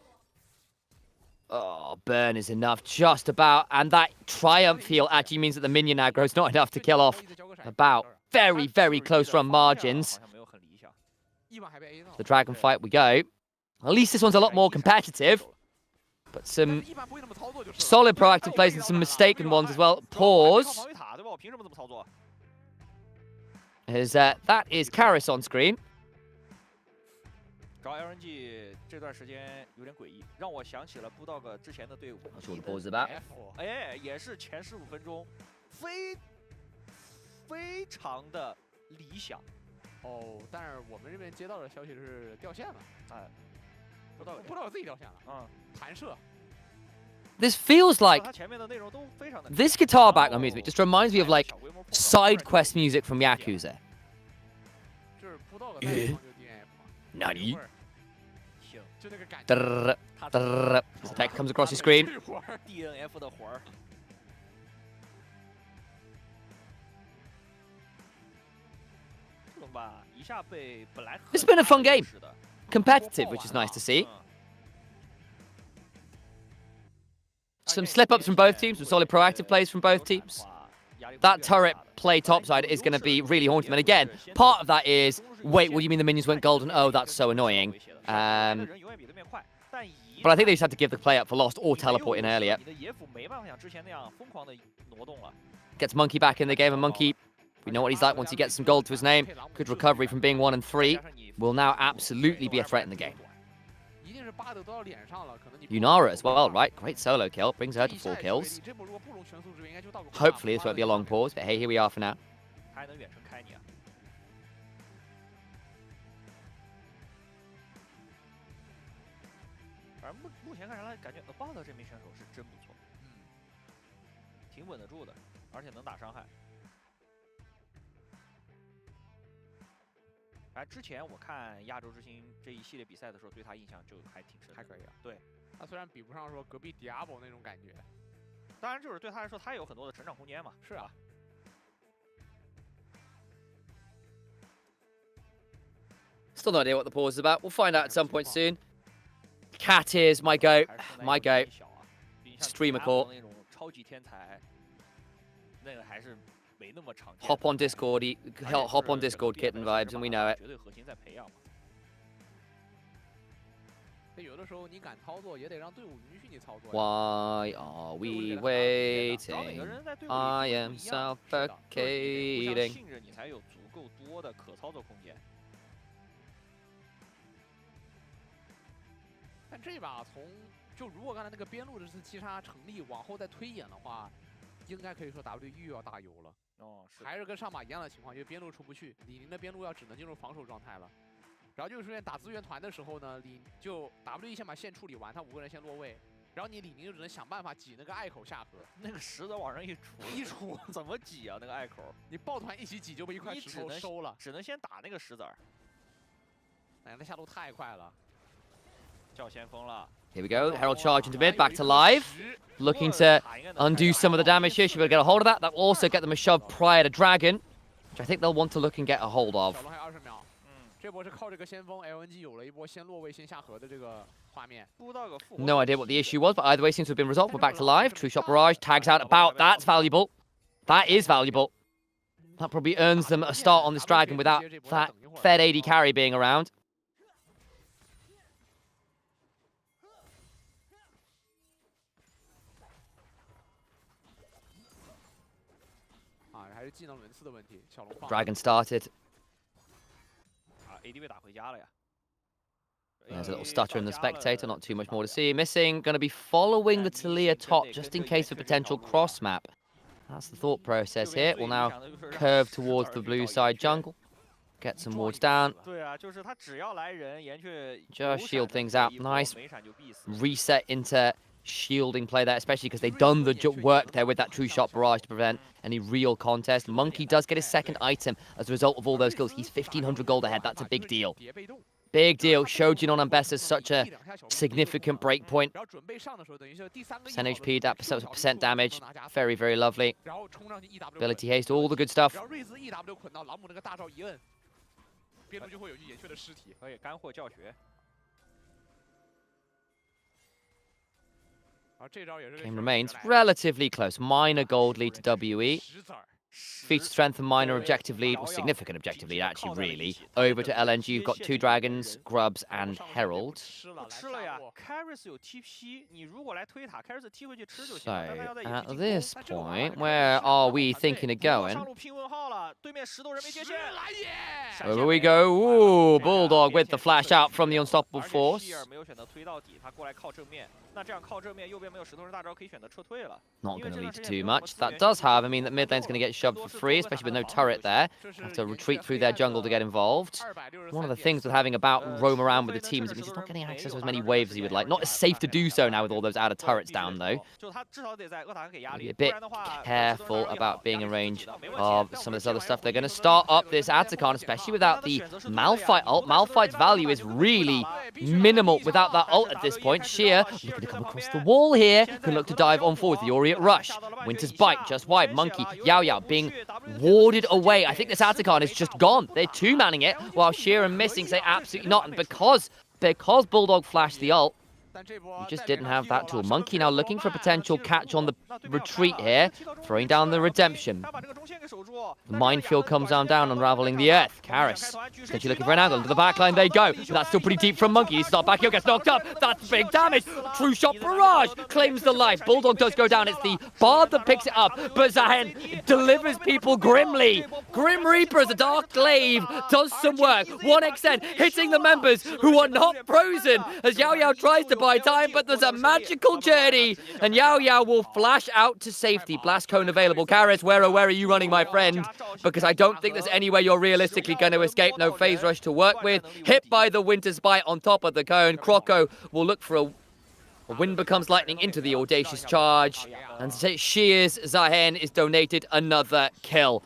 Oh, burn is enough, just about. And that Triumph heal actually means that the minion aggro is not enough to kill off About. Very, very close run margins. The dragon fight we go. At least this one's a lot more competitive. But some solid proactive plays and some mistaken ones as well. Pause. As that is Karis on screen. 找 LNG 这段时间有点诡异，让我想起了布道格之前的队伍。说的 pause 吧。哎，也是前15分钟，非常的理想。哦，但是我们这边接到的消息是掉线了。哎，布道格自己掉线了。嗯，弹射。This feels like this guitar background music just reminds me of like side quest music from Yakuza. Nani? As the text comes across your screen. DNF 的活儿。This has been a fun game. Competitive, which is nice to see. Some slip-ups from both teams, some solid proactive plays from both teams. That turret play topside is going to be really haunting. And again, part of that is, wait, what do you mean the minions went golden? Oh, that's so annoying. But I think they just had to give the play up for lost or teleport in earlier. Gets Monkey back in the game, and Monkey, we know what he's like once he gets some gold to his name. Good recovery from being 1 and 3. Will now absolutely be a threat in the game. Yunara as well, right? Great solo kill. Brings her to 4 kills. Hopefully this won't be a long pause, but hey, here we are for now. Abao 哎，之前我看亚洲之星这一系列比赛的时候，对他印象就还挺深，还可以啊。对，他虽然比不上说隔壁 Diablo 那种感觉，当然就是对他来说，他有很多的成长空间嘛。是啊。Still no idea what the pause is about. We'll find out at some point soon. Cat is my goat. My goat. Streamer core. Hop on Discord, hop on Discord, kitten vibes, and we know it. 有的时候你敢操作，也得让队伍允许你操作。Why are we waiting? I am suffocating. 信任你才有足够多的可操作空间。但这把就如果刚才那个边路这次击杀成立，往后再推演的话，应该可以说 W 又要大油了。哦，还是跟上把一样的情况，因为边路出不去，李宁的边路只能进入防守状态了。 然后就出现打资源团的时候呢，就 W 先把线处理完，他5个人先落位，然后你李宁就只能想办法挤那个隘口下河。那个石子往上一杵，怎么挤啊？那个隘口，你抱团一起挤就被一块石头收了。只能先打那个石子儿。哎，那下路太快了，叫先锋了。 Here we go, Herald charge into mid, back to live. Looking to undo some of the damage here. Should be able to get a hold of that. That will also get them a shove prior to Dragon, which I think they'll want to look and get a hold of. 这波是靠这个先锋 LNG 有了一波先落位先下河的这个画面。 No idea what the issue was, but either way seems to have been resolved. We're back to live. True shot barrage tags out About. That's valuable. That is valuable. That probably earns them a start on this Dragon without that Fed AD carry being around. 还是技能轮次的问题。小龙 Dragon started. AD 被打回家了呀。 There's a little stutter in the spectator, not too much more to see. Missing, going to be following the Talia top just in case of potential cross map. That's the thought process here. We'll now curve towards the blue side jungle. Get some wards down. Just shield things out. Nice reset into shielding play there, especially because they've done the work there with that true shot barrage to prevent any real contest. Monkey does get his second item as a result of all those kills. He's 1,500 gold ahead. That's a big deal. Big deal. Shojin on Ambessa is such a significant breakpoint. Percent HP, that percent damage. Very, very lovely. Ability haste, all the good stuff. 边路就会有一眼雀的尸体，可以干货教学。Game remains relatively close. Minor gold lead to WE. Feature strength and minor objective lead, or significant objective lead, actually, really. Over to LNG, you've got 2 dragons, Grubs, and Herald. So, at this point, where are we thinking of going? Over we go. Ooh, Bulldog with the flash out from the Unstoppable Force. Not going to lead to too much. That does have, I mean, that mid lane's going to get shoved for free, especially with no turret there. Have to retreat through their jungle to get involved. One of the things with having about roam around with the team is it means he's not getting access to as many waves as he would like. Not as safe to do so now with all those outer turrets down, though. Be a bit careful about being in range of some of this other stuff. They're going to start up this Atacon, especially without the Malphite ult. Malphite's value is really minimal without that ult at this point. Sheer looking to come across the wall here. Can look to dive on forward with the Aureate Rush. Winter's Bite just wide. Monkey, Yao Yao being warded away. I think this Atacon is just gone. They're two-manning it, while Sheer and Missing say absolutely not. And because Bulldog flashed the ult, he just didn't have that tool. Monkey now looking for a potential catch on the retreat here, throwing down the redemption. The minefield comes down, unraveling the earth. Karis potentially looking for an angle. Into the backline they go. But that's still pretty deep from Monkey. He's not back here, gets knocked up. That's big damage. True shot barrage claims the life. Bulldog does go down. It's the Bard that picks it up. But Zahen delivers people grimly. Grim Reaper as a Dark Glaive does some work. 1xN hitting the members who are not frozen as Yao Yao tries to buy time, but there's a magical journey, and Yao Yao will flash out to safety. Blast cone available. Karis, where are you running, my friend? Because I don't think there's any way you're realistically going to escape. No phase rush to work with. Hit by the Winter's Bite on top of the cone. Croco will look for a wind becomes lightning into the audacious charge, and Shears Zahen is donated another kill.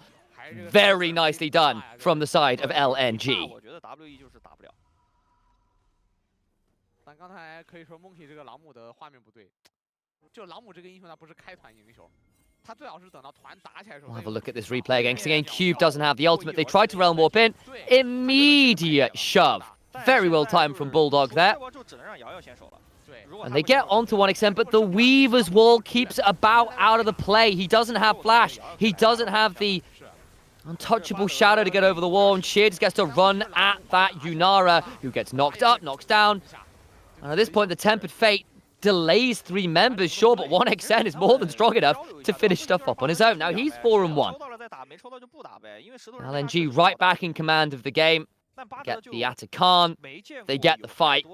Very nicely done from the side of LNG. 但刚才可以说 Monkey 这个朗姆的画面不对，就朗姆这个英雄他不是开团英雄，他最好是等到团打起来的时候。 We'll have a look at this replay again. Again, Cube doesn't have the ultimate. They tried to realm warp in. Immediate shove. Very well timed from Bulldog there. And they get onto 1xN, but the Weaver's Wall keeps about out of the play. He doesn't have flash. He doesn't have the untouchable shadow to get over the wall, and Sheer just gets to run at that Yunara, who gets knocked up, knocks down. And at this point, the Tempered Fate delays 3 members, sure, but 1xN is more than strong enough to finish stuff up on his own. Now he's 4-1. LNG right back in command of the game. Get the Atacon. They get the fight.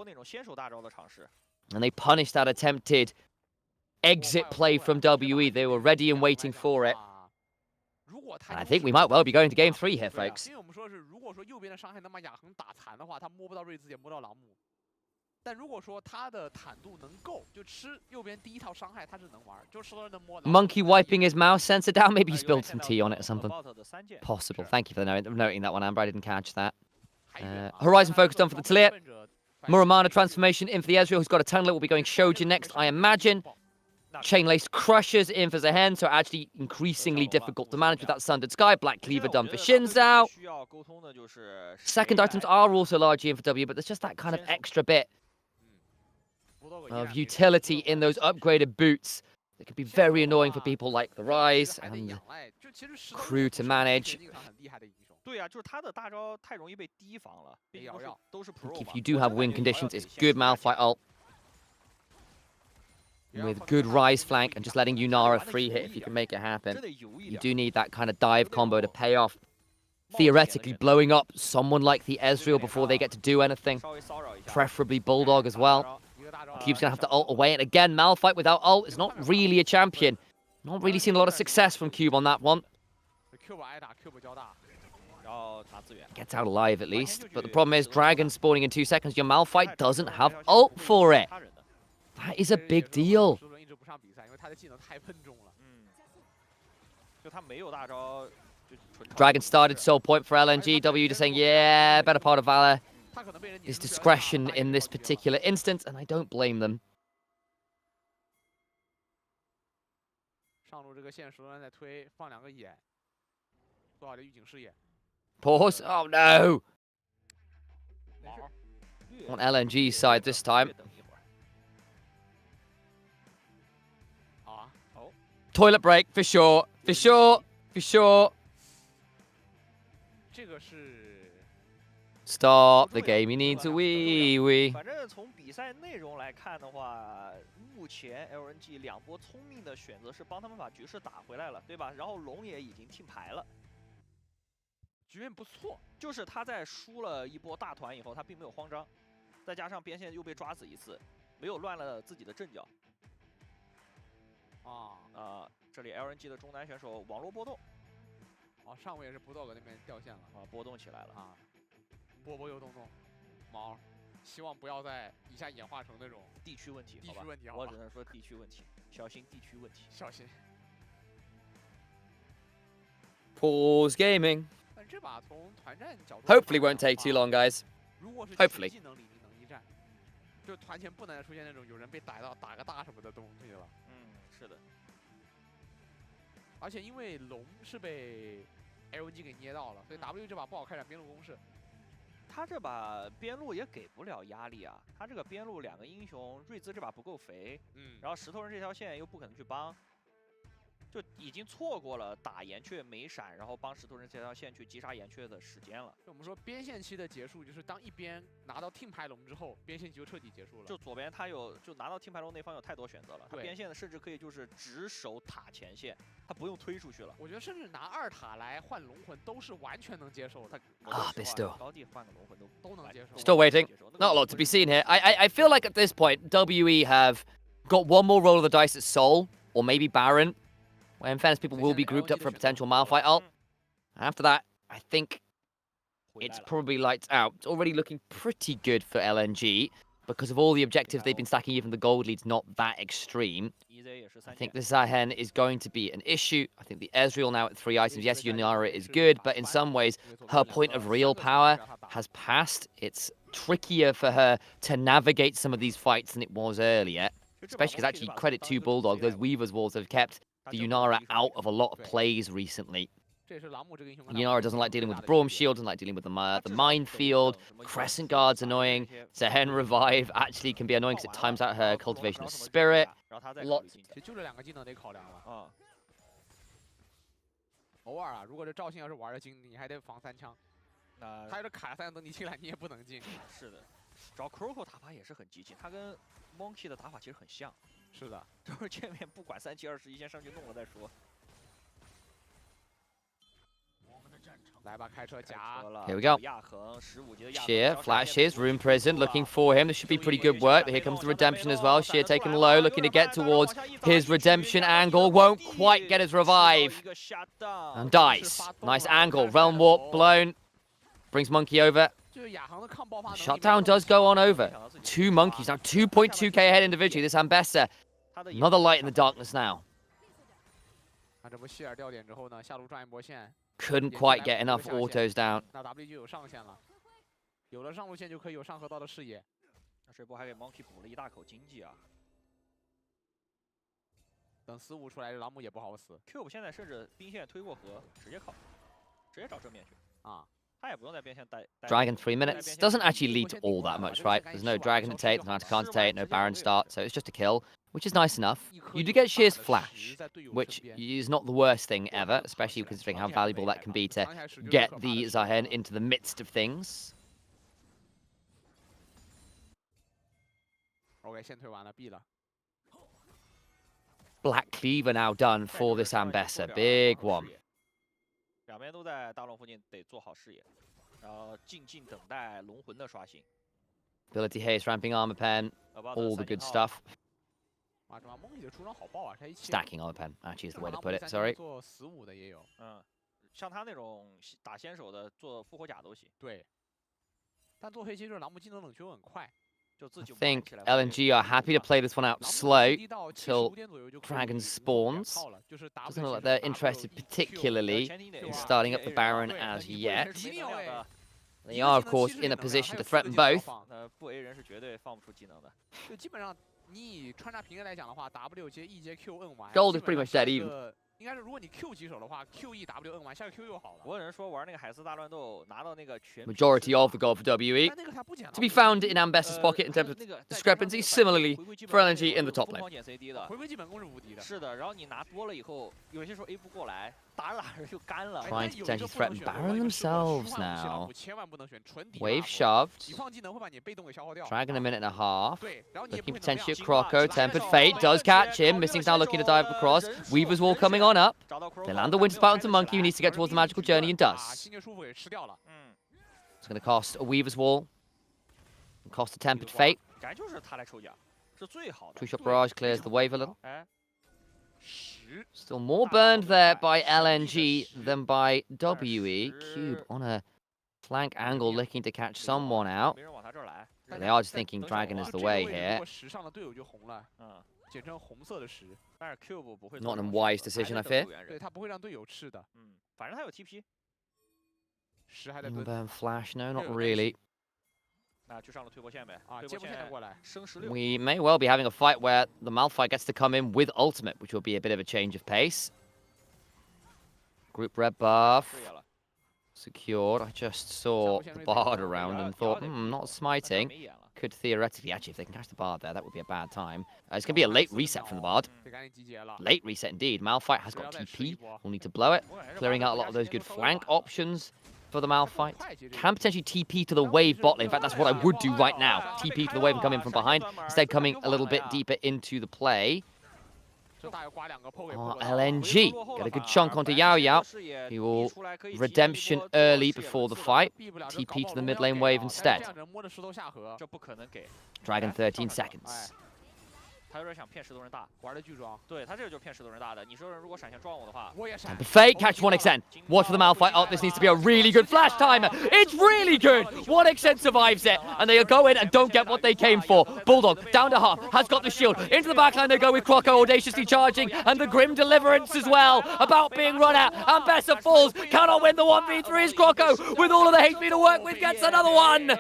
And they punish that attempted exit play from WE. They were ready and waiting for it. And I think we might well be going to game 3 here, folks. 但如果说他的坦度能够，就吃右边第一套伤害，他是能玩，就吃了能摸。Monkey wiping his mouse sensor down. Maybe he spilled some tea on it or something. Possible. Thank you for noting that one, Amber. I didn't catch that. Horizon focus done for the Talir. Muramana transformation in for the Ezreal, who's got a Tunneler. Will be going Shojin next, I imagine. Chain-laced Crushers in for Zahen, so actually increasingly difficult to manage with that Sundered Sky. Black Cleaver done for Xin Zhao. Second items are also largely in for W, but there's just that kind of extra bit of utility in those upgraded boots that could be very annoying for people like the Rise and crew to manage. If you do have win conditions, it's good Malphite ult with good Rise flank and just letting Yunara free hit if you can make it happen. You do need that kind of dive combo to pay off. Theoretically blowing up someone like the Ezreal before they get to do anything. Preferably Bulldog as well. Cube's going to have to ult away, and again, Malphite without ult is not really a champion. Not really seen a lot of success from Cube on that one. Gets out alive at least, but the problem is Dragon spawning in 2 seconds. Your Malphite doesn't have ult for it. That is a big deal. 10轮一直不上比赛，因为他的技能太笨重了。就他没有大招，就纯。Dragon started soul point for LNG. W just saying, yeah, better part of Valor. His discretion in this particular instance, and I don't blame them. 上路这个线10轮在推，放2个眼，做好这预警视野。Pause. Oh no. On LNG's side this time. Toilet break for sure. For sure. For sure. 这个是 Stop the game. You need to wee. 反正从比赛内容来看的话，目前 LNG 2波聪明的选择是帮他们把局势打回来了，对吧？然后龙也已经听牌了，局面不错。就是他在输了一波大团以后，他并没有慌张，再加上边线又被抓死一次，没有乱了自己的阵脚。这里 LNG 的中单选手网络波动。上位也是不豆哥那边掉线了波动起来了波波又动毛，希望不要再一下演化成那种地区问题，地区问题，我只能说地区问题，小心地区问题，小心。Pause gaming. 但这把从团战角度 Hopefully won't take too long, guys. 如果是 Hopefully. 技能里能一战，就团前不能再出现那种有人被逮到打个大什么的东西了。是的。而且因为龙是被 LNG 给捏到了，所以 W 这把不好开展边路攻势。他这把边路也给不了压力啊，他这个边路2个英雄，瑞兹这把不够肥，然后石头人这条线又不可能去帮，就已经错过了打岩雀没闪，然后帮石头人这条线去击杀岩雀的时间了。就我们说边线期的结束，就是当一边拿到听牌龙之后，边线期就彻底结束了。就左边他就拿到听牌龙那方有太多选择了，他边线的甚至可以就是只守塔前线，他不用推出去了。我觉得甚至拿2塔来换龙魂都是完全能接受的。But still. 高地换个龙魂都能接受。Still waiting. Not a lot to be seen here. I feel like at this point, WE have got one more roll of the dice at Soul, or maybe Baron. Well, in fairness, people will be grouped up for a potential Malphite ult. After that, I think it's probably lights out. It's already looking pretty good for LNG because of all the objectives they've been stacking. Even the gold lead's not that extreme. I think the Zahen is going to be an issue. I think the Ezreal now at 3 items. Yes, Nymaera is good, but in some ways, her point of real power has passed. It's trickier for her to navigate some of these fights than it was earlier. Especially because actually, credit to Bulldog, those Weaver's walls have kept the Nymaera out of a lot of plays recently. Nymaera doesn't like dealing with the Braum Shield, doesn't like dealing with the minefield. Crescent Guard's annoying. Zahen Revive actually can be annoying because it times out her Cultivation of Spirit. Lots. 其实就这2个技能得考量了。偶尔如果这赵信要是玩的精，你还得防3枪。他要是卡3等你进来，你也不能进。是的，主要 Croco 打法也是很激进，他跟 Monkey 的打法其实很像。是的，都是见面不管3、7、21，先上去弄了再说。来吧，开车夹。 Here we go. Sheer flashes, Rune Prison looking for him. This should be pretty good work. But here comes the redemption as well. Sheer taken low, looking to get towards his redemption angle. Won't quite get his revive. And dies. Nice angle. Realm Warp blown. Brings Monkey over. Shutdown does go on over. 2 monkeys now, 2.2k ahead individually. This Ambessa. Another light in the darkness now. 这波希尔掉点之后呢，下路转一波线。 Couldn't quite get enough autos down. 那 W 就有上线了，有了上路线就可以有上河道的视野。那这波还给 Monkey 补了一大口经济啊！等4、5出来，朗姆也不好死。Q 现在甚至兵线推过河，直接找正面去啊！他也不用在边线待。Dragon 3 minutes doesn't actually lead to all that much, right? There's no Dragon to take, no Can't take, no Baron start, so it's just a kill, which is nice enough. You do get Sheer's flash, which is not the worst thing ever, especially considering how valuable that can be to get the Zahen into the midst of things. OK， 线推完了 ，B 了。 Black Cleaver now done for this Ambessa, big one. 两边都在大龙附近，得做好视野，然后静静等待龙魂的刷新。Ability haste, ramping armor pen, all the good stuff. 哇，这把梦里的出装好爆啊！这一 Stacking armor pen, actually is the way to put it. Sorry. 做15的也有，像他那种打先手的，做复活甲都行。对。但做黑棋就是朗姆技能冷却很快， I think LNG are happy to play this one out slow till Dragon spawns. Doesn't look like they're interested particularly in starting up the Baron as yet. They are, of course, in a position to threaten both. 不 A 人是绝对放不出技能的。就基本上你以穿插平 A 来讲的话 ，W 接 E 接 Q N 完 ，Gold is pretty much dead even. 应该是如果你 Q 几手的话 ，Q E W N 完下个 Q 又好了。我有人说玩那个海丝大乱斗拿到那个全 Majority of the gold for WE. To be found in Ambessa's pocket in terms of discrepancy, similarly for LNG in the top lane. 回归基本功是无敌的。是的，然后你拿多了以后，有些时候 A 不过来，打着打着就干了。Trying to potentially threaten Baron themselves now. 千万不能选纯底。Wave shoved. 你放技能会把你被动给消耗掉。Dragon a minute and a half. Looking potentially at Croco. Tempered Fate does catch him. Missing's now looking to dive across. Weaver's Wall coming on up. They land the Winter Spout onto Monkey, who needs to get towards the magical journey and does. It's going to cost a Weaver's Wall. And cost a Tempered Fate. True Shot Barrage clears the wave a little. Still more burned there by LNG than by WE. Cube on a flank angle looking to catch someone out. But they are just thinking Dragon is the way here. Not a wise decision, I fear. 对他不会让队友吃的。反正他有 TP。Burn flash, no, not really. 那就上了推波线呗。接波线过来。升16。 We may well be having a fight where the Malphite gets to come in with ultimate, which will be a bit of a change of pace. Group red buff. Secured. I just saw the Bard around and thought, not smiting. Could theoretically, actually, if they can catch the Bard there, that would be a bad time. It's going to be a late reset from the Bard. Late reset indeed. Malphite has got TP. We'll need to blow it. Clearing out a lot of those good flank options for the Malphite. Can potentially TP to the wave bot lane. In fact, that's what I would do right now. TP to the wave and come in from behind. Instead, coming a little bit deeper into the play. Oh, LNG. Get a good chunk onto Yao Yao. He will redemption early before the fight. TP to the mid lane wave instead. Dragon 13 seconds. 他有点想骗石头人大，玩的巨装。对他这个就骗石头人大的。你说如果闪现撞我的话，我也闪。Fake catch 1xN. Watch for the Malphite. Oh, this needs to be a really good flash timer. It's really good. 1xN survives it, and they go in and don't get what they came for. Bulldog down to half, has got the shield. Into the backline they go with Croco audaciously charging, and the Grim Deliverance as well. About being run out, and Bessa falls. Cannot win the 1v3 as Croco, with all of the HP to work with, gets another one.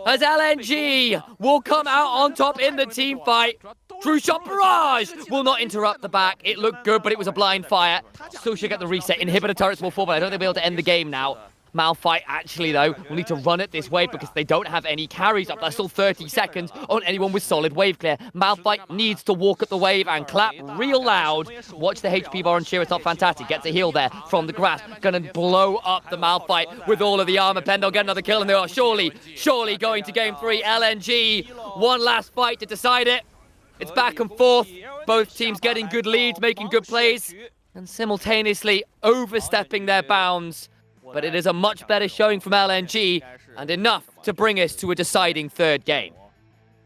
As LNG will come out on top in the team fight. True Shot Barrage will not interrupt the back. It looked good, but it was a blind fire. Still should get the reset. Inhibitor turrets will fall, but I don't think they'll be able to end the game now. Malphite, actually, though, will need to run it this way because they don't have any carries up. That's still 30 seconds on anyone with solid wave clear. Malphite needs to walk at the wave and clap real loud. Watch the HP bar on Sheer. It's not fantastic. Gets a heal there from the grass. Gonna blow up the Malphite with all of the armor. Pendle get another kill, and they are surely going to game 3. LNG, one last fight to decide it. It's back and forth. Both teams getting good leads, making good plays, and simultaneously overstepping their bounds. But it is a much better showing from LNG, and enough to bring us to a deciding third game.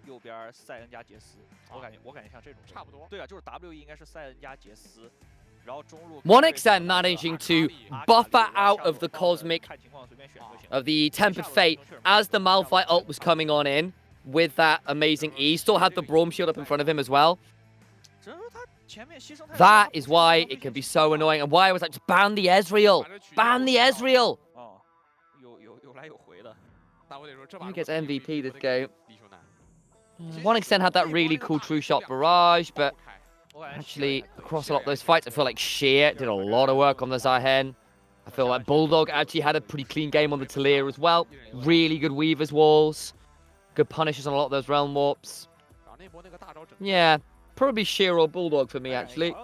右边塞恩加杰斯，我感觉像这种差不多。对啊，就是 WE 应该是塞恩加杰斯，然后中路 1xN managing to buffer out of the cosmic of the Tempered Fate as the Malphite ult was coming on in with that amazing E. Still had the Braum shield up in front of him as well. That is why it can be so annoying, and why I was like, just ban the Ezreal! Ban the Ezreal! Who gets MVP this game? 1xN had that really cool True Shot Barrage, but actually, across a lot of those fights, I feel like Sheer did a lot of work on the Zihen. I feel like Bulldog actually had a pretty clean game on the Talir as well. Really good Weaver's Walls. Good punishes on a lot of those Realm Warps. Yeah. Probably Sheer or Bulldog for me, actually.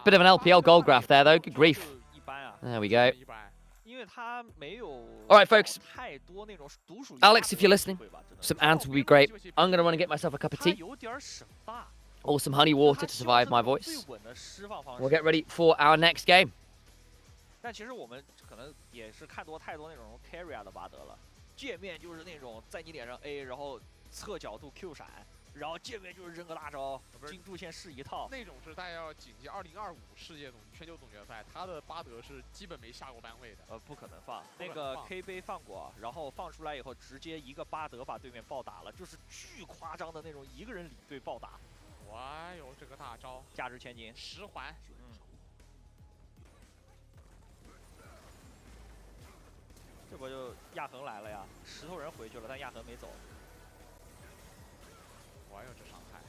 Bit of an LPL gold graph there, though. Good grief. There we go. All right, folks. Alex, if you're listening, some ads would be great. I'm going to run and get myself a cup of tea. Or some honey water to survive my voice. We'll get ready for our next game. 但其实我们可能也是看多太多那种 carry 的巴德了，界面就是那种在你脸上 A， 然后侧角度 Q 闪，然后见面就是扔个大招，金柱线是一套。那种是大家要谨记2025世界全球总决赛，他的巴德是基本没下过班位的。不可能放，那个 K 杯放过，然后放出来以后直接一个巴德把对面暴打了，就是巨夸张的那种一个人领队暴打。哇哟，这个大招价值千金，10环。这不就亚恒来了呀？石头人回去了，但亚恒没走。哇哟，这伤害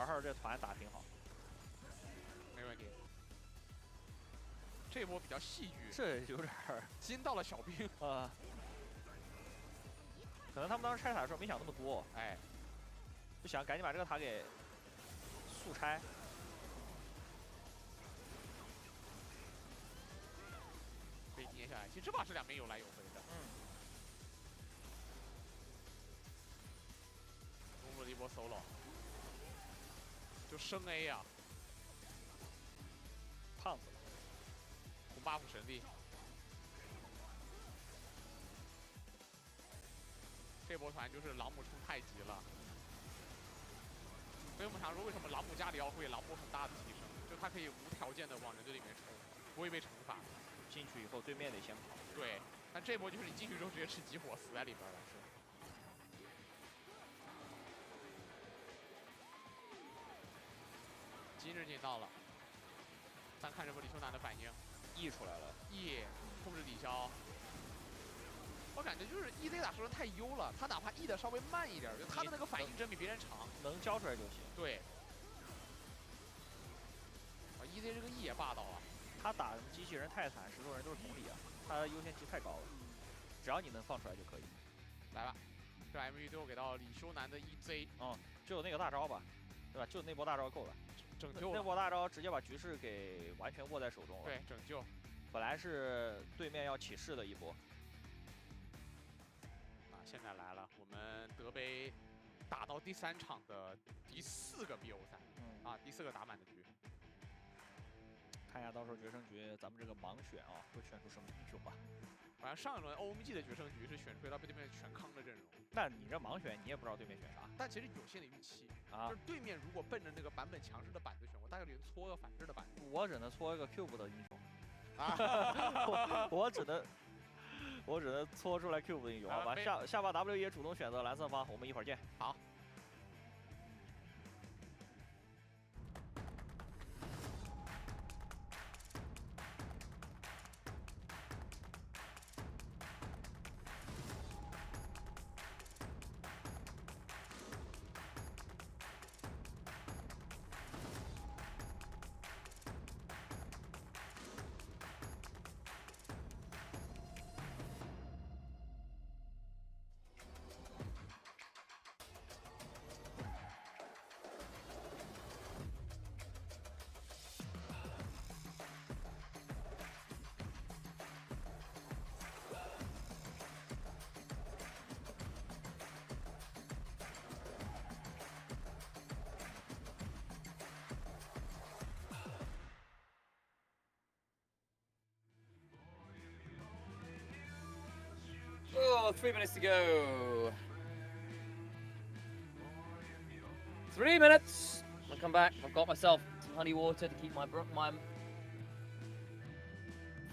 ！2号这团打挺好，没问题。这波比较戏剧，这有点惊到了小兵啊。可能他们当时拆塔的时候没想那么多，哎，就想赶紧把这个塔给速拆。被捏下来，其实这把是两边有来有回的。中路的一波 solo， 就升 A 呀、胖子，红 buff 神力。这波团就是朗姆出太急了，所以我们常说为什么朗姆家里要会朗姆很大的提升，就他可以无条件的往人队里面冲，不会被惩罚。进去以后对面得先跑。对，但这波就是你进去之后直接吃激火死在里边了。是。今日进到了，咱看这波李修南的反应，E 出来了 ，E 控制抵消。我感觉就是 EZ 打手太优了，他哪怕 E 的稍微慢一点，就他的那个反应真比别人长，能交出来就行。对。啊 ，EZ 这个 E 也霸道啊。他打什么机器人、泰坦、石头人都是同理啊，他优先级太高了，只要你能放出来就可以。来吧，这 MVP 最后给到李修南的 EZ， 就那个大招吧，对吧？就那波大招够了，拯救了。那波大招直接把局势给完全握在手中了。对，拯救。本来是对面要起势的一波。啊，现在来了，我们德杯打到第3场的第4个 BO 赛，啊，第4个打满的局。看一下到时候决胜局咱们这个盲选啊，会选出什么英雄吧？好像上一轮 OMG 的决胜局是选出他对面全康的阵容。那你这盲选，你也不知道对面选啥。但其实有限的预期啊，就是对面如果奔着那个版本强势的板子选，我大概率搓个反制的板子。我只能搓一个 Cube 的英雄。啊，我只能搓出来 Cube 的英雄，好吧？下巴 W 也主动选择蓝色方，我们一会儿见。好。Oh, 3 minutes to go. 3 minutes. I'll come back. I've got myself some honey water to keep my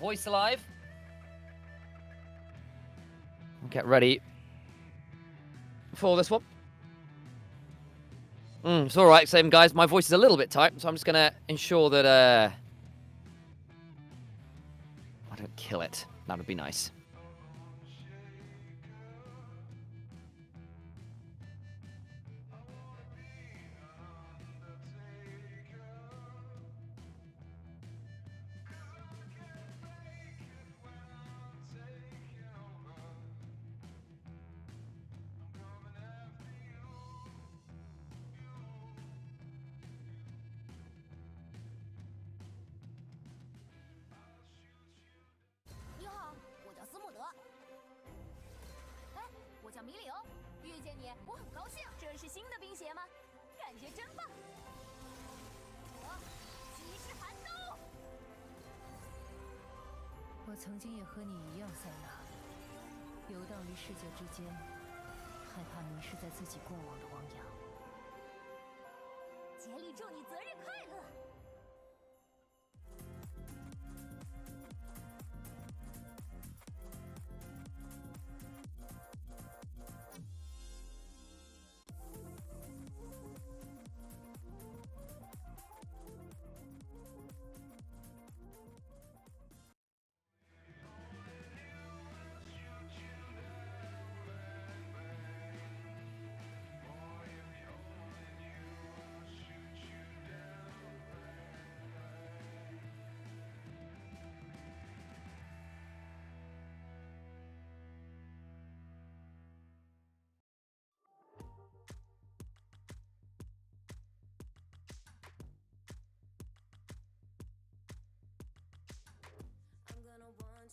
voice alive. Get ready for this one. It's all right, same guys. My voice is a little bit tight, so I'm just gonna ensure that I don't kill it. That would be nice. 游荡于世界之间，害怕迷失在自己过往的汪洋。竭力祝你择日快乐。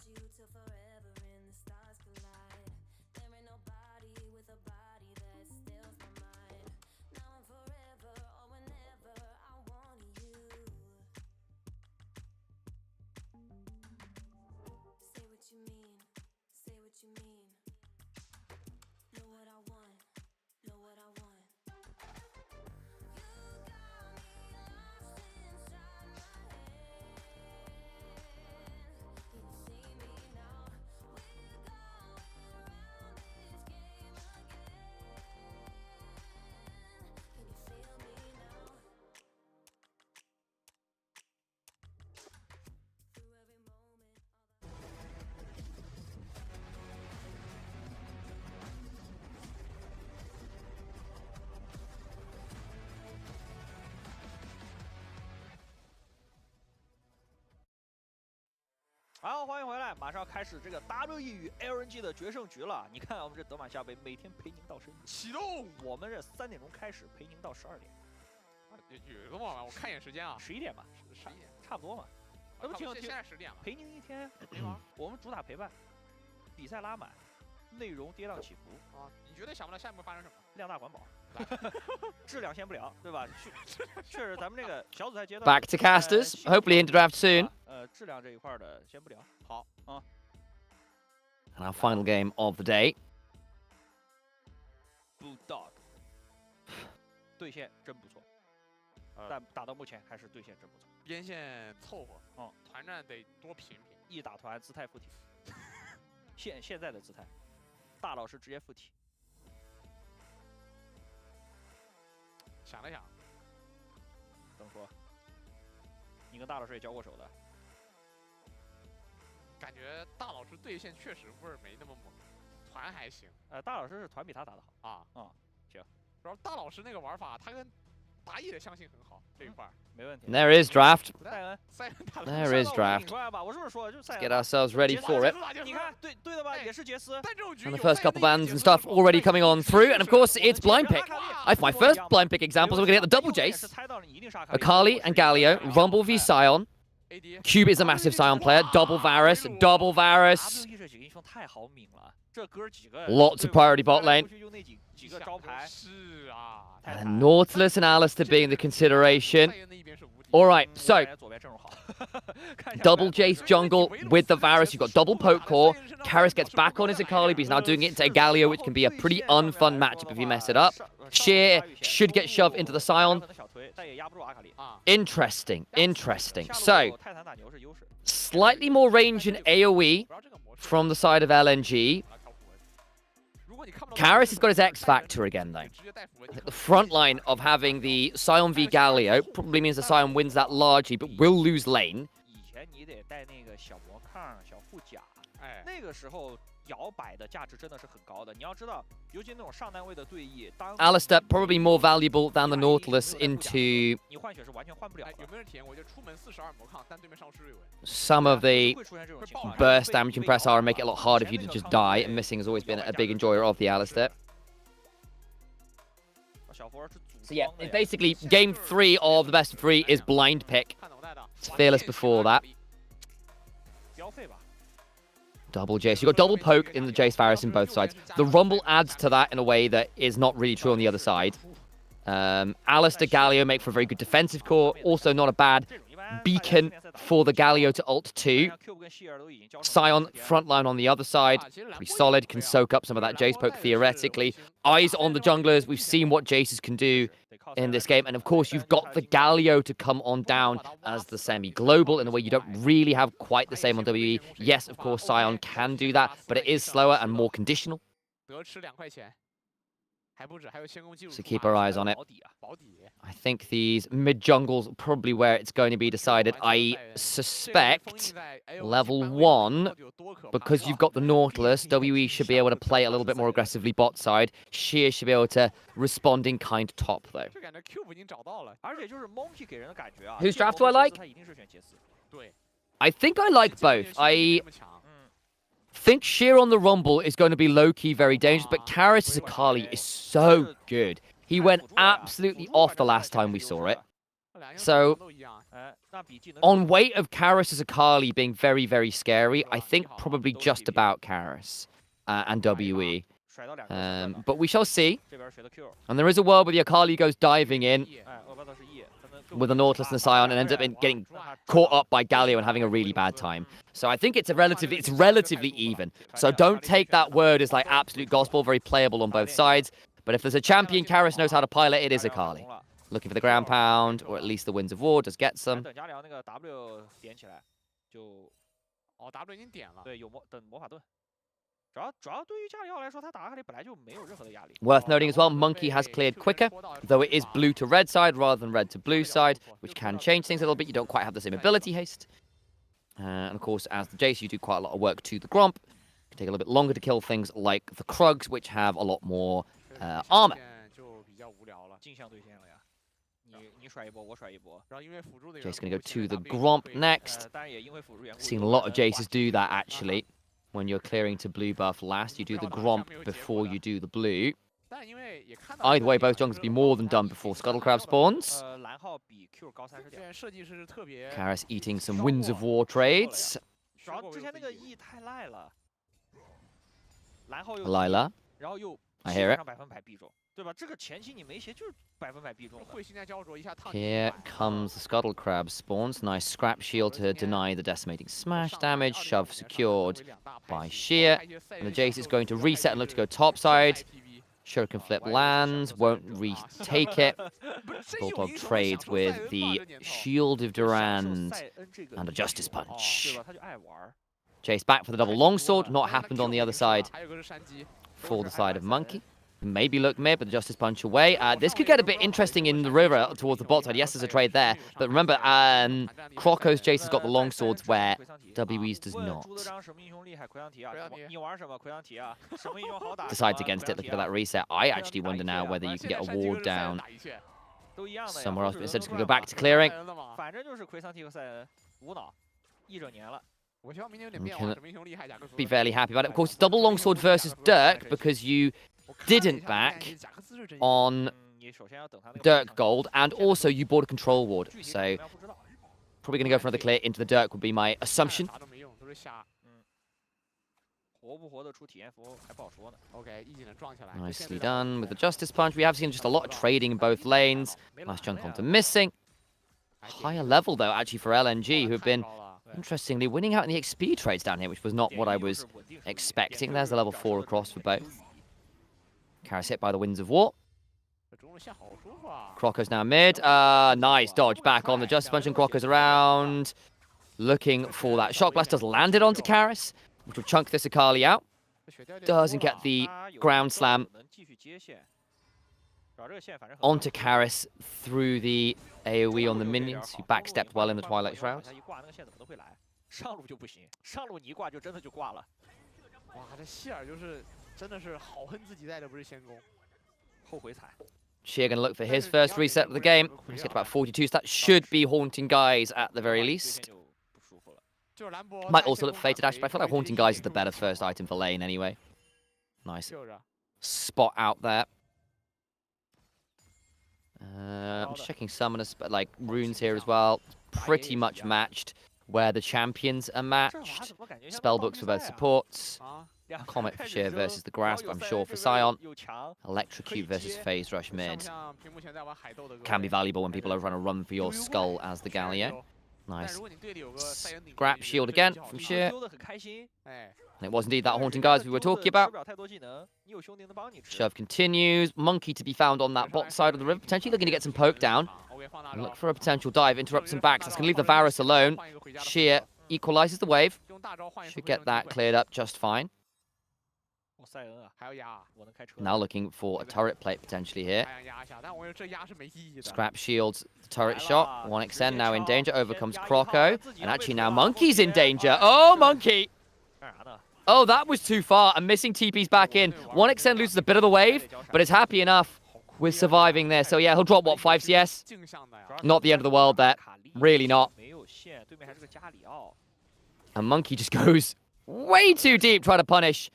You till forever in the stars collide. There ain't nobody with a body that steals my mind. Now and forever or whenever I want you. Say what you mean, say what you mean. Know what I want, know what I want.好，欢迎回来，马上要开始这个 WE 与 LNG 的决胜局了。你看，我们这德玛夏杯每天陪您到深夜启动，我们这3点钟开始，陪您到12点。有这么晚吗？我看一眼时间啊，11点吧，11点，差不多嘛。那不挺现在10点了，陪您一天没玩。我们主打陪伴，比赛拉满，内容跌宕起伏啊。你绝对想不到下一步发生什么？量大管饱，质量先不聊，对吧？确实，咱们这个小组赛阶段 Back to casters, hopefully into draft soon. 质量这一块的先不聊。好啊。And our final game of the day. Bulldog 对线真不错，但打到目前还是对线真不错。边线凑合，团战得多平平。一打团姿态附体，现在的姿态，大老师直接附体。想了想，怎么说？你跟大老师也交过手的，感觉大老师对线确实味儿没那么猛，团还行。大老师是团比他打得好啊。行。然后大老师那个玩法，他跟打野的相性很好，这一块没问题。 There is draft. 塞恩打 There is draft. 我是不是说就 Let's get ourselves ready for it. 你看，对的吧？也是杰斯。 And the first couple bans and stuff already coming on through, and of course it's blind pick. My first blind pick example, so we're gonna get the double Jace. Akali and Galio, Rumble v Sion. Cube is a massive Sion player. Double Varus, double Varus. Lots of priority bot lane. And Nautilus and Alistair being the consideration. Alright, so double Jace jungle with the Varus. You've got double poke core. Karras gets back on his Akali, but he's now doing it to Galio, which can be a pretty unfun matchup if you mess it up. Sheer should get shoved into the Sion. Interesting, interesting. So, slightly more range in AoE from the side of LNG. Karras has got his X Factor again, though. I think the front line of having the Sion v Galio probably means the Sion wins that largely, but will lose lane. Alistair probably more valuable than the Nautilus into some of the burst damage and press R and make it a lot harder for you to just die, and missing has always been a big enjoyer of the Alistair. So yeah, it's basically game 3 of the best of 3 is blind pick. It's Fearless before that. Double Jace. You've got double poke in the Jace Varus in both sides. The Rumble adds to that in a way that is not really true on the other side. Alistair, Galio make for a very good defensive core. Also not a bad beacon for the Galio to ult to. Sion frontline on the other side, pretty solid, can soak up some of that Jace poke theoretically. Eyes on the junglers, we've seen what Jaces can do in this game, and of course you've got the Galio to come on down as the semi-global in a way you don't really have quite the same on WE. Yes, of course Sion can do that, but it is slower and more conditional. So keep our eyes on it. I think these mid-jungles are probably where it's going to be decided. I suspect level 1, because you've got the Nautilus, WE should be able to play a little bit more aggressively bot side. Sheer should be able to respond in kind top, though. Whose draft do I like? I think I like both. I think Sheer on the Rumble is going to be low-key very dangerous, but Karis Akali is so good. He went absolutely off the last time we saw it. So, on weight of Karis Akali being very, very scary, I think probably just about Karis and WE. But we shall see. And there is a world where the Akali goes diving in with the Nautilus and the Sion and ends up getting caught up by Galio and having a really bad time. So I think it's relatively even. So don't take that word as like absolute gospel, very playable on both sides. But if there's a champion Karis knows how to pilot, it is Akali. Looking for the ground pound, or at least the Winds of War does get some. Worth noting as well, Monkey has cleared quicker, though it is blue to red side rather than red to blue side, which can change things a little bit. You don't quite have the same ability haste. And of course, as the Jace, you do quite a lot of work to the Gromp. It can take a little bit longer to kill things like the Krugs, which have a lot more armor. Jace's going to go to the Gromp next. Seen a lot of Jaces do that, actually. When you're clearing to blue buff last, you do the Gromp before you do the blue. Either way, both junglers will be more than done before Scuttle Crab spawns. Karis eating some Winds of War trades. Lila. I hear it. Here comes the Scuttle Crab spawns. Nice scrap shield to deny the decimating smash damage. Shove secured by Sheer. And the Jace is going to reset and look to go topside. Shuriken flip lands, won't retake it. Bulldog trades with the Shield of Durand and a Justice Punch. Jace back for the double longsword. Not happened on the other side for the side of Monkey. Maybe look mid, but the Justice Punch away. This could get a bit interesting in the river towards the bot side. Yes, there's a trade there. But remember, Croco's Jace has got the longswords where WE's does not. Decides against it, looking for that reset. I actually wonder now whether you can get a ward down somewhere else. But instead, it's going to go back to clearing. Be fairly happy about it. Of course, double longsword versus Dirk because you didn't back on Dirk Gold, and also you bought a control ward. So probably going to go for another clear into the Dirk would be my assumption. Nicely done with the Justice Punch. We have seen just a lot of trading in both lanes. Nice chunk onto missing. Higher level, though, actually, for LNG, who have been, interestingly, winning out in the XP trades down here, which was not what I was expecting. There's the level 4 across for both. Karis hit by the Winds of War. Croco's now mid. Nice dodge back on the Justice Punch, and Croco's around. Looking for that Shock Blast. Does land it onto Karis, which will chunk this Akali out. Doesn't get the ground slam onto Karis through the AoE on the minions, who backstepped well in the Twilight Shroud. Sheer going to look for his first reset of the game. He's got about 42 stats. Should be Haunting Guys at the very least. Might also look for Fated Ash, but I feel like Haunting Guys is the better first item for lane anyway. Nice spot out there. I'm just checking summoners, but like runes here as well. Pretty much matched where the champions are matched. Spellbooks for both supports. Comet for Sheer versus the Grasp, I'm sure, for Sion. Electrocute versus Phase Rush mid. Can be valuable when people are trying to run for your skull as the Galio. Nice. Scrap shield again from Sheer. And it was indeed that haunting guys we were talking about. Shove continues. Monkey to be found on that bot side of the river, potentially looking to get some poke down. And look for a potential dive, interrupt some backs. That's going to leave the Varus alone. Sheer equalizes the wave. Should get that cleared up just fine. Now looking for a turret plate potentially here. Scrap shields the turret shot. 1xN now in danger. Overcomes Croco. And actually now Monkey's in danger. Oh, Monkey! Oh, that was too far. And missing TP's back in. 1xN loses a bit of the wave, but is happy enough with surviving there. So yeah, he'll drop what, 5 CS? Not the end of the world there. Really not. And Monkey just goes way too deep trying to punish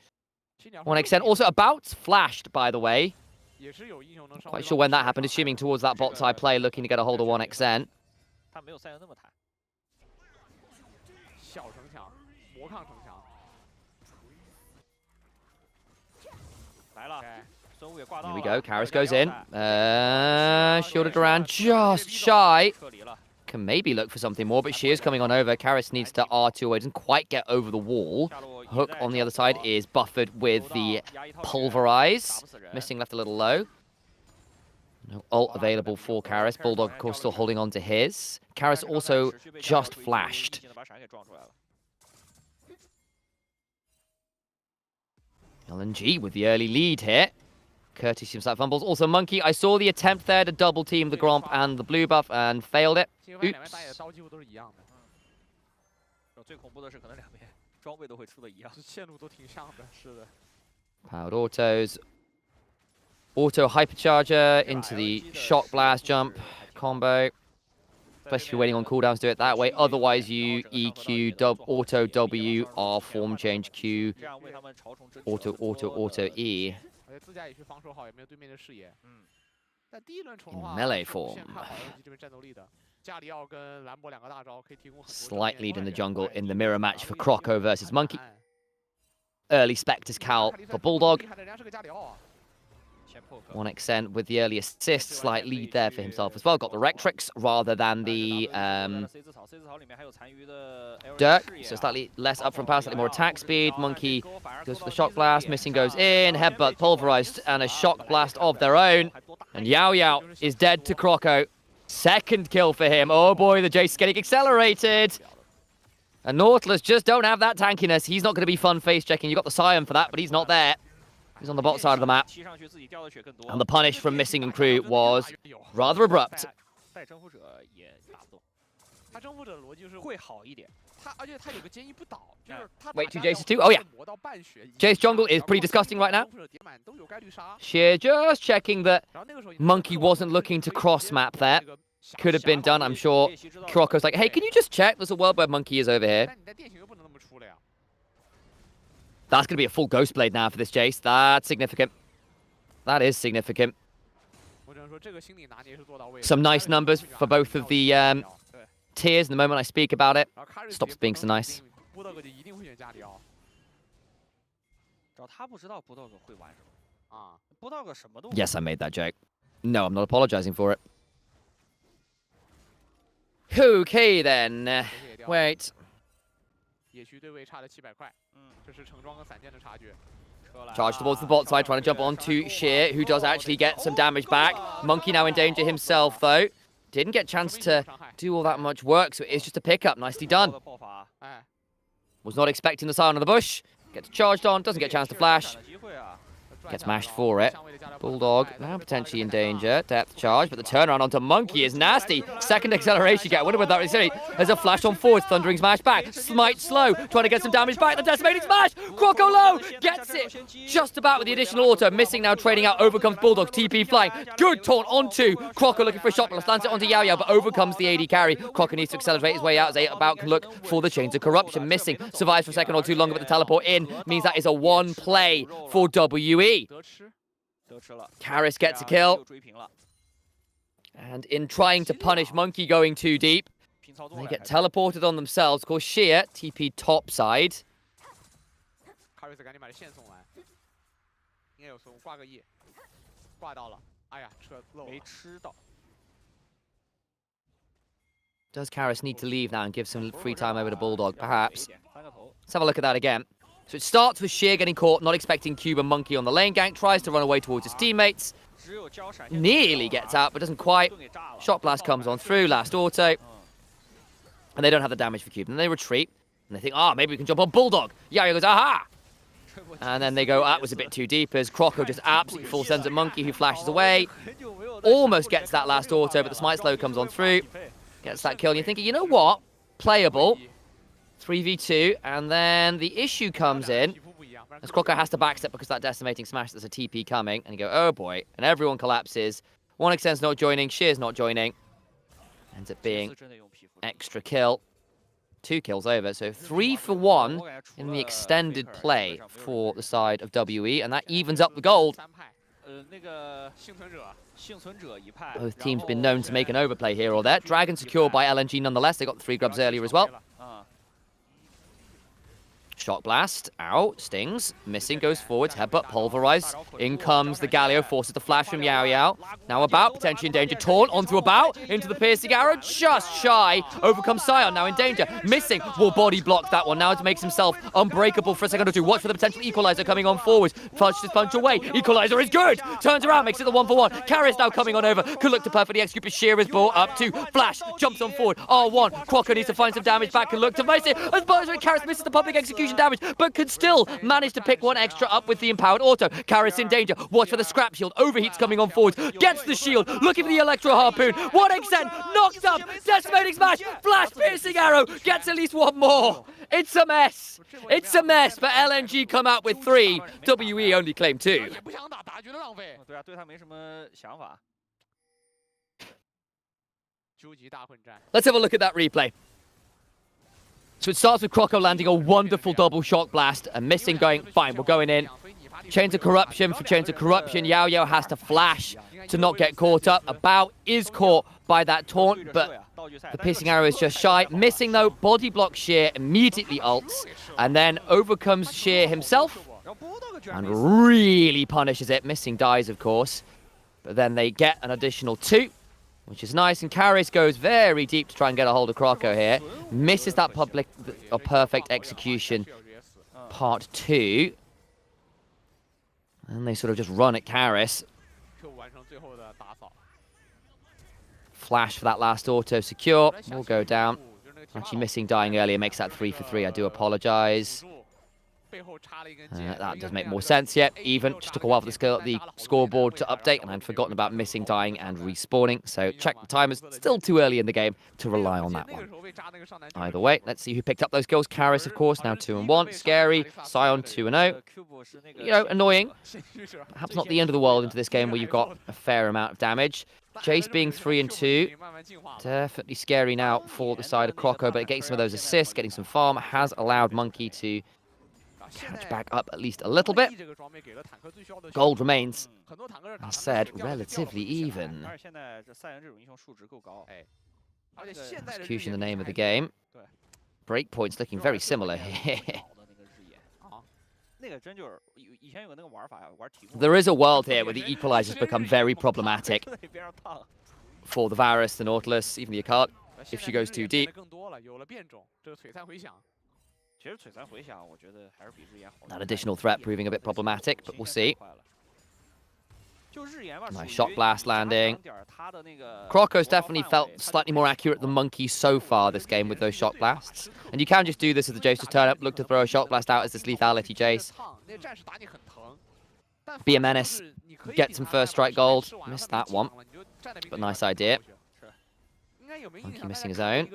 1xN. Also about flashed, by the way. Not quite sure when that happened, assuming towards that bot side play, looking to get a hold of 1xN. Here we go, Karis goes in. Shielded around just shy. Can maybe look for something more, but she is coming on over. Karis needs to R2 away, doesn't quite get over the wall. Hook on the other side is buffered with the Pulverize. Missing left a little low. No ult available for Karis. Bulldog, of course, still holding on to his. Karis also just flashed. LNG with the early lead here. Curtis seems like fumbles. Also, Monkey, I saw the attempt there to double team the Gromp and the blue buff and failed it. Oops. Powered autos. Auto hypercharger into the shock blast jump combo. Especially if you're waiting on cooldowns, do it that way. Otherwise, you EQ, auto W, R, form change Q, auto E. In melee form. Slight lead in the jungle in the mirror match for Croco versus Monkey. Early Spectre's Cowl for Bulldog. 1xN with the early assist, slight lead there for himself as well. Got the Rectrix rather than the Dirk, so slightly less upfront power, slightly more attack speed. Monkey goes for the Shock Blast, missing goes in, Headbutt, Pulverized, and a Shock Blast of their own. And Yao Yao is dead to Croco. Second kill for him. Oh boy, the Jace is getting accelerated. And Nautilus just don't have that tankiness. He's not going to be fun face checking. You got the Scion for that, but he's not there. He's on the bot side of the map. And the punish from Missing and crew was rather abrupt. Wait, 2 Jaces too? Oh yeah. Jace jungle is pretty disgusting right now. Sheer just checking that Monkey wasn't looking to cross map there. Could have been done, I'm sure. Croco's like, hey, can you just check? There's a world where Monkey is over here. That's going to be a full Ghost Blade now for this Jace. That's significant. That is significant. Some nice numbers for both of the tiers. The moment I speak about it, stops being so nice. Yes, I made that joke. No, I'm not apologizing for it. Okay, then. Wait. Charge towards the bot side, trying to jump onto Sheer, who does actually get some damage back. Monkey now in danger himself, though. Didn't get a chance to do all that much work, so it's just a pickup. Nicely done. Was not expecting the Scion on the bush. Gets charged on, doesn't get a chance to flash. Gets mashed for it. Bulldog now potentially in danger. Depth charge, but the turnaround onto Monkey is nasty. Second acceleration get. I wonder what that is. There's a flash on forward. Thundering smash back. Smite slow. Trying to get some damage back. The decimating smash. Croco low. Gets it. Just about with the additional auto. Missing now. Trading out. Overcomes Bulldog. TP flying. Good taunt onto Croco looking for a shot. But lands it onto Yao Yao, but overcomes the AD carry. Croco needs to accelerate his way out as they about can look for the Chains of Corruption. Missing. Survives for a second or two longer, but the teleport in means that is a one play for WE. Karis gets a kill. And in trying to punish Monkey going too deep, they get teleported on themselves. Of course, Sheer, TP top side. Does Karis need to leave now and give some free time over to Bulldog, perhaps? Let's have a look at that again. So it starts with Sheer getting caught, not expecting Cube and Monkey on the lane gank, tries to run away towards his teammates. Nearly gets out, but doesn't quite. Shot Blast comes on through, last auto. And they don't have the damage for Cube. And they retreat, and they think, maybe we can jump on Bulldog. Yayo goes, aha! And then they go, that was a bit too deep, as Croco just absolutely full sends at Monkey, who flashes away. Almost gets that last auto, but the Smite Slow comes on through. Gets that kill, and you're thinking, you know what? Playable. 3v2, and then the issue comes in, as Croco has to backstep because that Decimating Smash, there's a TP coming, and you go, oh boy, and everyone collapses. 1xN's not joining, Sheer's not joining. Ends up being extra kill. 2 kills over, so 3 for 1 in the extended play for the side of WE, and that evens up the gold. Both teams been known to make an overplay here or there. Dragon secured by LNG nonetheless, they got the 3 grubs earlier as well. Shock Blast, out, stings, missing, goes forwards, headbutt, pulverize. In comes the Galio, forces the flash from Yao Yao. Now About, potentially in danger, taunt onto About, into the piercing arrow, just shy. Overcomes Sion, now in danger, missing, will body block that one. Now it makes himself unbreakable for a second or two. Watch for the potential equalizer coming on forwards. Punch this punch away, equalizer is good. Turns around, makes it the 1-for-1. Karis now coming on over, could look to perfectly execute, but Sheer is brought up to Flash, jumps on forward, R1. Croco needs to find some damage back and look to miss it. As Karis misses the public execution damage, but can still manage to pick one extra up with the empowered auto. Karis in danger. Watch for the scrap shield. Overheats coming on forwards. Gets the shield. Looking for the electro harpoon. 1xN knocked up. Decimating smash. Flash piercing arrow. Gets at least one more. It's a mess. It's a mess. But LNG come out with 3. WE only claim 2. Let's have a look at that replay. So it starts with Croco landing a wonderful double shock blast and missing, going, fine, we're going in. Chains of Corruption for Chains of Corruption. Yao Yao has to flash to not get caught up. About is caught by that taunt, but the piercing arrow is just shy. Missing though, body block Sheer, immediately ults, and then overcomes Sheer himself and really punishes it. Missing dies, of course, but then they get an additional 2. Which is nice, and Karis goes very deep to try and get a hold of Croco here. Misses that perfect execution part 2. And they sort of just run at Karis. Flash for that last auto secure. Will go down. Actually missing dying earlier makes that 3 for 3. I do apologize. That does make more sense yet. Even just took a while for the scoreboard to update, and I'd forgotten about missing, dying, and respawning. So check the timers. Still too early in the game to rely on that one. Either way, let's see who picked up those kills. Karis, of course, now 2-1. Scary. Sion 2-0. You know, annoying. Perhaps not the end of the world into this game where you've got a fair amount of damage. Jace being 3-2. Definitely scary now for the side of Croco, but getting some of those assists, getting some farm, has allowed Monkey to catch back up at least a little bit. Gold remains, as said, relatively even. Execution, the name of the game. Breakpoints looking very similar here. There is a world here where the equalizers become very problematic for the Varus, the Nautilus, even the Akart, if she goes too deep. That additional threat proving a bit problematic, but we'll see. Nice shock blast landing. Croco's definitely felt slightly more accurate than Monkey so far this game with those shock blasts. And you can just do this as the Jace just turn up, look to throw a shock blast out as this lethality Jace. Be a menace. Get some first strike gold. Missed that one, but nice idea. Monkey missing his own.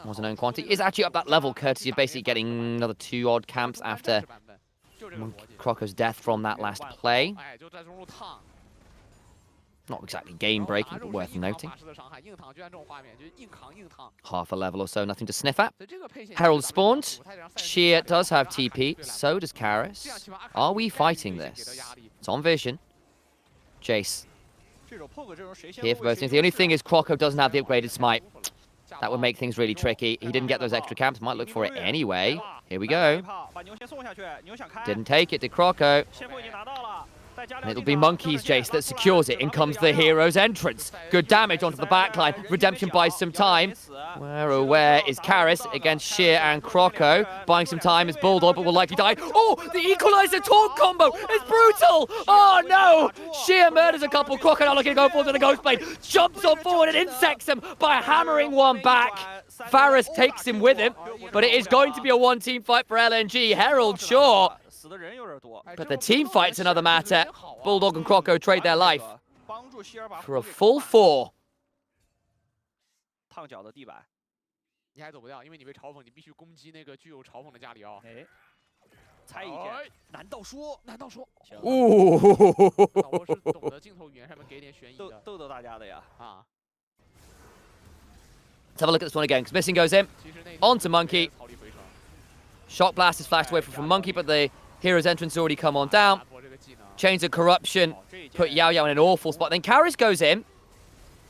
Was an own quantity. Is actually up that level courtesy of basically getting another 2 odd camps after Croco's death from that last play. Not exactly game breaking, but worth noting. Half a level or so, nothing to sniff at. Herald spawned. Sheer does have TP, so does Karis. Are we fighting this? It's on vision. Jace. Here for both teams. The only thing is Croco doesn't have the upgraded smite. That would make things really tricky. He didn't get those extra camps. Might look for it anyway. Here we go. Didn't take it, did Croco. And it'll be Monkey's Jace that secures it. In comes the hero's entrance. Good damage onto the backline. Redemption buys some time. Where is Karis against Sheer and Croco? Buying some time is Bulldog, but will likely die. Oh, the equalizer taunt combo is brutal. Oh no! Sheer murders a couple. Croco now looking to go forward to the Ghost Blade. Jumps on forward and insects him by hammering one back. Varus takes him with him, but it is going to be a one-team fight for LNG. Herald, sure. But the team fight's another matter. Bulldog and Croco trade their life for a full 4. 烫脚的地板，你还走不掉，因为你被嘲讽，你必须攻击那个具有嘲讽的加里奥。哎，猜一下，难道说？难道说？老罗是懂得镜头语言上面给点悬疑的，逗大家的呀啊。Let's have a look at this one again, because Missing goes in. On to Monkey. Shock Blast is flashed away from Monkey, but the hero's entrance has already come on down. Chains of Corruption put Yao Yao in an awful spot. Then Karis goes in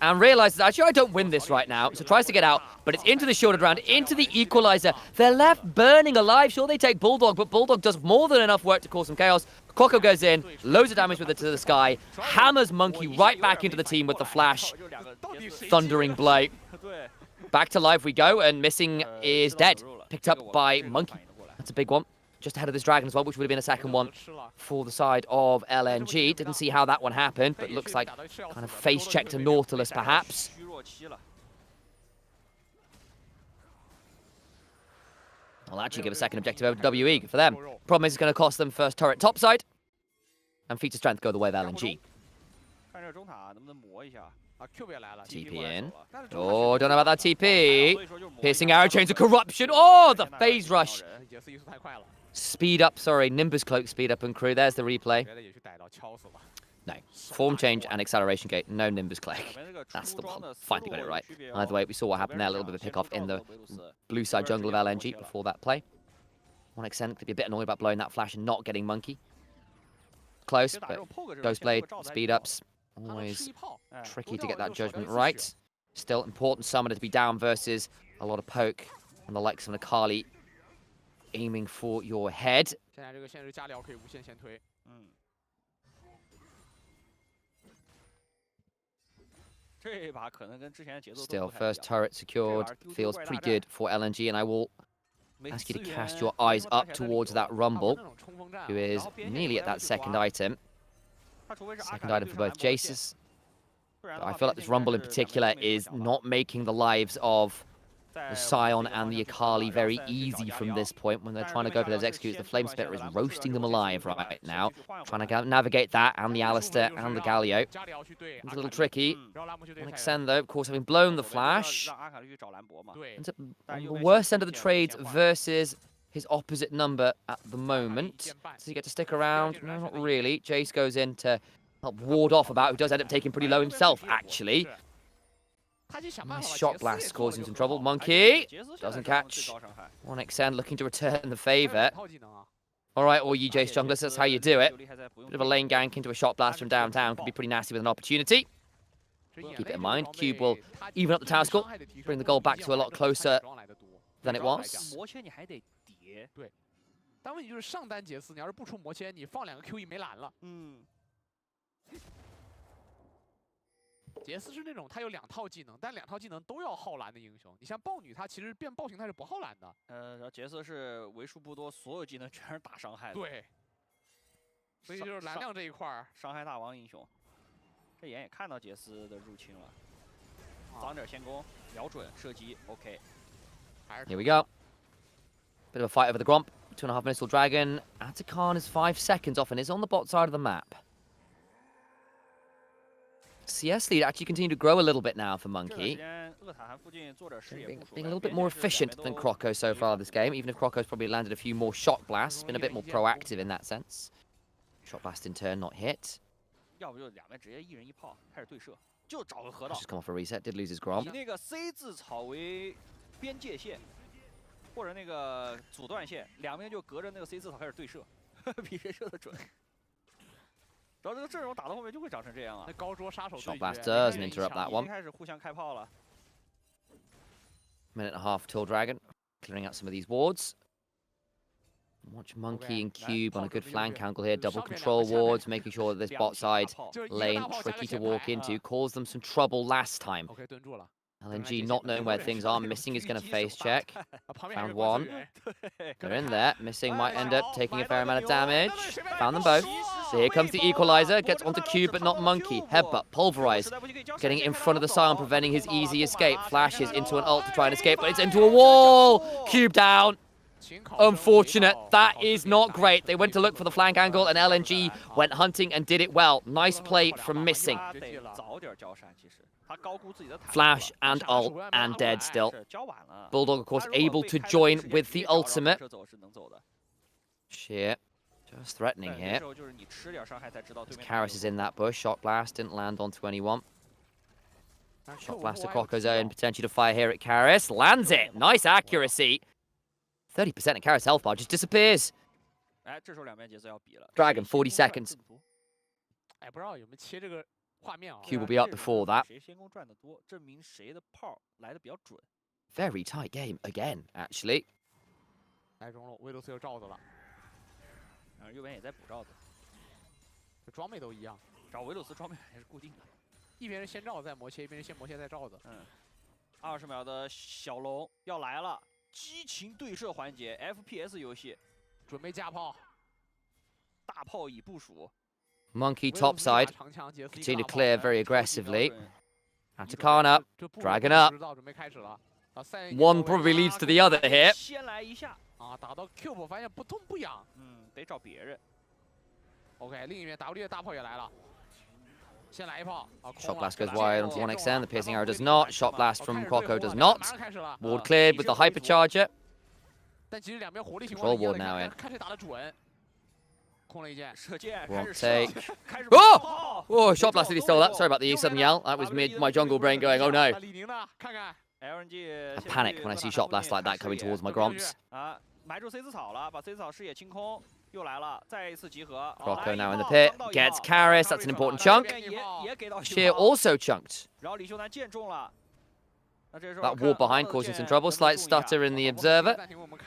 and realizes, actually, I don't win this right now. So tries to get out, but it's into the shielded round, into the equalizer. They're left burning alive. Sure, they take Bulldog, but Bulldog does more than enough work to cause some chaos. Croco goes in, loads of damage with it to the sky, hammers Monkey right back into the team with the flash. Thundering Blade. Back to life we go, and Missing is dead. Picked up by Monkey. That's a big one. Just ahead of this Dragon as well, which would have been a second one for the side of LNG. Didn't see how that one happened, but looks like kind of face check to Nautilus, perhaps. I'll actually give a second objective over to WE for them. Problem is it's going to cost them first turret topside, and feats of strength go the way of LNG. TP in. Oh, don't know about that TP. Piercing arrow, chains of corruption. Oh, the phase rush. Speed up, sorry, Nimbus Cloak speed up and crew. There's the replay. No, form change and acceleration gate. No Nimbus Cloak. That's the one. Finally got it right. Either way, we saw what happened there. A little bit of a pick-off in the blue side jungle of LNG before that play. One extent could be a bit annoyed about blowing that flash and not getting Monkey. Close, but Ghostblade, speed ups. Always tricky to get that judgment right. Still important summoner to be down versus a lot of poke and the likes of an Akali aiming for your head. Still, first turret secured. Feels pretty good for LNG, and I will ask you to cast your eyes up towards that Rumble, who is nearly at that second item. Second item for both Jaces. But I feel like this Rumble in particular is not making the lives of the Scion and the Akali very easy from this point when they're trying to go for those executes. The Flame Spitter is roasting them alive right now. Trying to navigate that and the Alistair and the Galio. It's a little tricky. Extend though, of course, having blown the flash. Ends up on the worst end of the trades versus his opposite number at the moment. Does he get to stick around? No, not really. Jace goes in to help ward off about, who does end up taking pretty low himself, actually. Nice shot blast causing some trouble. Monkey doesn't catch. 1xN looking to return the favor. All right, all you Jace junglers, that's how you do it. Bit of a lane gank into a shot blast from downtown could be pretty nasty with an opportunity. Keep it in mind. Cube will even up the tower score, bring the goal back to a lot closer than it was. 对，但问题就是上单杰斯，你要是不出魔签，你放2个 Q1 没蓝了。杰斯是那种他有2套技能，但2套技能都要耗蓝的英雄。你像豹女，她其实变豹形态是不耗蓝的。然后杰斯是为数不多所有技能全是打伤害的。对，所以就是蓝量这一块儿，伤害大王英雄。这眼也看到杰斯的入侵了，早点先攻，瞄准射击 ，OK。 Here we go. Bit of a fight over the Gromp. 2.5 Missile Dragon. Atakan is 5 seconds off and is on the bot side of the map. CS lead actually continue to grow a little bit now for Monkey. Being a little bit more efficient than Croco so far this game, even if Croco's probably landed a few more shock blasts. Been a bit more proactive in that sense. Shot blast in turn not hit. Just come off a reset, did lose his Gromp. 或者那个阻断线，两边就隔着那个 C 字塔开始对射，比谁射的准。然后这个阵容打到后面就会长成这样啊。那高桌杀手对决 Shot blast doesn't interrupt that one. 开始互相开炮了。Minute and a half till Dragon, clearing out some of these wards. Watch Monkey and Cube on a good flank angle here. Double control wards, making sure that this bot side lane tricky to walk into. Caused them some trouble last time. LNG not knowing where things are. Missing is going to face check. Found one. They're in there. Missing might end up taking a fair amount of damage. Found them both. So here comes the equalizer. Gets onto Cube, but not Monkey. Headbutt, pulverize. Getting in front of the Scion, preventing his easy escape. Flashes into an ult to try and escape, but it's into a wall. Cube down. Unfortunate. That is not great. They went to look for the flank angle, and LNG went hunting and did it well. Nice play from Missing. Flash and ult and dead still. Bulldog, of course, able to join with the ultimate. Shit. Just threatening here. Karras is in that bush. Shot blast didn't land onto anyone. Shot blast to Crocco's own. Potentially to fire here at Karras. Lands it. Nice accuracy. 30% of Karras' health bar just disappears. Dragon, 40 seconds. Q will be up before that. Very tight game again, actually. 右边也在补罩子，装备都一样，找维鲁斯装备还是固定的，一边是先罩再魔切，一边是先魔切再罩子。20秒的小龙要来了，激情对射环节 ，FPS 游戏，准备架炮，大炮已部署。 Monkey topside, continue to clear very aggressively. Atacana, dragon up. One probably leads to the other here. 先来一下啊，打到 Q 发现不痛不痒，得找别人。OK， 另一边 W 的大炮也来了，先来一炮。Shot blast goes wide onto 1xn. The piercing arrow does not. Shot blast from Crocco does not. Ward cleared with the hypercharger. 但其实两边火力情 Control ward now in. 看谁打得准。 Won't take. Oh! Oh, shot blast he stole that. Sorry about the sudden yell. That was my jungle brain going, oh no. I panic when I see shot blast like that coming towards my gromps. 埋住 C 字草了，把 C 字草视野清空，又来了，再一次集合。 Crocco now in the pit. Gets Karras. That's an important chunk. Sheer also chunked. 然后李秀男见中了。 That wall behind causing some trouble. Slight stutter in the observer.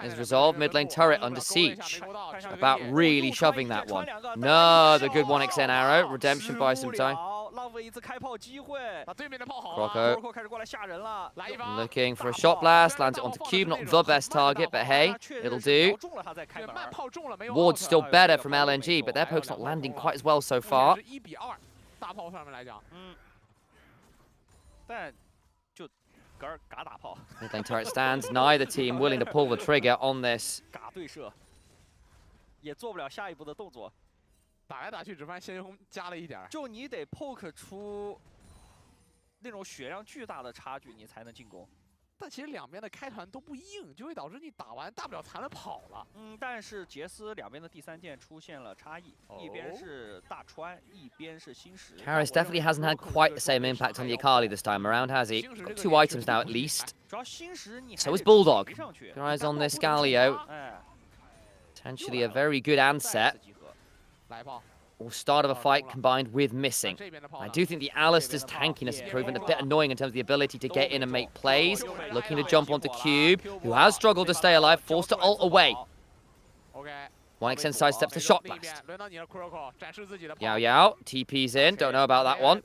Is resolved. Mid lane turret under siege. About really shoving that one. No, the good 1xn arrow. Redemption buys some time. Crocco looking for a shot blast. Lands it onto Cube. Not the best target, but hey, it'll do. Ward's still better from LNG, but their poke's not landing quite as well so far. Mid lane turret stands. Neither team willing to pull the trigger on this. 也做不了下一步的动作，打来打去只发现先锋加了一点，就你得 poke 出那种血量巨大的差距，你才能进攻。但其实两边的开团都不硬，就会导致你打完大不了残了跑了。但是杰斯两边的第三件出现了差异，一边是大川，一边是星石。Karras definitely hasn't had quite the same impact on the Akali this time around, has he? Got 2 items now at least. So is Bulldog. Keep your eyes on this Galio. Potentially a very good answer. Or start of a fight combined with Missing. I do think the Alistair's tankiness has proven a bit annoying in terms of the ability to get in and make plays. Looking to jump onto Cube, who has struggled to stay alive, forced to ult away. 1xn sidesteps the shot blast. Yao Yao, TP's in, don't know about that one.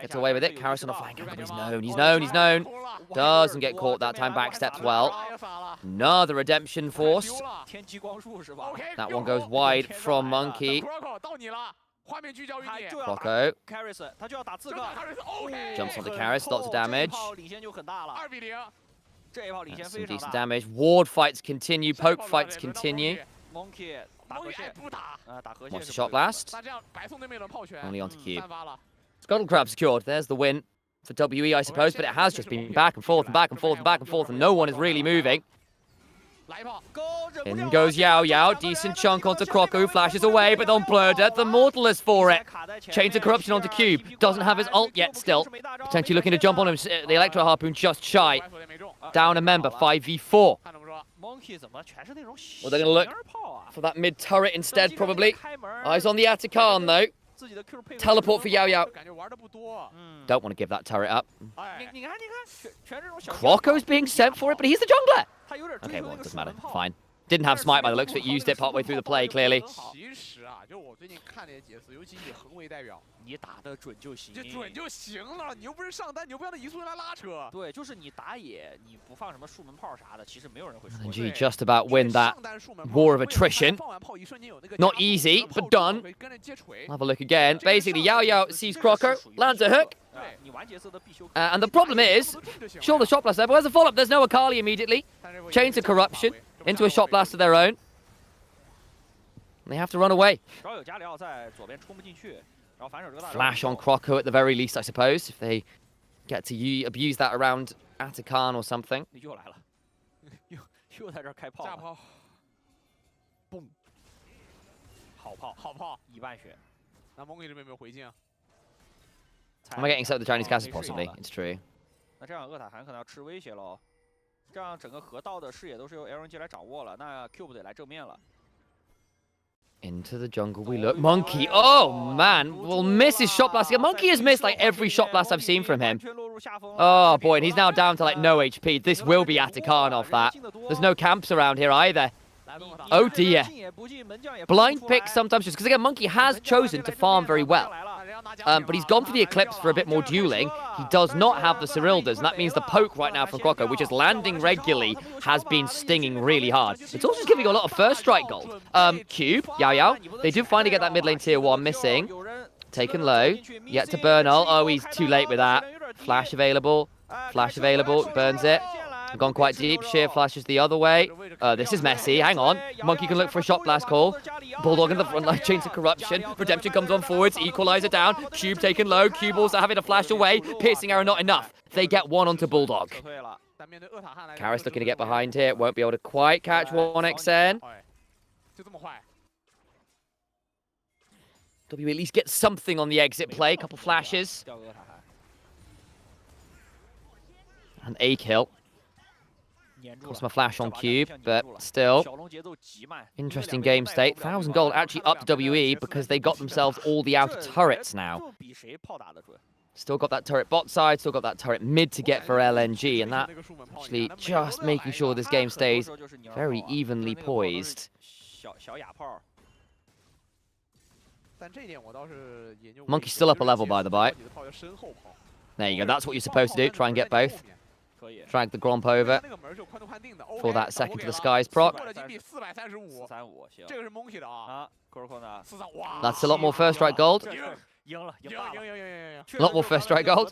Gets away with it, Karras on a flank, but he's known. Doesn't get caught that time, backsteps well. Another redemption force. That one goes wide from Monkey. Crocco. Jumps onto Karras, lots of damage. That's some decent damage. Ward fights continue, poke fights continue. Wants a shot blast. Only onto Cube. Scuttle Crab secured. There's the win for WE, I suppose, but it has just been back and forth and back and forth and back and forth, and no one is really moving. In goes Yao Yao. Decent chunk onto Crocco, who flashes away, but on Blurder, the Mortalist for it. Chain to Corruption onto Cube. Doesn't have his ult yet still. Potentially looking to jump on him. The Electro Harpoon just shy. Down a member, 5v4. Well, they're going to look for that mid turret instead, probably. Eyes on the Atakan, though. Teleport for Yao Yao. Don't want to give that turret up. Crocco's being sent for it, but he's the jungler. Okay, well, it doesn't matter. Fine. Didn't have smite by the looks of it, used it partway through the play, clearly. 其实啊，就我最近看那些杰斯，尤其以横为代表，你打得准就行，就准就行了。你又不是上单，你又不要那移速用来拉扯。对，就是你打野，你不放什么树门炮啥的，其实没有人会说。LNG just about win that war of attrition. Not easy, but done. Have a look again. Basically, Yao Yao sees Croco, lands a hook. And the problem is, sure, the shot blast there, but where's the follow-up? There's no Akali immediately. Chains of corruption into a shot blast of their own. And they have to run away. Flash on Croco at the very least, I suppose, if they get to abuse that around Atakan or something. 又在这儿开炮。架炮。嘣。好炮，好炮，1万血。那Monkey这边有没有回敬啊 Am I getting set with the Chinese castle? Possibly. It's true. 那这样厄塔韩可能要吃威胁喽。这样整个河道的视野都是由 LNG 来掌握了，那 Cube 得来正面了。 Into the jungle we look. Monkey, oh man, will miss his shot blast. Monkey has missed like every shot blast I've seen from him. Oh boy, and he's now down to like no HP. This will be Atakan off that. There's no camps around here either. Oh dear. Blind pick sometimes just because again, Monkey has chosen to farm very well. But he's gone for the Eclipse for a bit more dueling. He does not have the Cyrildas, and that means the poke right now from Croco, which is landing regularly, has been stinging really hard. It's also just giving you a lot of first strike gold. Cube, Yao Yao, they do finally get that mid lane tier 1 missing. Taken low, yet to burn ult. Oh, he's too late with that. Flash available, burns it. Gone quite deep, sheer flashes the other way. This is messy, hang on. Monkey can look for a shot blast call. Bulldog in the front line, chains of corruption. Redemption comes on forwards, equalizer down. Cube taken low, Cube also having to flash away. Piercing arrow not enough. They get one onto Bulldog. Karis looking to get behind here, won't be able to quite catch 1xN. W at least gets something on the exit play, couple flashes. And a kill. Cost my flash on Cube, but still. Interesting game state. 1,000 gold actually up to WE because they got themselves all the outer turrets now. Still got that turret bot side, still got that turret mid to get for LNG, and that actually just making sure this game stays very evenly poised. Monkey's still up a level, by the by. There you go, that's what you're supposed to do, try and get both. Drag the Gromp over for that second to the skies proc. That's a lot more first strike gold. A lot more first strike gold.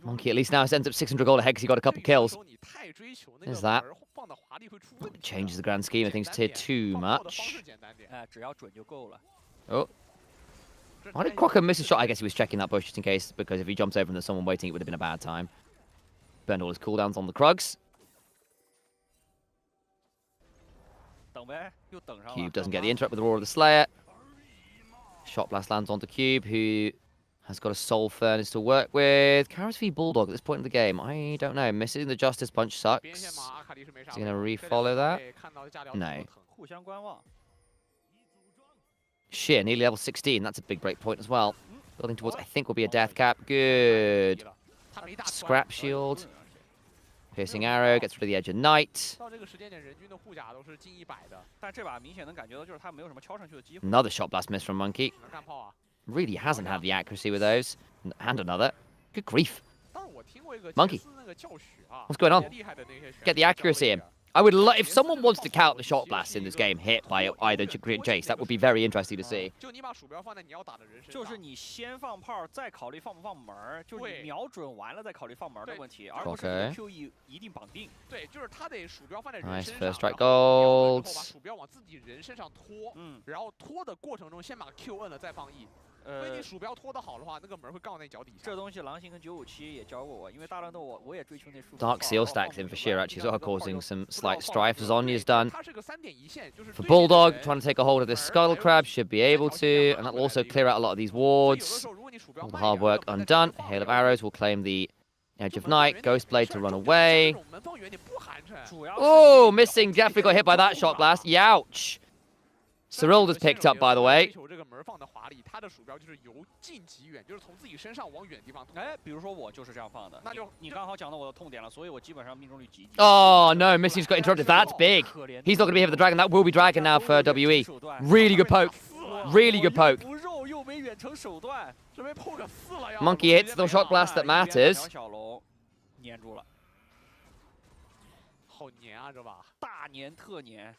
Monkey at least now ends up 600 gold ahead because he got a couple kills. There's that. Changes the grand scheme of things tier too much. Oh. Why did Croco miss a shot? I guess he was checking that bush just in case, because if he jumps over and there's someone waiting, it would have been a bad time. Burned all his cooldowns on the Krugs. Cube doesn't get the interrupt with the Roar of the Slayer. Shot blast lands onto Cube, who has got a Soul Furnace to work with. Karis v Bulldog at this point in the game, I don't know. Missing the Justice Punch sucks. Is he going to refollow that? No. Shit, nearly level 16. That's a big break point as well. Building towards, I think, will be a death cap. Good. Scrap shield. Piercing arrow, gets rid of the edge of night. Another shot blast miss from Monkey. Really hasn't had the accuracy with those. And another. Good grief. Monkey. What's going on? Get the accuracy in. I would love if someone wants to count the shot blasts in this game hit by either Jace. That would be very interesting to see. Nice first strike gold. Dark seal stacks in for sure, actually, sort of causing some slight strife. Zonya's done. For Bulldog, trying to take a hold of this Scuttle Crab, should be able to, and that'll also clear out a lot of these wards. All the hard work undone. Hail of Arrows will claim the Edge of Night. Ghostblade to run away. Oh, missing. Definitely got hit by that shot blast. Youch. Cyrilda's picked up, by the way. 追求这个门放的华丽，他的鼠标就是由近及远，就是从自己身上往远地方投。哎，比如说我就是这样放的，那就你刚好讲到我的痛点了，所以我基本上命中率极低。Oh no, Missing's got interrupted. That's big. He's not going to be here for the dragon. That will be dragon now for WE. Really good poke. Really good poke. 不肉又没远程手段，这被 poke 4了呀。Monkey hits the shot blast that matters. 小龙粘住了，好黏啊，这把大粘特粘，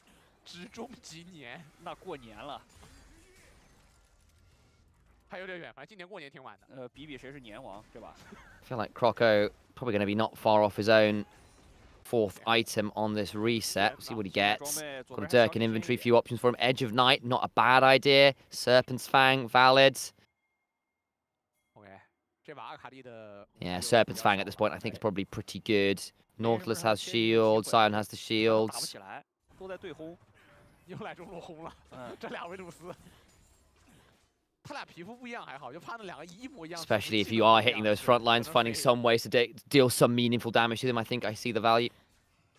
直中极黏，那过年了。还有点远，反正今年过年挺晚的。比比谁是年王，对吧 I feel like Croco probably going to be not far off his own 4th item on this reset. See what he gets. Got a Dirk in inventory, few options for him. Edge of Night, not a bad idea. Serpent's Fang, valid. Yeah, Serpent's Fang at this point I think is probably pretty good. Nautilus has shield, Sion has the shields. 都在对轰，又来中落轰了。这俩维鲁斯，他俩皮肤不一样还好，就怕那两个一模一样。Especially if you are hitting those front lines, finding some ways to deal some meaningful damage to them, I think I see the value.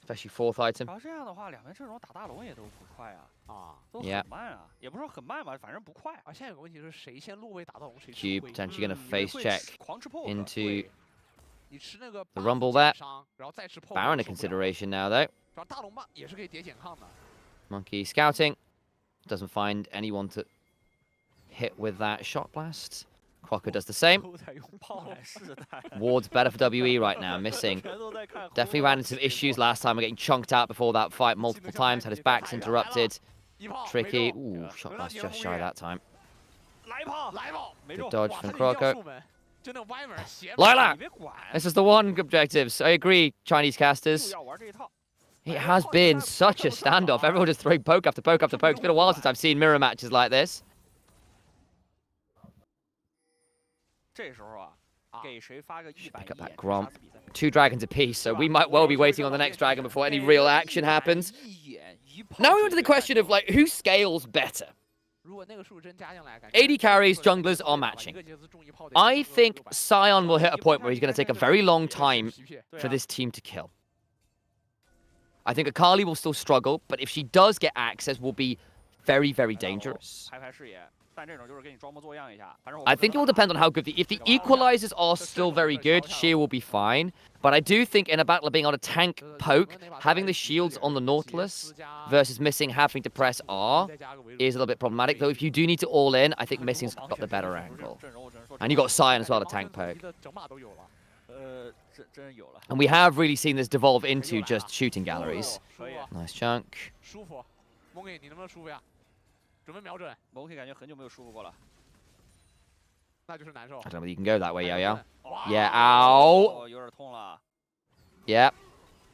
Especially 4th item. 然后这样的话，两边阵容打大龙也都不快啊，都很 Yeah. 慢啊，也不是说很慢吧，反正不快。而现在有个问题是谁先落位打到龙，谁吃 Cube 亏。 potentially going to face check into 你吃那个 the rumble there. 然后再吃 poke Baron a consideration now though. 然后大龙吧也是可以叠减抗的。 Monkey scouting. Doesn't find anyone to hit with that shot blast. Crocker does the same. 都在用炮来试探。 Ward's better for WE right now, missing. Definitely ran into some issues last time. We're getting chunked out before that fight multiple times. Had his backs interrupted. Tricky. Ooh, shot blast just shy that time. 来一炮，来一炮，没 Good 中。 dodge from Croco. 就那歪门斜门。 Lilac! This is the one objectives. I agree, Chinese casters. 要玩这一套。 It has been such a standoff. Everyone just throwing poke after poke after poke. It's been a while since I've seen mirror matches like this. 这时候啊，给谁发个100 Pick up that Gromp. 2 dragons apiece, so we might well be waiting on the next dragon before any real action happens. Now we're on to the question of like who scales better. 如果那个数真加进来，感觉 AD carries, junglers are matching. I think Sion will hit a point where he's going to take a very long time for this team to kill. I think Akali will still struggle, but if she does get access, will be very, very dangerous. 排视野，但这种就是给你装模作样一下。 I think it will depend on how good if the equalizers are still very good, she will be fine. But I do think in a battle of being able to tank poke, having the shields on the Nautilus versus Missing having to press R is a little bit problematic. Though if you do need to all in, I think Missing's got the better angle. And you got Sion as well to tank poke. And we have really seen this devolve into just shooting galleries. Nice chunk. 舒服 ，Monkey 你能不能舒服呀？准备瞄准。Monkey 感觉很久没有舒服过了。那就是难受。 I don't know whether you can go that way, Yao Yao. Yeah, ow. 有点痛了。 Yep.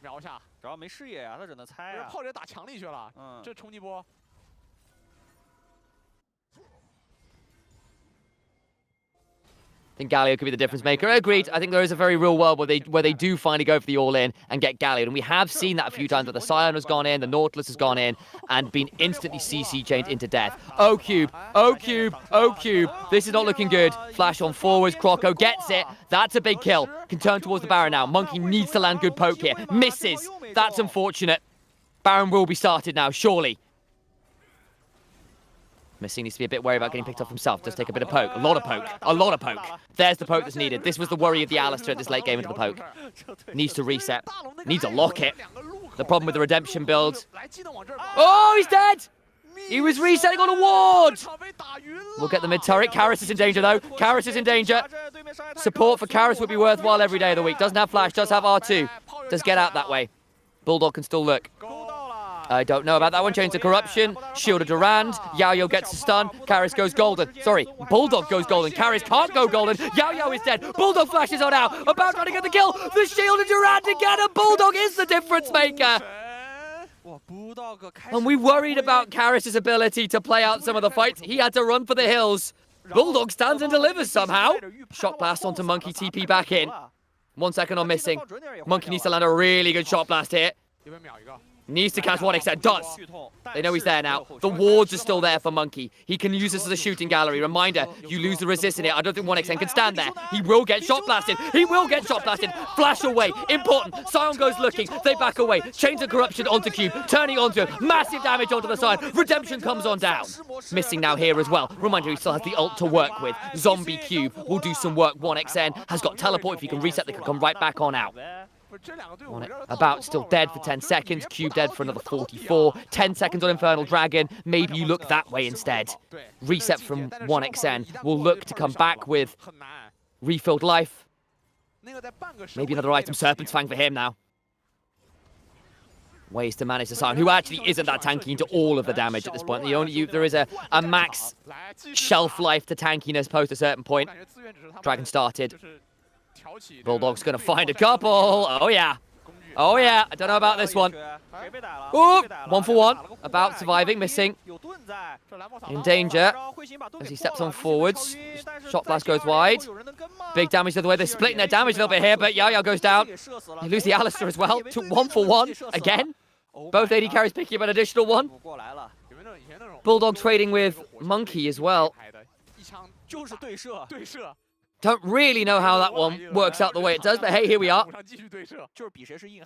瞄下，主要没视野呀，他只能猜啊。炮姐打墙里去了，这冲击波。 I think Galio could be the difference maker. Agreed. I think there is a very real world where they do finally go for the all-in and get Galio. And we have seen that a few times where the Sion has gone in, the Nautilus has gone in, and been instantly CC chained into death. O-Cube, O-Cube, O-Cube. This is not looking good. Flash on forwards. Croco gets it. That's a big kill. Can turn towards the Baron now. Monkey needs to land good poke here. Misses. That's unfortunate. Baron will be started now, surely. Missing needs to be a bit wary about getting picked off himself. Does take a bit of poke. A lot of poke. A lot of poke. There's the poke that's needed. This was the worry of the Alistair at this late game into the poke. Needs to reset. Needs a locket. The problem with the redemption build. Oh, he's dead! He was resetting on a ward! We'll get the mid-turret. Karras is in danger, though. Karras is in danger. Support for Karras would be worthwhile every day of the week. Doesn't have flash. Does have R2. Does get out that way. Bulldog can still look. I don't know about that one. Chains of Corruption. Shield of Durand. Yao Yao gets a stun. Karras goes golden. Sorry, Bulldog goes golden. Karras can't go golden. Yao Yao is dead. Bulldog flashes on out. About trying to get the kill. The Shield of Durand again. And Bulldog is the difference maker. And we worried about Karras' ability to play out some of the fights. He had to run for the hills. Bulldog stands and delivers somehow. Shot blast onto Monkey. TP back in. 1 second on Missing. Monkey needs to land a really good shot blast here. Needs to catch 1xn, does. They know he's there now. The wards are still there for Monkey. He can use this as a shooting gallery. Reminder, you lose the resist in it. I don't think 1xn can stand there. He will get shot blasted. He will get shot blasted. Flash away. Important. Sion goes looking. They back away. Chains of corruption onto Cube. Turning onto him. Massive damage onto the side. Redemption comes on down. Missing now here as well. Reminder, he still has the ult to work with. Zombie Cube will do some work. 1xn has got teleport. If he can reset, they can come right back on out. About still dead for 10 seconds. Cube dead for another 44. 10 seconds on Infernal Dragon. Maybe you look that way instead. Reset from 1xn will look to come back with refilled life. Maybe another item. Serpent's Fang for him now. Ways to manage the Sion, who actually isn't that tanky into all of the damage at this point. There is a max shelf life to tankiness post a certain point. Dragon started. Bulldog's gonna find a couple. Oh yeah. Oh yeah. I don't know about this one. Ooh, 1 for 1. About surviving, missing. In danger as he steps on forwards. Shot blast goes wide. Big damage the other way. They're splitting their damage a little bit here, but Yao goes down. They lose the Alistair as well. 1 for 1 again. Both AD carries picking up an additional one. Bulldog trading with Monkey as well. Don't really know how that one works out the way it does, but hey, here we are.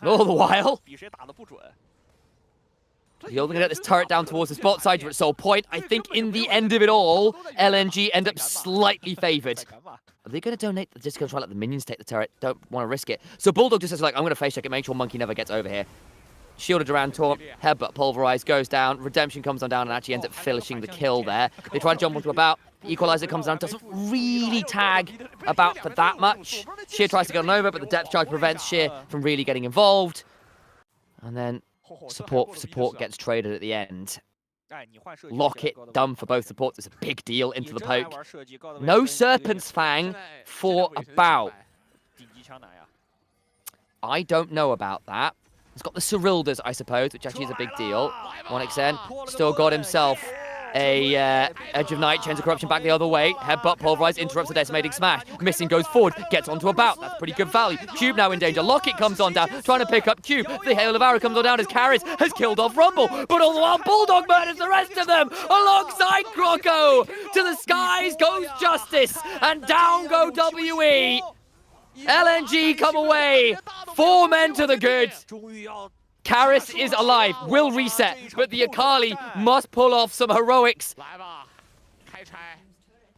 All the while, you're going to get this turret down towards the spot side for its sole point. I think in the end of it all, LNG end up slightly favoured. Are they going to donate? They're just going to try to let the minions take the turret. Don't want to risk it. So Bulldog just says, like, I'm going to face check it, make sure Monkey never gets over here. Shielded around Taunt, headbutt pulverized, goes down. Redemption comes on down and actually ends up finishing the kill there. They try to jump onto About. The Equalizer comes down, doesn't really tag About for that much. Sheer tries to get on over, but the depth charge prevents Sheer from really getting involved. And then support gets traded at the end. Lock it done for both supports. It's a big deal into the poke. No Serpent's Fang for About. I don't know about that. He's got the Cyrildas, I suppose, which actually is a big deal. 1xn still got himself a Edge of Night, Chains of Corruption back the other way. Headbutt, pulverized, interrupts the decimating smash. Missing goes forward, gets onto About. That's pretty good value. Cube now in danger. Locket comes on down, trying to pick up Cube. The Hail of Arrow comes on down as Karis has killed off Rumble. But all the while, Bulldog murders the rest of them alongside Croco. To the skies goes Justice, and down go WE. LNG come away. 4 men to the good. Karis is alive, will reset, but the Akali must pull off some heroics.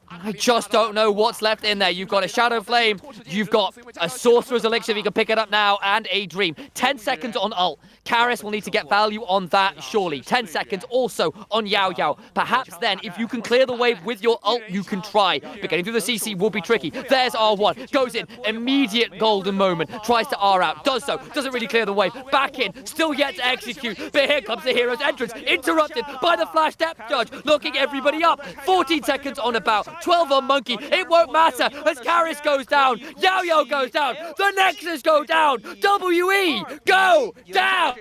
I just don't know what's left in there. You've got a Shadow Flame, you've got a Sorcerer's Elixir if you can pick it up now, and a Dream. 10 seconds on ult. Karis will need to get value on that, surely. 10 seconds also on Yao Yao. Perhaps then, if you can clear the wave with your ult, you can try. But getting through the CC will be tricky. There's R1. Goes in. Immediate golden moment. Tries to R out. Does so. Doesn't really clear the wave. Back in. Still yet to execute. But here comes the hero's entrance. Interrupted by the flash depth charge. Locking everybody up. 14 seconds on About. 12 on Monkey. It won't matter as Karis goes down. Yao Yao goes down. The Nexus go down. WE go down.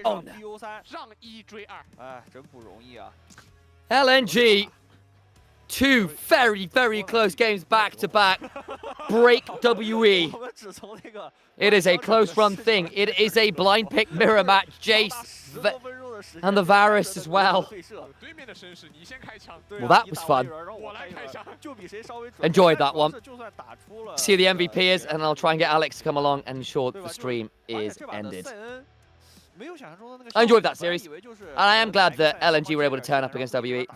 LNG, 2 very, very close games back to back. Break WE. It is a close run thing. It is a blind pick mirror match. Jace and the Varus as well. Well, that was fun. Enjoyed that one. See who the MVP is, and I'll try and get Alex to come along and ensure that the stream is ended. I enjoyed that series, and I am glad that LNG were able to turn up against WE.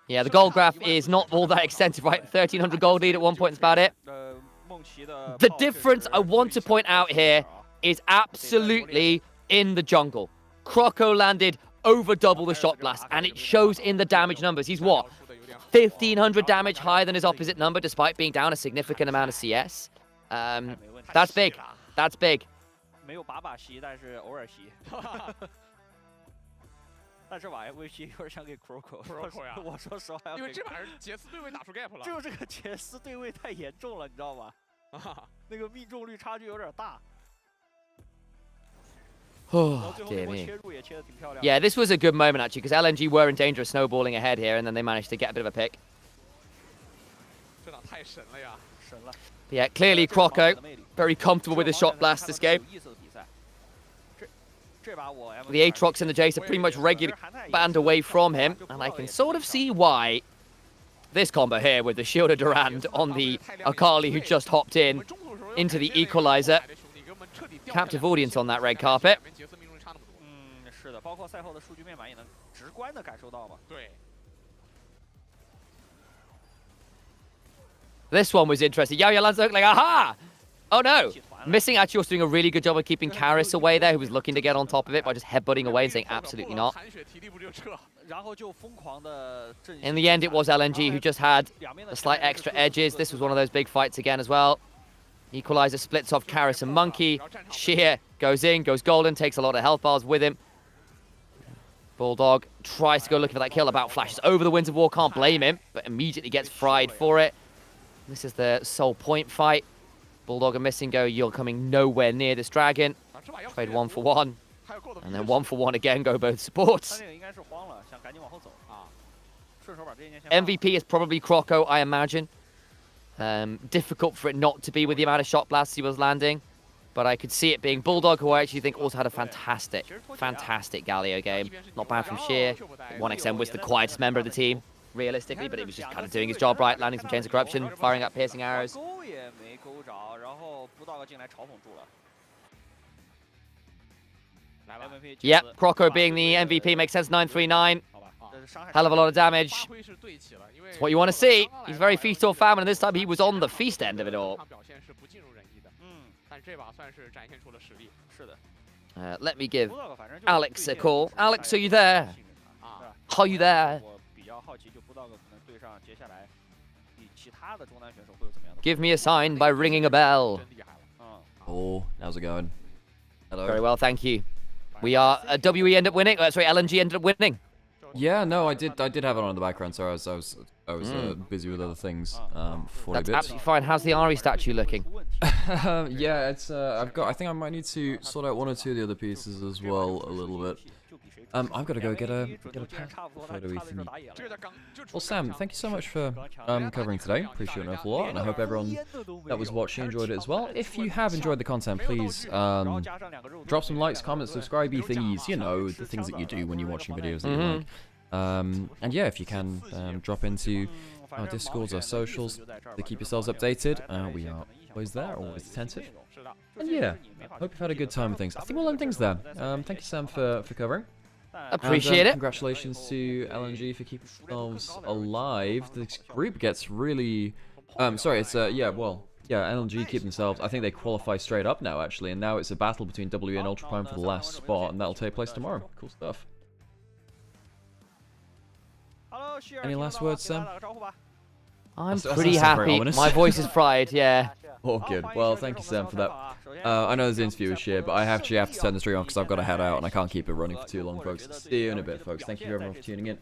Yeah, the gold graph is not all that extensive, right? 1,300 gold lead at one point is about it. The difference I want to point out here is absolutely in the jungle. Croco landed over double the shot blast, and it shows in the damage numbers. He's what? 1,500 damage higher than his opposite number, despite being down a significant amount of CS. That's big. That's big. 但这玩意儿 VP 有点想给 Croco 呀，我说实话，因为这玩意儿杰斯对位打出 gap 了，就是这个杰斯对位太严重了，你知道吗？那个命中率差距有点大。Oh, dear me. Yeah, this was a good moment actually, because LNG were in danger of snowballing ahead here, and then they managed to get a bit of a pick. Yeah, clearly Croco, very comfortable with the shot blast this game. The Aatrox and the Jace are pretty much regularly banned away from him, and I can sort of see why. This combo here with the Shield of Durand on the Akali who just hopped into the Equalizer. Captive audience on that red carpet. This one was interesting. Yao lands like, aha! Oh no! Missing actually was doing a really good job of keeping Karis away there, who was looking to get on top of it by just headbutting away and saying absolutely not. In the end, it was LNG who just had the slight extra edges. This was one of those big fights again as well. Equalizer splits off Karis and Monkey. Sheer goes in, goes golden, takes a lot of health bars with him. Bulldog tries to go looking for that kill. About flashes over the Winds of War, can't blame him, but immediately gets fried for it. This is the sole point fight. Bulldog and Missing Go, you're coming nowhere near this dragon. Trade 1-for-1. And then 1-for-1 again, go both supports. MVP is probably Croco, I imagine. Difficult for it not to be with the amount of shot blasts he was landing. But I could see it being Bulldog, who I actually think also had a fantastic Galio game. Not bad from Sheer. 1xM was the quietest member of the team, realistically, but he was just kind of doing his job right, landing some Chains of Corruption, firing up piercing arrows. Yep, Croco being the MVP makes sense, 939. Hell of a lot of damage. It's what you want to see. He's very Feast or Famine, and this time he was on the Feast end of it all. Let me give Alex a call. Alex, are you there? Are you there? Give me a sign by ringing a bell. Oh, how's it going? Hello. Very well, thank you. We are WE end up winning. Sorry, LNG ended up winning. Yeah, no, I did have it on in the background. Sorry, I was busy with other things. That's absolutely fine. How's the Ari statue looking? Yeah, it's I think I might need to sort out one or two of the other pieces as well a little bit. I've got to go get a photo thingy. Well, Sam, thank you so much for covering today. Appreciate it an awful lot, and I hope everyone that was watching enjoyed it as well. If you have enjoyed the content, please drop some likes, comments, subscribe-y thingies. You know, the things that you do when you're watching videos that you like. And yeah, if you can drop into our Discords, our socials to keep yourselves updated. We are always there, always attentive. And yeah, hope you've had a good time with things. I think we'll end things there. Thank you, Sam, for covering. Appreciate it. Congratulations to LNG for keeping themselves alive. The group gets really... sorry, it's... yeah, LNG keep themselves... I think they qualify straight up now, actually. And now it's a battle between WE and Ultra Prime for the last spot. And that'll take place tomorrow. Cool stuff. Any last words, Sam? I'm pretty happy. My voice is fried, yeah. Oh, good. Well, thank you, Sam, for that. I know there's interview with Sheer, but I actually have to turn the stream off because I've got to head out and I can't keep it running for too long, folks. See you in a bit, folks. Thank you, everyone, for tuning in.